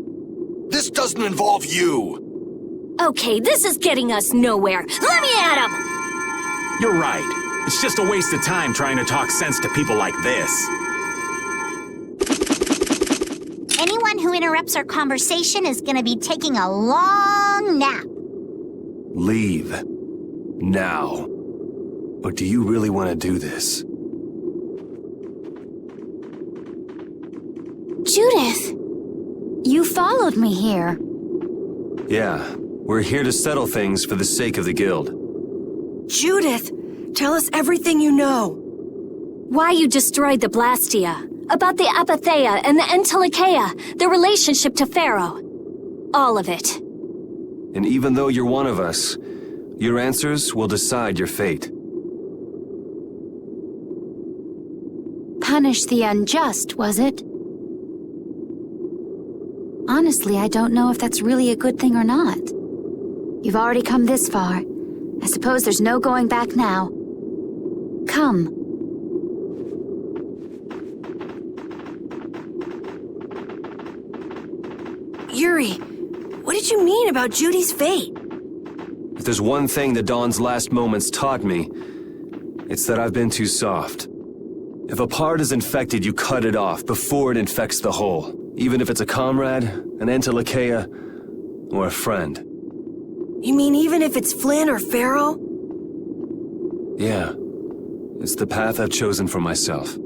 This doesn't involve you. Okay, this is getting us nowhere. Let me at him! You're right. It's just a waste of time trying to talk sense to people like this. Anyone who interrupts our conversation is gonna be taking a long nap. Leave. Now. Or do you really want to do this? Judith! You followed me here. Yeah, we're here to settle things for the sake of the guild. Judith, tell us everything you know. Why you destroyed the Blastia, about the Apatheia and the Entelikeia, their relationship to Pharaoh. All of it. And even though you're one of us, your answers will decide your fate. Punish the unjust, was it? Honestly, I don't know if that's really a good thing or not. You've already come this far. I suppose there's no going back now. Come. Yuri, what did you mean about Judy's fate? If there's one thing the Dawn's last moments taught me, it's that I've been too soft. If a part is infected, you cut it off before it infects the whole. Even if it's a comrade, an Entelekea, or a friend. You mean even if it's Flynn or Pharaoh? Yeah. It's the path I've chosen for myself.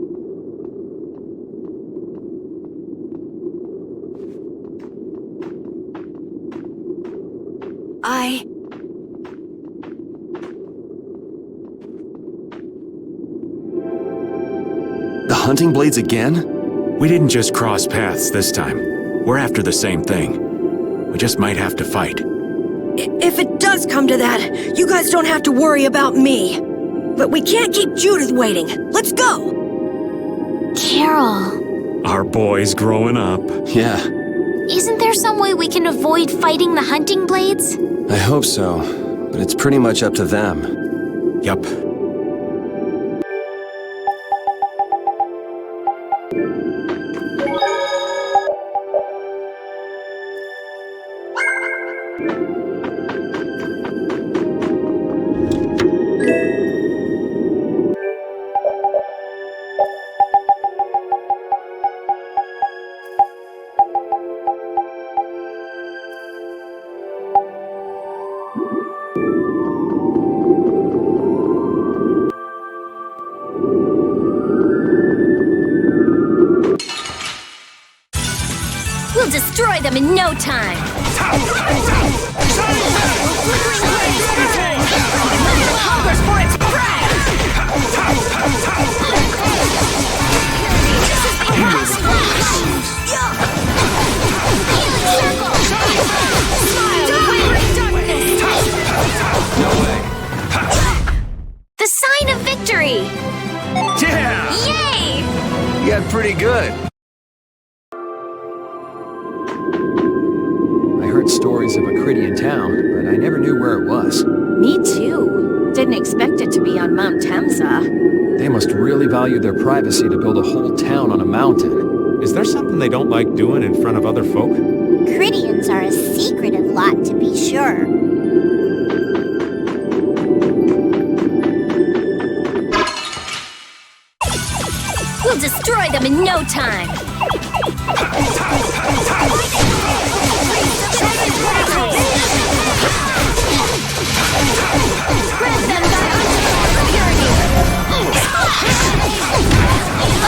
The hunting blades again? We didn't just cross paths this time. We're after the same thing. We just might have to fight. If it does come to that, you guys don't have to worry about me. But we can't keep Judith waiting. Let's go! Carol. Our boy's growing up. Yeah. Isn't there some way we can avoid fighting the hunting blades? I hope so, but it's pretty much up to them. Yup. We'll destroy them in no time! Hungers for its prey! No way. The sign of victory! Yeah! Yay! You got pretty good. I heard stories of a Cridian town, but I never knew where it was. Me too. Didn't expect it to be on Mount Temsa. They must really value their privacy to build a whole town on a mountain. Is there something they don't like doing in front of other folk? Cridians are a secretive lot, to be sure. We'll destroy them in no time!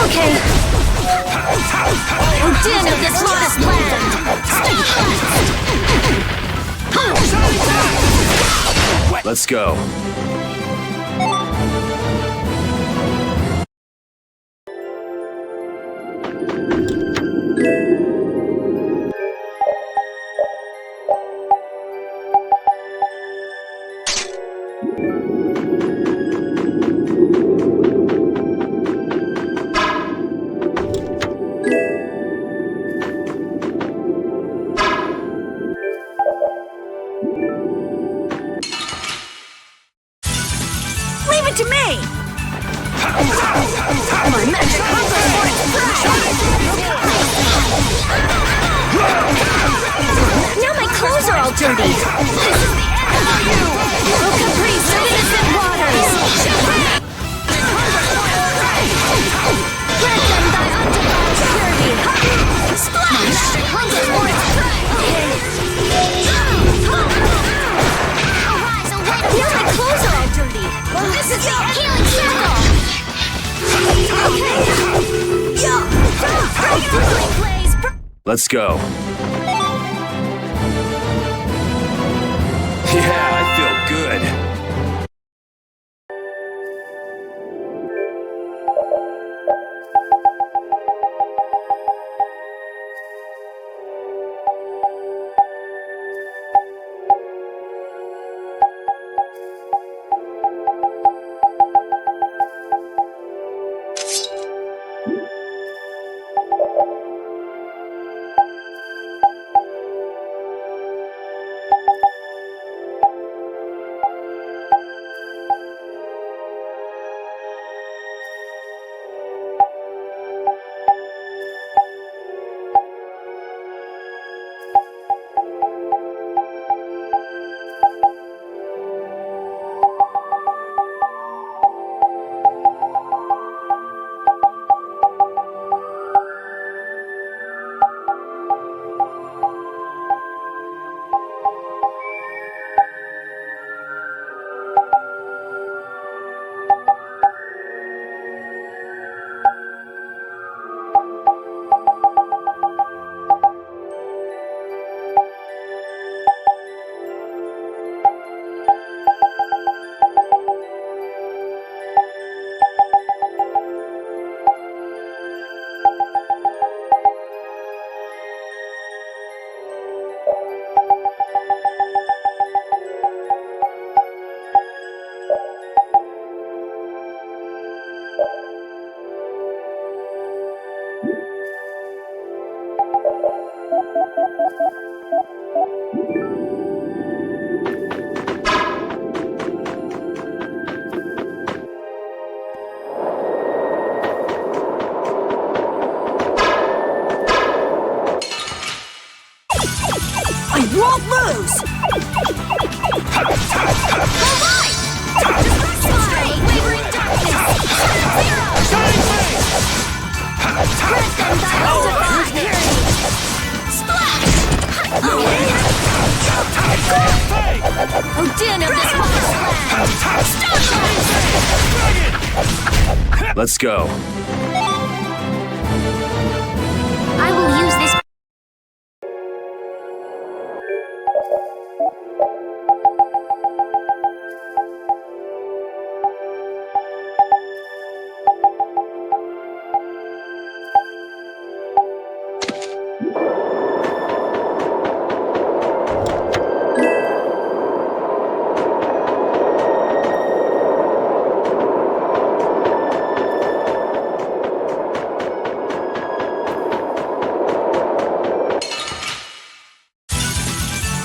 Okay. Odin of this lost land! Let's go. Leave it to me! My magic hungers for its prey! Now my clothes are all dirty! Oh, caprice of innocent waters! Grant them thy undefiled purity! Splash! Magic hungers for its prey! Now my clothes are all dirty! This is the healing circle! Let's go. Yeah, I feel good. I won't lose! Alright! Straight wavering darkness! Zero! Shining face! Grant them thy divine purity! Splash! Oh, din of this wondrous land! Let's go. I will use this.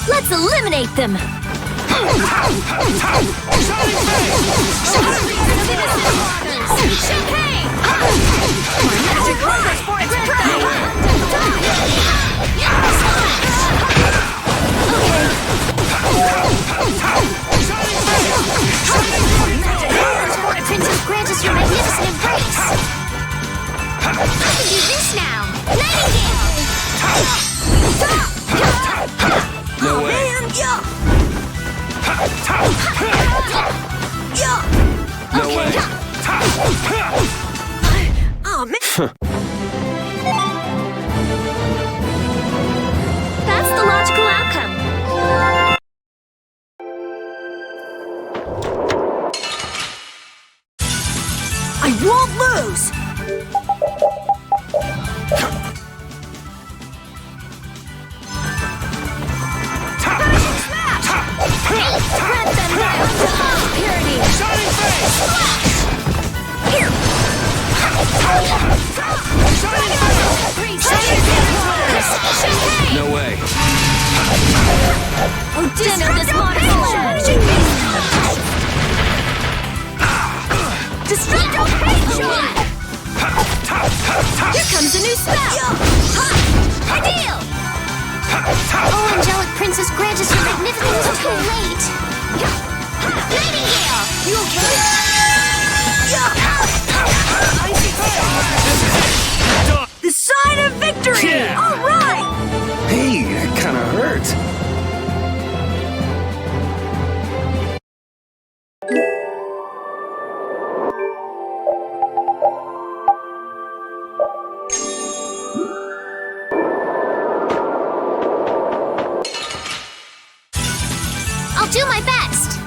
Let's eliminate them! Chicane! Magic hungers for its prey! Princess, grant us your magnificent embrace. I can do this now. Nightingale! No way. No way. Oh, man. That's the logical outcome. I won't lose! Grant them thy divine purity! Shining face! Here! No way. Oh, din of this modern land! Destructo Patriot! Here comes a new spell! Ideal! Oh, angelic princess, grant us your magnificence. Too late. Nightingale! You okay? The sign of victory! Yeah. All right! Hey, that kind of hurt. I'll do my best.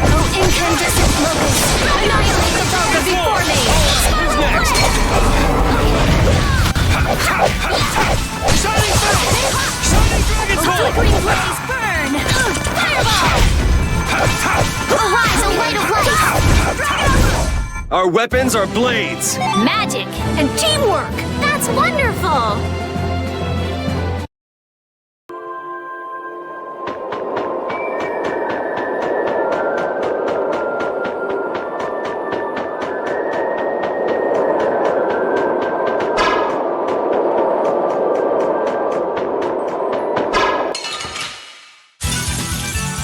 Oh, incandescent locust! Annihilate the vulgar before me! Who's next? Shining face! Shining dragon's Oh, flickering blaze, burn! Fireball! Arise, O light of life! Our weapons are blades. Magic and teamwork! That's wonderful!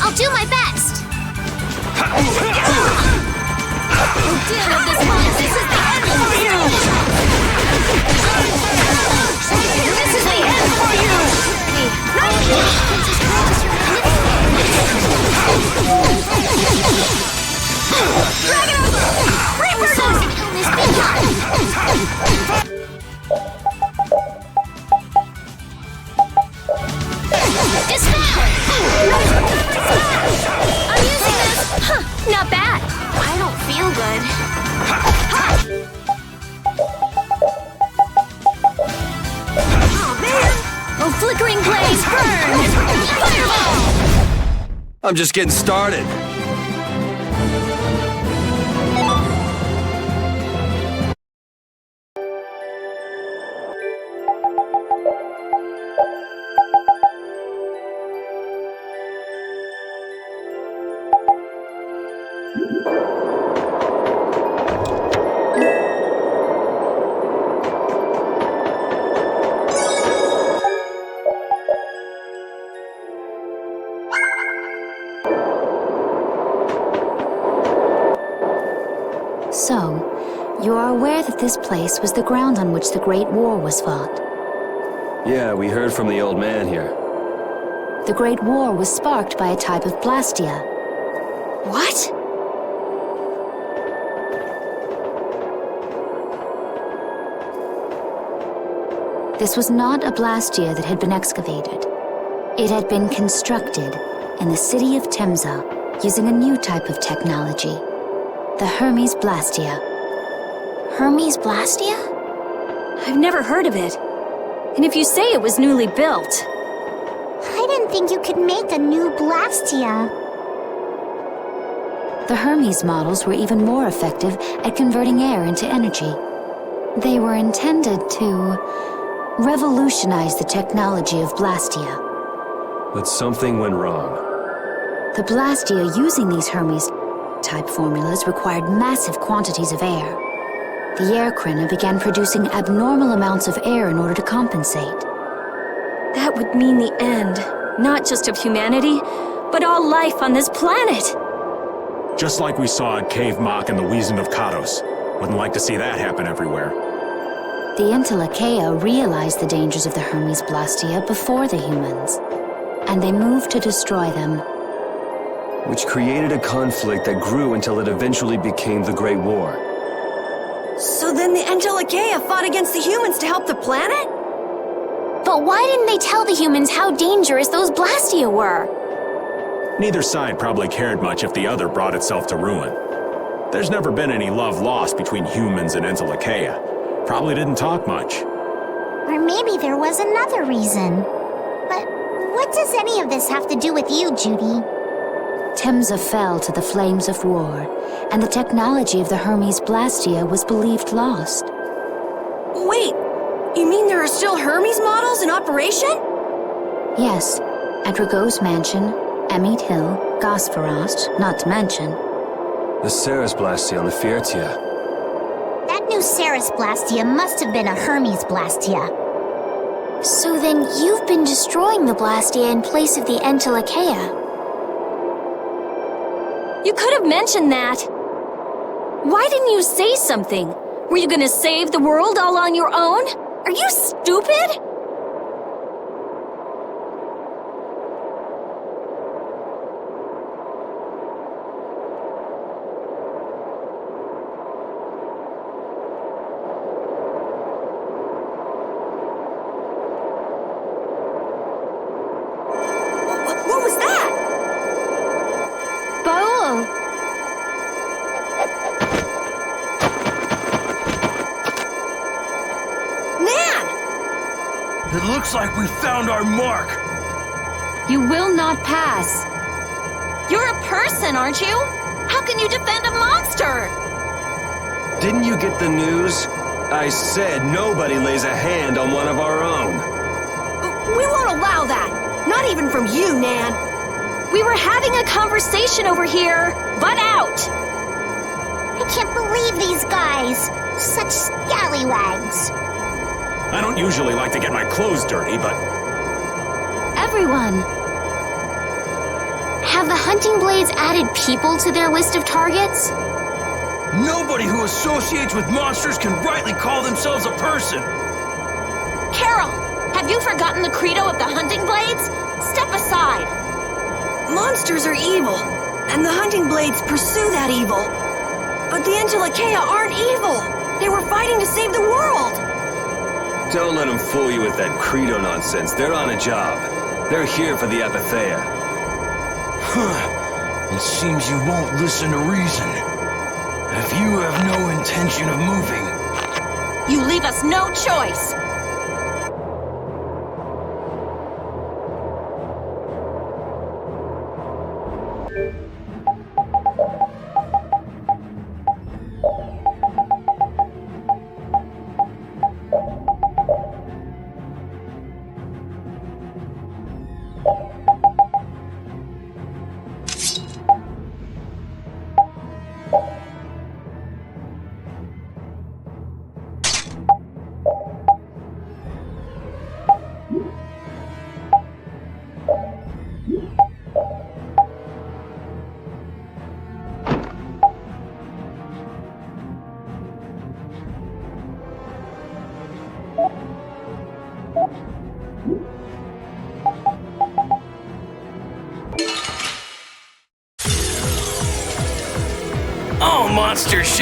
I'll do my best. Oh, din of this month, this is the end for you! This is the end for you! Dragon! Reaper! I'm using this. Huh, not bad. I don't feel good. Oh, man! Oh, flickering blaze, burn! Fireball! I'm just getting started. this place was the ground on which the Great War was fought. Yeah, we heard from the old man here. The Great War was sparked by a type of Blastia. What? This was not a Blastia that had been excavated. It had been constructed in the city of Temza using a new type of technology, the Hermes Blastia. Hermes Blastia? I've never heard of it. And if you say it was newly built... I didn't think you could make a new Blastia. The Hermes models were even more effective at converting air into energy. They were intended to revolutionize the technology of Blastia. But something went wrong. The Blastia using these Hermes-type formulas required massive quantities of air. The air Krena began producing abnormal amounts of air in order to compensate. That would mean the end, not just of humanity, but all life on this planet. Just like we saw at Cave Mach and the Wiesen of Kados. Wouldn't like to see that happen everywhere. The Entelekea realized the dangers of the Hermes Blastia before the humans, and they moved to destroy them. Which created a conflict that grew until it eventually became the Great War. So then the Entelekea fought against the humans to help the planet? But why didn't they tell the humans how dangerous those Blastia were? Neither side probably cared much if the other brought itself to ruin. There's never been any love lost between humans and Entelekea. Probably didn't talk much. Or maybe there was another reason. But what does any of this have to do with you, Judy? Temza fell to the flames of war, and the technology of the Hermes Blastia was believed lost. Wait, you mean there are still Hermes models in operation? Yes, at Rago's mansion, Emmeet Hill, Gosferost, not to mention. The Ceres Blastia on the Fiertia. That new Ceres Blastia must have been a Hermes Blastia. So then you've been destroying the Blastia in place of the Entelekea. You could have mentioned that. Why didn't you say something? Were you gonna save the world all on your own? Are you stupid? What was that? Baul! It looks like we found our mark. You will not pass. You're a person, aren't you? How can you defend a monster? Didn't you get the news? I said nobody lays a hand on one of our own. We won't allow that. Not even from you, Nan. We were having a conversation over here. Butt out! I can't believe these guys. Such scallywags. I don't usually like to get my clothes dirty, but... Everyone! Have the hunting blades added people to their list of targets? Nobody who associates with monsters can rightly call themselves a person. Carol, have you forgotten the credo of the hunting blades? Step aside. Monsters are evil, and the hunting blades pursue that evil. But the Entelekea aren't evil. They were fighting to save the world. Don't let them fool you with that credo nonsense. They're on a job. They're here for the Apatheia. It seems you won't listen to reason. If you have no intention of moving... You leave us no choice.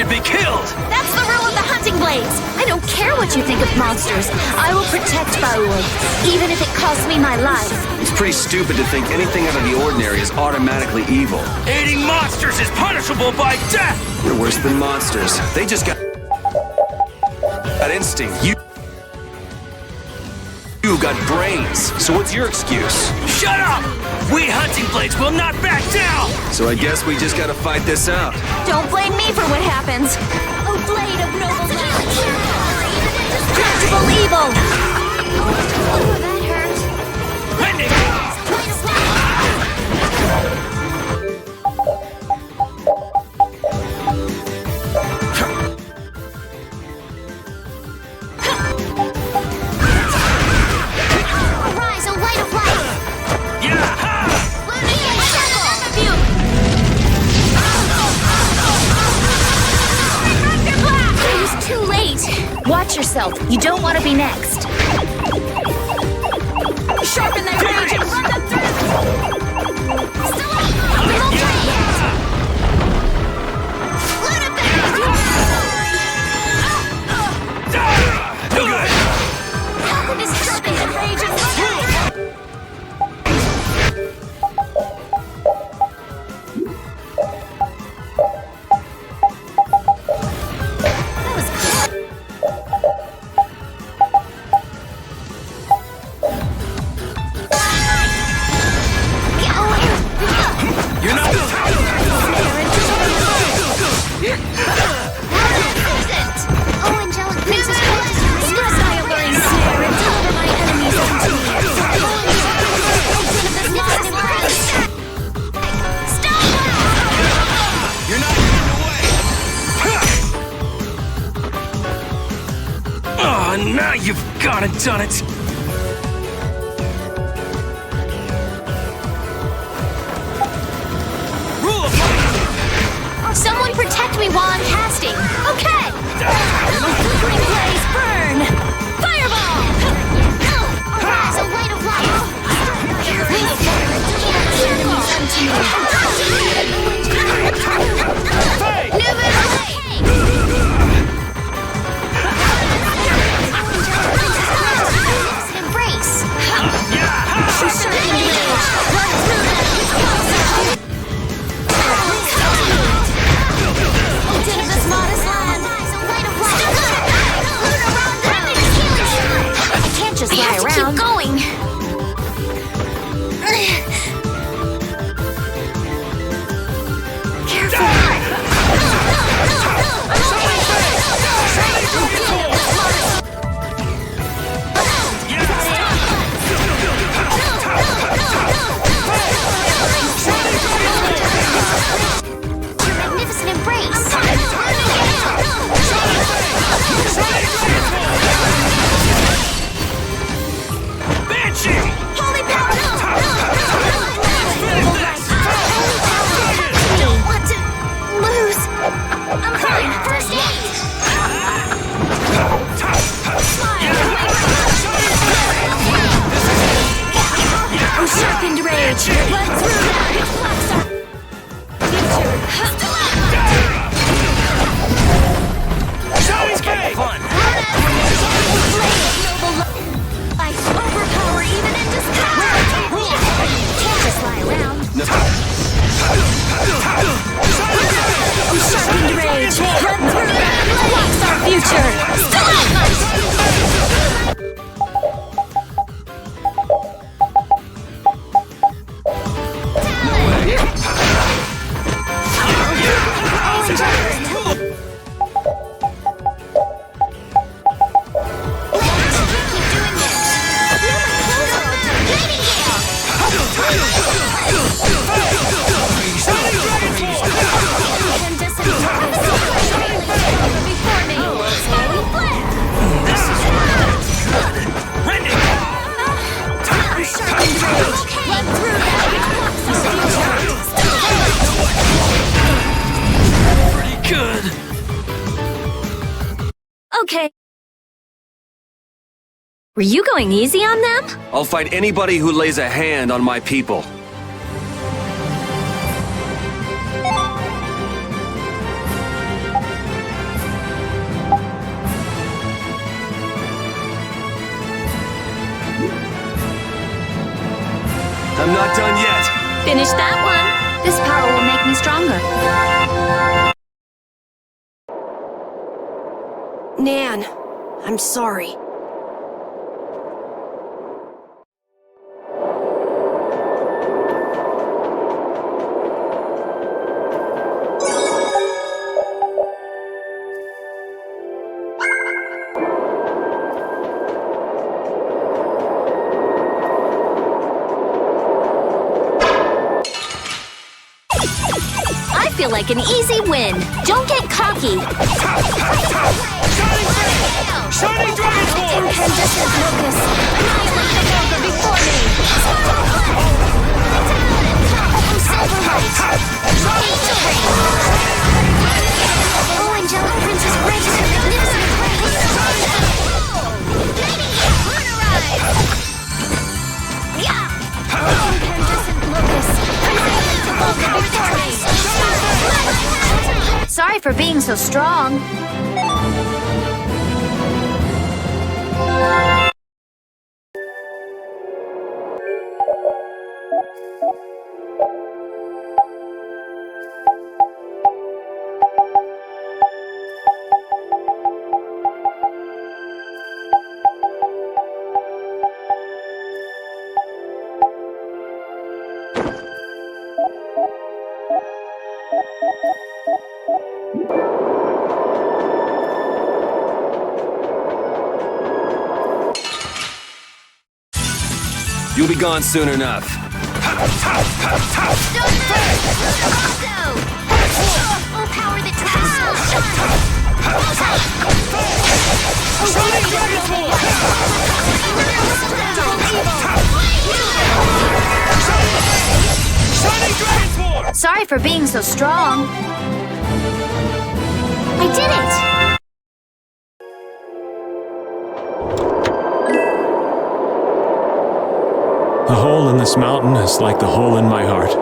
should be killed! That's the rule of the hunting blades! I don't care what you think of monsters. I will protect Baul, even if it costs me my life. It's pretty stupid to think anything out of the ordinary is automatically evil. Aiding monsters is punishable by death! You're worse than monsters. They just got that instinct. You got brains. So what's your excuse? Shut up! We hunting blades will not back down! So I guess we just gotta fight this out. Don't blame me for what happens. Oh, blade of noble light! Corruptible evil! Oh, that hurt. Rending! Arise, O light of light! It was too late. Watch yourself. You don't want to be next. Sharpen that rage and run them through. Still up. Little No good! How can this sharpen the rage and run them? You're not... Oh, angelic princess, Snare and deliver my enemies unto You're not getting away! Oh, now you've gone and done it! Someone protect me while I'm casting. Okay. Flickering blaze, burn. Fireball. arise, O light of light! Embrace! Into this modest land. I can't just lie around. Keep going! Magnificent embrace. Banshee! Holy power. Don't want to lose. I'm fine. First aid. Oh, sharpened rage. Blood through that. Fun! I overpower even in disguise. Can't just lie around. Oh, sharpened rage. Run through that. Blocks our future. Okay. Were you going easy on them? I'll fight anybody who lays a hand on my people. I'm not done yet. Finish that one. This power will make me stronger. Nan, I'm sorry. I feel like an easy win. Don't get cocky. Shining Dragon Force! Incandescent locus. Annihilate the Vulgar before me. Silver light. Angel ring. Oh, angelic princess, grant us your magnificent grace. Incandescent locus. Annihilate the Vulgar before me. Sorry for being so strong. You'll be gone soon enough. Oh, power that Sorry for being so strong. I did it! The hole in this mountain is like the hole in my heart.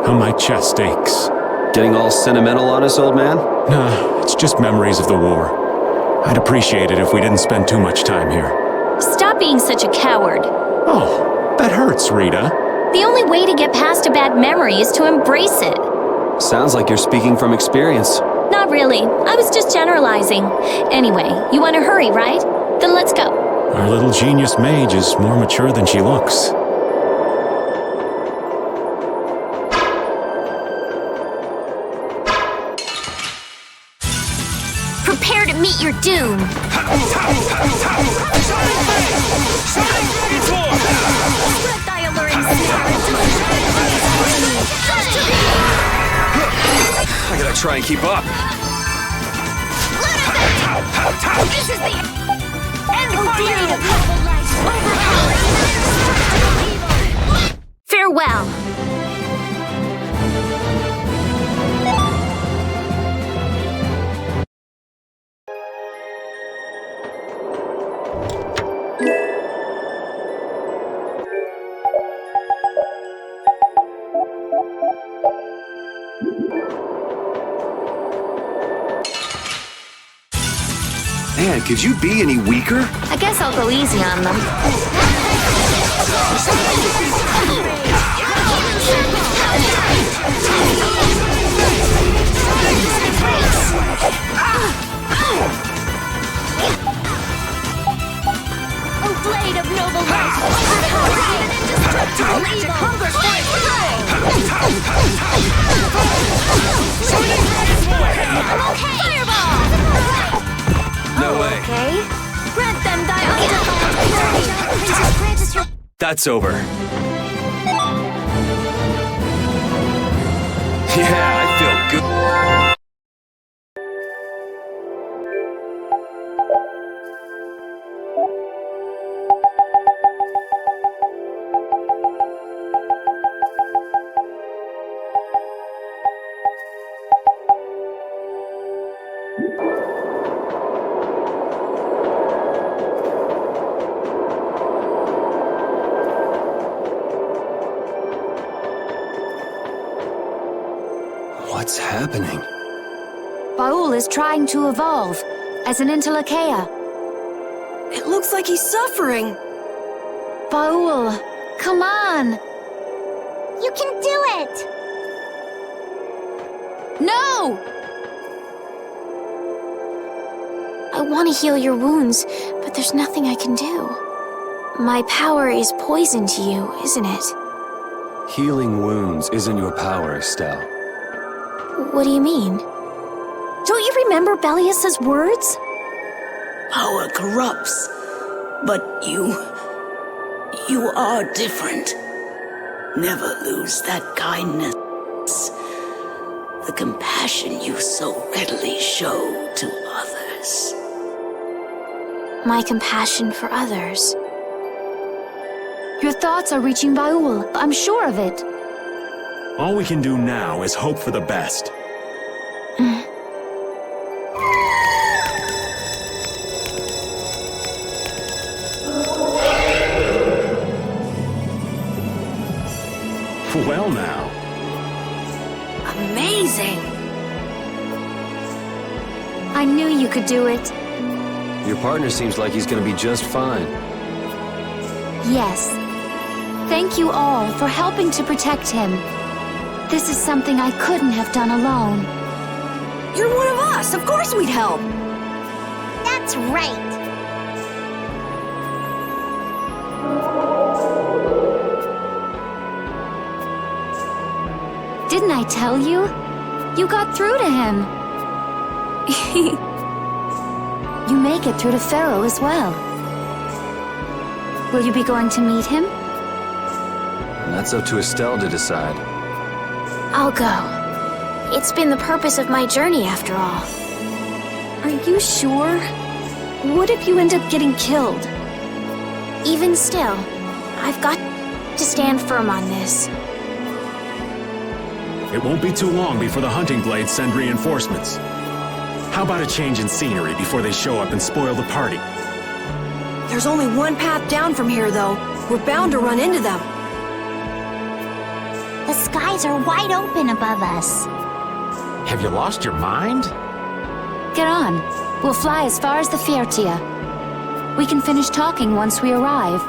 How my chest aches. Getting all sentimental on us, old man? Nah, it's just memories of the war. I'd appreciate it if we didn't spend too much time here. Stop being such a coward. Oh, that hurts, Rita. The only way to get past a bad memory is to embrace it. Sounds like you're speaking from experience. Not really. I was just generalizing. Anyway, you want to hurry, right? Then let's go. Our little genius mage is more mature than she looks. Prepare to meet your doom. I gotta try and keep up. This is the end for you! Farewell. Man, could you be any weaker? I guess I'll go easy on them. Oh, blade of noble light! Overpowering and indestructible evil! Hungers for its Fireball! No way. Okay. Grant them thy undefiled purity. Princess, grant us your... That's over. Yeah, I feel good. What's happening? Baul is trying to evolve as an Interlakeia. It looks like he's suffering. Baul, Come on! You can do it! No! I want to heal your wounds, but there's nothing I can do. My power is poison to you, isn't it? Healing wounds isn't your power, Estelle. What do you mean? Don't you remember Bellius's words? Power corrupts, but you are different. Never lose that kindness, the compassion you so readily show to others. My compassion for others. Your thoughts are reaching Baul. I'm sure of it. All we can do now is hope for the best. Well now. Amazing! I knew you could do it. Your partner seems like he's gonna be just fine. Yes. Thank you all for helping to protect him. This is something I couldn't have done alone. You're one of us! Of course we'd help! That's right! Didn't I tell you? You got through to him. You make it through to Pharaoh as well. Will you be going to meet him? That's up to Estelle to decide. I'll go. It's been the purpose of my journey after all. Are you sure? What if you end up getting killed? Even still, I've got to stand firm on this. It won't be too long before the hunting blades send reinforcements. How about a change in scenery before they show up and spoil the party? There's only one path down from here, though. We're bound to run into them. The skies are wide open above us. Have you lost your mind? Get on. We'll fly as far as the Fertia. We can finish talking once we arrive.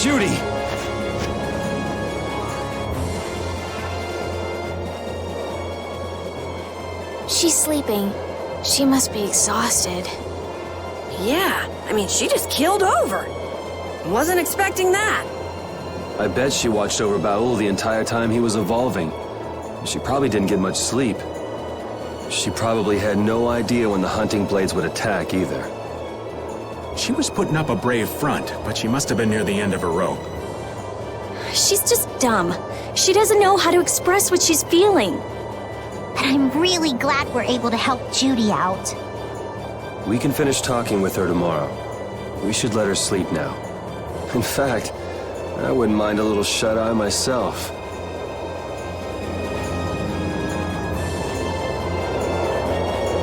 Judy! She's sleeping. She must be exhausted. Yeah, I mean, she just keeled over. Wasn't expecting that. I bet she watched over Baul the entire time he was evolving. She probably didn't get much sleep. She probably had no idea when the hunting blades would attack either. She was putting up a brave front, but she must have been near the end of her rope. She's just dumb. She doesn't know how to express what she's feeling. And I'm really glad we're able to help Judy out. We can finish talking with her tomorrow. We should let her sleep now. In fact, I wouldn't mind a little shut-eye myself.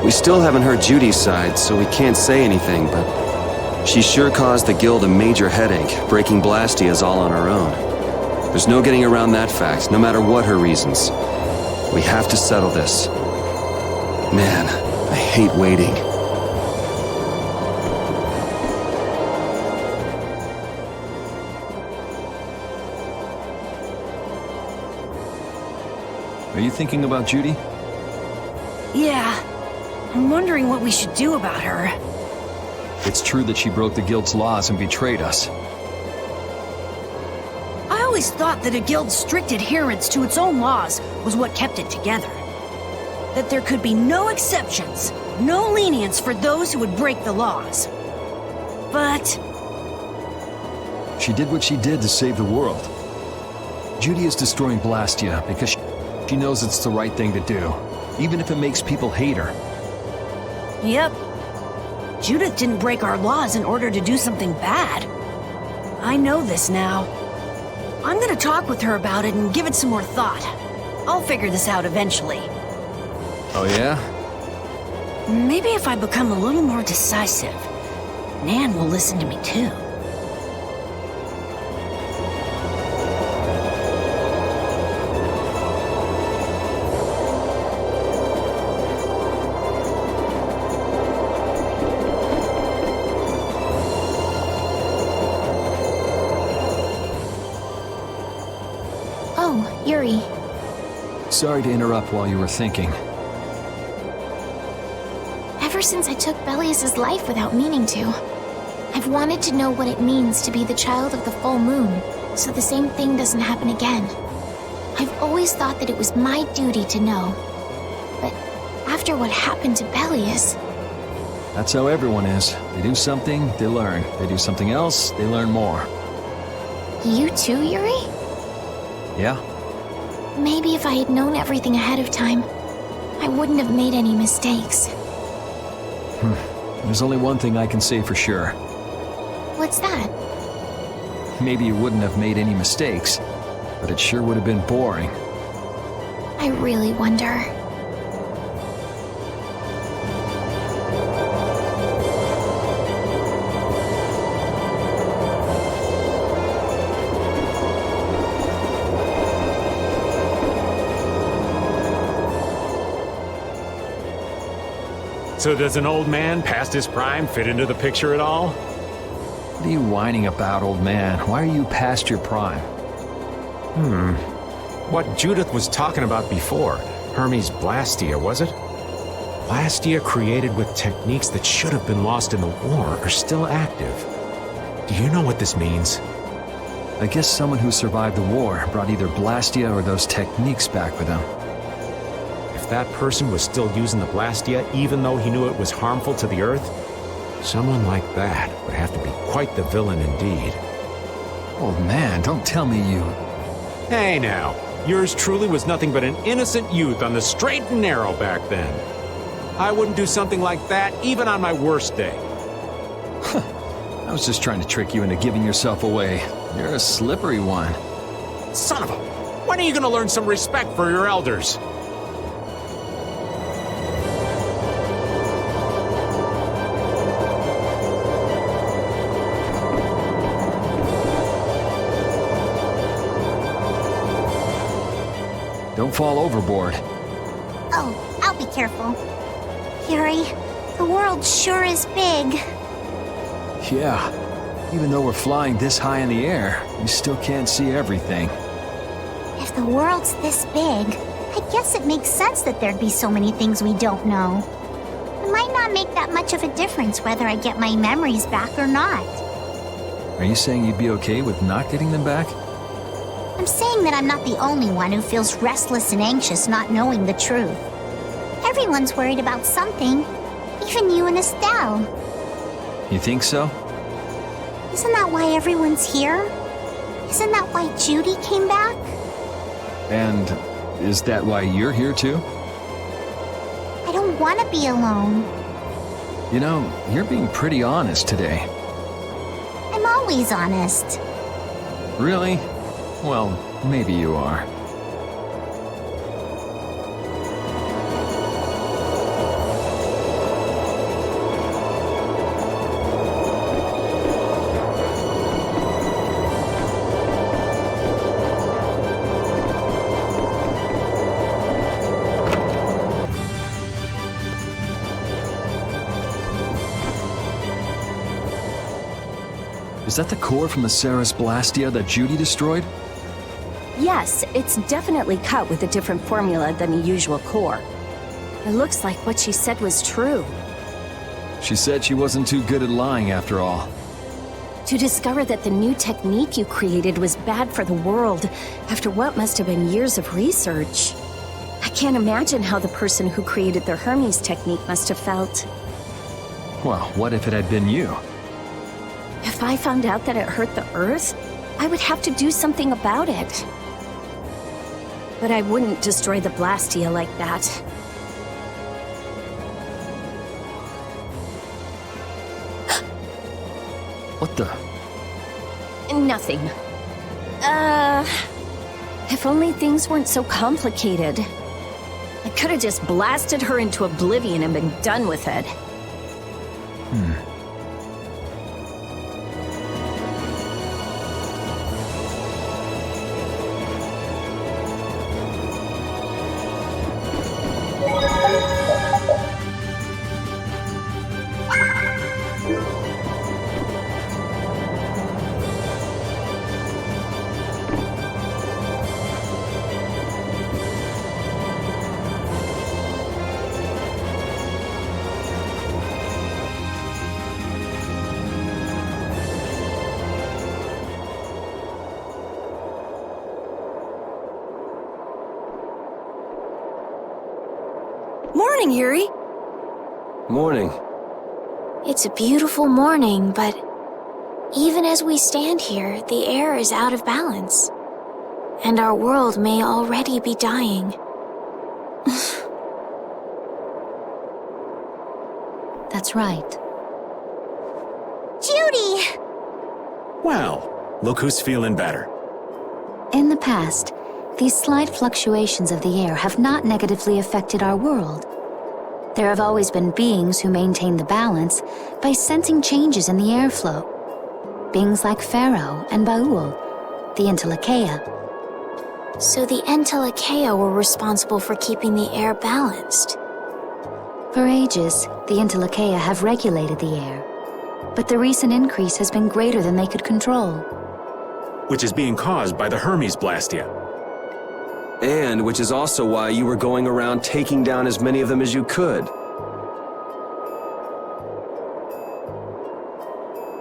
We still haven't heard Judy's side, so we can't say anything, but she sure caused the guild a major headache, breaking Blastia's all on her own. There's no getting around that fact, no matter what her reasons. We have to settle this. Man, I hate waiting. Are you thinking about Judy? Yeah. I'm wondering what we should do about her. It's true that she broke the guild's laws and betrayed us. I always thought that a guild's strict adherence to its own laws was what kept it together. That there could be no exceptions, no lenience for those who would break the laws. But she did what she did to save the world. Judy is destroying Blastia because she knows it's the right thing to do. even if it makes people hate her. Yep. Judith didn't break our laws in order to do something bad. I know this now. I'm gonna talk with her about it and give it some more thought. I'll figure this out eventually. Oh yeah? Maybe if I become a little more decisive, Nan will listen to me too. Oh, Yuri. Sorry to interrupt while you were thinking. Ever since I took Belius's life without meaning to, I've wanted to know what it means to be the child of the full moon, so the same thing doesn't happen again. I've always thought that it was my duty to know. But after what happened to Belius... That's how everyone is. They do something, they learn. They do something else, they learn more. You too, Yuri? Yeah? Maybe if I had known everything ahead of time, I wouldn't have made any mistakes. There's only one thing I can say for sure. What's that? Maybe you wouldn't have made any mistakes, but it sure would have been boring. I really wonder. So does an old man past his prime fit into the picture at all? What are you whining about, old man? Why are you past your prime? What Judith was talking about before, Hermes Blastia, was it? Blastia created with techniques that should have been lost in the war are still active. Do you know what this means? I guess someone who survived the war brought either Blastia or those techniques back with him. If that person was still using the Blastia even though he knew it was harmful to the Earth, someone like that would have to be quite the villain indeed. Old man, don't tell me you... Hey now, yours truly was nothing but an innocent youth on the straight and narrow back then. I wouldn't do something like that even on my worst day. I was just trying to trick you into giving yourself away. You're a slippery one. Son of a... When are you gonna learn some respect for your elders? Don't fall overboard. Oh, I'll be careful. Yuri, the world sure is big. Yeah. Even though we're flying this high in the air, you still can't see everything. If the world's this big, I guess it makes sense that there'd be so many things we don't know. It might not make that much of a difference whether I get my memories back or not. Are you saying you'd be okay with not getting them back? I'm saying that I'm not the only one who feels restless and anxious not knowing the truth. Everyone's worried about something, even you and Estelle. You think so? Isn't that why everyone's here? Isn't that why Judy came back? And is that why you're here too? I don't want to be alone. You know, you're being pretty honest today. I'm always honest. Really? Well, maybe you are. Is that the core from the Ceres Blastia that Judy destroyed? Yes, it's definitely cut with a different formula than the usual core. It looks like what she said was true. She said she wasn't too good at lying after all. To discover that the new technique you created was bad for the world after what must have been years of research. I can't imagine how the person who created the Hermes technique must have felt. Well, what if it had been you? If I found out that it hurt the Earth, I would have to do something about it. But I wouldn't destroy the Blastia like that. What the? Nothing. If only things weren't so complicated. I could have just blasted her into oblivion and been done with it. Morning, Yuri. Morning. It's a beautiful morning, but even as we stand here, the air is out of balance. And our world may already be dying. That's right. Judy! Well, look who's feeling better. In the past, these slight fluctuations of the air have not negatively affected our world. There have always been beings who maintain the balance by sensing changes in the airflow. Beings like Pharaoh and Baul, the Entelekea. So the Entelekea were responsible for keeping the air balanced. For ages, the Entelekea have regulated the air, but the recent increase has been greater than they could control. Which is being caused by the Hermes Blastia. And which is also why you were going around taking down as many of them as you could.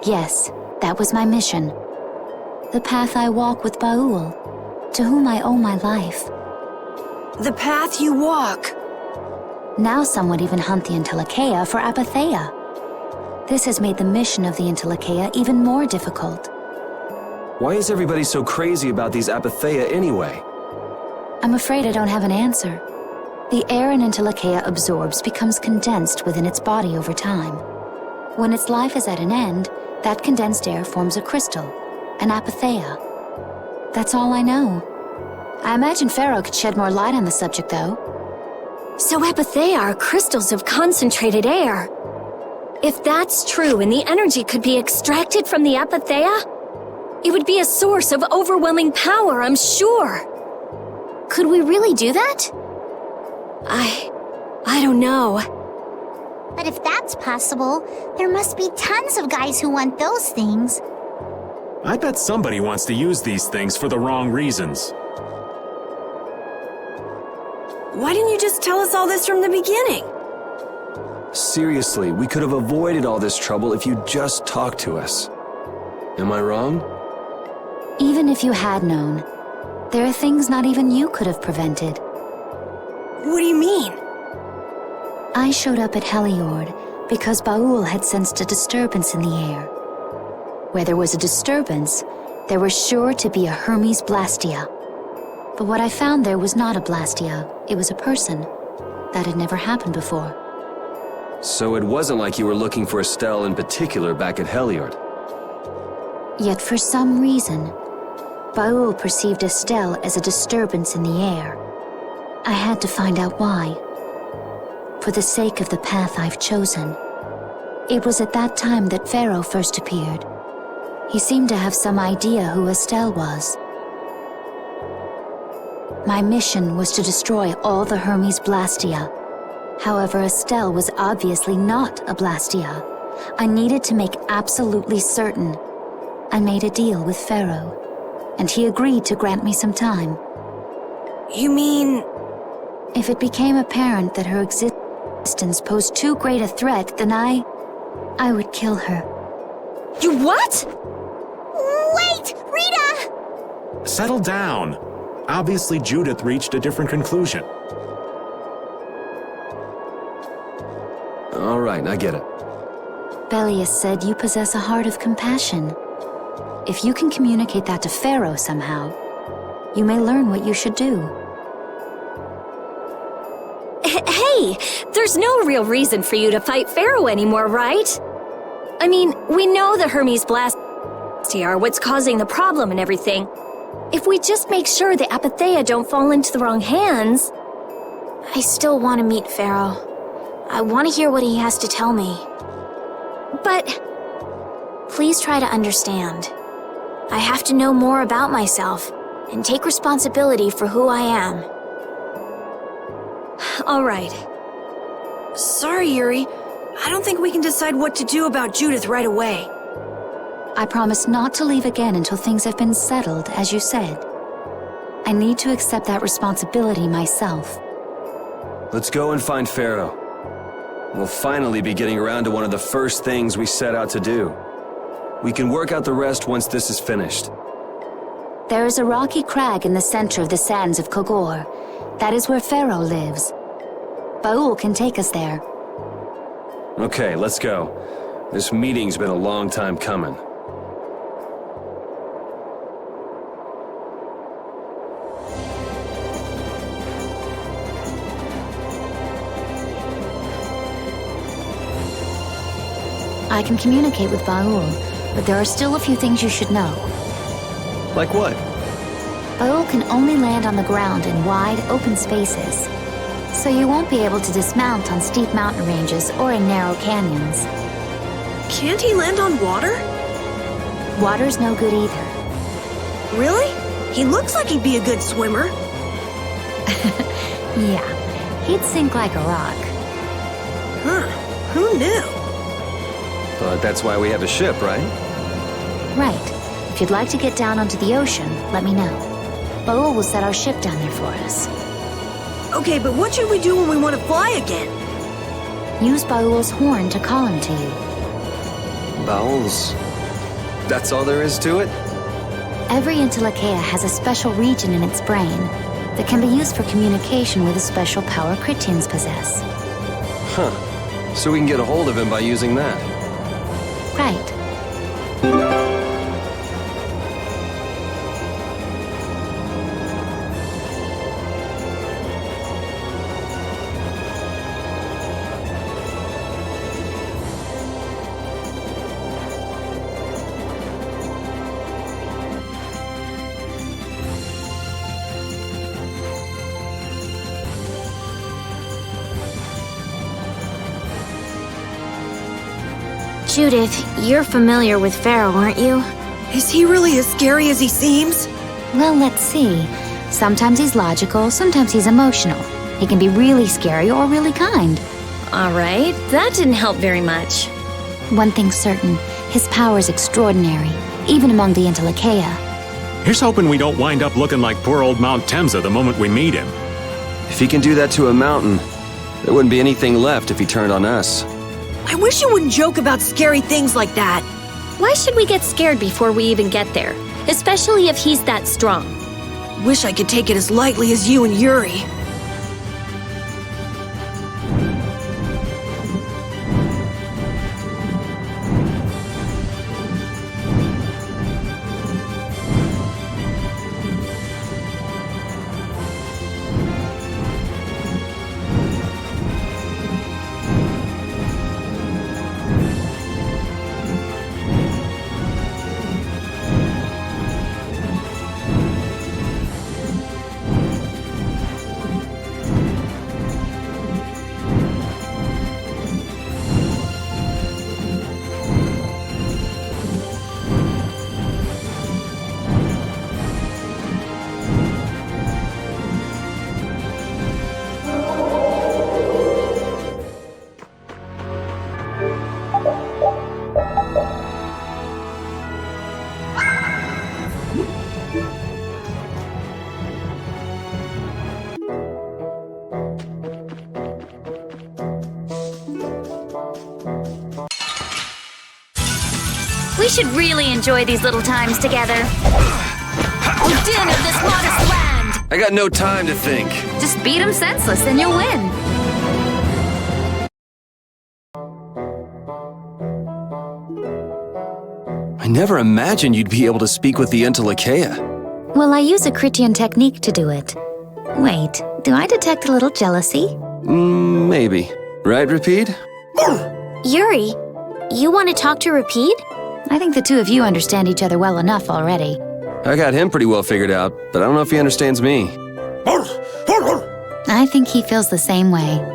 Yes, that was my mission. The path I walk with Baul, to whom I owe my life. The path you walk. Now some would even hunt the Entelekea for Apatheia. This has made the mission of the Entelekea even more difficult. Why is everybody so crazy about these Apatheia anyway? I'm afraid I don't have an answer. The air an Entelekea absorbs becomes condensed within its body over time. When its life is at an end, that condensed air forms a crystal, an Apatheia. That's all I know. I imagine Pharaoh could shed more light on the subject, though. So Apatheia are crystals of concentrated air. If that's true and the energy could be extracted from the Apatheia, it would be a source of overwhelming power, I'm sure. Could we really do that? I don't know. But if that's possible, there must be tons of guys who want those things. I bet somebody wants to use these things for the wrong reasons. Why didn't you just tell us all this from the beginning? Seriously, we could have avoided all this trouble if you just talked to us. Am I wrong? Even if you had known, there are things not even you could have prevented. What do you mean? I showed up at Heliord because Baul had sensed a disturbance in the air. Where there was a disturbance, there was sure to be a Hermes Blastia. But what I found there was not a Blastia, it was a person. That had never happened before. So it wasn't like you were looking for Estelle in particular back at Heliord. Yet for some reason, Baul perceived Estelle as a disturbance in the air. I had to find out why. For the sake of the path I've chosen. It was at that time that Pharaoh first appeared. He seemed to have some idea who Estelle was. My mission was to destroy all the Hermes Blastia. However, Estelle was obviously not a Blastia. I needed to make absolutely certain. I made a deal with Pharaoh, and he agreed to grant me some time. You mean... If it became apparent that her existence posed too great a threat, then I would kill her. You what? Wait! Rita! Settle down. Obviously, Judith reached a different conclusion. All right, I get it. Belius said you possess a heart of compassion. If you can communicate that to Pharaoh somehow, you may learn what you should do. Hey, there's no real reason for you to fight Pharaoh anymore, right? I mean, we know the Hermes Blastia are what's causing the problem and everything. If we just make sure the Apatheia don't fall into the wrong hands... I still want to meet Pharaoh. I want to hear what he has to tell me. But... Please try to understand. I have to know more about myself and take responsibility for who I am. All right. Sorry, Yuri. I don't think we can decide what to do about Judith right away. I promise not to leave again until things have been settled, as you said. I need to accept that responsibility myself. Let's go and find Pharaoh. We'll finally be getting around to one of the first things we set out to do. We can work out the rest once this is finished. There is a rocky crag in the center of the sands of Kogor. That is where Pharaoh lives. Baul can take us there. Okay, let's go. This meeting's been a long time coming. I can communicate with Baul, but there are still a few things you should know. Like what? Baul can only land on the ground in wide, open spaces. So you won't be able to dismount on steep mountain ranges or in narrow canyons. Can't he land on water? Water's no good either. Really? He looks like he'd be a good swimmer. Yeah, he'd sink like a rock. Huh, who knew? But that's why we have a ship, right? Right. If you'd like to get down onto the ocean, let me know. Baul will set our ship down there for us. Okay, but what should we do when we want to fly again? Use Baul's horn to call him to you. Baul's... That's all there is to it? Every Intellikeia has a special region in its brain that can be used for communication with a special power Critians possess. Huh. So we can get a hold of him by using that. Right. Judith, you're familiar with Pharaoh, aren't you? Is he really as scary as he seems? Well, let's see. Sometimes he's logical, sometimes he's emotional. He can be really scary or really kind. All right, that didn't help very much. One thing's certain, his power is extraordinary, even among the Intellikeia. Here's hoping we don't wind up looking like poor old Mount Temsa the moment we meet him. If he can do that to a mountain, there wouldn't be anything left if he turned on us. I wish you wouldn't joke about scary things like that. Why should we get scared before we even get there? Especially if he's that strong. Wish I could take it as lightly as you and Yuri. We should really enjoy these little times together. Din of this modest land! I got no time to think. Just beat him senseless and you'll win. I never imagined you'd be able to speak with the Intellikeia. Well, I use a Critian technique to do it. Wait, do I detect a little jealousy? Maybe. Right, Rapide? Yuri, You want to talk to Repeat? I think the two of you understand each other well enough already. I got him pretty well figured out, but I don't know if he understands me. I think he feels the same way.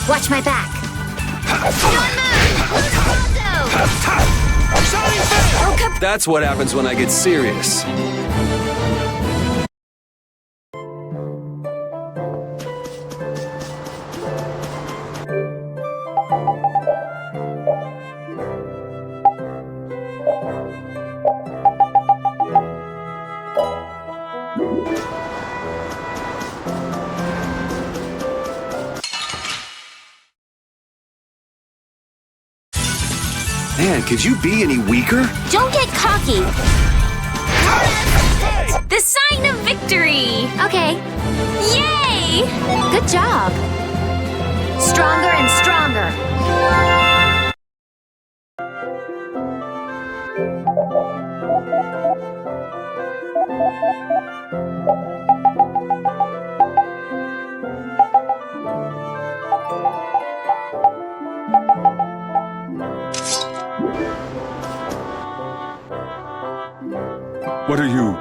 Watch my back. That's what happens when I get serious. Man, could you be any weaker? Don't get cocky. The sign of victory. Okay. Yay! Good job. Stronger and stronger. What are you?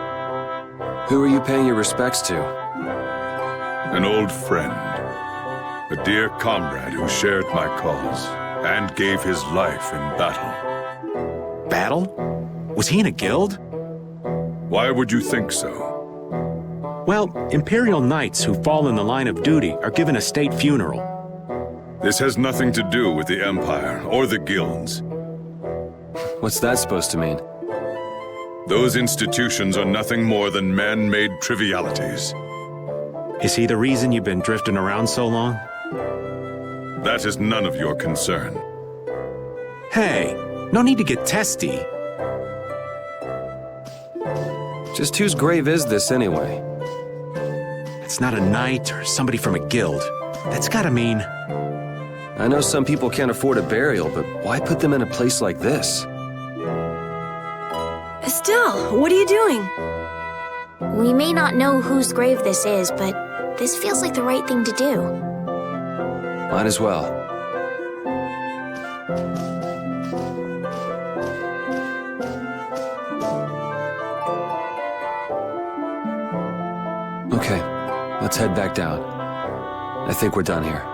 Who are you paying your respects to? An old friend. A dear comrade who shared my cause and gave his life in battle. Battle? Was he in a guild? Why would you think so? Well, Imperial Knights who fall in the line of duty are given a state funeral. This has nothing to do with the Empire or the guilds. What's that supposed to mean? Those institutions are nothing more than man-made trivialities. Is he the reason you've been drifting around so long? That is none of your concern. Hey, no need to get testy. Just whose grave is this anyway? It's not a knight or somebody from a guild. That's gotta mean... I know some people can't afford a burial, but why put them in a place like this? Estelle, what are you doing? We may not know whose grave this is, but this feels like the right thing to do. Might as well. Okay, let's head back down. I think we're done here.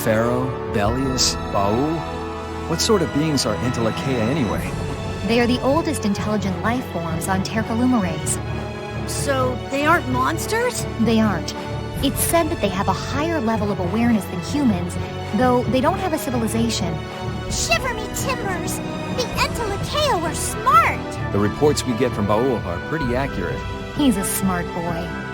Pharaoh, Belius, Baul? What sort of beings are Entelecheia anyway? They are the oldest intelligent life forms on Tercalumares. So, they aren't monsters? They aren't. It's said that they have a higher level of awareness than humans, though they don't have a civilization. Shiver me timbers! The Entelecheia were smart! The reports we get from Baul are pretty accurate. He's a smart boy.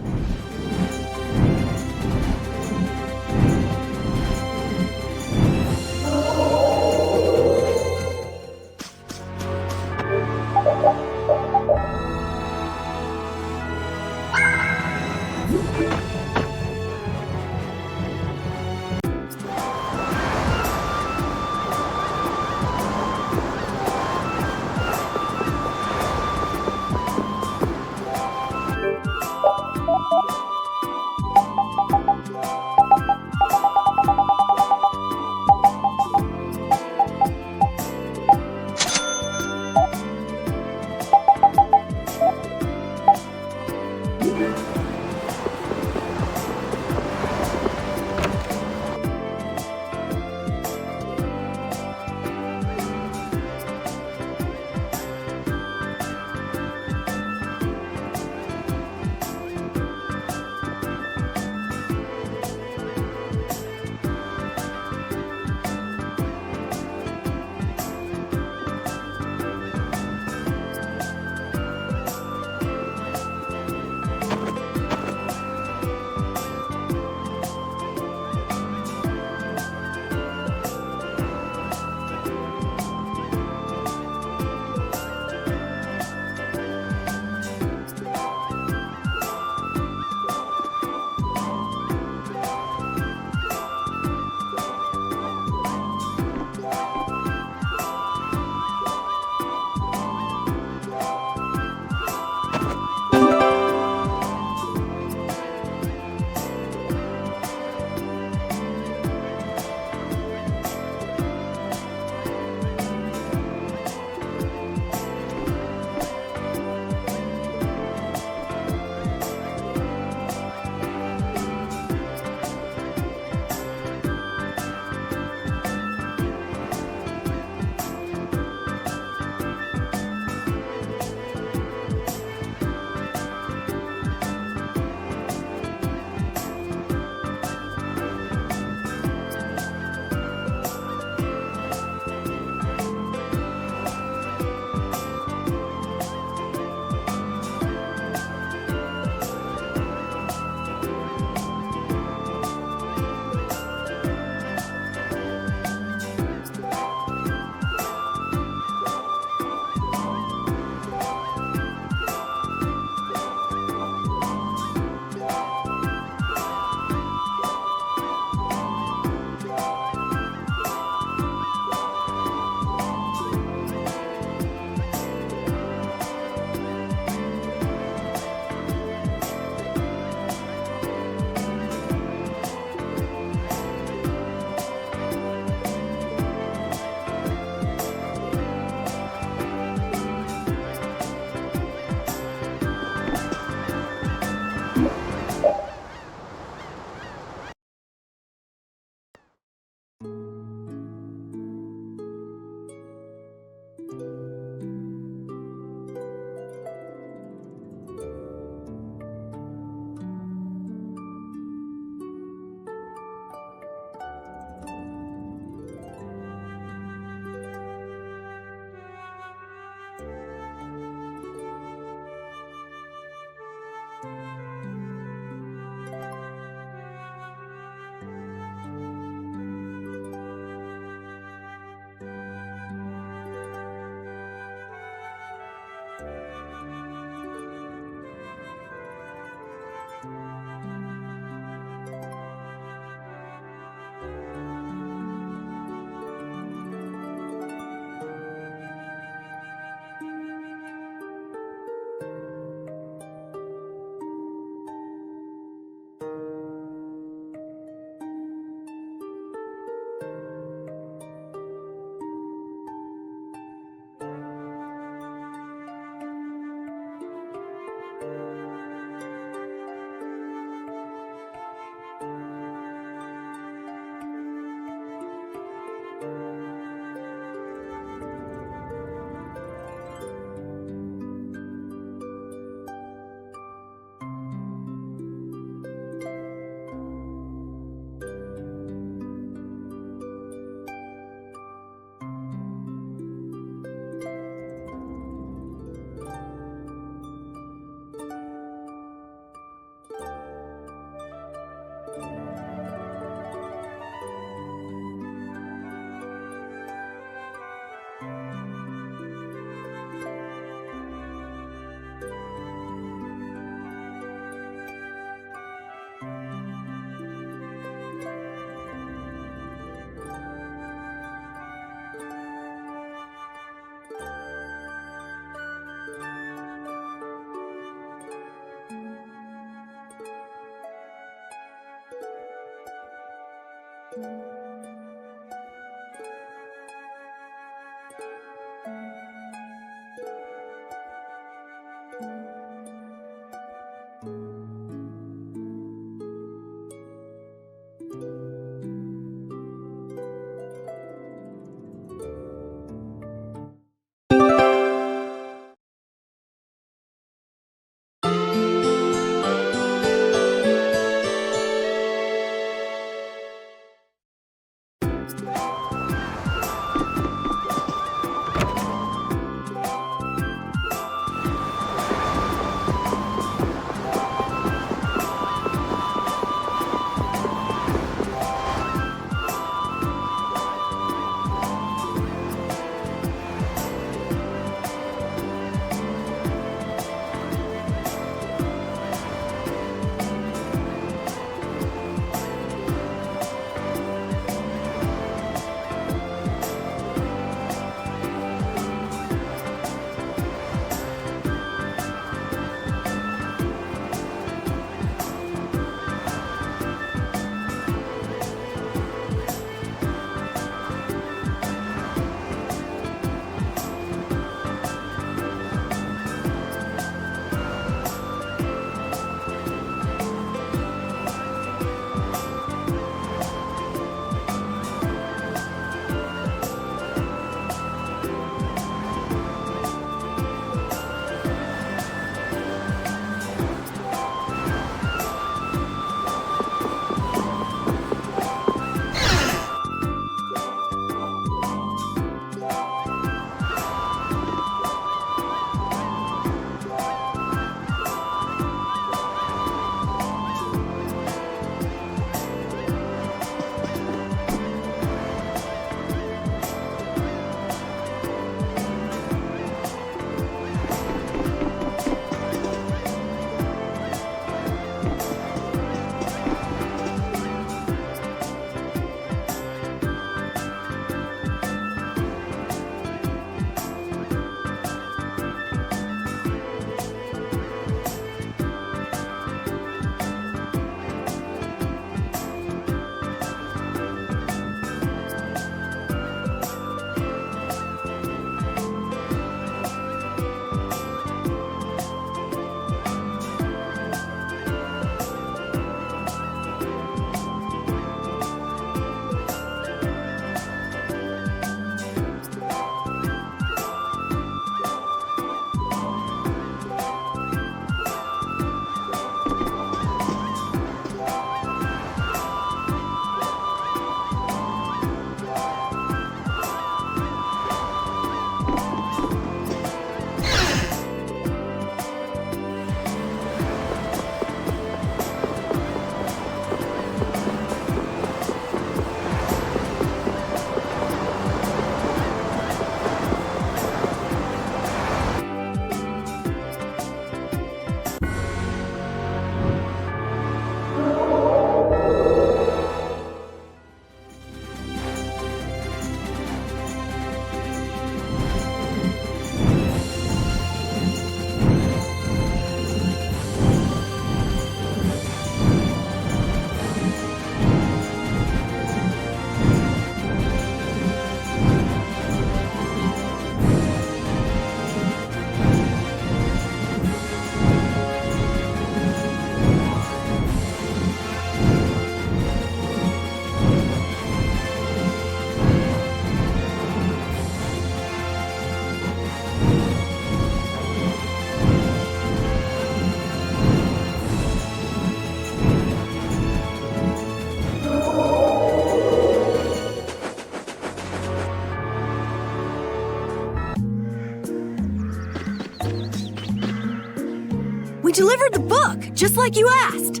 We delivered the book, just like you asked.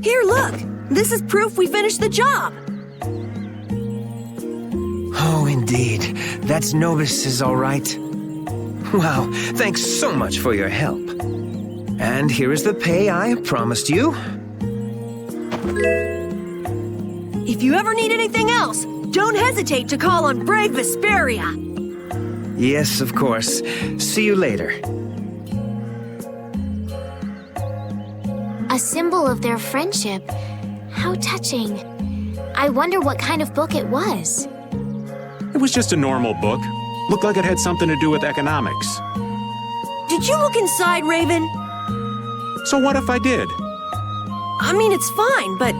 Here, look. This is proof we finished the job. Oh, indeed. That's Novus is all right. Wow, thanks so much for your help. And here is the pay I promised you. If you ever need anything else, don't hesitate to call on brave Vesperia. Yes, of course. See you later. A symbol of their friendship. How touching. I wonder what kind of book it was. It was just a normal book. Looked like it had something to do with economics. Did you look inside, Raven? So what if I did? I mean, it's fine, but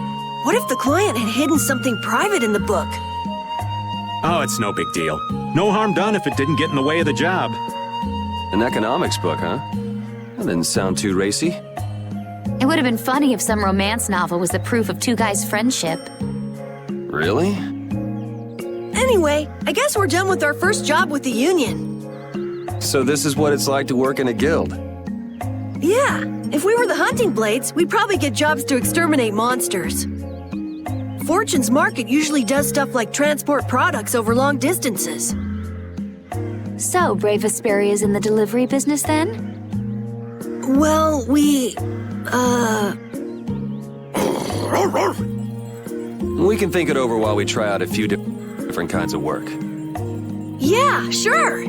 what if the client had hidden something private in the book? Oh, it's no big deal. No harm done if it didn't get in the way of the job. An economics book, huh? That didn't sound too racy. It would have been funny if some romance novel was the proof of two guys' friendship. Really? Anyway, I guess we're done with our first job with the Union. So this is what it's like to work in a guild. Yeah, if we were the Hunting Blades, we'd probably get jobs to exterminate monsters. Fortune's Market usually does stuff like transport products over long distances. So, Brave Vesperia's in the delivery business then? Well, we can think it over while we try out a few different kinds of work. Yeah, sure.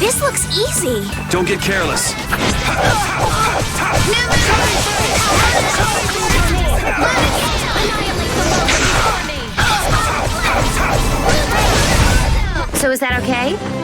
This looks easy. Don't get careless. So is that okay?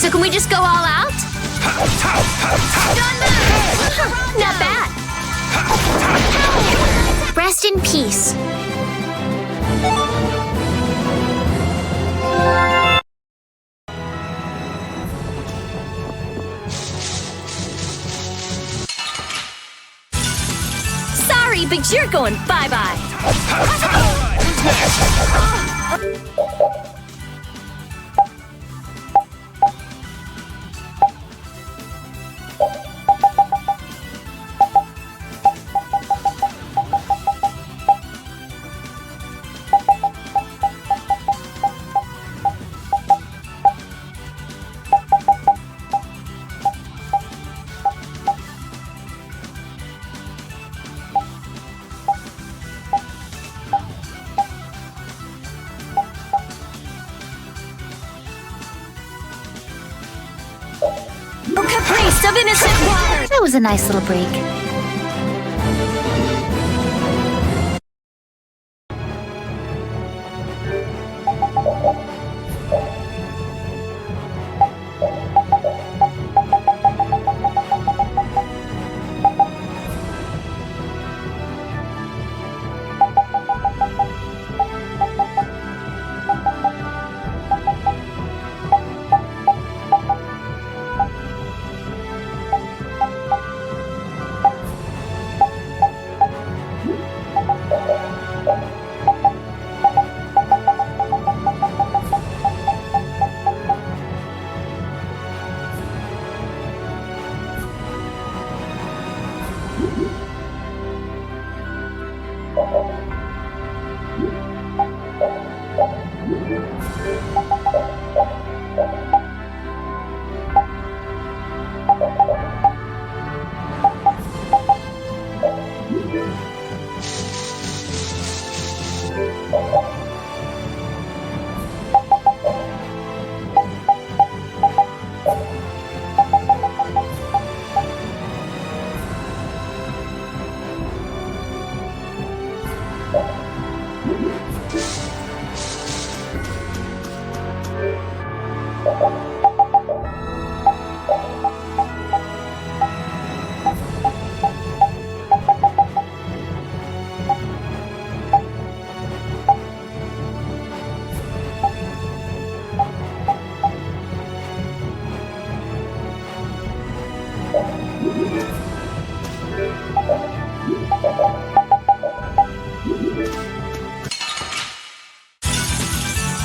So can we just go all out? Not bad. Rest in peace. Sorry, but you're going bye-bye. Caprice of innocent water! That was a nice little break.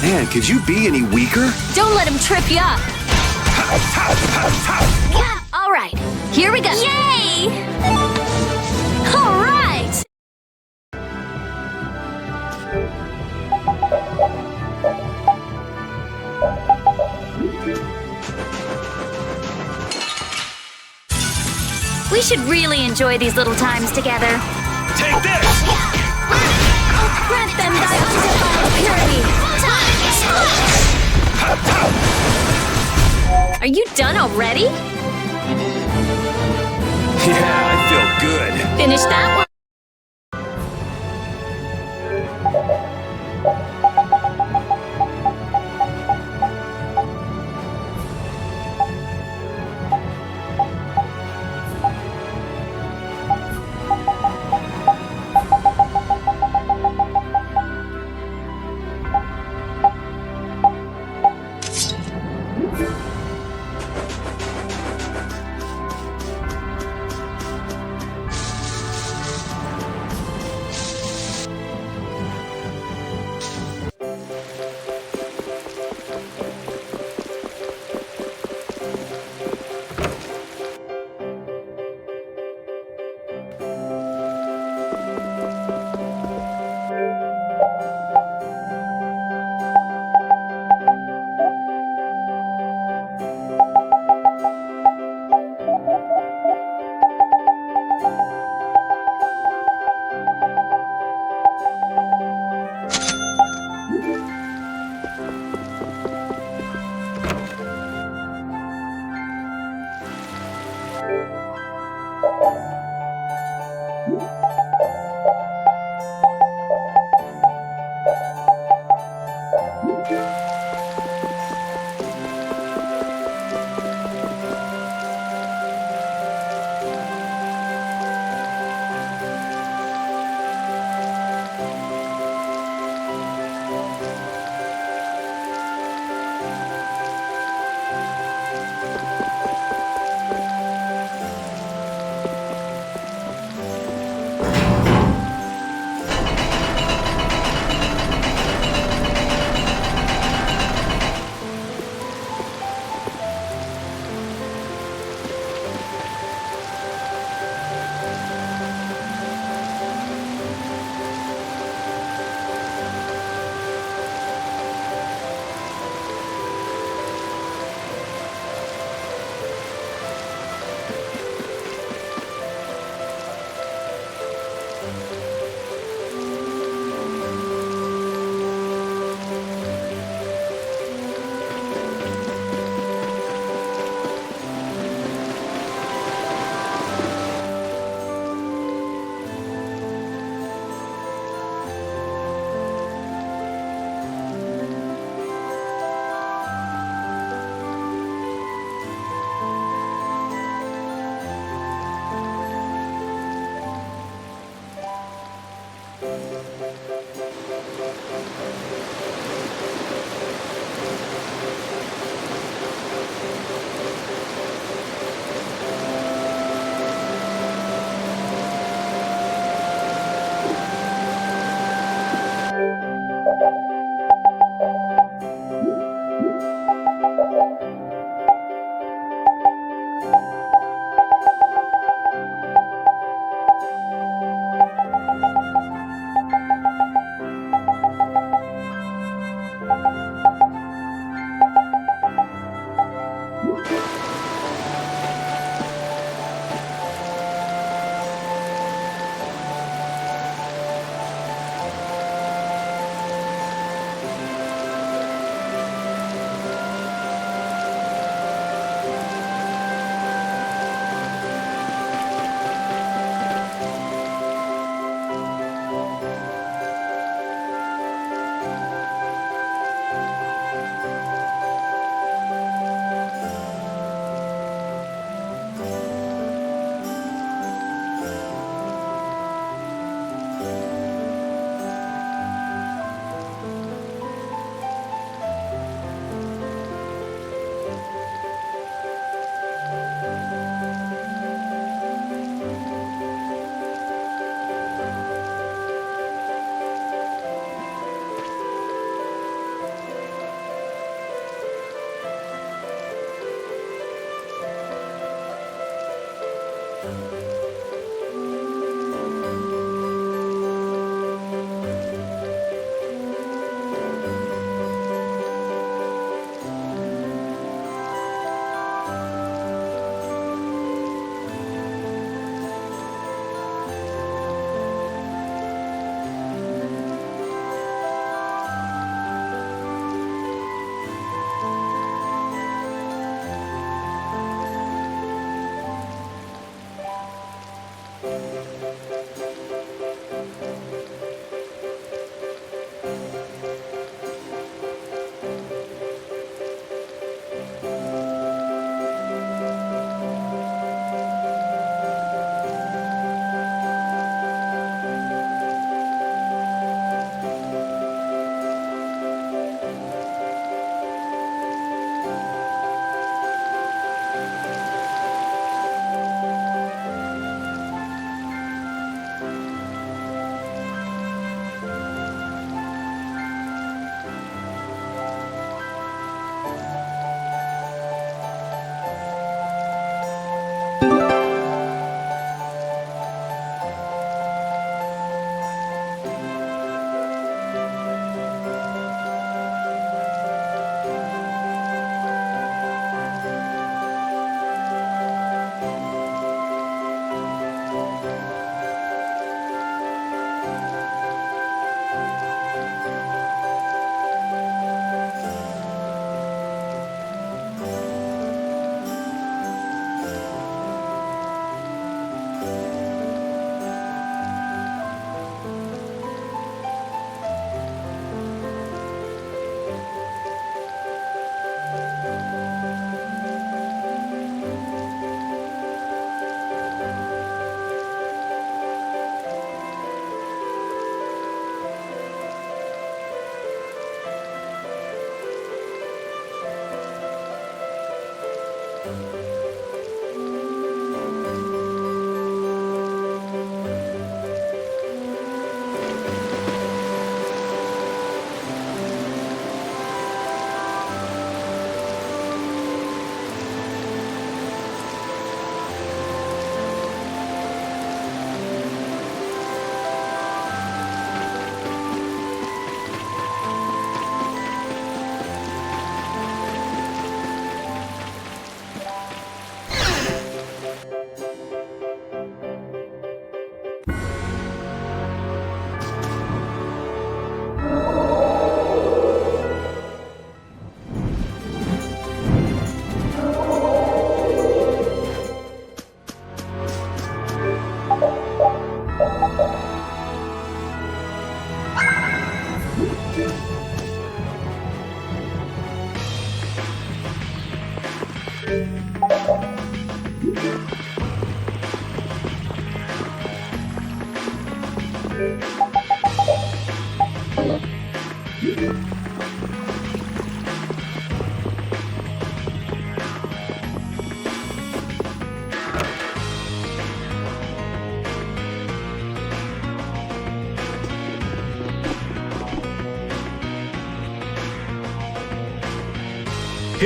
Man, could you be any weaker? Don't let him trip you up. All right, here we go. Yay! All right! We should really enjoy these little times together. Take this! Grant them thy undefiled purity! Are you done already? Yeah, I feel good. Finish that one.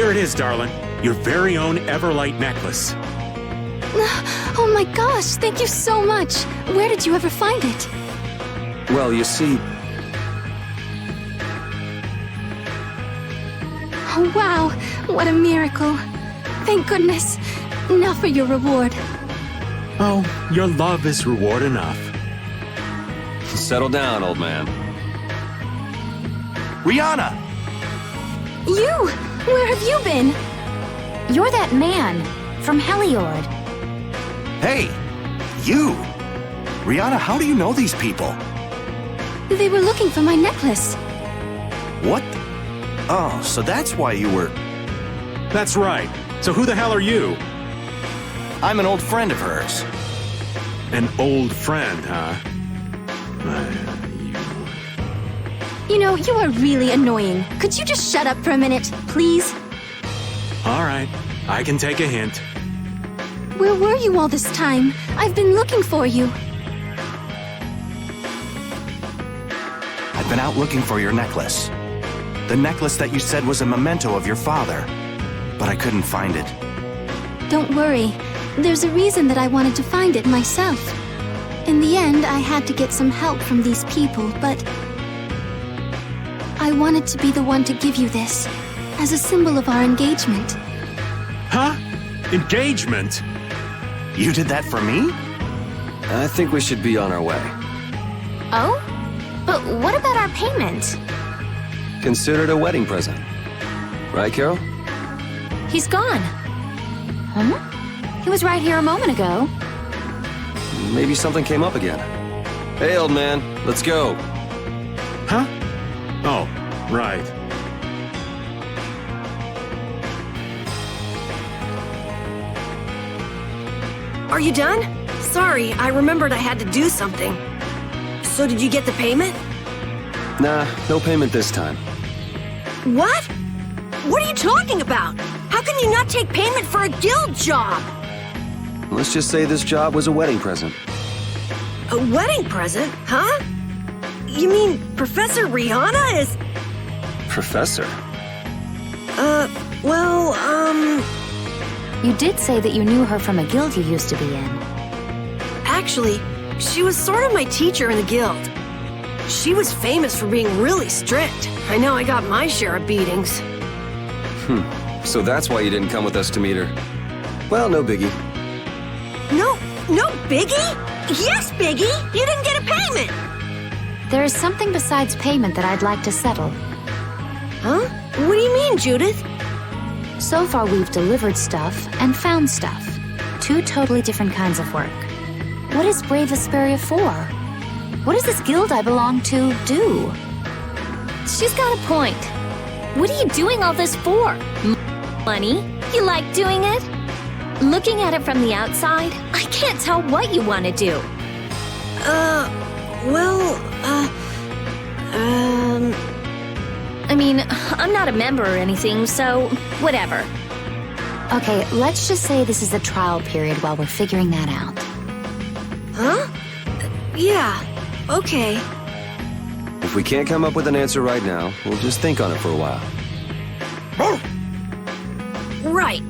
Here it is, darling. Your very own Everlight necklace. Oh my gosh, thank you so much. Where did you ever find it? Well, you see... Oh wow, what a miracle. Thank goodness. Now for your reward. Oh, your love is reward enough. Settle down, old man. Rihanna! You! Where have you been? You're that man from Heliord. Hey! You! Rihanna, how do you know these people? They were looking for my necklace. What? Oh, so that's why you were... That's right. So who the hell are you? I'm an old friend of hers. An old friend, huh? You know, you are really annoying. Could you just shut up for a minute, please? All right, I can take a hint. Where were you all this time? I've been looking for you. I've been out looking for your necklace. The necklace that you said was a memento of your father. But I couldn't find it. Don't worry. There's a reason that I wanted to find it myself. In the end, I had to get some help from these people, but... I wanted to be the one to give you this, as a symbol of our engagement. Huh? Engagement? You did that for me? I think we should be on our way. Oh? But what about our payment? Consider it a wedding present. Right, Carol? He's gone. Huh? He was right here a moment ago. Maybe something came up again. Hey, old man, let's go. Huh? Oh, right. Are you done? Sorry, I remembered I had to do something. So did you get the payment? Nah, no payment this time. What? What are you talking about? How can you not take payment for a guild job? Let's just say this job was a wedding present. A wedding present? Huh? You mean Professor Rihanna is... Professor? You did say that you knew her from a guild you used to be in. Actually, she was sort of my teacher in the guild. She was famous for being really strict. I know I got my share of beatings. So that's why you didn't come with us to meet her. Well, no biggie. No biggie? Yes, biggie! You didn't get a payment! There is something besides payment that I'd like to settle. Huh? What do you mean, Judith? So far, we've delivered stuff and found stuff. Two totally different kinds of work. What is Brave Vesperia for? What does this guild I belong to do? She's got a point. What are you doing all this for? Money? You like doing it? Looking at it from the outside, I can't tell what you want to do. I mean, I'm not a member or anything, so whatever. Okay, let's just say this is the trial period while we're figuring that out. Huh? Yeah, okay. If we can't come up with an answer right now, we'll just think on it for a while. Right.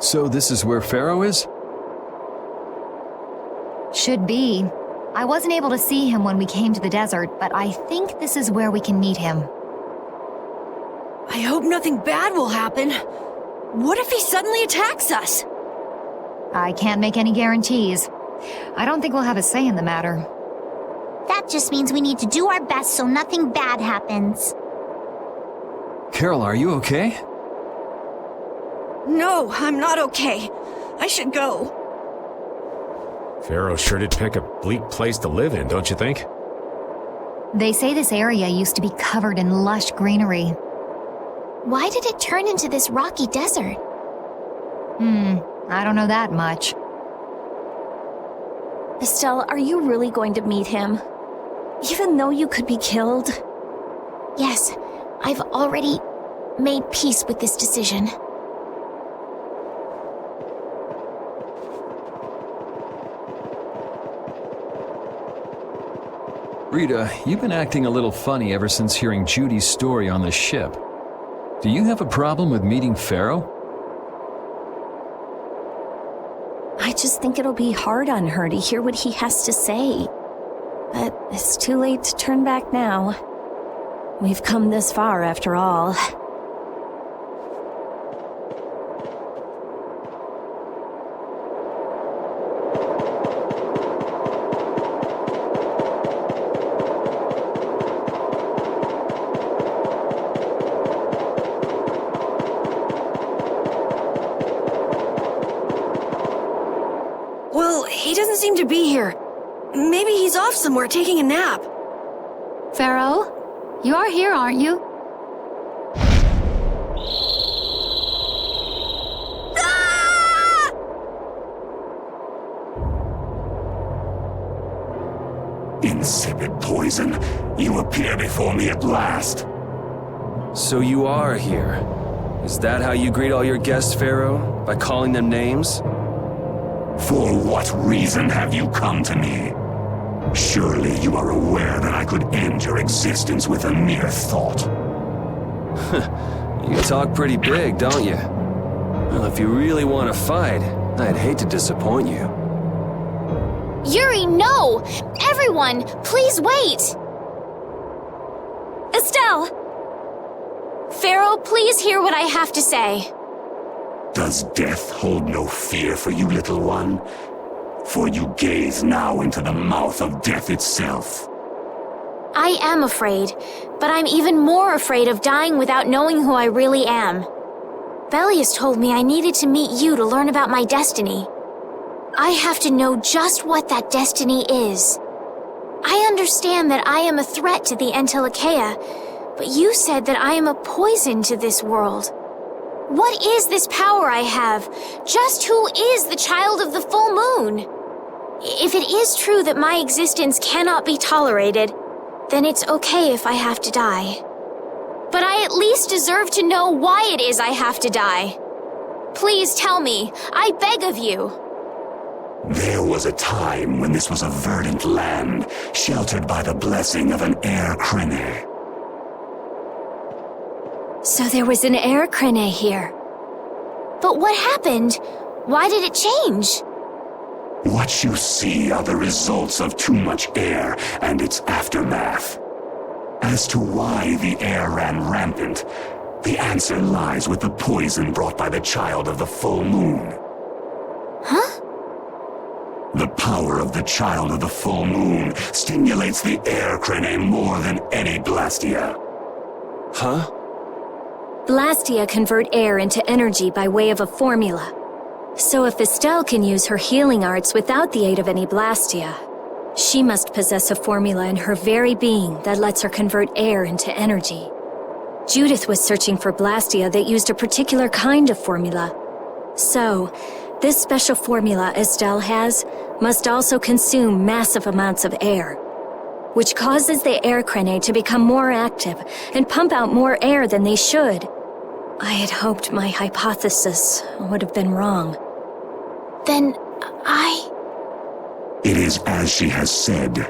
So this is where Pharaoh is? Should be. I wasn't able to see him when we came to the desert, but I think this is where we can meet him. I hope nothing bad will happen. What if he suddenly attacks us? I can't make any guarantees. I don't think we'll have a say in the matter. That just means we need to do our best so nothing bad happens. Carol, are you okay? No, I'm not okay. I should go. Pharaoh sure did pick a bleak place to live in, don't you think? They say this area used to be covered in lush greenery. Why did it turn into this rocky desert? I don't know that much. Estelle, are you really going to meet him? Even though you could be killed? Yes, I've already made peace with this decision. Rita, you've been acting a little funny ever since hearing Judy's story on the ship. Do you have a problem with meeting Pharaoh? I just think it'll be hard on her to hear what he has to say. But it's too late to turn back now. We've come this far after all. Well, he doesn't seem to be here. Maybe he's off somewhere taking a nap. Pharaoh, you are here, aren't you? insipid poison. You appear before me at last. So you are here. Is that how you greet all your guests, Pharaoh? By calling them names? For what reason have you come to me? Surely you are aware that I could end your existence with a mere thought. You talk pretty big, don't you? Well, if you really want to fight, I'd hate to disappoint you. Yuri, no! Everyone, please wait! Estelle! Pharaoh, please hear what I have to say. Does death hold no fear for you, little one? For you gaze now into the mouth of death itself. I am afraid, but I'm even more afraid of dying without knowing who I really am. Belius told me I needed to meet you to learn about my destiny. I have to know just what that destiny is. I understand that I am a threat to the Entelikeia, but you said that I am a poison to this world. What is this power I have? Just who is the child of the full moon? If it is true that my existence cannot be tolerated, then it's okay if I have to die. But I at least deserve to know why it is I have to die. Please tell me, I beg of you. There was a time when this was a verdant land, sheltered by the blessing of an air crene. So there was an air crene here. But what happened? Why did it change? What you see are the results of too much air and its aftermath. As to why the air ran rampant, the answer lies with the poison brought by the child of the full moon. Huh? The power of the child of the full moon stimulates the air crene more than any Blastia. Huh? Blastia convert air into energy by way of a formula. So if Estelle can use her healing arts without the aid of any Blastia, she must possess a formula in her very being that lets her convert air into energy. Judith was searching for Blastia that used a particular kind of formula. So, this special formula Estelle has must also consume massive amounts of air, which causes the air crene to become more active and pump out more air than they should. I had hoped my hypothesis would have been wrong. Then It is as she has said.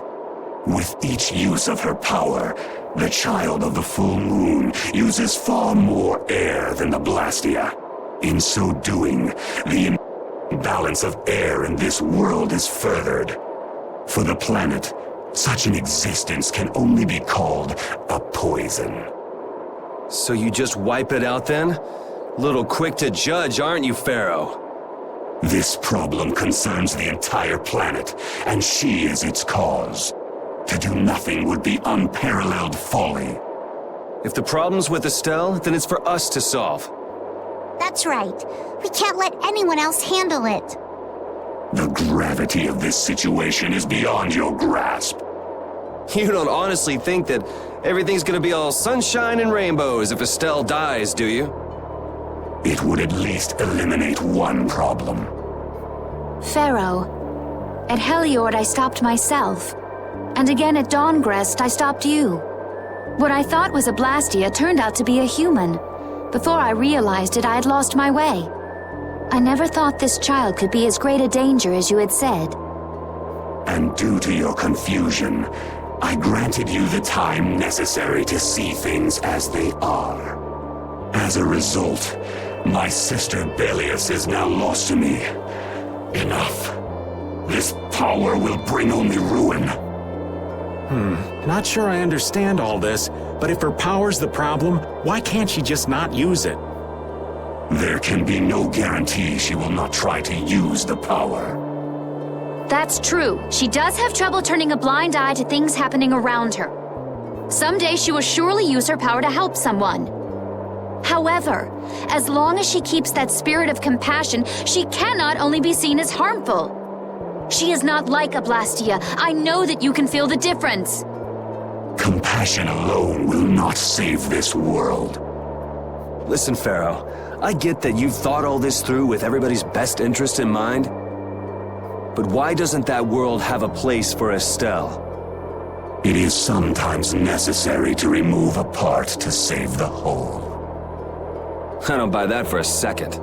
With each use of her power, the child of the full moon uses far more air than the Blastia. In so doing, the imbalance of air in this world is furthered. For the planet, such an existence can only be called a poison. So you just wipe it out then? Little quick to judge, aren't you, Pharaoh? This problem concerns the entire planet, and she is its cause. To do nothing would be unparalleled folly. If the problem's with Estelle, then it's for us to solve. That's right. We can't let anyone else handle it. The gravity of this situation is beyond your grasp. You don't honestly think that everything's gonna be all sunshine and rainbows if Estelle dies, do you? It would at least eliminate one problem. Pharaoh, at Heliord I stopped myself. And again at Dawngrest I stopped you. What I thought was a Blastia turned out to be a human. Before I realized it, I had lost my way. I never thought this child could be as great a danger as you had said. And due to your confusion, I granted you the time necessary to see things as they are. As a result, my sister Belius is now lost to me. Enough. This power will bring only ruin. Not sure I understand all this, but if her power's the problem, why can't she just not use it? There can be no guarantee she will not try to use the power. That's true. She does have trouble turning a blind eye to things happening around her. Someday she will surely use her power to help someone. However, as long as she keeps that spirit of compassion, she cannot only be seen as harmful. She is not like a Blastia. I know that you can feel the difference. Compassion alone will not save this world. Listen, Pharaoh, I get that you've thought all this through with everybody's best interest in mind. But why doesn't that world have a place for Estelle? It is sometimes necessary to remove a part to save the whole. I don't buy that for a second.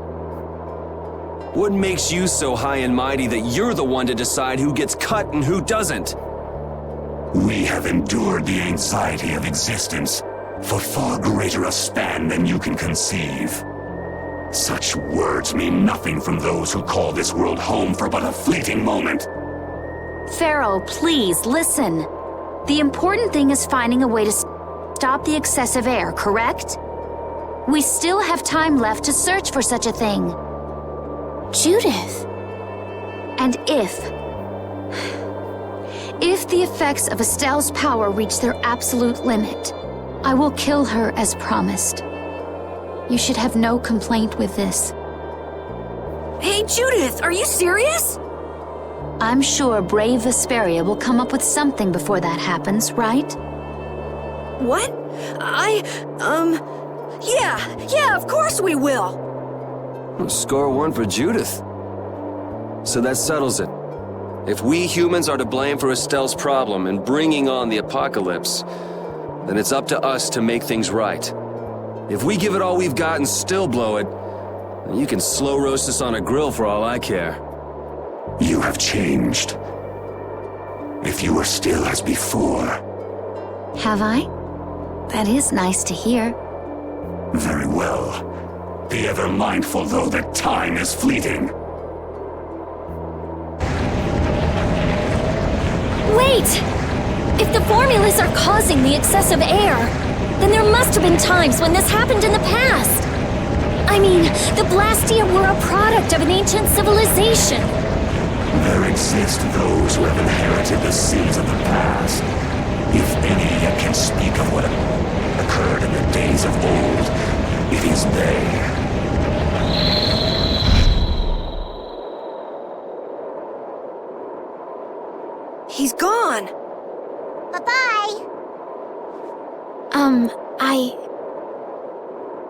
What makes you so high and mighty that you're the one to decide who gets cut and who doesn't? We have endured the anxiety of existence for far greater a span than you can conceive. Such words mean nothing from those who call this world home for but a fleeting moment. Pharaoh, please, listen. The important thing is finding a way to stop the excessive air, correct? We still have time left to search for such a thing. Judith. And if the effects of Estelle's power reach their absolute limit, I will kill her as promised. You should have no complaint with this. Hey, Judith, are you serious? I'm sure brave Vesperia will come up with something before that happens, right? What? Yeah, of course we will! Score one for Judith. So that settles it. If we humans are to blame for Estelle's problem in bringing on the apocalypse, then it's up to us to make things right. If we give it all we've got and still blow it, then you can slow roast us on a grill for all I care. You have changed. If you were still as before. Have I? That is nice to hear. Very well. Be ever mindful, though, that time is fleeting. Wait! If the formulas are causing the excessive air, then there must have been times when this happened in the past. I mean, the Blastia were a product of an ancient civilization. There exist those who have inherited the sins of the past. If any yet can speak of what occurred in the days of old, it is they. He's gone! Bye-bye!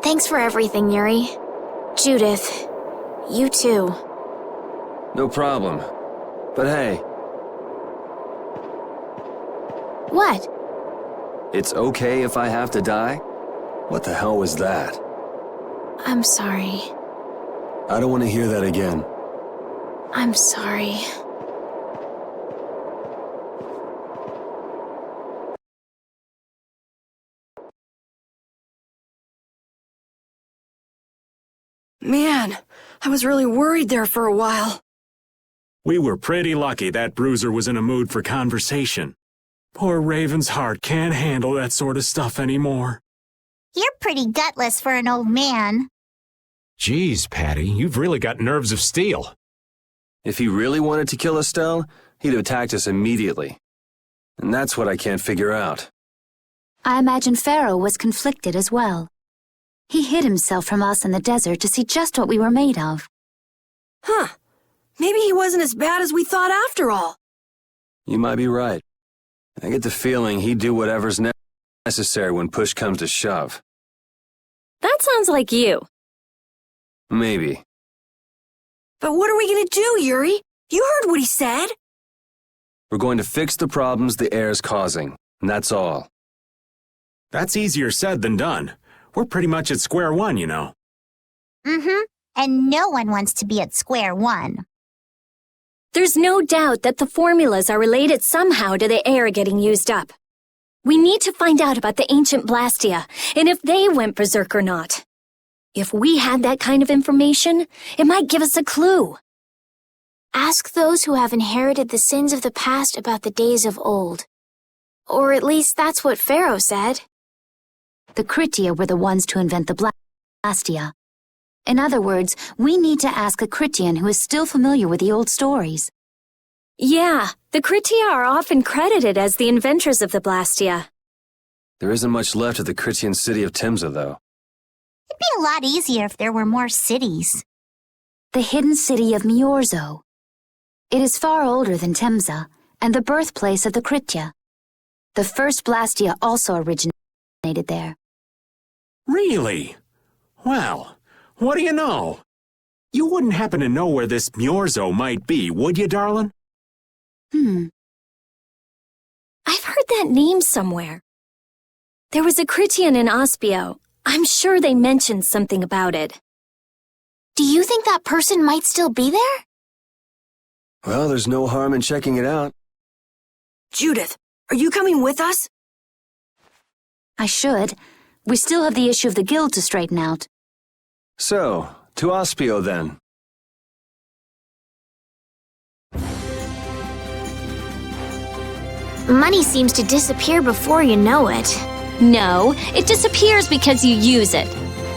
Thanks for everything, Yuri. Judith, you too. No problem. But hey. What? It's okay if I have to die? What the hell was that? I'm sorry. I don't want to hear that again. I'm sorry. Man, I was really worried there for a while. We were pretty lucky that bruiser was in a mood for conversation. Poor Raven's heart can't handle that sort of stuff anymore. You're pretty gutless for an old man. Geez, Patty, you've really got nerves of steel. If he really wanted to kill Estelle, he'd have attacked us immediately. And that's what I can't figure out. I imagine Pharaoh was conflicted as well. He hid himself from us in the desert to see just what we were made of. Huh. Maybe he wasn't as bad as we thought after all. You might be right. I get the feeling he'd do whatever's necessary when push comes to shove. That sounds like you. Maybe. But what are we gonna do, Yuri? You heard what he said. We're going to fix the problems the air's causing, and that's all. That's easier said than done. We're pretty much at square one, you know. Mm-hmm. And no one wants to be at square one. There's no doubt that the formulas are related somehow to the air getting used up. We need to find out about the ancient Blastia, and if they went berserk or not. If we had that kind of information, it might give us a clue. Ask those who have inherited the sins of the past about the days of old. Or at least that's what Pharaoh said. The Critia were the ones to invent the Blastia. In other words, we need to ask a Critian who is still familiar with the old stories. Yeah, the Critia are often credited as the inventors of the Blastia. There isn't much left of the Critian city of Temza, though. It'd be a lot easier if there were more cities. The hidden city of Miorzo. It is far older than Temza, and the birthplace of the Critia. The first Blastia also originated there. Really? Well, what do you know? You wouldn't happen to know where this Miorzo might be, would you, darling? I've heard that name somewhere. There was a Critian in Ospio. I'm sure they mentioned something about it. Do you think that person might still be there? Well, there's no harm in checking it out. Judith, are you coming with us? I should. We still have the issue of the guild to straighten out. So, to Ospio then. Money seems to disappear before you know it. No, it disappears because you use it.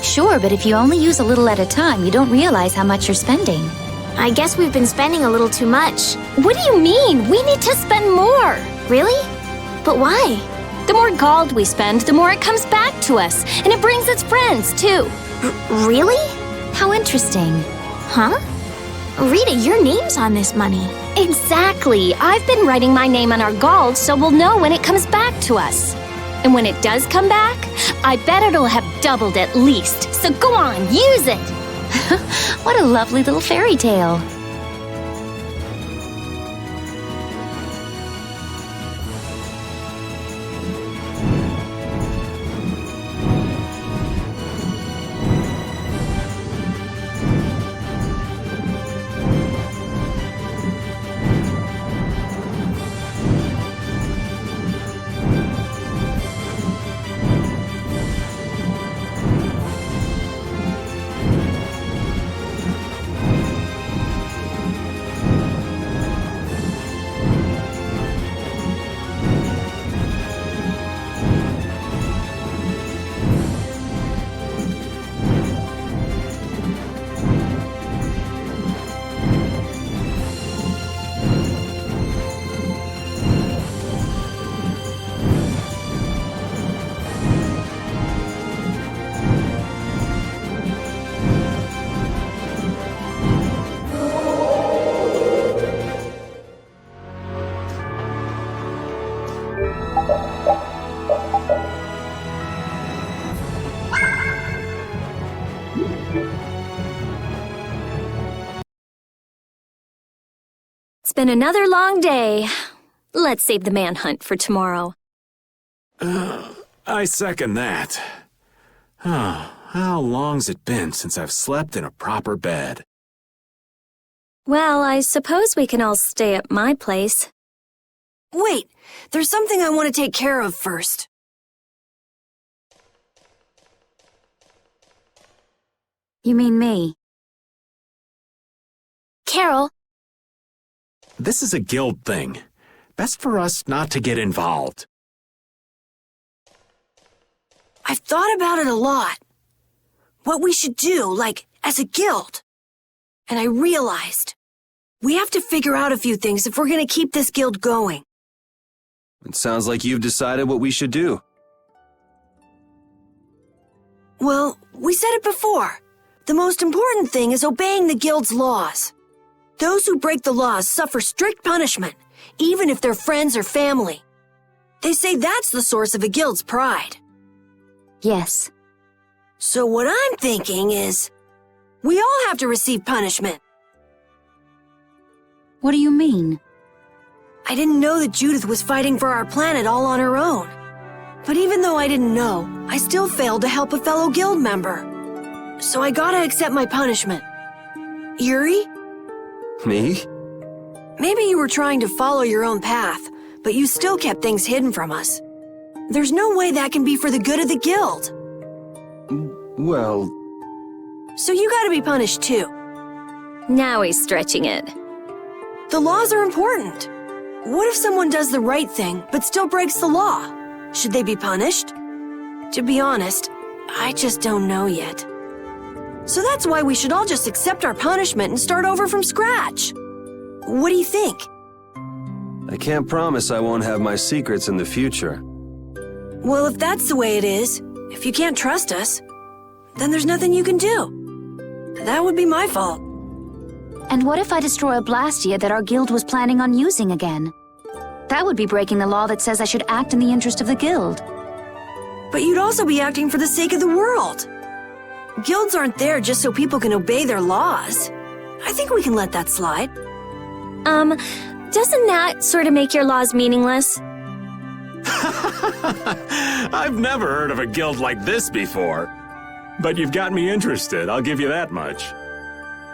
Sure, but if you only use a little at a time, you don't realize how much you're spending. I guess we've been spending a little too much. What do you mean? We need to spend more. Really? But why? The more gold we spend, the more it comes back to us. And it brings its friends, too. Really? How interesting. Huh? Rita, your name's on this money. Exactly. I've been writing my name on our gold so we'll know when it comes back to us. And when it does come back, I bet it'll have doubled at least. So go on, use it! What a lovely little fairy tale. It's been another long day. Let's save the manhunt for tomorrow. I second that. How long's it been since I've slept in a proper bed? Well, I suppose we can all stay at my place. Wait, there's something I want to take care of first. You mean me? Carol. This is a guild thing. Best for us not to get involved. I've thought about it a lot. What we should do, like, as a guild. And I realized, we have to figure out a few things if we're gonna keep this guild going. It sounds like you've decided what we should do. Well, we said it before. The most important thing is obeying the guild's laws. Those who break the laws suffer strict punishment, even if they're friends or family. They say that's the source of a guild's pride. Yes. So what I'm thinking is, we all have to receive punishment. What do you mean? I didn't know that Judith was fighting for our planet all on her own. But even though I didn't know, I still failed to help a fellow guild member. So I gotta accept my punishment. Yuri? Me? Maybe you were trying to follow your own path, but you still kept things hidden from us. There's no way that can be for the good of the guild. Well... So you gotta be punished too. Now he's stretching it. The laws are important. What if someone does the right thing, but still breaks the law? Should they be punished? To be honest, I just don't know yet. So that's why we should all just accept our punishment and start over from scratch. What do you think? I can't promise I won't have my secrets in the future. Well, if that's the way it is, if you can't trust us, then there's nothing you can do. That would be my fault. And what if I destroy a Blastia that our guild was planning on using again? That would be breaking the law that says I should act in the interest of the guild. But you'd also be acting for the sake of the world. Guilds aren't there just so people can obey their laws. I think we can let that slide. Doesn't that sort of make your laws meaningless? I've never heard of a guild like this before. But you've got me interested, I'll give you that much.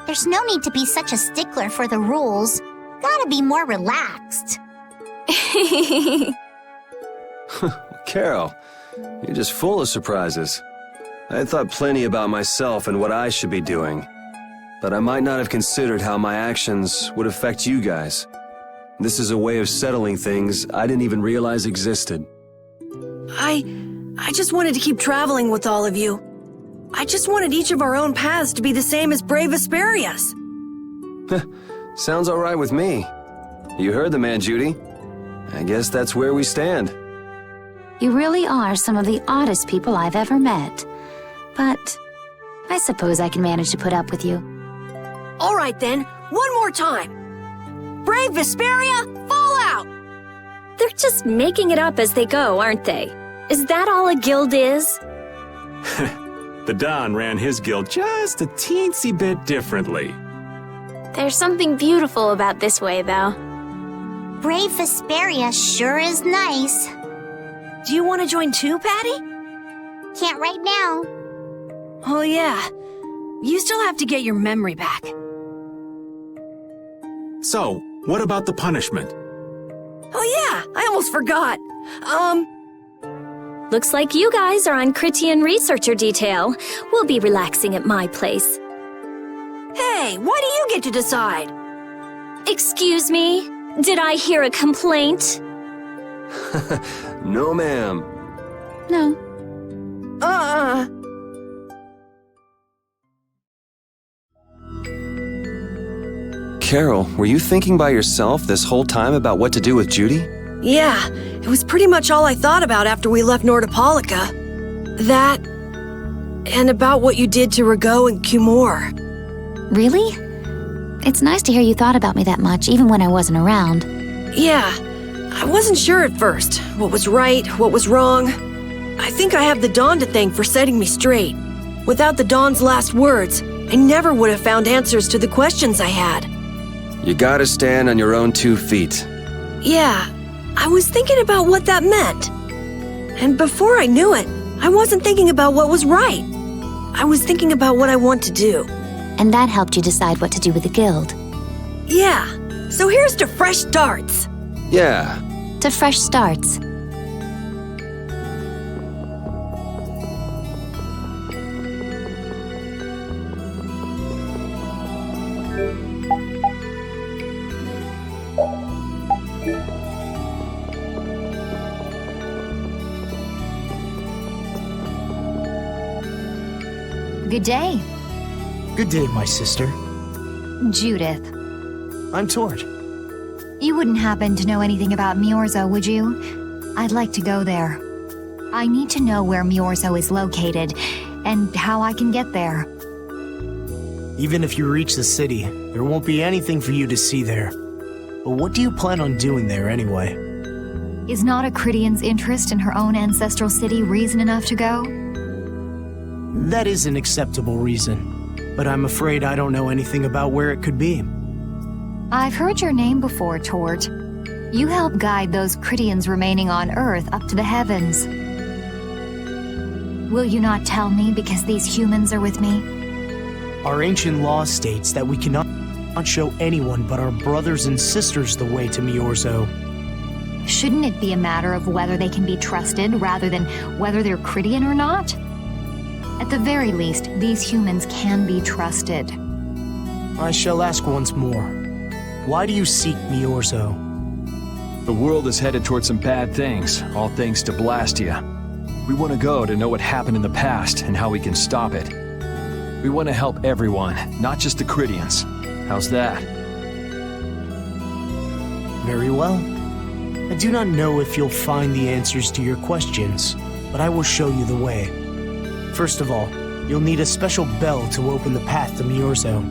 There's no need to be such a stickler for the rules. Gotta be more relaxed. Carol, you're just full of surprises. I had thought plenty about myself and what I should be doing. But I might not have considered how my actions would affect you guys. This is a way of settling things I didn't even realize existed. I just wanted to keep traveling with all of you. I just wanted each of our own paths to be the same as brave Vesperia's. Sounds all right with me. You heard the man, Judy. I guess that's where we stand. You really are some of the oddest people I've ever met. But I suppose I can manage to put up with you. All right then, one more time. Brave Vesperia, fall out! They're just making it up as they go, aren't they? Is that all a guild is? The Don ran his guild just a teensy bit differently. There's something beautiful about this way, though. Brave Vesperia sure is nice. Do you want to join too, Patty? Can't right now. Oh yeah, you still have to get your memory back. So, what about the punishment? Oh yeah, I almost forgot. Looks like you guys are on Critian researcher detail. We'll be relaxing at my place. Hey, why do you get to decide? Excuse me? Did I hear a complaint? No, ma'am. No. Carol, were you thinking by yourself this whole time about what to do with Judy? Yeah, it was pretty much all I thought about after we left Nordopolica. That, and about what you did to Rigaud and Cumore. Really? It's nice to hear you thought about me that much, even when I wasn't around. Yeah, I wasn't sure at first. What was right, what was wrong. I think I have the Dawn to thank for setting me straight. Without the Dawn's last words, I never would have found answers to the questions I had. You gotta stand on your own 2 feet. Yeah, I was thinking about what that meant. And before I knew it, I wasn't thinking about what was right. I was thinking about what I want to do. And that helped you decide what to do with the guild. Yeah, so here's to fresh starts. Yeah. To fresh starts. Good day. Good day, my sister. Judith. I'm Tord. You wouldn't happen to know anything about Miorzo, would you? I'd like to go there. I need to know where Miorzo is located, and how I can get there. Even if you reach the city, there won't be anything for you to see there. But what do you plan on doing there anyway? Is not a Critian's interest in her own ancestral city reason enough to go? That is an acceptable reason, but I'm afraid I don't know anything about where it could be. I've heard your name before, Tort. You help guide those Critians remaining on Earth up to the heavens. Will you not tell me because these humans are with me? Our ancient law states that we cannot show anyone but our brothers and sisters the way to Miorzo. Shouldn't it be a matter of whether they can be trusted rather than whether they're Critian or not? At the very least, these humans can be trusted. I shall ask once more. Why do you seek Miorzo? The world is headed towards some bad things, all thanks to Blastia. We want to go to know what happened in the past and how we can stop it. We want to help everyone, not just the Critians. How's that? Very well. I do not know if you'll find the answers to your questions, but I will show you the way. First of all, you'll need a special bell to open the path to Miorzo.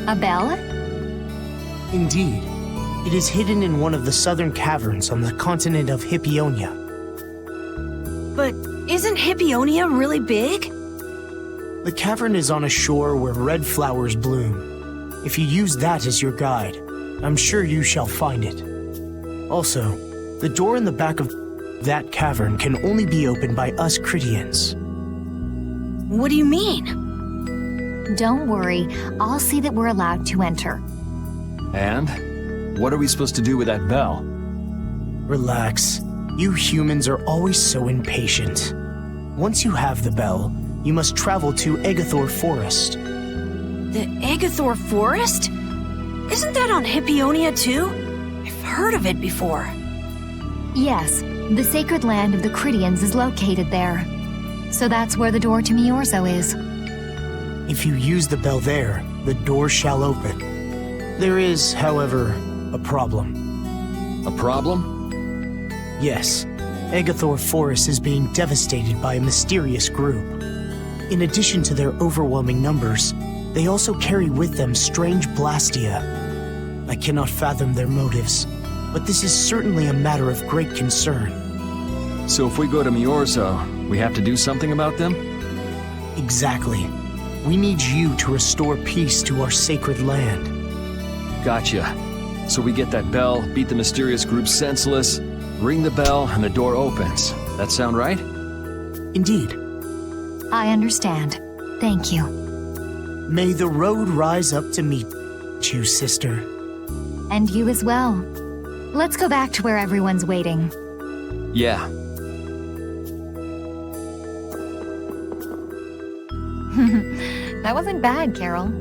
A bell? Indeed. It is hidden in one of the southern caverns on the continent of Hippionia. But isn't Hippionia really big? The cavern is on a shore where red flowers bloom. If you use that as your guide, I'm sure you shall find it. Also, the door in the back of That cavern can only be opened by us Critians. What do you mean? Don't worry, I'll see that we're allowed to enter. And? What are we supposed to do with that bell? Relax. You humans are always so impatient. Once you have the bell, you must travel to Agathor Forest. The Agathor Forest? Isn't that on Hippionia too? I've heard of it before. Yes, the sacred land of the Critians is located there. So that's where the door to Miorzo is. If you use the bell there, the door shall open. There is, however, a problem. A problem? Yes, Agathor Forest is being devastated by a mysterious group. In addition to their overwhelming numbers, they also carry with them strange Blastia. I cannot fathom their motives, but this is certainly a matter of great concern. So if we go to Miorzo, we have to do something about them? Exactly. We need you to restore peace to our sacred land. Gotcha. So we get that bell, beat the mysterious group senseless, ring the bell, and the door opens. That sound right? Indeed. I understand. Thank you. May the road rise up to meet you, sister. And you as well. Let's go back to where everyone's waiting. Yeah. That wasn't bad, Carol.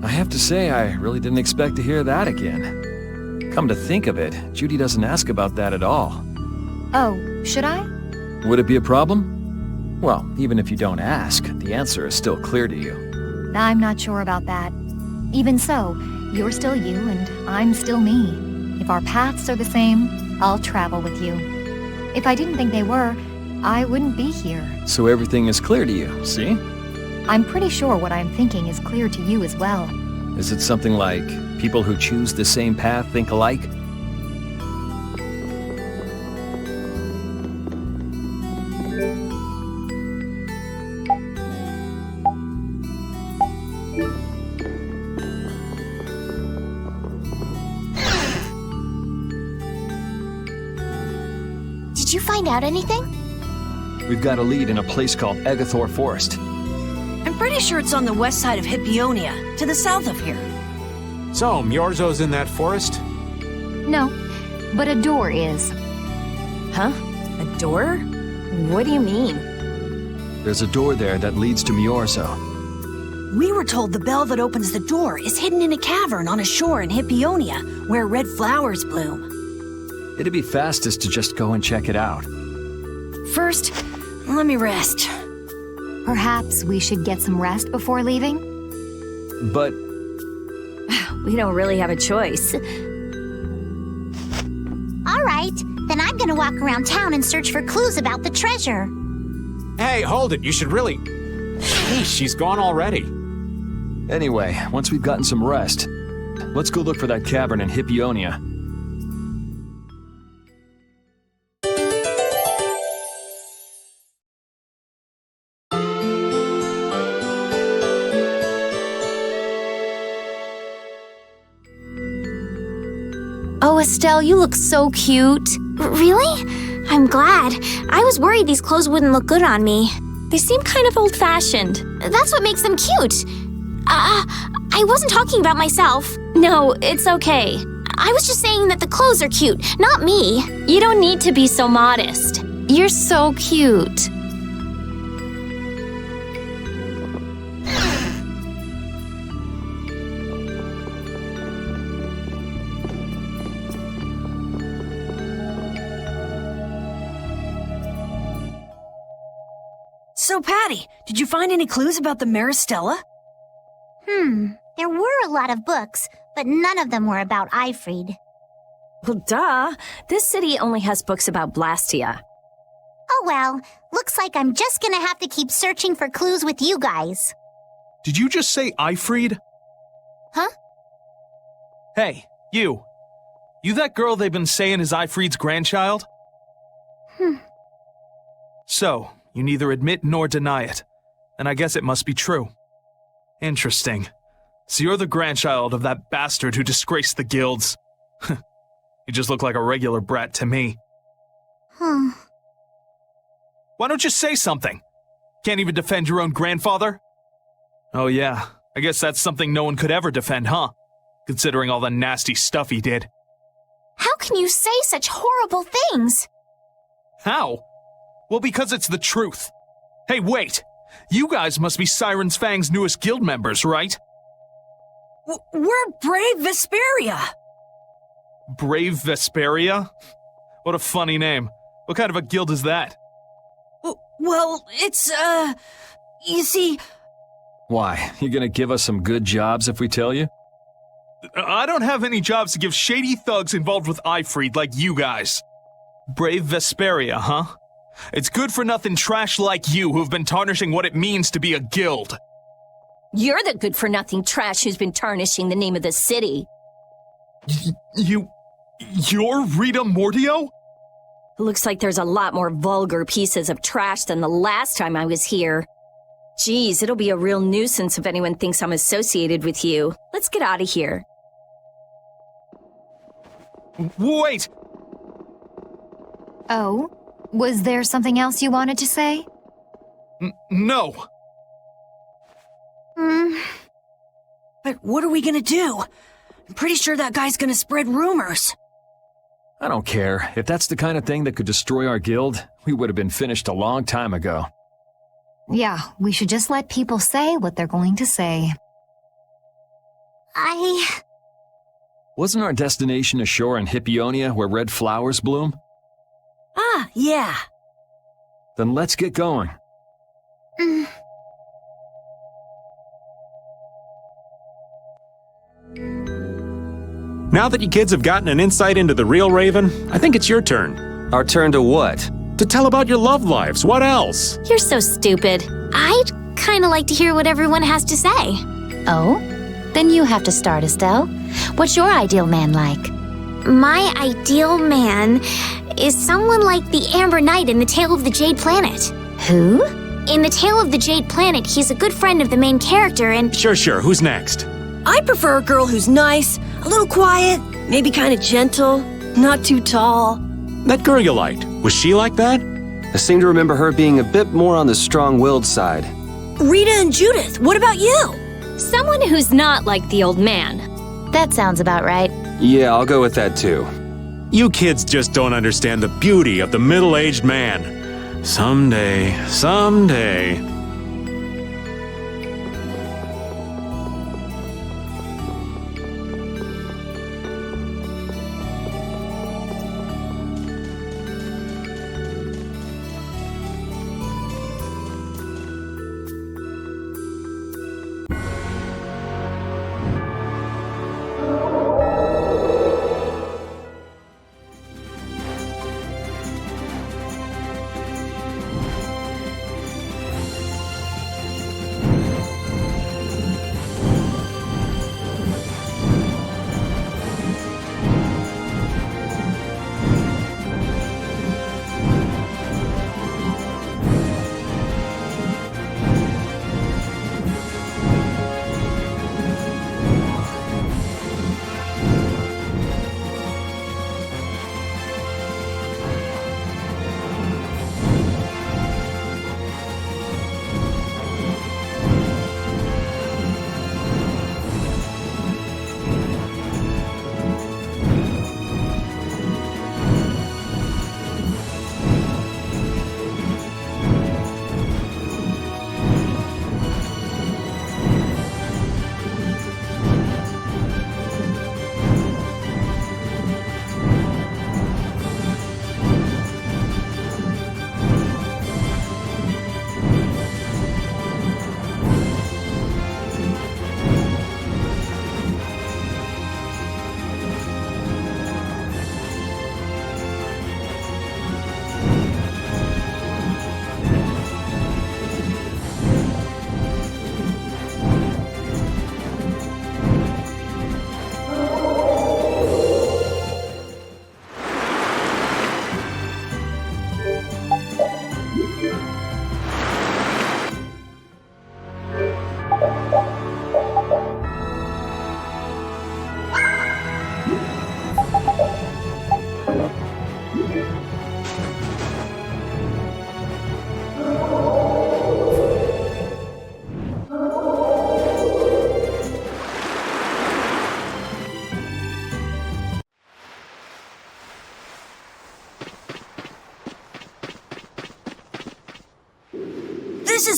I have to say, I really didn't expect to hear that again. Come to think of it, Judy doesn't ask about that at all. Oh, should I? Would it be a problem? Well, even if you don't ask, the answer is still clear to you. I'm not sure about that. Even so, you're still you and I'm still me. If our paths are the same, I'll travel with you. If I didn't think they were, I wouldn't be here. So everything is clear to you, see? I'm pretty sure what I'm thinking is clear to you as well. Is it something like people who choose the same path think alike? Did you find out anything? We've got a lead in a place called Agathor Forest. I'm pretty sure it's on the west side of Hippionia, to the south of here. So, Miorzo's in that forest? No, but a door is. Huh? A door? What do you mean? There's a door there that leads to Miorzo. We were told the bell that opens the door is hidden in a cavern on a shore in Hippionia, where red flowers bloom. It'd be fastest to just go and check it out. First, let me rest. Perhaps we should get some rest before leaving? But we don't really have a choice. All right, then I'm gonna walk around town and search for clues about the treasure. Hey, hold it. You should really... Hey, she's gone already. Anyway, once we've gotten some rest, let's go look for that cavern in Hippionia. Oh, Estelle, you look so cute. Really? I'm glad. I was worried these clothes wouldn't look good on me. They seem kind of old-fashioned. That's what makes them cute. I wasn't talking about myself. No, it's okay. I was just saying that the clothes are cute, not me. You don't need to be so modest. You're so cute. So, Patty, did you find any clues about the Maristella? There were a lot of books, but none of them were about Eifried. Well, duh. This city only has books about Blastia. Oh well, looks like I'm just gonna have to keep searching for clues with you guys. Did you just say Eifried? Huh? Hey, you. You that girl they've been saying is Eifried's grandchild? So, you neither admit nor deny it. And I guess it must be true. Interesting. So you're the grandchild of that bastard who disgraced the guilds. You just look like a regular brat to me. Why don't you say something? Can't even defend your own grandfather? Oh yeah, I guess that's something no one could ever defend, huh? Considering all the nasty stuff he did. How can you say such horrible things? How? Well, because it's the truth. Hey, wait! You guys must be Siren's Fang's newest guild members, right? We're Brave Vesperia! Brave Vesperia? What a funny name. What kind of a guild is that? Well, it's, you see... Why? You gonna give us some good jobs if we tell you? I don't have any jobs to give shady thugs involved with Ifried like you guys. Brave Vesperia, huh? It's good-for-nothing trash like you who've been tarnishing what it means to be a guild. You're the good-for-nothing trash who's been tarnishing the name of the city. You're Rita Mortio? Looks like there's a lot more vulgar pieces of trash than the last time I was here. Geez, it'll be a real nuisance if anyone thinks I'm associated with you. Let's get out of here. Wait! Oh? Was there something else you wanted to say? No. But what are we gonna do? I'm pretty sure that guy's gonna spread rumors. I don't care. If that's the kind of thing that could destroy our guild, we would have been finished a long time ago. Yeah, we should just let people say what they're going to say. Wasn't our destination ashore in Hippionia where red flowers bloom? Ah, yeah. Then let's get going. Now that you kids have gotten an insight into the real Raven, I think it's your turn. Our turn to what? To tell about your love lives. What else? You're so stupid. I'd kinda like to hear what everyone has to say. Oh? Then you have to start, Estelle. What's your ideal man like? My ideal man is someone like the Amber Knight in The Tale of the Jade Planet. Who? In The Tale of the Jade Planet, he's a good friend of the main character and— Sure. Who's next? I prefer a girl who's nice, a little quiet, maybe kind of gentle, not too tall. That girl you liked, was she like that? I seem to remember her being a bit more on the strong-willed side. Rita and Judith, what about you? Someone who's not like the old man. That sounds about right. Yeah, I'll go with that too. You kids just don't understand the beauty of the middle-aged man. Someday.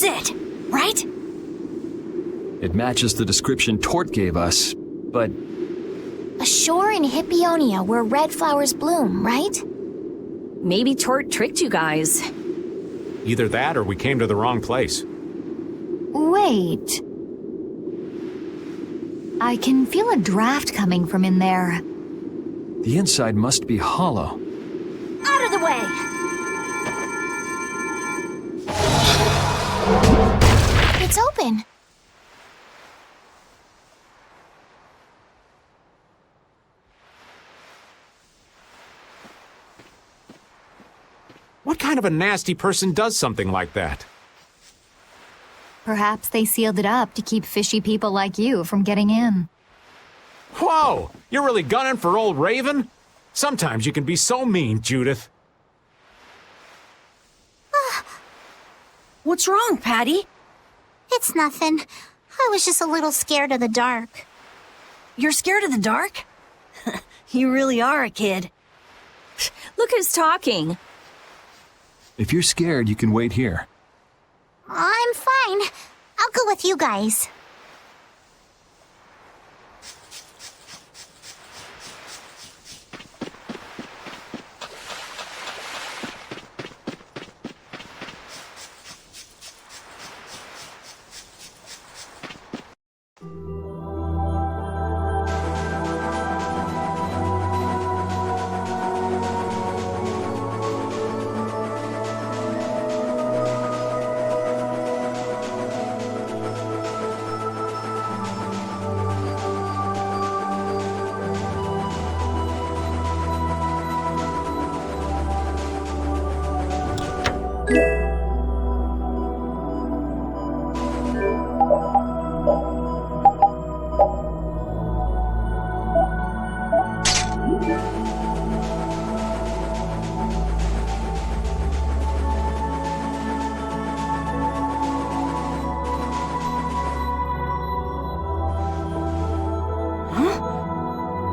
it, right? It matches the description Tort gave us, but A shore in Hippionia where red flowers bloom, right? Maybe Tort tricked you guys. Either that or we came to the wrong place. Wait. I can feel a draft coming from in there. the inside must be hollow. Out of the way! It's open. What kind of a nasty person does something like that? Perhaps they sealed it up to keep fishy people like you from getting in. Whoa! You're really gunning for old Raven? Sometimes you can be so mean, Judith. What's wrong, Patty? It's nothing. I was just a little scared of the dark. You're scared of the dark? You really are a kid. Look who's talking. If you're scared, you can wait here. I'm fine. I'll go with you guys.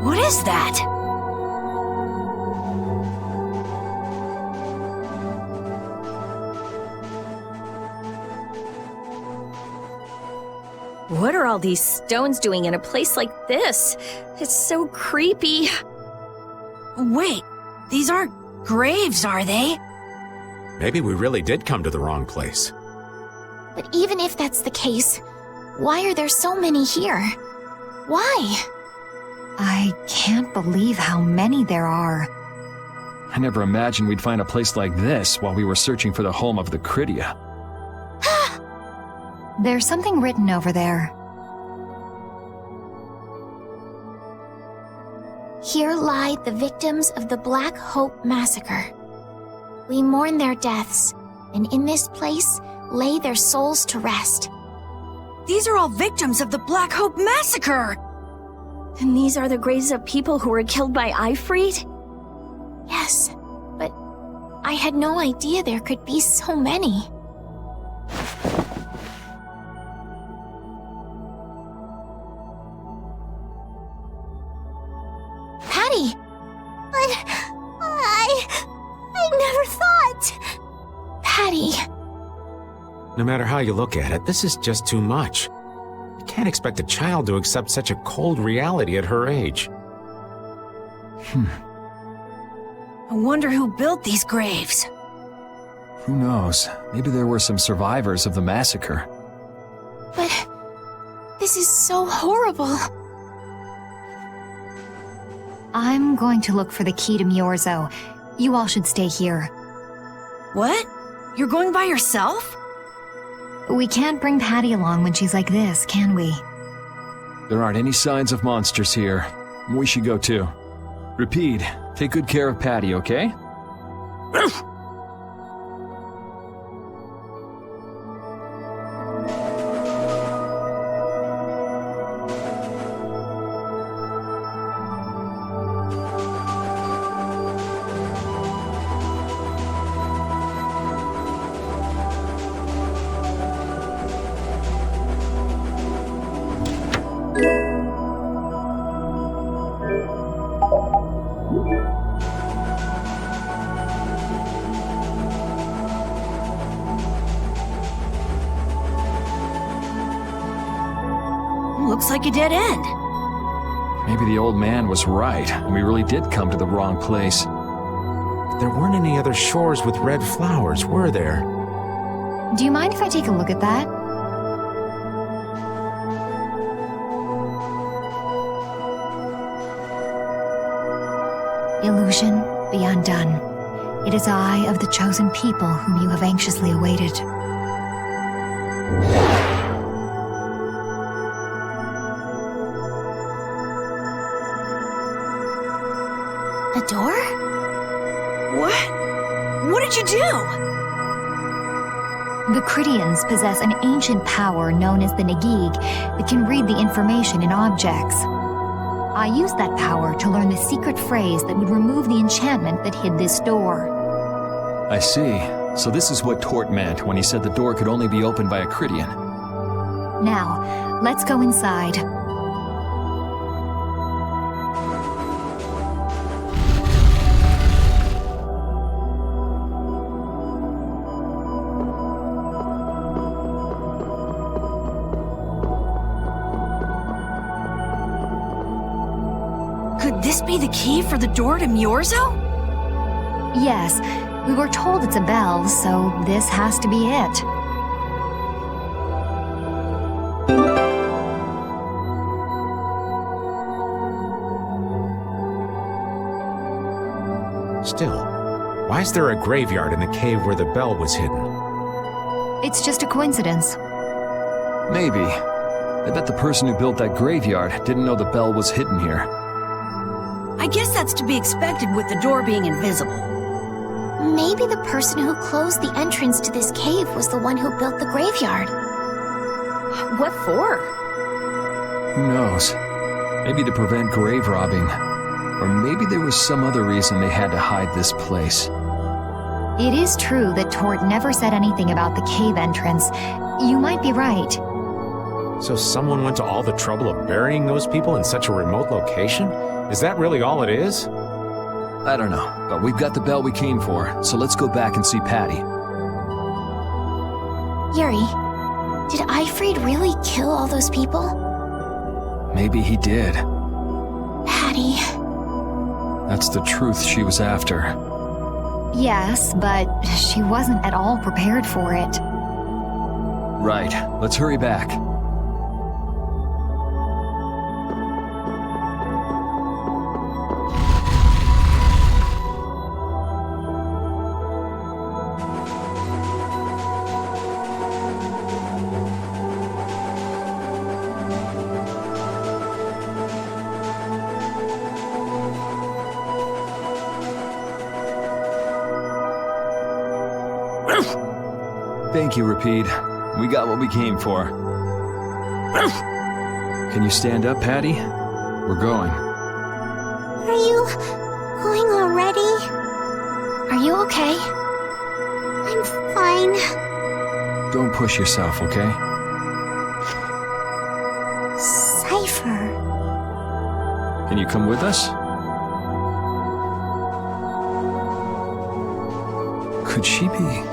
What is that? What are all these stones doing in a place like this? It's so creepy. Wait, these aren't graves, are they? Maybe we really did come to the wrong place. But even if that's the case, why are there so many here? Why? I can't believe how many there are. I never imagined we'd find a place like this while we were searching for the home of the Critia. There's something written over there. Here lie the victims of the Black Hope Massacre. We mourn their deaths, and in this place lay their souls to rest. These are all victims of the Black Hope Massacre! And these are the graves of people who were killed by Ifrit? Yes, but I had no idea there could be so many. Patty! I never thought! Patty! No matter how you look at it, this is just too much. You can't expect a child to accept such a cold reality at her age. I wonder who built these graves. Who knows? Maybe there were some survivors of the massacre. But this is so horrible. I'm going to look for the key to Miorzo. You all should stay here. What? You're going by yourself? We can't bring Patty along when she's like this, can we? There aren't any signs of monsters here. We should go too. Repeat, take good care of Patty, okay? Looks like a dead end. Maybe the old man was right, and we really did come to the wrong place. There weren't any other shores with red flowers, were there? Do you mind if I take a look at that? Illusion, be undone. It is I of the chosen people whom you have anxiously awaited. A door? What? What did you do? The Cridians possess an ancient power known as the Negig that can read the information in objects. I used that power to learn the secret phrase that would remove the enchantment that hid this door. I see. So this is what Tort meant when he said the door could only be opened by a Cridian. Now, let's go inside. Could this be the key for the door to Myorzo? Yes, we were told it's a bell, so this has to be it. Still, why is there a graveyard in the cave where the bell was hidden? It's just a coincidence. Maybe. I bet the person who built that graveyard didn't know the bell was hidden here. I guess that's to be expected with the door being invisible. Maybe the person who closed the entrance to this cave was the one who built the graveyard. What for? Who knows? Maybe to prevent grave robbing. Or maybe there was some other reason they had to hide this place. It is true that Tort never said anything about the cave entrance. You might be right. So someone went to all the trouble of burying those people in such a remote location? Is that really all it is? I don't know, but we've got the bell we came for, so let's go back and see Patty. Yuri, did Ifrid really kill all those people? Maybe he did. Patty. That's the truth she was after. Yes, but she wasn't at all prepared for it. Right, let's hurry back. Thank you, Rapide. We got what we came for. Can you stand up, Patty? We're going. Are you going already? Are you okay? I'm fine. Don't push yourself, okay? Cypher. Can you come with us? Could she be?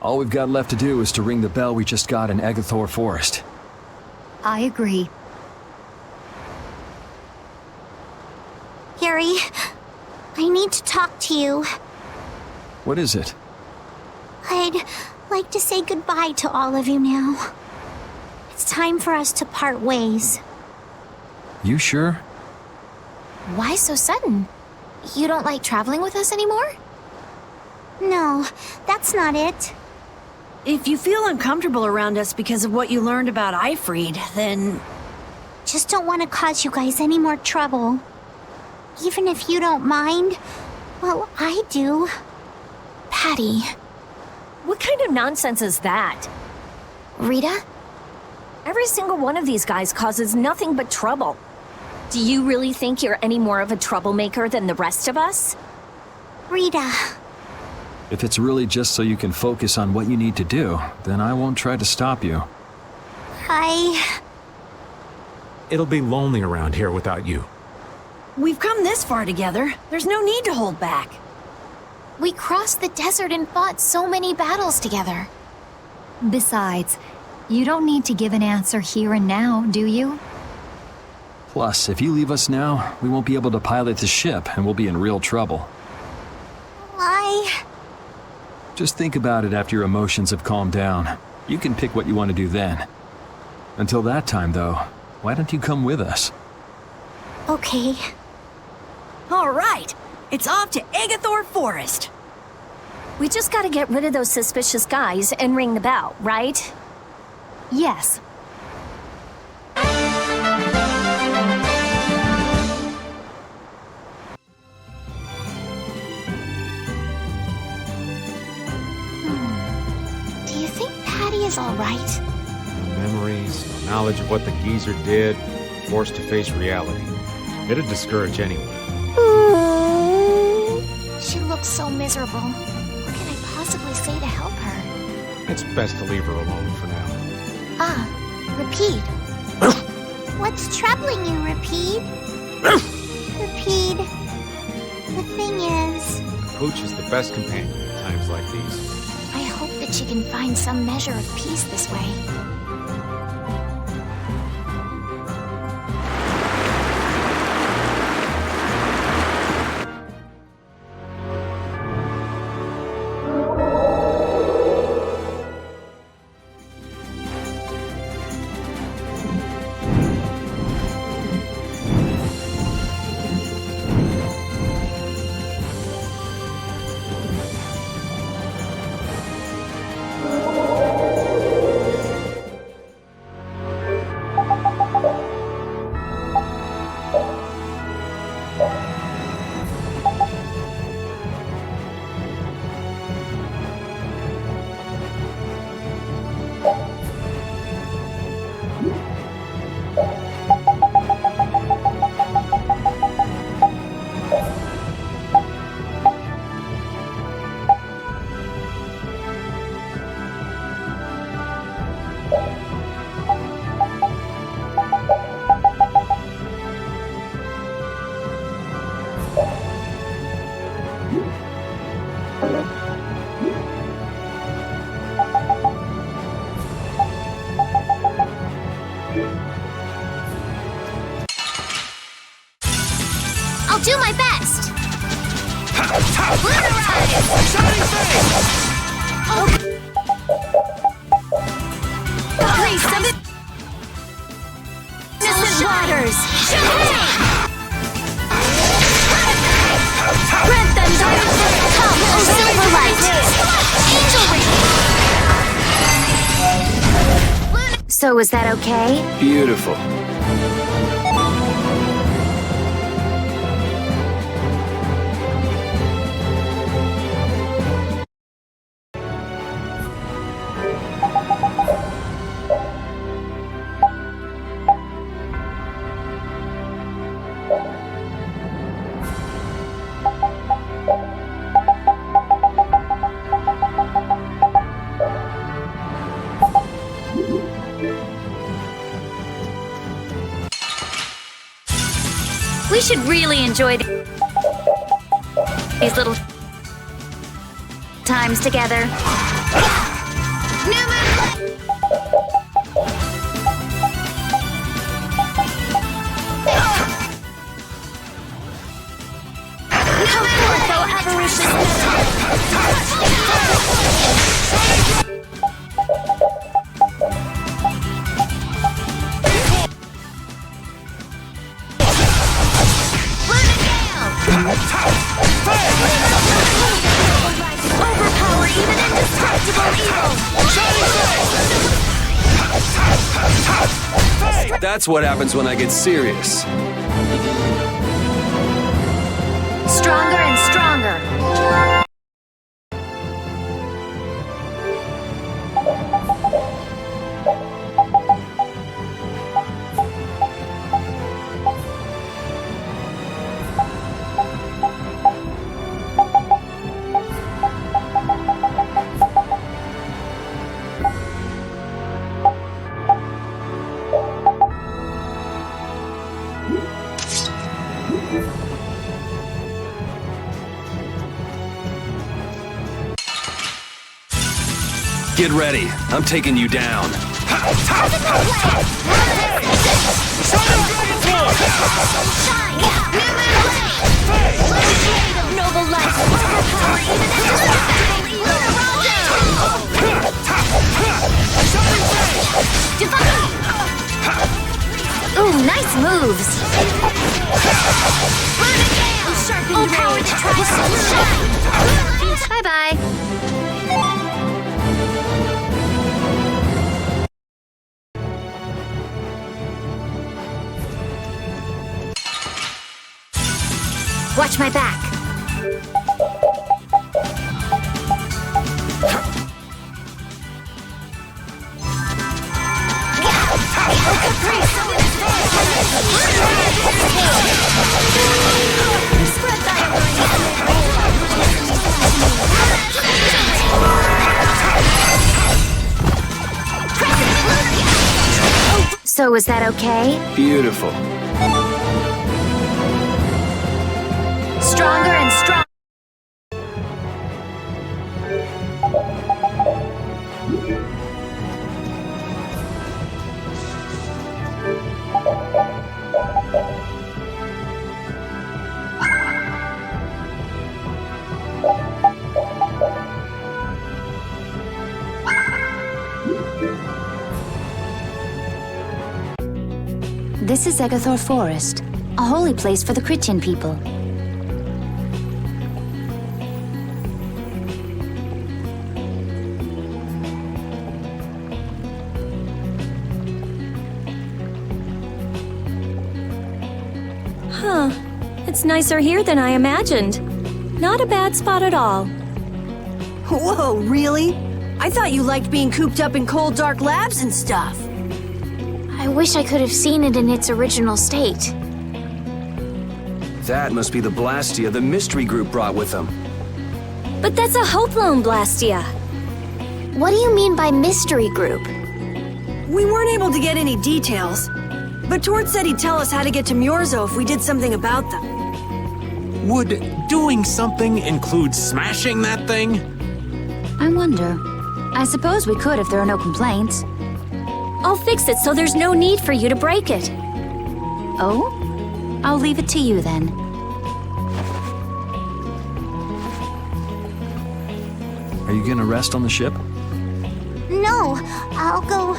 All we've got left to do is to ring the bell we just got in Agathor Forest. I agree. Harry. I need to talk to you. What is it? I'd like to say goodbye to all of you now. It's time for us to part ways. You sure? Why so sudden? You don't like traveling with us anymore? No, that's not it. If you feel uncomfortable around us because of what you learned about Ifried, then... Just don't want to cause you guys any more trouble. Even if you don't mind, well, I do. Patty. What kind of nonsense is that? Rita? Every single one of these guys causes nothing but trouble. Do you really think you're any more of a troublemaker than the rest of us? Rita. If it's really just so you can focus on what you need to do, then I won't try to stop you. It'll be lonely around here without you. We've come this far together. There's no need to hold back. We crossed the desert and fought so many battles together. Besides, you don't need to give an answer here and now, do you? Plus, if you leave us now, we won't be able to pilot the ship and we'll be in real trouble. Just think about it after your emotions have calmed down. You can pick what you want to do then. Until that time, though, why don't you come with us? Okay. All right. It's off to Agathor Forest. We just gotta get rid of those suspicious guys and ring the bell, right? Yes. Do you think Patty is all right? Memories, knowledge of what the geezer did, forced to face reality. It'd discourage anyone. She looks so miserable. What can I possibly say to help her? It's best to leave her alone for now. Rapide. What's troubling you, Rapide? Rapide. The thing is... Pooch is the best companion in times like these. I hope that she can find some measure of peace this way. I'll do my best! Grace of innocent waters! Grant them come, O Silverlight! Angel Ring! So is that okay? Beautiful. We should really enjoy these little times together. never wish this Overpower even indestructible evil! That's what happens when I get serious. Stronger and stronger. Get ready. I'm taking you down. Noble life! Overpower even indestructible evil! Ooh, nice moves. Oh, power that tries to shine! Bye-bye. Watch my back. So is that okay? Beautiful. Stronger and stronger. This is Egathor Forest, a holy place for the Christian people. Huh. It's nicer here than I imagined. Not a bad spot at all. Whoa, really? I thought you liked being cooped up in cold, dark labs and stuff. I wish I could have seen it in its original state. That must be the Blastia the mystery group brought with them. But that's a Hope Loan Blastia. What do you mean by mystery group? We weren't able to get any details, but Tord said he'd tell us how to get to Myorzo if we did something about them. Would doing something include smashing that thing? I wonder. I suppose we could if there are no complaints. I'll fix it so there's no need for you to break it. Oh? I'll leave it to you then. Are you gonna rest on the ship? No, I'll go.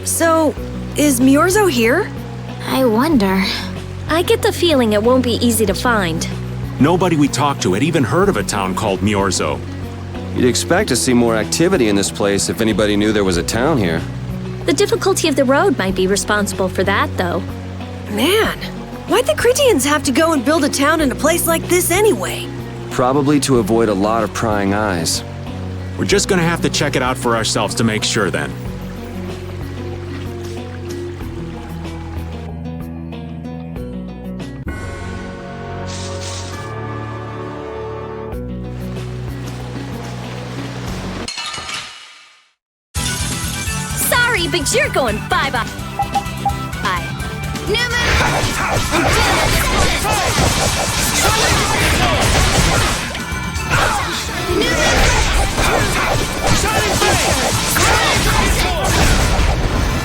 So, is Myorzo here? I wonder. I get the feeling it won't be easy to find. Nobody we talked to had even heard of a town called Myorzo. You'd expect to see more activity in this place if anybody knew there was a town here. The difficulty of the road might be responsible for that, though. Man, why'd the Critians have to go and build a town in a place like this anyway? Probably to avoid a lot of prying eyes. We're just gonna have to check it out for ourselves to make sure then. But you're going bye-bye. Bye.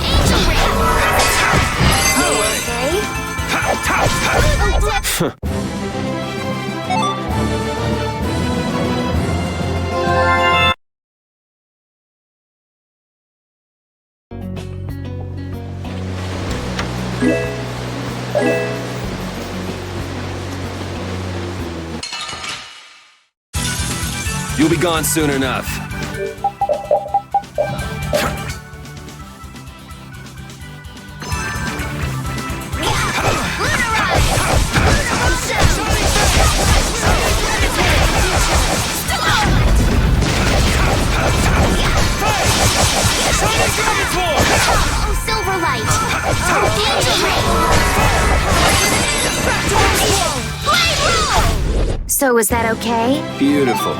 Angel Ray! You'll be gone soon enough. Oh, Silverlight! Danger Ray! So is that okay? Beautiful.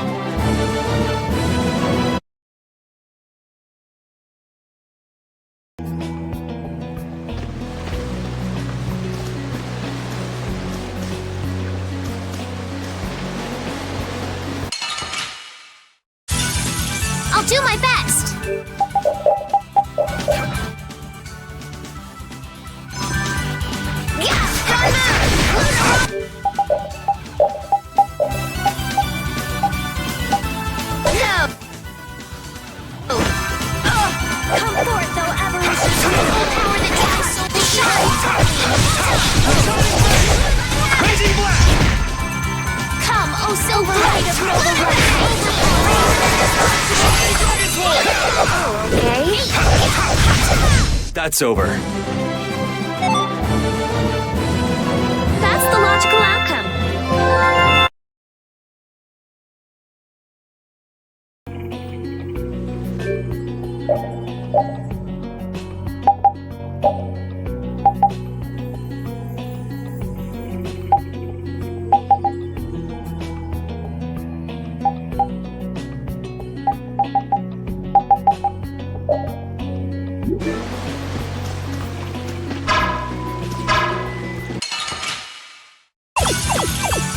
I'll do my best! Come forth, though aberration! Power that drives soul to Crazy Blast! Come, oh Silverlight of Noble Okay. That's over. That's the logical outcome.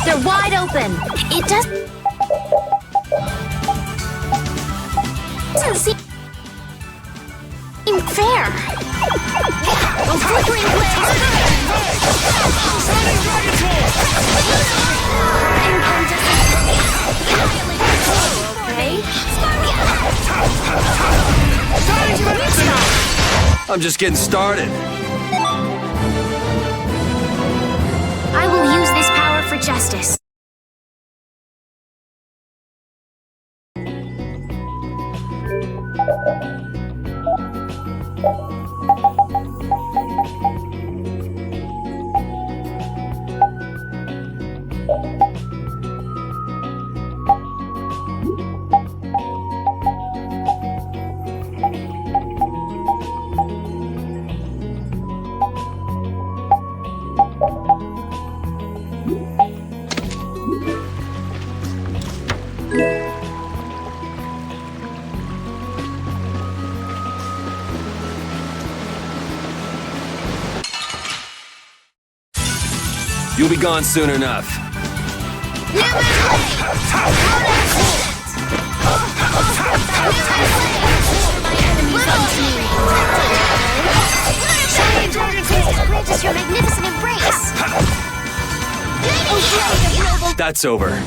They're wide open! It doesn't seem fair. Those flickering flames! Okay? I'm just getting started. I will use this power for justice. You'll be gone soon enough. Just your magnificent embrace. That's over.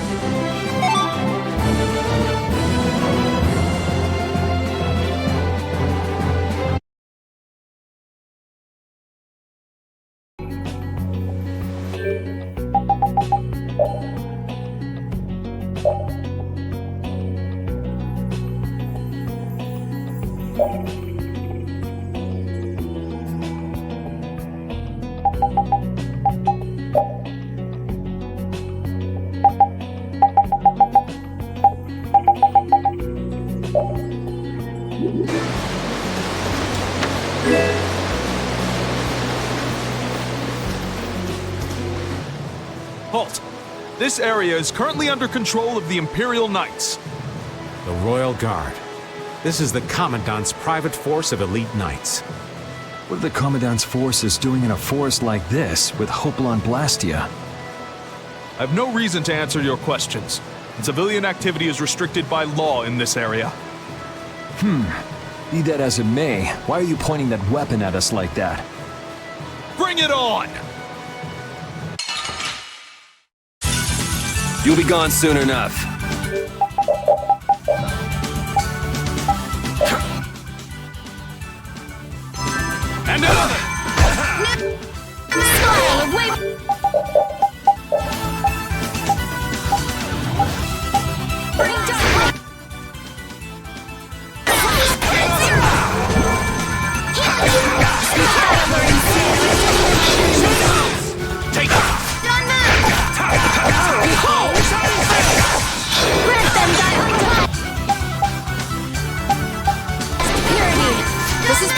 Halt! This area is currently under control of the Imperial Knights. The Royal Guard. This is the Commandant's private force of elite knights. What are the Commandant's forces doing in a forest like this with Hopalon Blastia? I have no reason to answer your questions. Civilian activity is restricted by law in this area. Be that as it may, why are you pointing that weapon at us like that? Bring it on! You'll be gone soon enough. And another! Smile, wait! This is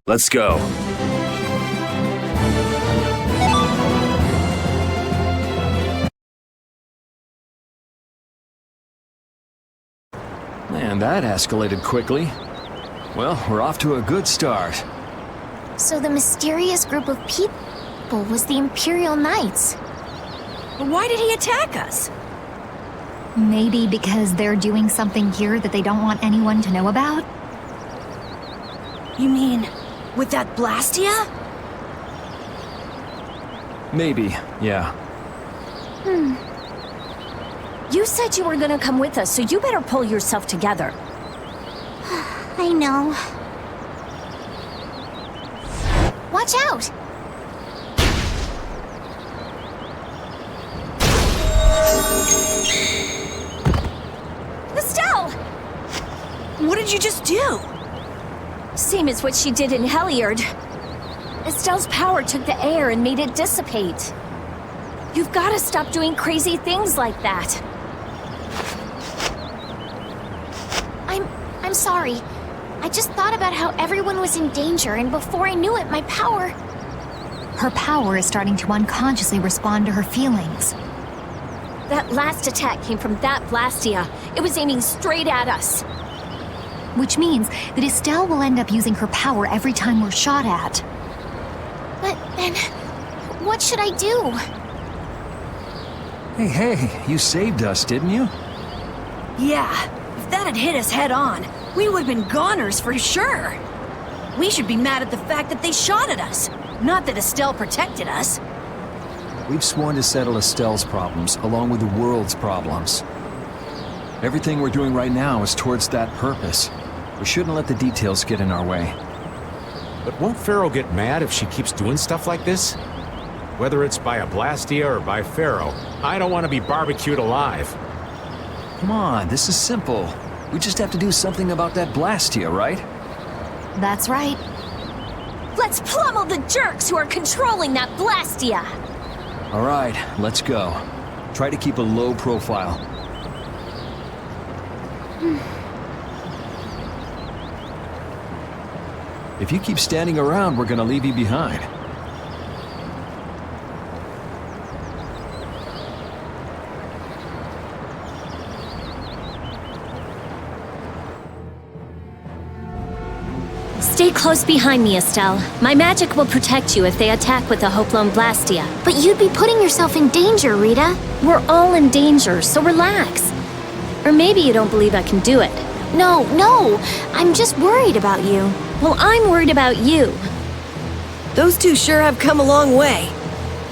Let's go. Man, that escalated quickly. Well, we're off to a good start. So the mysterious group of people was the Imperial Knights. But why did he attack us? Maybe because they're doing something here that they don't want anyone to know about? You mean, with that Blastia? Maybe, yeah. You said you were gonna come with us, so you better pull yourself together. I know. Watch out! Estelle! What did you just do? Same as what she did in Heliard. Estelle's power took the air and made it dissipate. You've got to stop doing crazy things like that. I'm sorry. I just thought about how everyone was in danger, and before I knew it, my power... Her power is starting to unconsciously respond to her feelings. That last attack came from that Blastia. It was aiming straight at us. Which means that Estelle will end up using her power every time we're shot at. But then, what should I do? Hey, you saved us, didn't you? Yeah, if that had hit us head on, we would have been goners for sure. We should be mad at the fact that they shot at us, not that Estelle protected us. We've sworn to settle Estelle's problems, along with the world's problems. Everything we're doing right now is towards that purpose. We shouldn't let the details get in our way. But won't Pharaoh get mad if she keeps doing stuff like this? Whether it's by a Blastia or by Pharaoh, I don't want to be barbecued alive. Come on, this is simple. We just have to do something about that Blastia, right? That's right. Let's pummel the jerks who are controlling that Blastia! All right, let's go. Try to keep a low profile. If you keep standing around, we're gonna leave you behind. Stay close behind me, Estelle. My magic will protect you if they attack with a Hoplon Blastia. But you'd be putting yourself in danger, Rita. We're all in danger, so relax. Or maybe you don't believe I can do it. No, I'm just worried about you. Well, I'm worried about you. Those two sure have come a long way.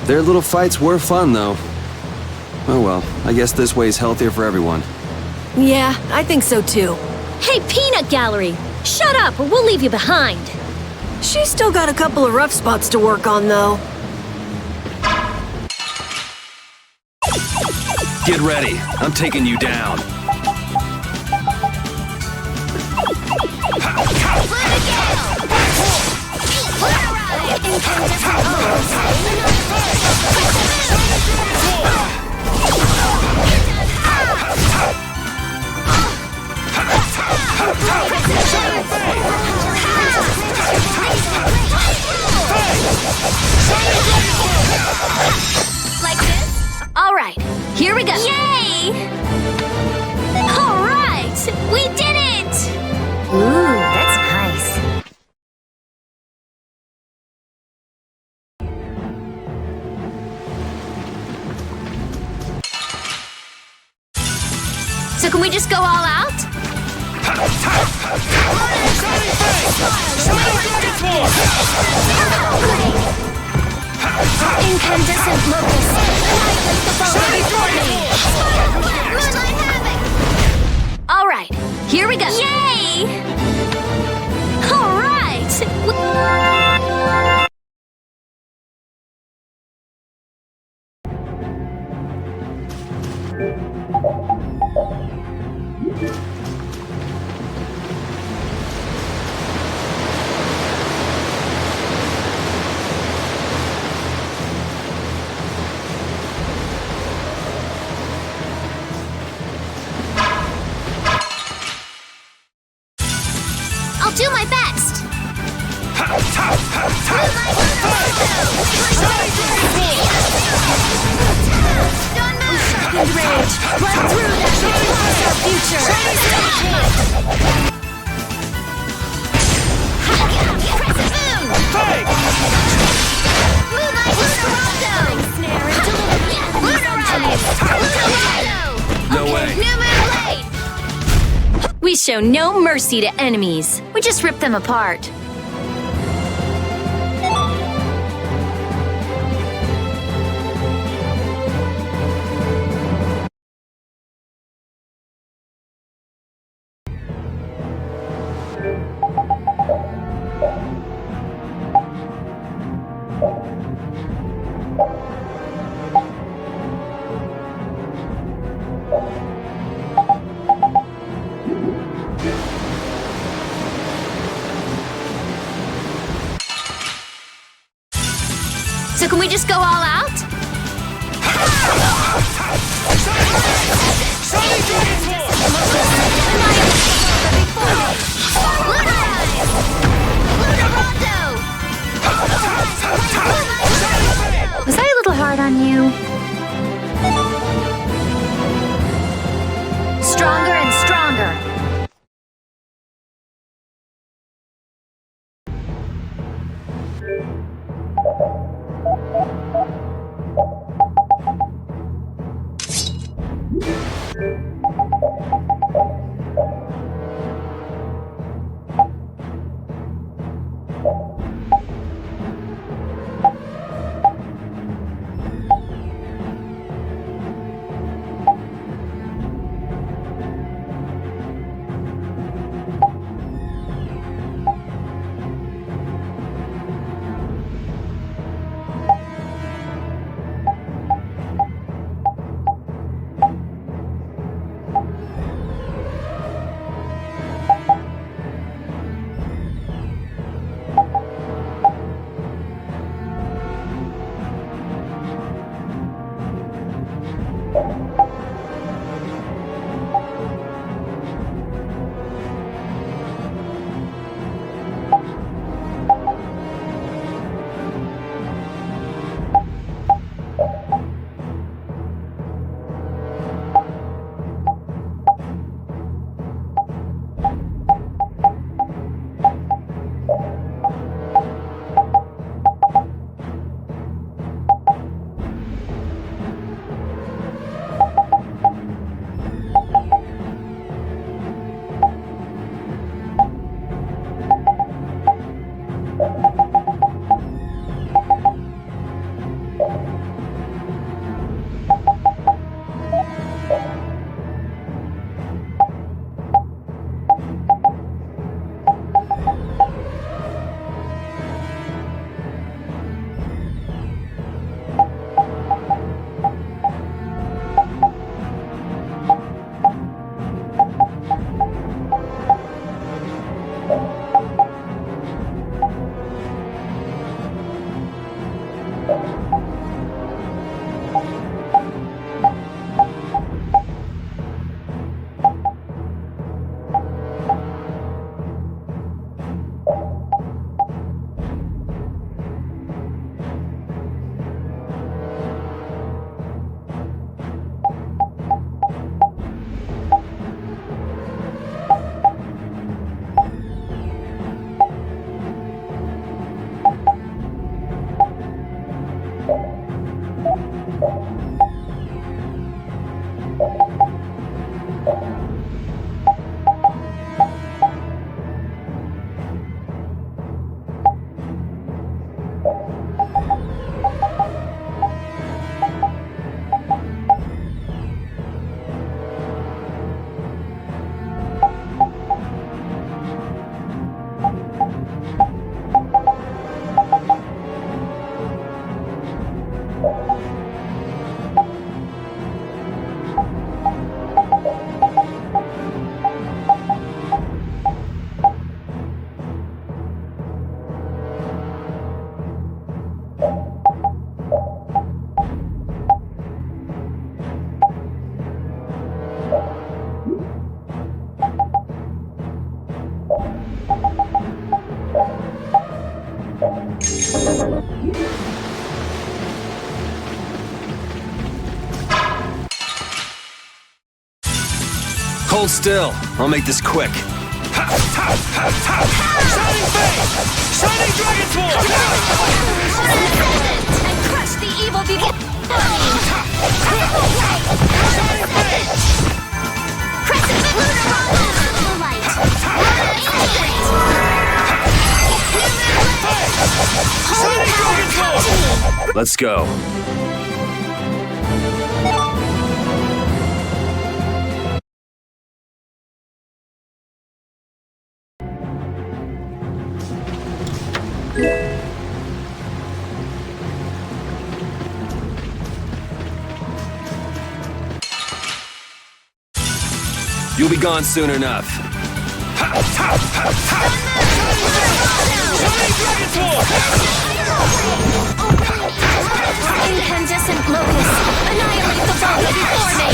Their little fights were fun, though. Oh well, I guess this way's healthier for everyone. Yeah, I think so too. Hey, Peanut Gallery! Shut up, or we'll leave you behind. She's still got a couple of rough spots to work on, though. Get ready. I'm taking you down. Like this? All right, here we go. Incandescent locust! Annihilate the foe before me! Moonlight Havoc! Alright, here we go! Yay! Alright! I'll do my best! Second rage! Run through that to cross our future! No way. We show no mercy to enemies. We just rip them apart. So can we just go all out? Was I a little hard on you? Stronger and stronger. Hold still. I'll make this quick. Shining Dragon Sword! And crush the evil before Let's go. You'll be gone soon enough. Incandescent locust, annihilate the foe before me!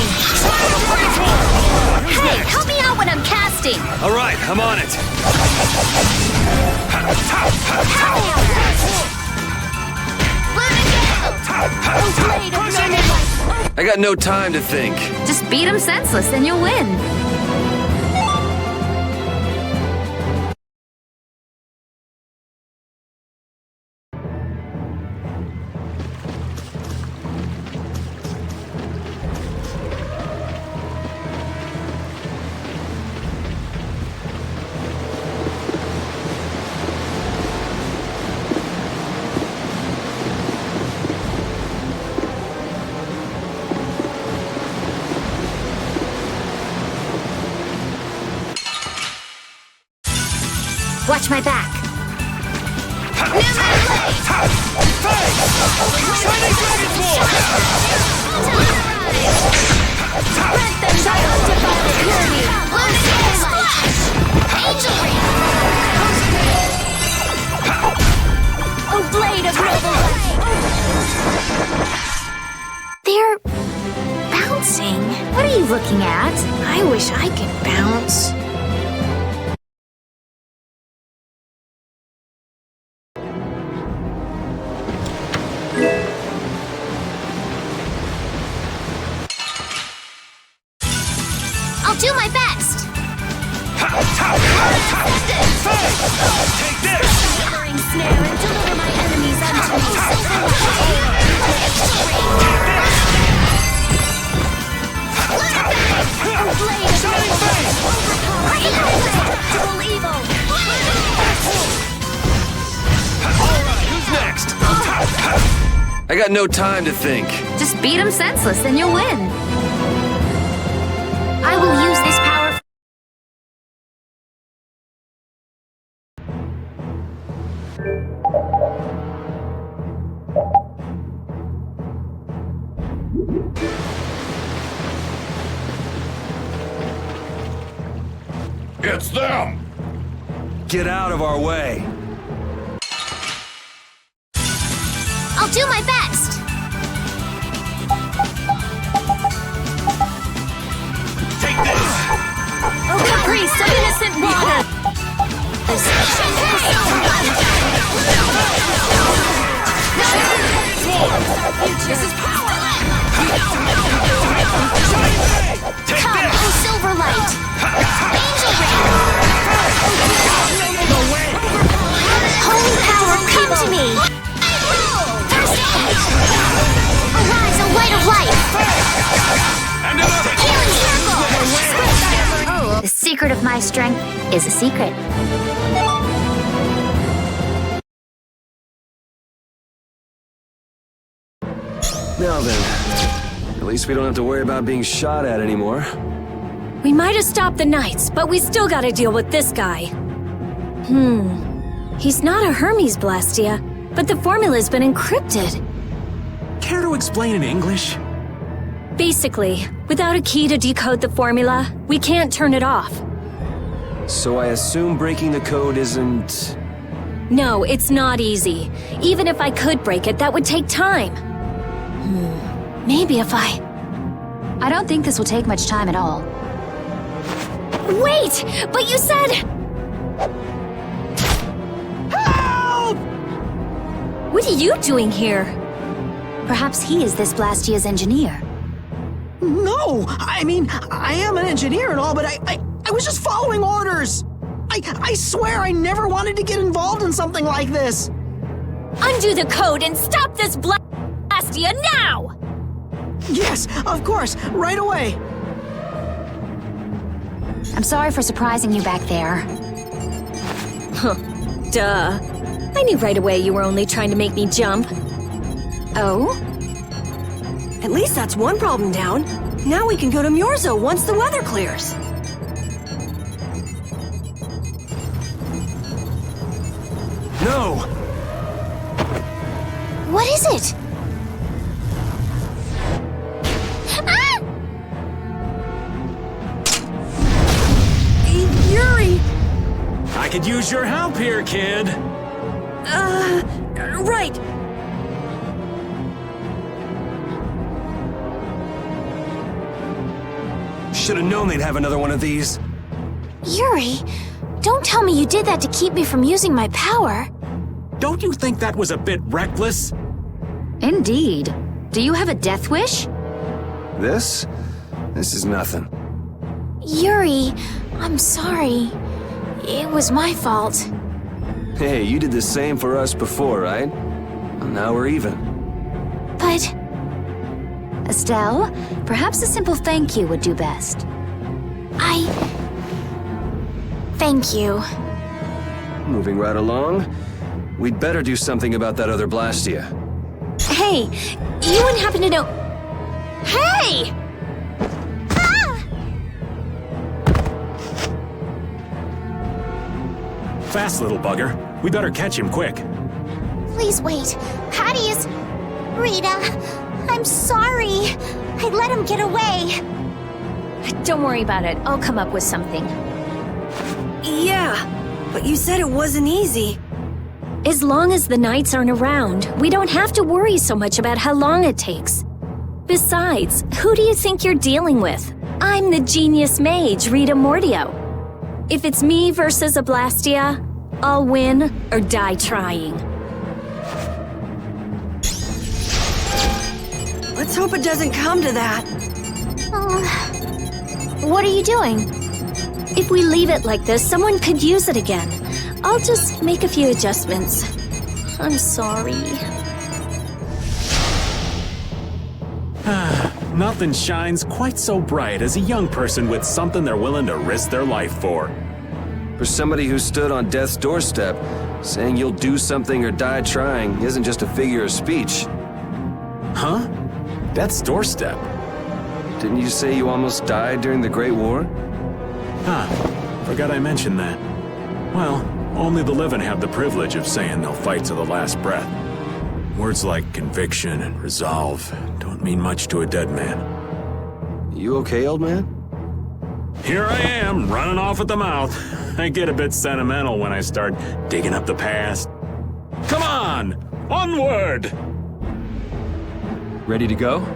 Hey, help me out when I'm casting! All right, I'm on it. I got no time to think. Just beat him senseless and you'll win. Watch my back. Oh, blade of noble light! They're bouncing. What are you looking at? I wish I could bounce. I'll do my best! Take this! Glittering snare and deliver my enemies unto me. Who's next? I got no time to think. Just beat him senseless and you'll win. I will use this power. It's them! Get out of our way. I'll do my best! Take this! Oh, caprice of innocent water! This is power! Come, oh silver light! Angel ring! Holy power, come to me! Arise, a light of light! Healing circle! The secret of my strength is a secret. Now then, at least we don't have to worry about being shot at anymore. We might have stopped the Knights, but we still gotta deal with this guy. He's not a Hermes Blastia, but the formula's been encrypted. Care to explain in English? Basically, without a key to decode the formula, we can't turn it off. So I assume breaking the code isn't... No, it's not easy. Even if I could break it, that would take time. Maybe if I don't think this will take much time at all. Wait! But you said... Help! What are you doing here? Perhaps he is this Blastia's engineer. No! I mean, I am an engineer and all, but I was just following orders! I swear I never wanted to get involved in something like this! Undo the code and stop this Blastia now! Yes, of course, right away! I'm sorry for surprising you back there. Huh. Duh. I knew right away you were only trying to make me jump. Oh? At least that's one problem down. Now we can go to Myorzo once the weather clears. No! What is it? Ah! Yuri! I could use your help here, kid. Right. Should have known they'd have another one of these. Yuri, don't tell me you did that to keep me from using my power. Don't you think that was a bit reckless? Indeed. Do you have a death wish? This is nothing. Yuri, I'm sorry. It was my fault. Hey, you did the same for us before, right? Well, now we're even. But... Estelle, perhaps a simple thank you would do best. Thank you. Moving right along, we'd better do something about that other Blastia. Hey, you wouldn't happen to know... Hey! Fast, little bugger. We better catch him quick. Please wait. Hades! Rita, I'm sorry. I let him get away. Don't worry about it. I'll come up with something. Yeah, but you said it wasn't easy. As long as the knights aren't around, we don't have to worry so much about how long it takes. Besides, who do you think you're dealing with? I'm the genius mage, Rita Mordio. If it's me versus a Blastia, I'll win or die trying. Let's hope it doesn't come to that. What are you doing? If we leave it like this, someone could use it again. I'll just make a few adjustments. I'm sorry. Nothing shines quite so bright as a young person with something they're willing to risk their life for. For somebody who stood on death's doorstep, saying you'll do something or die trying isn't just a figure of speech. Huh? Death's doorstep? Didn't you say you almost died during the Great War? Forgot I mentioned that. Well, only the living have the privilege of saying they'll fight to the last breath. Words like conviction and resolve don't mean much to a dead man. You okay, old man? Here I am, running off at the mouth. I get a bit sentimental when I start digging up the past. Come on! Onward! Ready to go?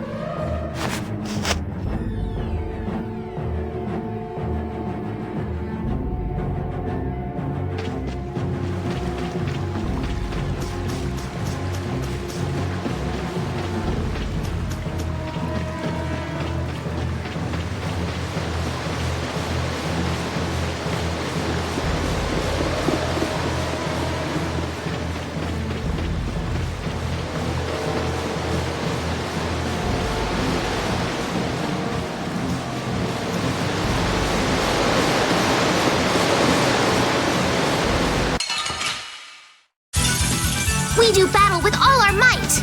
We do battle with all our might!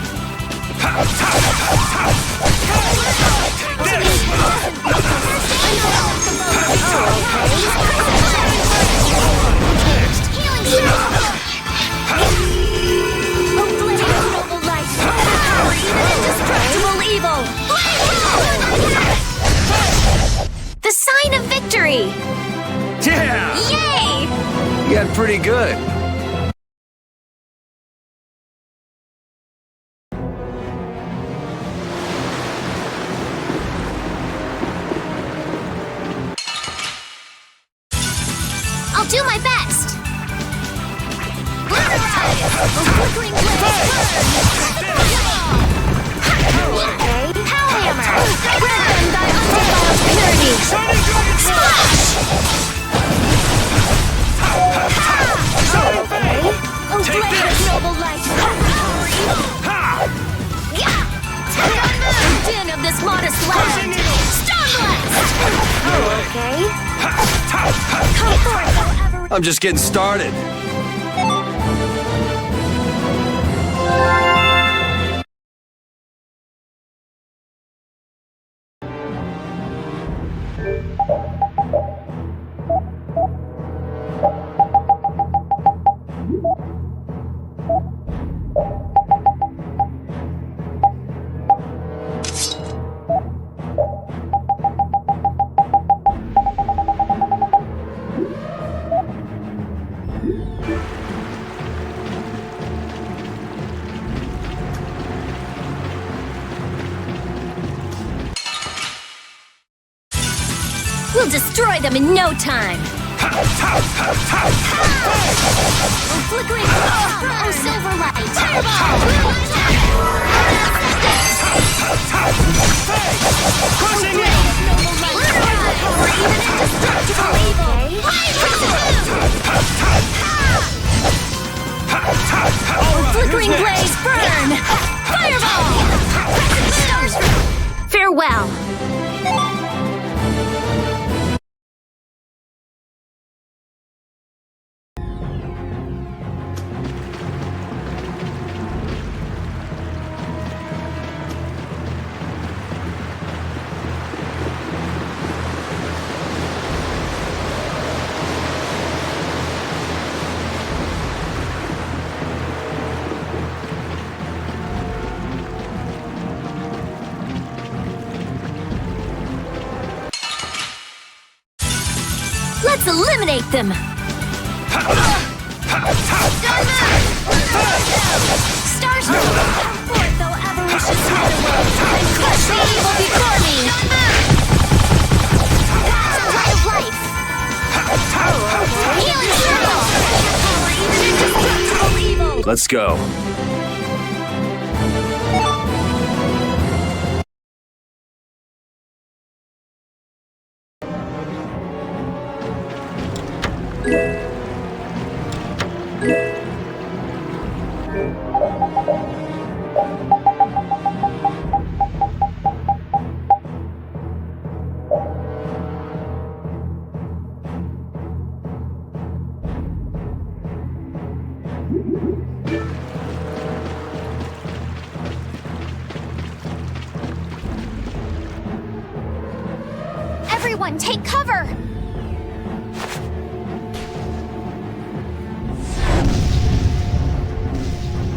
The sign of victory! Yeah! Yay! You got pretty good. I'll do my best! Power Hammer! Okay. Oh, blade of noble light. Din of this modest land. Stone blast. Okay. Come forth, however. I'm just getting started. We'll destroy them in no time. Oh, flickering. Oh, silver light. Crushing it. Even indestructible evil. Oh, flickering blaze, burn. Fireball. Farewell. Let's eliminate them! Stars will come forth, though avaricious netherworld, and crush the evil before me! Ray of life! Healing circle! Even indestructible evil! Let's go. Everyone, take cover!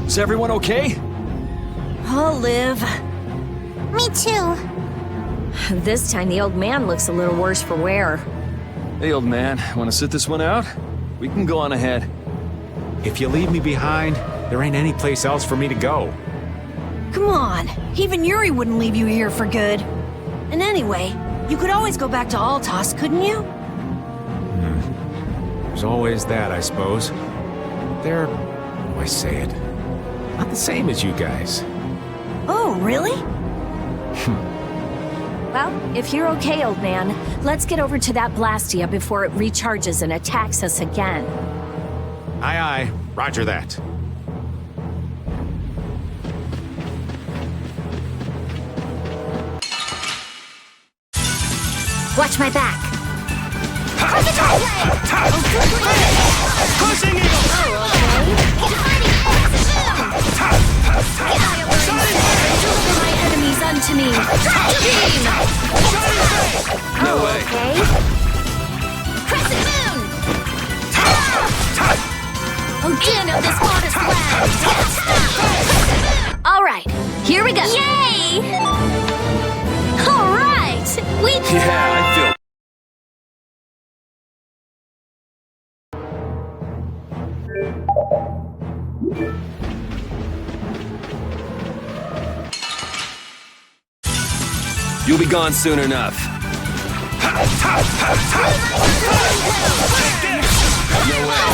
Is everyone okay? I'll live. Me too. This time the old man looks a little worse for wear. Hey, old man, want to sit this one out? We can go on ahead. If you leave me behind, there ain't any place else for me to go. Come on, even Yuri wouldn't leave you here for good. And anyway, you could always go back to Altos, couldn't you? There's always that, I suppose. They're, how do I say it? Not the same as you guys. Oh, really? Well, if you're okay, old man, let's get over to that Blastia before it recharges and attacks us again. Aye, aye. Roger that. Watch my back. Crushing it! Deliver my enemies unto me. Beam! No way. Okay. Crescent moon! Din of this modest land! Alright, here we go! Yay! Alright! We did it! Yeah, I feel. You'll be gone soon enough. No way.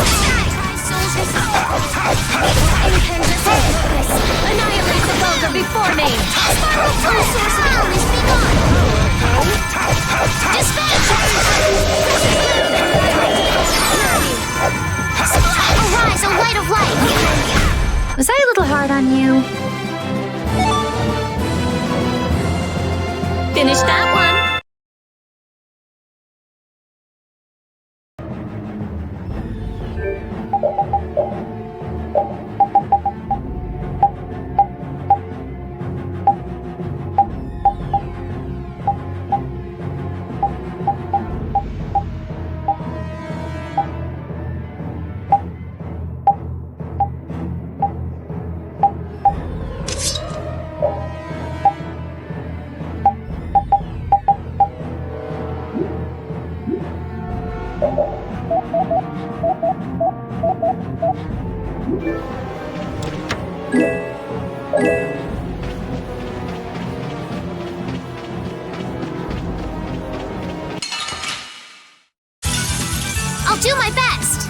Annihilate the vulgar before me! Sparkle true source abilities be gone! Arise, O light of light! Was I a little hard on you? Finish that one. I'll do my best!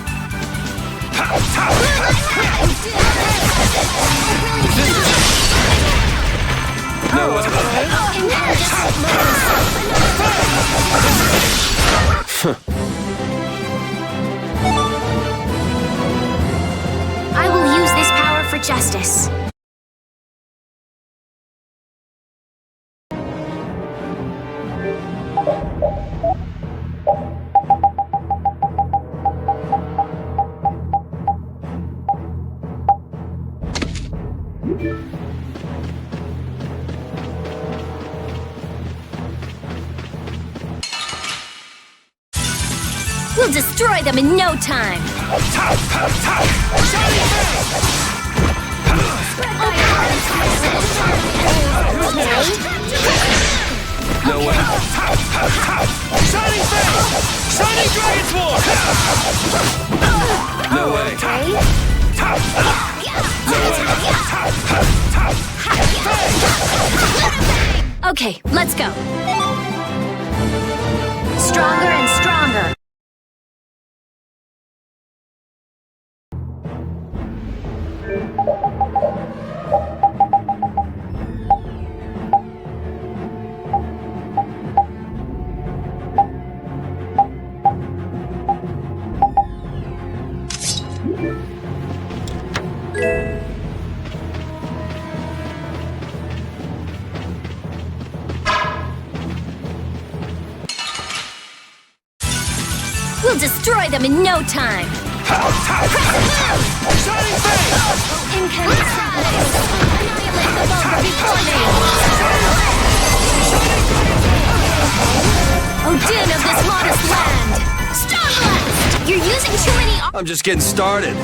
I will use this power for justice. We'll destroy them in no time. No way. Shining Face! Shining Dragon Sword! No way. Okay, let's go. Stronger and stronger. We'll destroy them in no time. Shining Face! Incandescent annihilate the vulgar before me. Odin of this modest land. Storm Blast! You're using too many. I'm just getting started.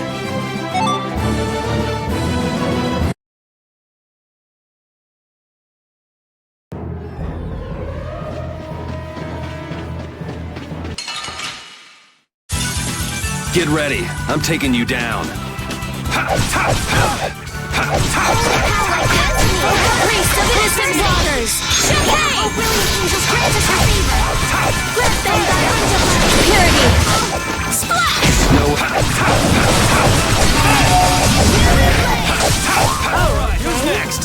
Get ready. I'm taking you down. Priest of innocent waters! Champagne! Oh, brilliant angels, grant us your favor! Grant them thy undefiled purity! Splash! No. Alright, who's next?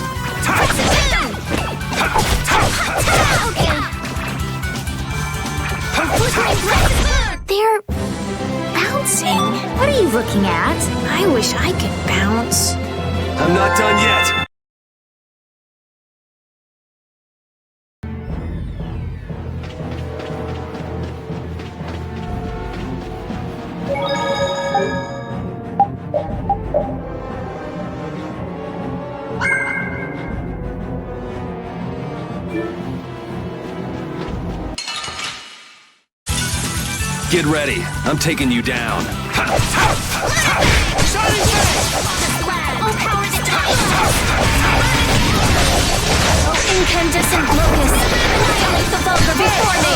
They're bouncing. What are you looking at? I wish I could bounce. I'm not done yet. Get ready. I'm taking you down. Shining Face! Oh, power that Oh, incandescent locust! Annihilate the vulgar before me!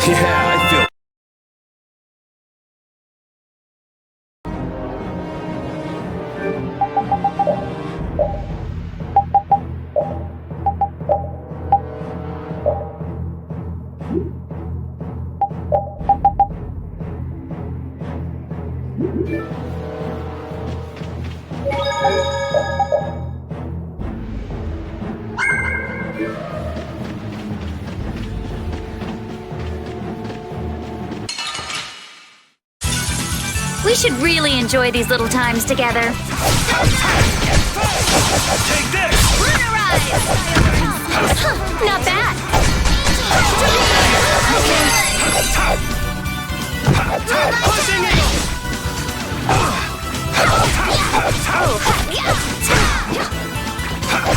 Yeah, I feel. should really enjoy these little times together. Take this! Not bad. Pushing eagle!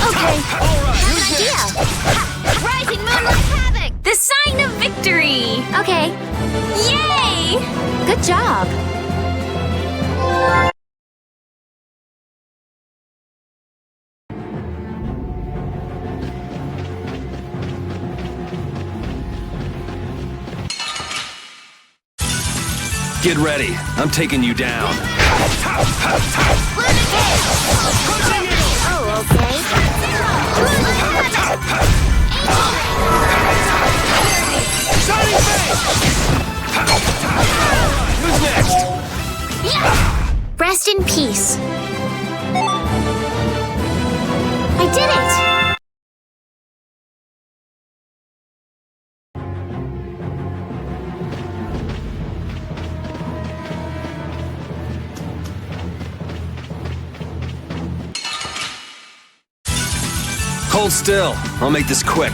Okay. Have an idea. Rising Moonlight Havoc! The sign of victory! Okay. Yay! Good job. Get ready. I'm taking you down. Oh, okay. Who's next? Rest in peace. I did it! Hold still. I'll make this quick.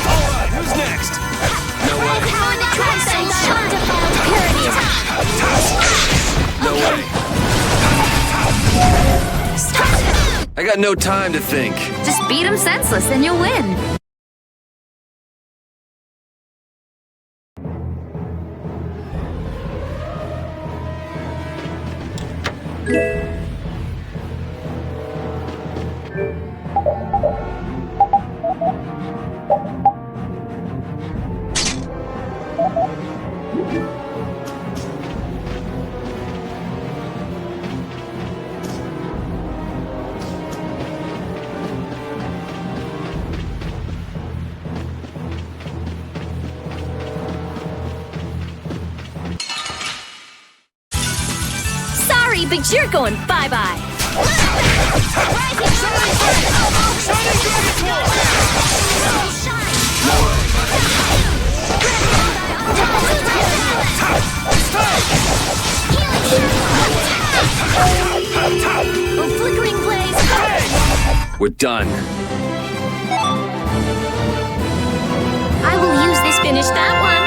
Alright, who's next? No way. No way. I got no time to think. Just beat him senseless and you'll win. Sorry, but you're going bye-bye. Oh, flickering blaze. We're done. I will use this finish that one.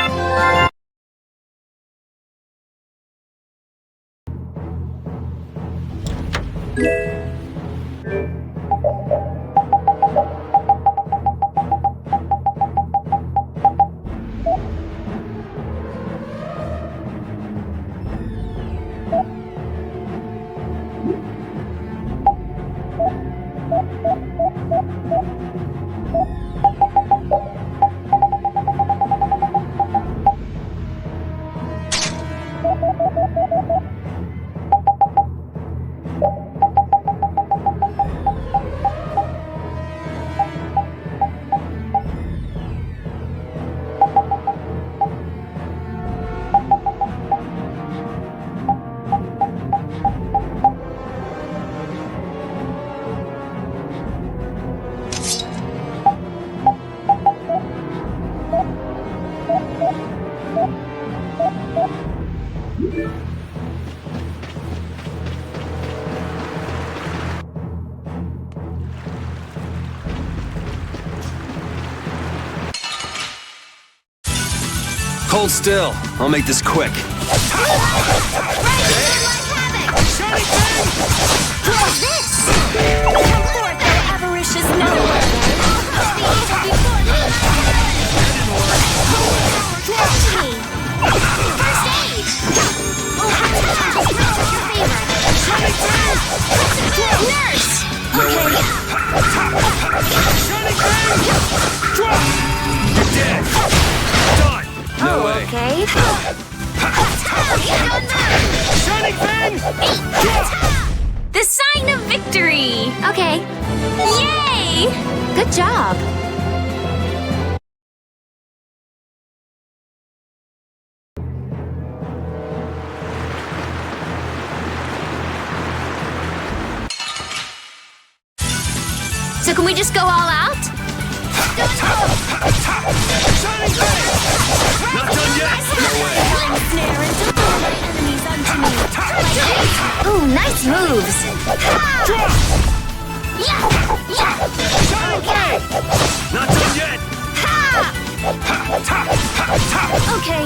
Hold still. I'll make this quick. Come forth, thou avaricious First aid! Nurse! You're dead. Done. No way. Okay. Shining Fang! The sign of victory! Okay. Yay! Good job. just go all out? Not done yet! No way! Ooh, nice moves! Okay! Not done yet! Okay.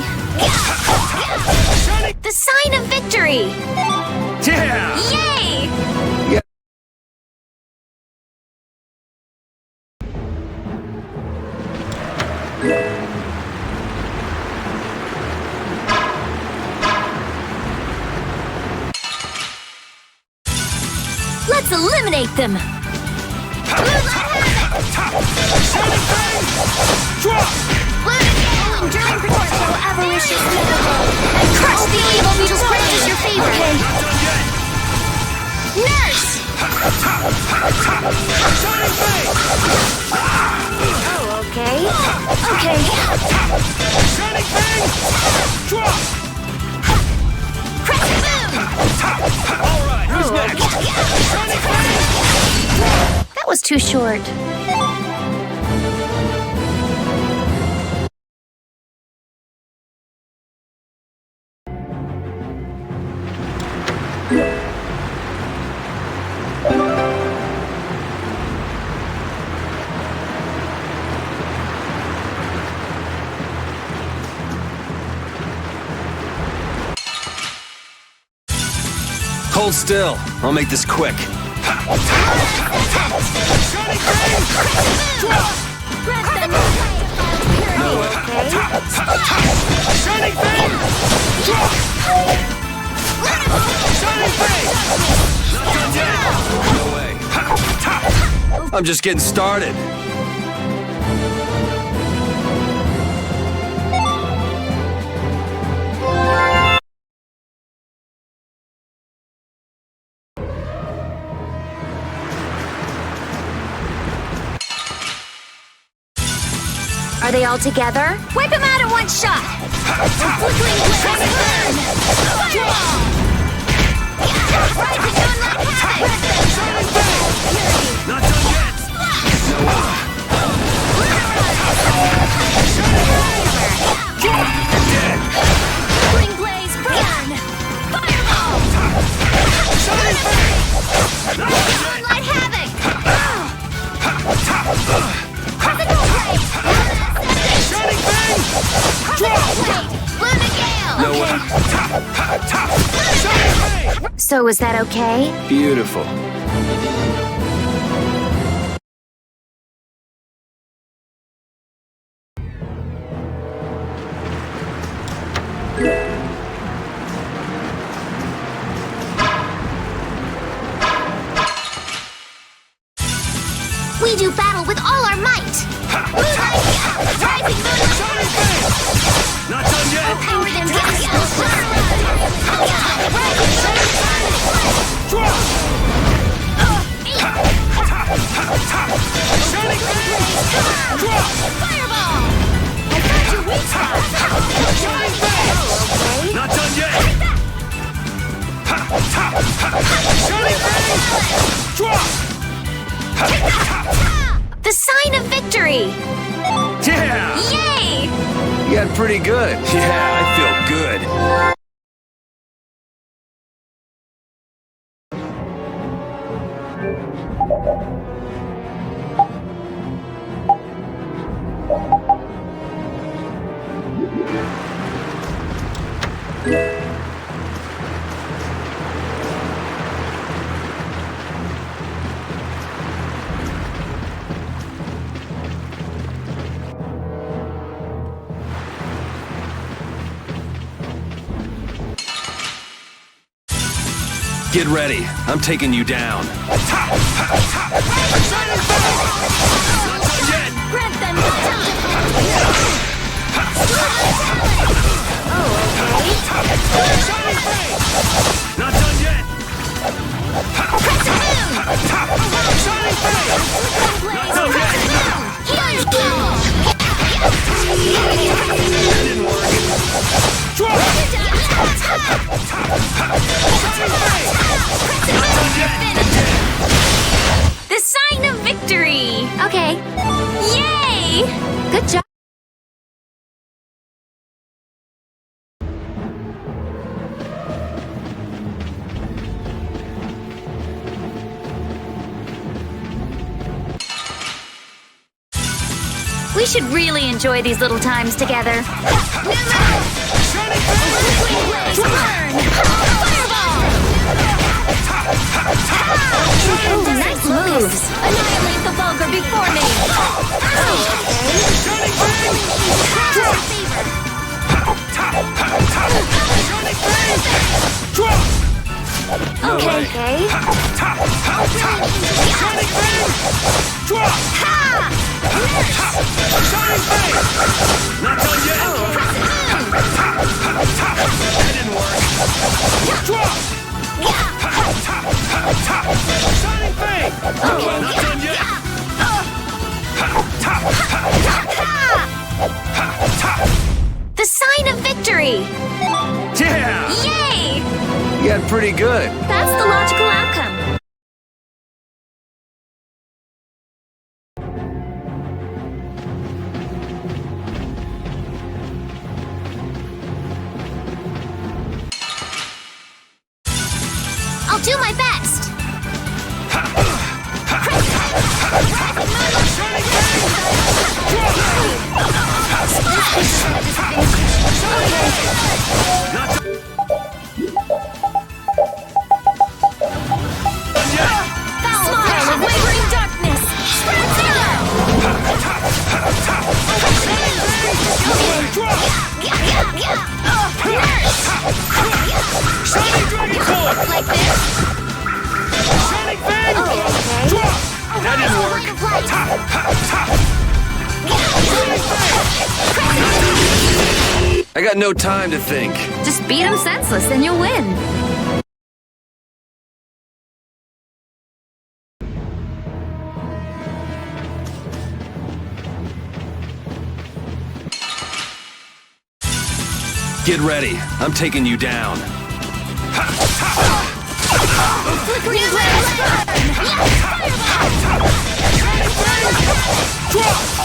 The sign of victory! Yeah! Yay! Yeah. Let's eliminate them! Enduring protection will avaricious miracle and crush the evil who just grants your favor. Okay. Nurse! Oh, okay. Okay. Crescent moon! Alright, who's next? That was too short. Hold still. I'll make this quick. No way. No way. I'm just getting started. Are they all together? Wipe him out in one shot! Flickering blaze burn! Fireball! Rising moon like havoc! Not done yet! Flickering blaze burn! Fireball! Moonlight havoc! No way. So is that okay? Beautiful. We do battle with all our might! Rising moon! Not done yet! Power them down! Fireball! I got your weak spot! Not done yet! The sign of victory! Yeah! Yay! You got pretty good. Yeah, I feel good. Get ready. I'm taking you down. Grant them Not done yet. The sign of victory! Okay. Yay! Good job. We should really enjoy these little times together. Ooh, nice moves. Annihilate the vulgar before me! Okay. Not done yet! That didn't work! Shining Fang! Not done yet! The sign of victory! Yeah! Yay! You got pretty good. That's the logical outcome. I'll do my best. Smile of wavering darkness. Spread zero. Shining Dragon Sword! Like this. Shining Fang! That didn't work! I got no time to think. Just beat him senseless and you'll win. Get ready. I'm taking you down. Flickering flames burn.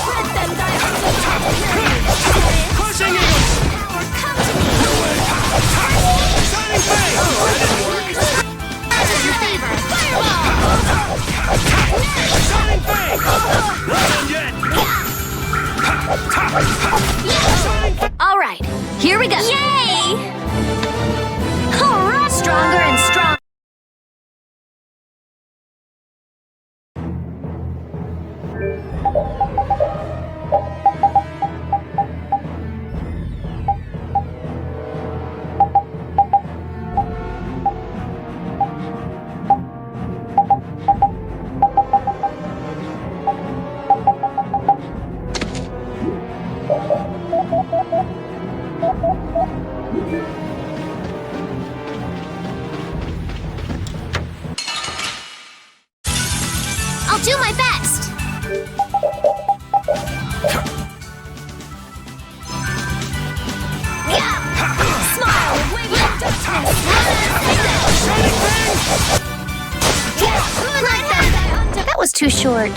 Let them die on the top. Crushing you! Come to me. Shining Fang! That didn't work! As is your favor. Fireball. Shining Fang! Not done yet! All right, here we go. Yay! Hurrah! Stronger and stronger. I'll do my best. Smile with wavering darkness. That was too short.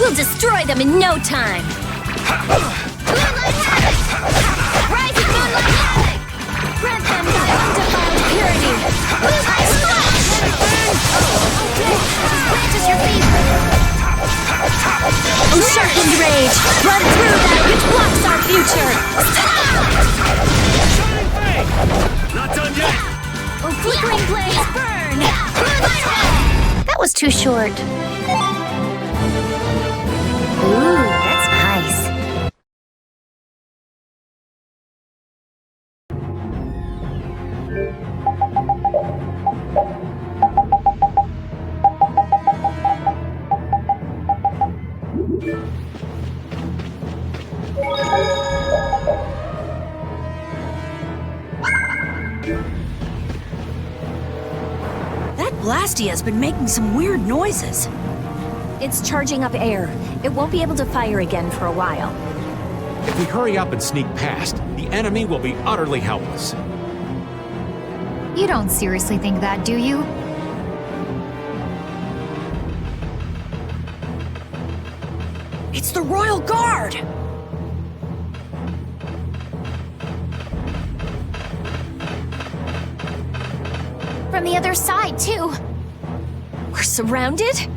We'll destroy them in no time. Moonlight Havoc! Rising Moonlight Havoc! Grant them thy undefiled purity. Moonlight Splash! Grant us your favor. Oh, sharpened rage! Run through that which blocks our future! Not done yet! Oh, flickering blaze, burn! Moonlight Havoc! That was too short. Ooh, that's nice. Blastia's been making some weird noises. It's charging up air. It won't be able to fire again for a while. If we hurry up and sneak past, the enemy will be utterly helpless. You don't seriously think that, do you? It's the Royal Guard! From the other side, too. We're surrounded?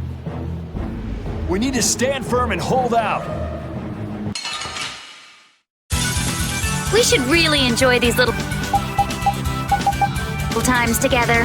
We need to stand firm and hold out. We should really enjoy these little times together.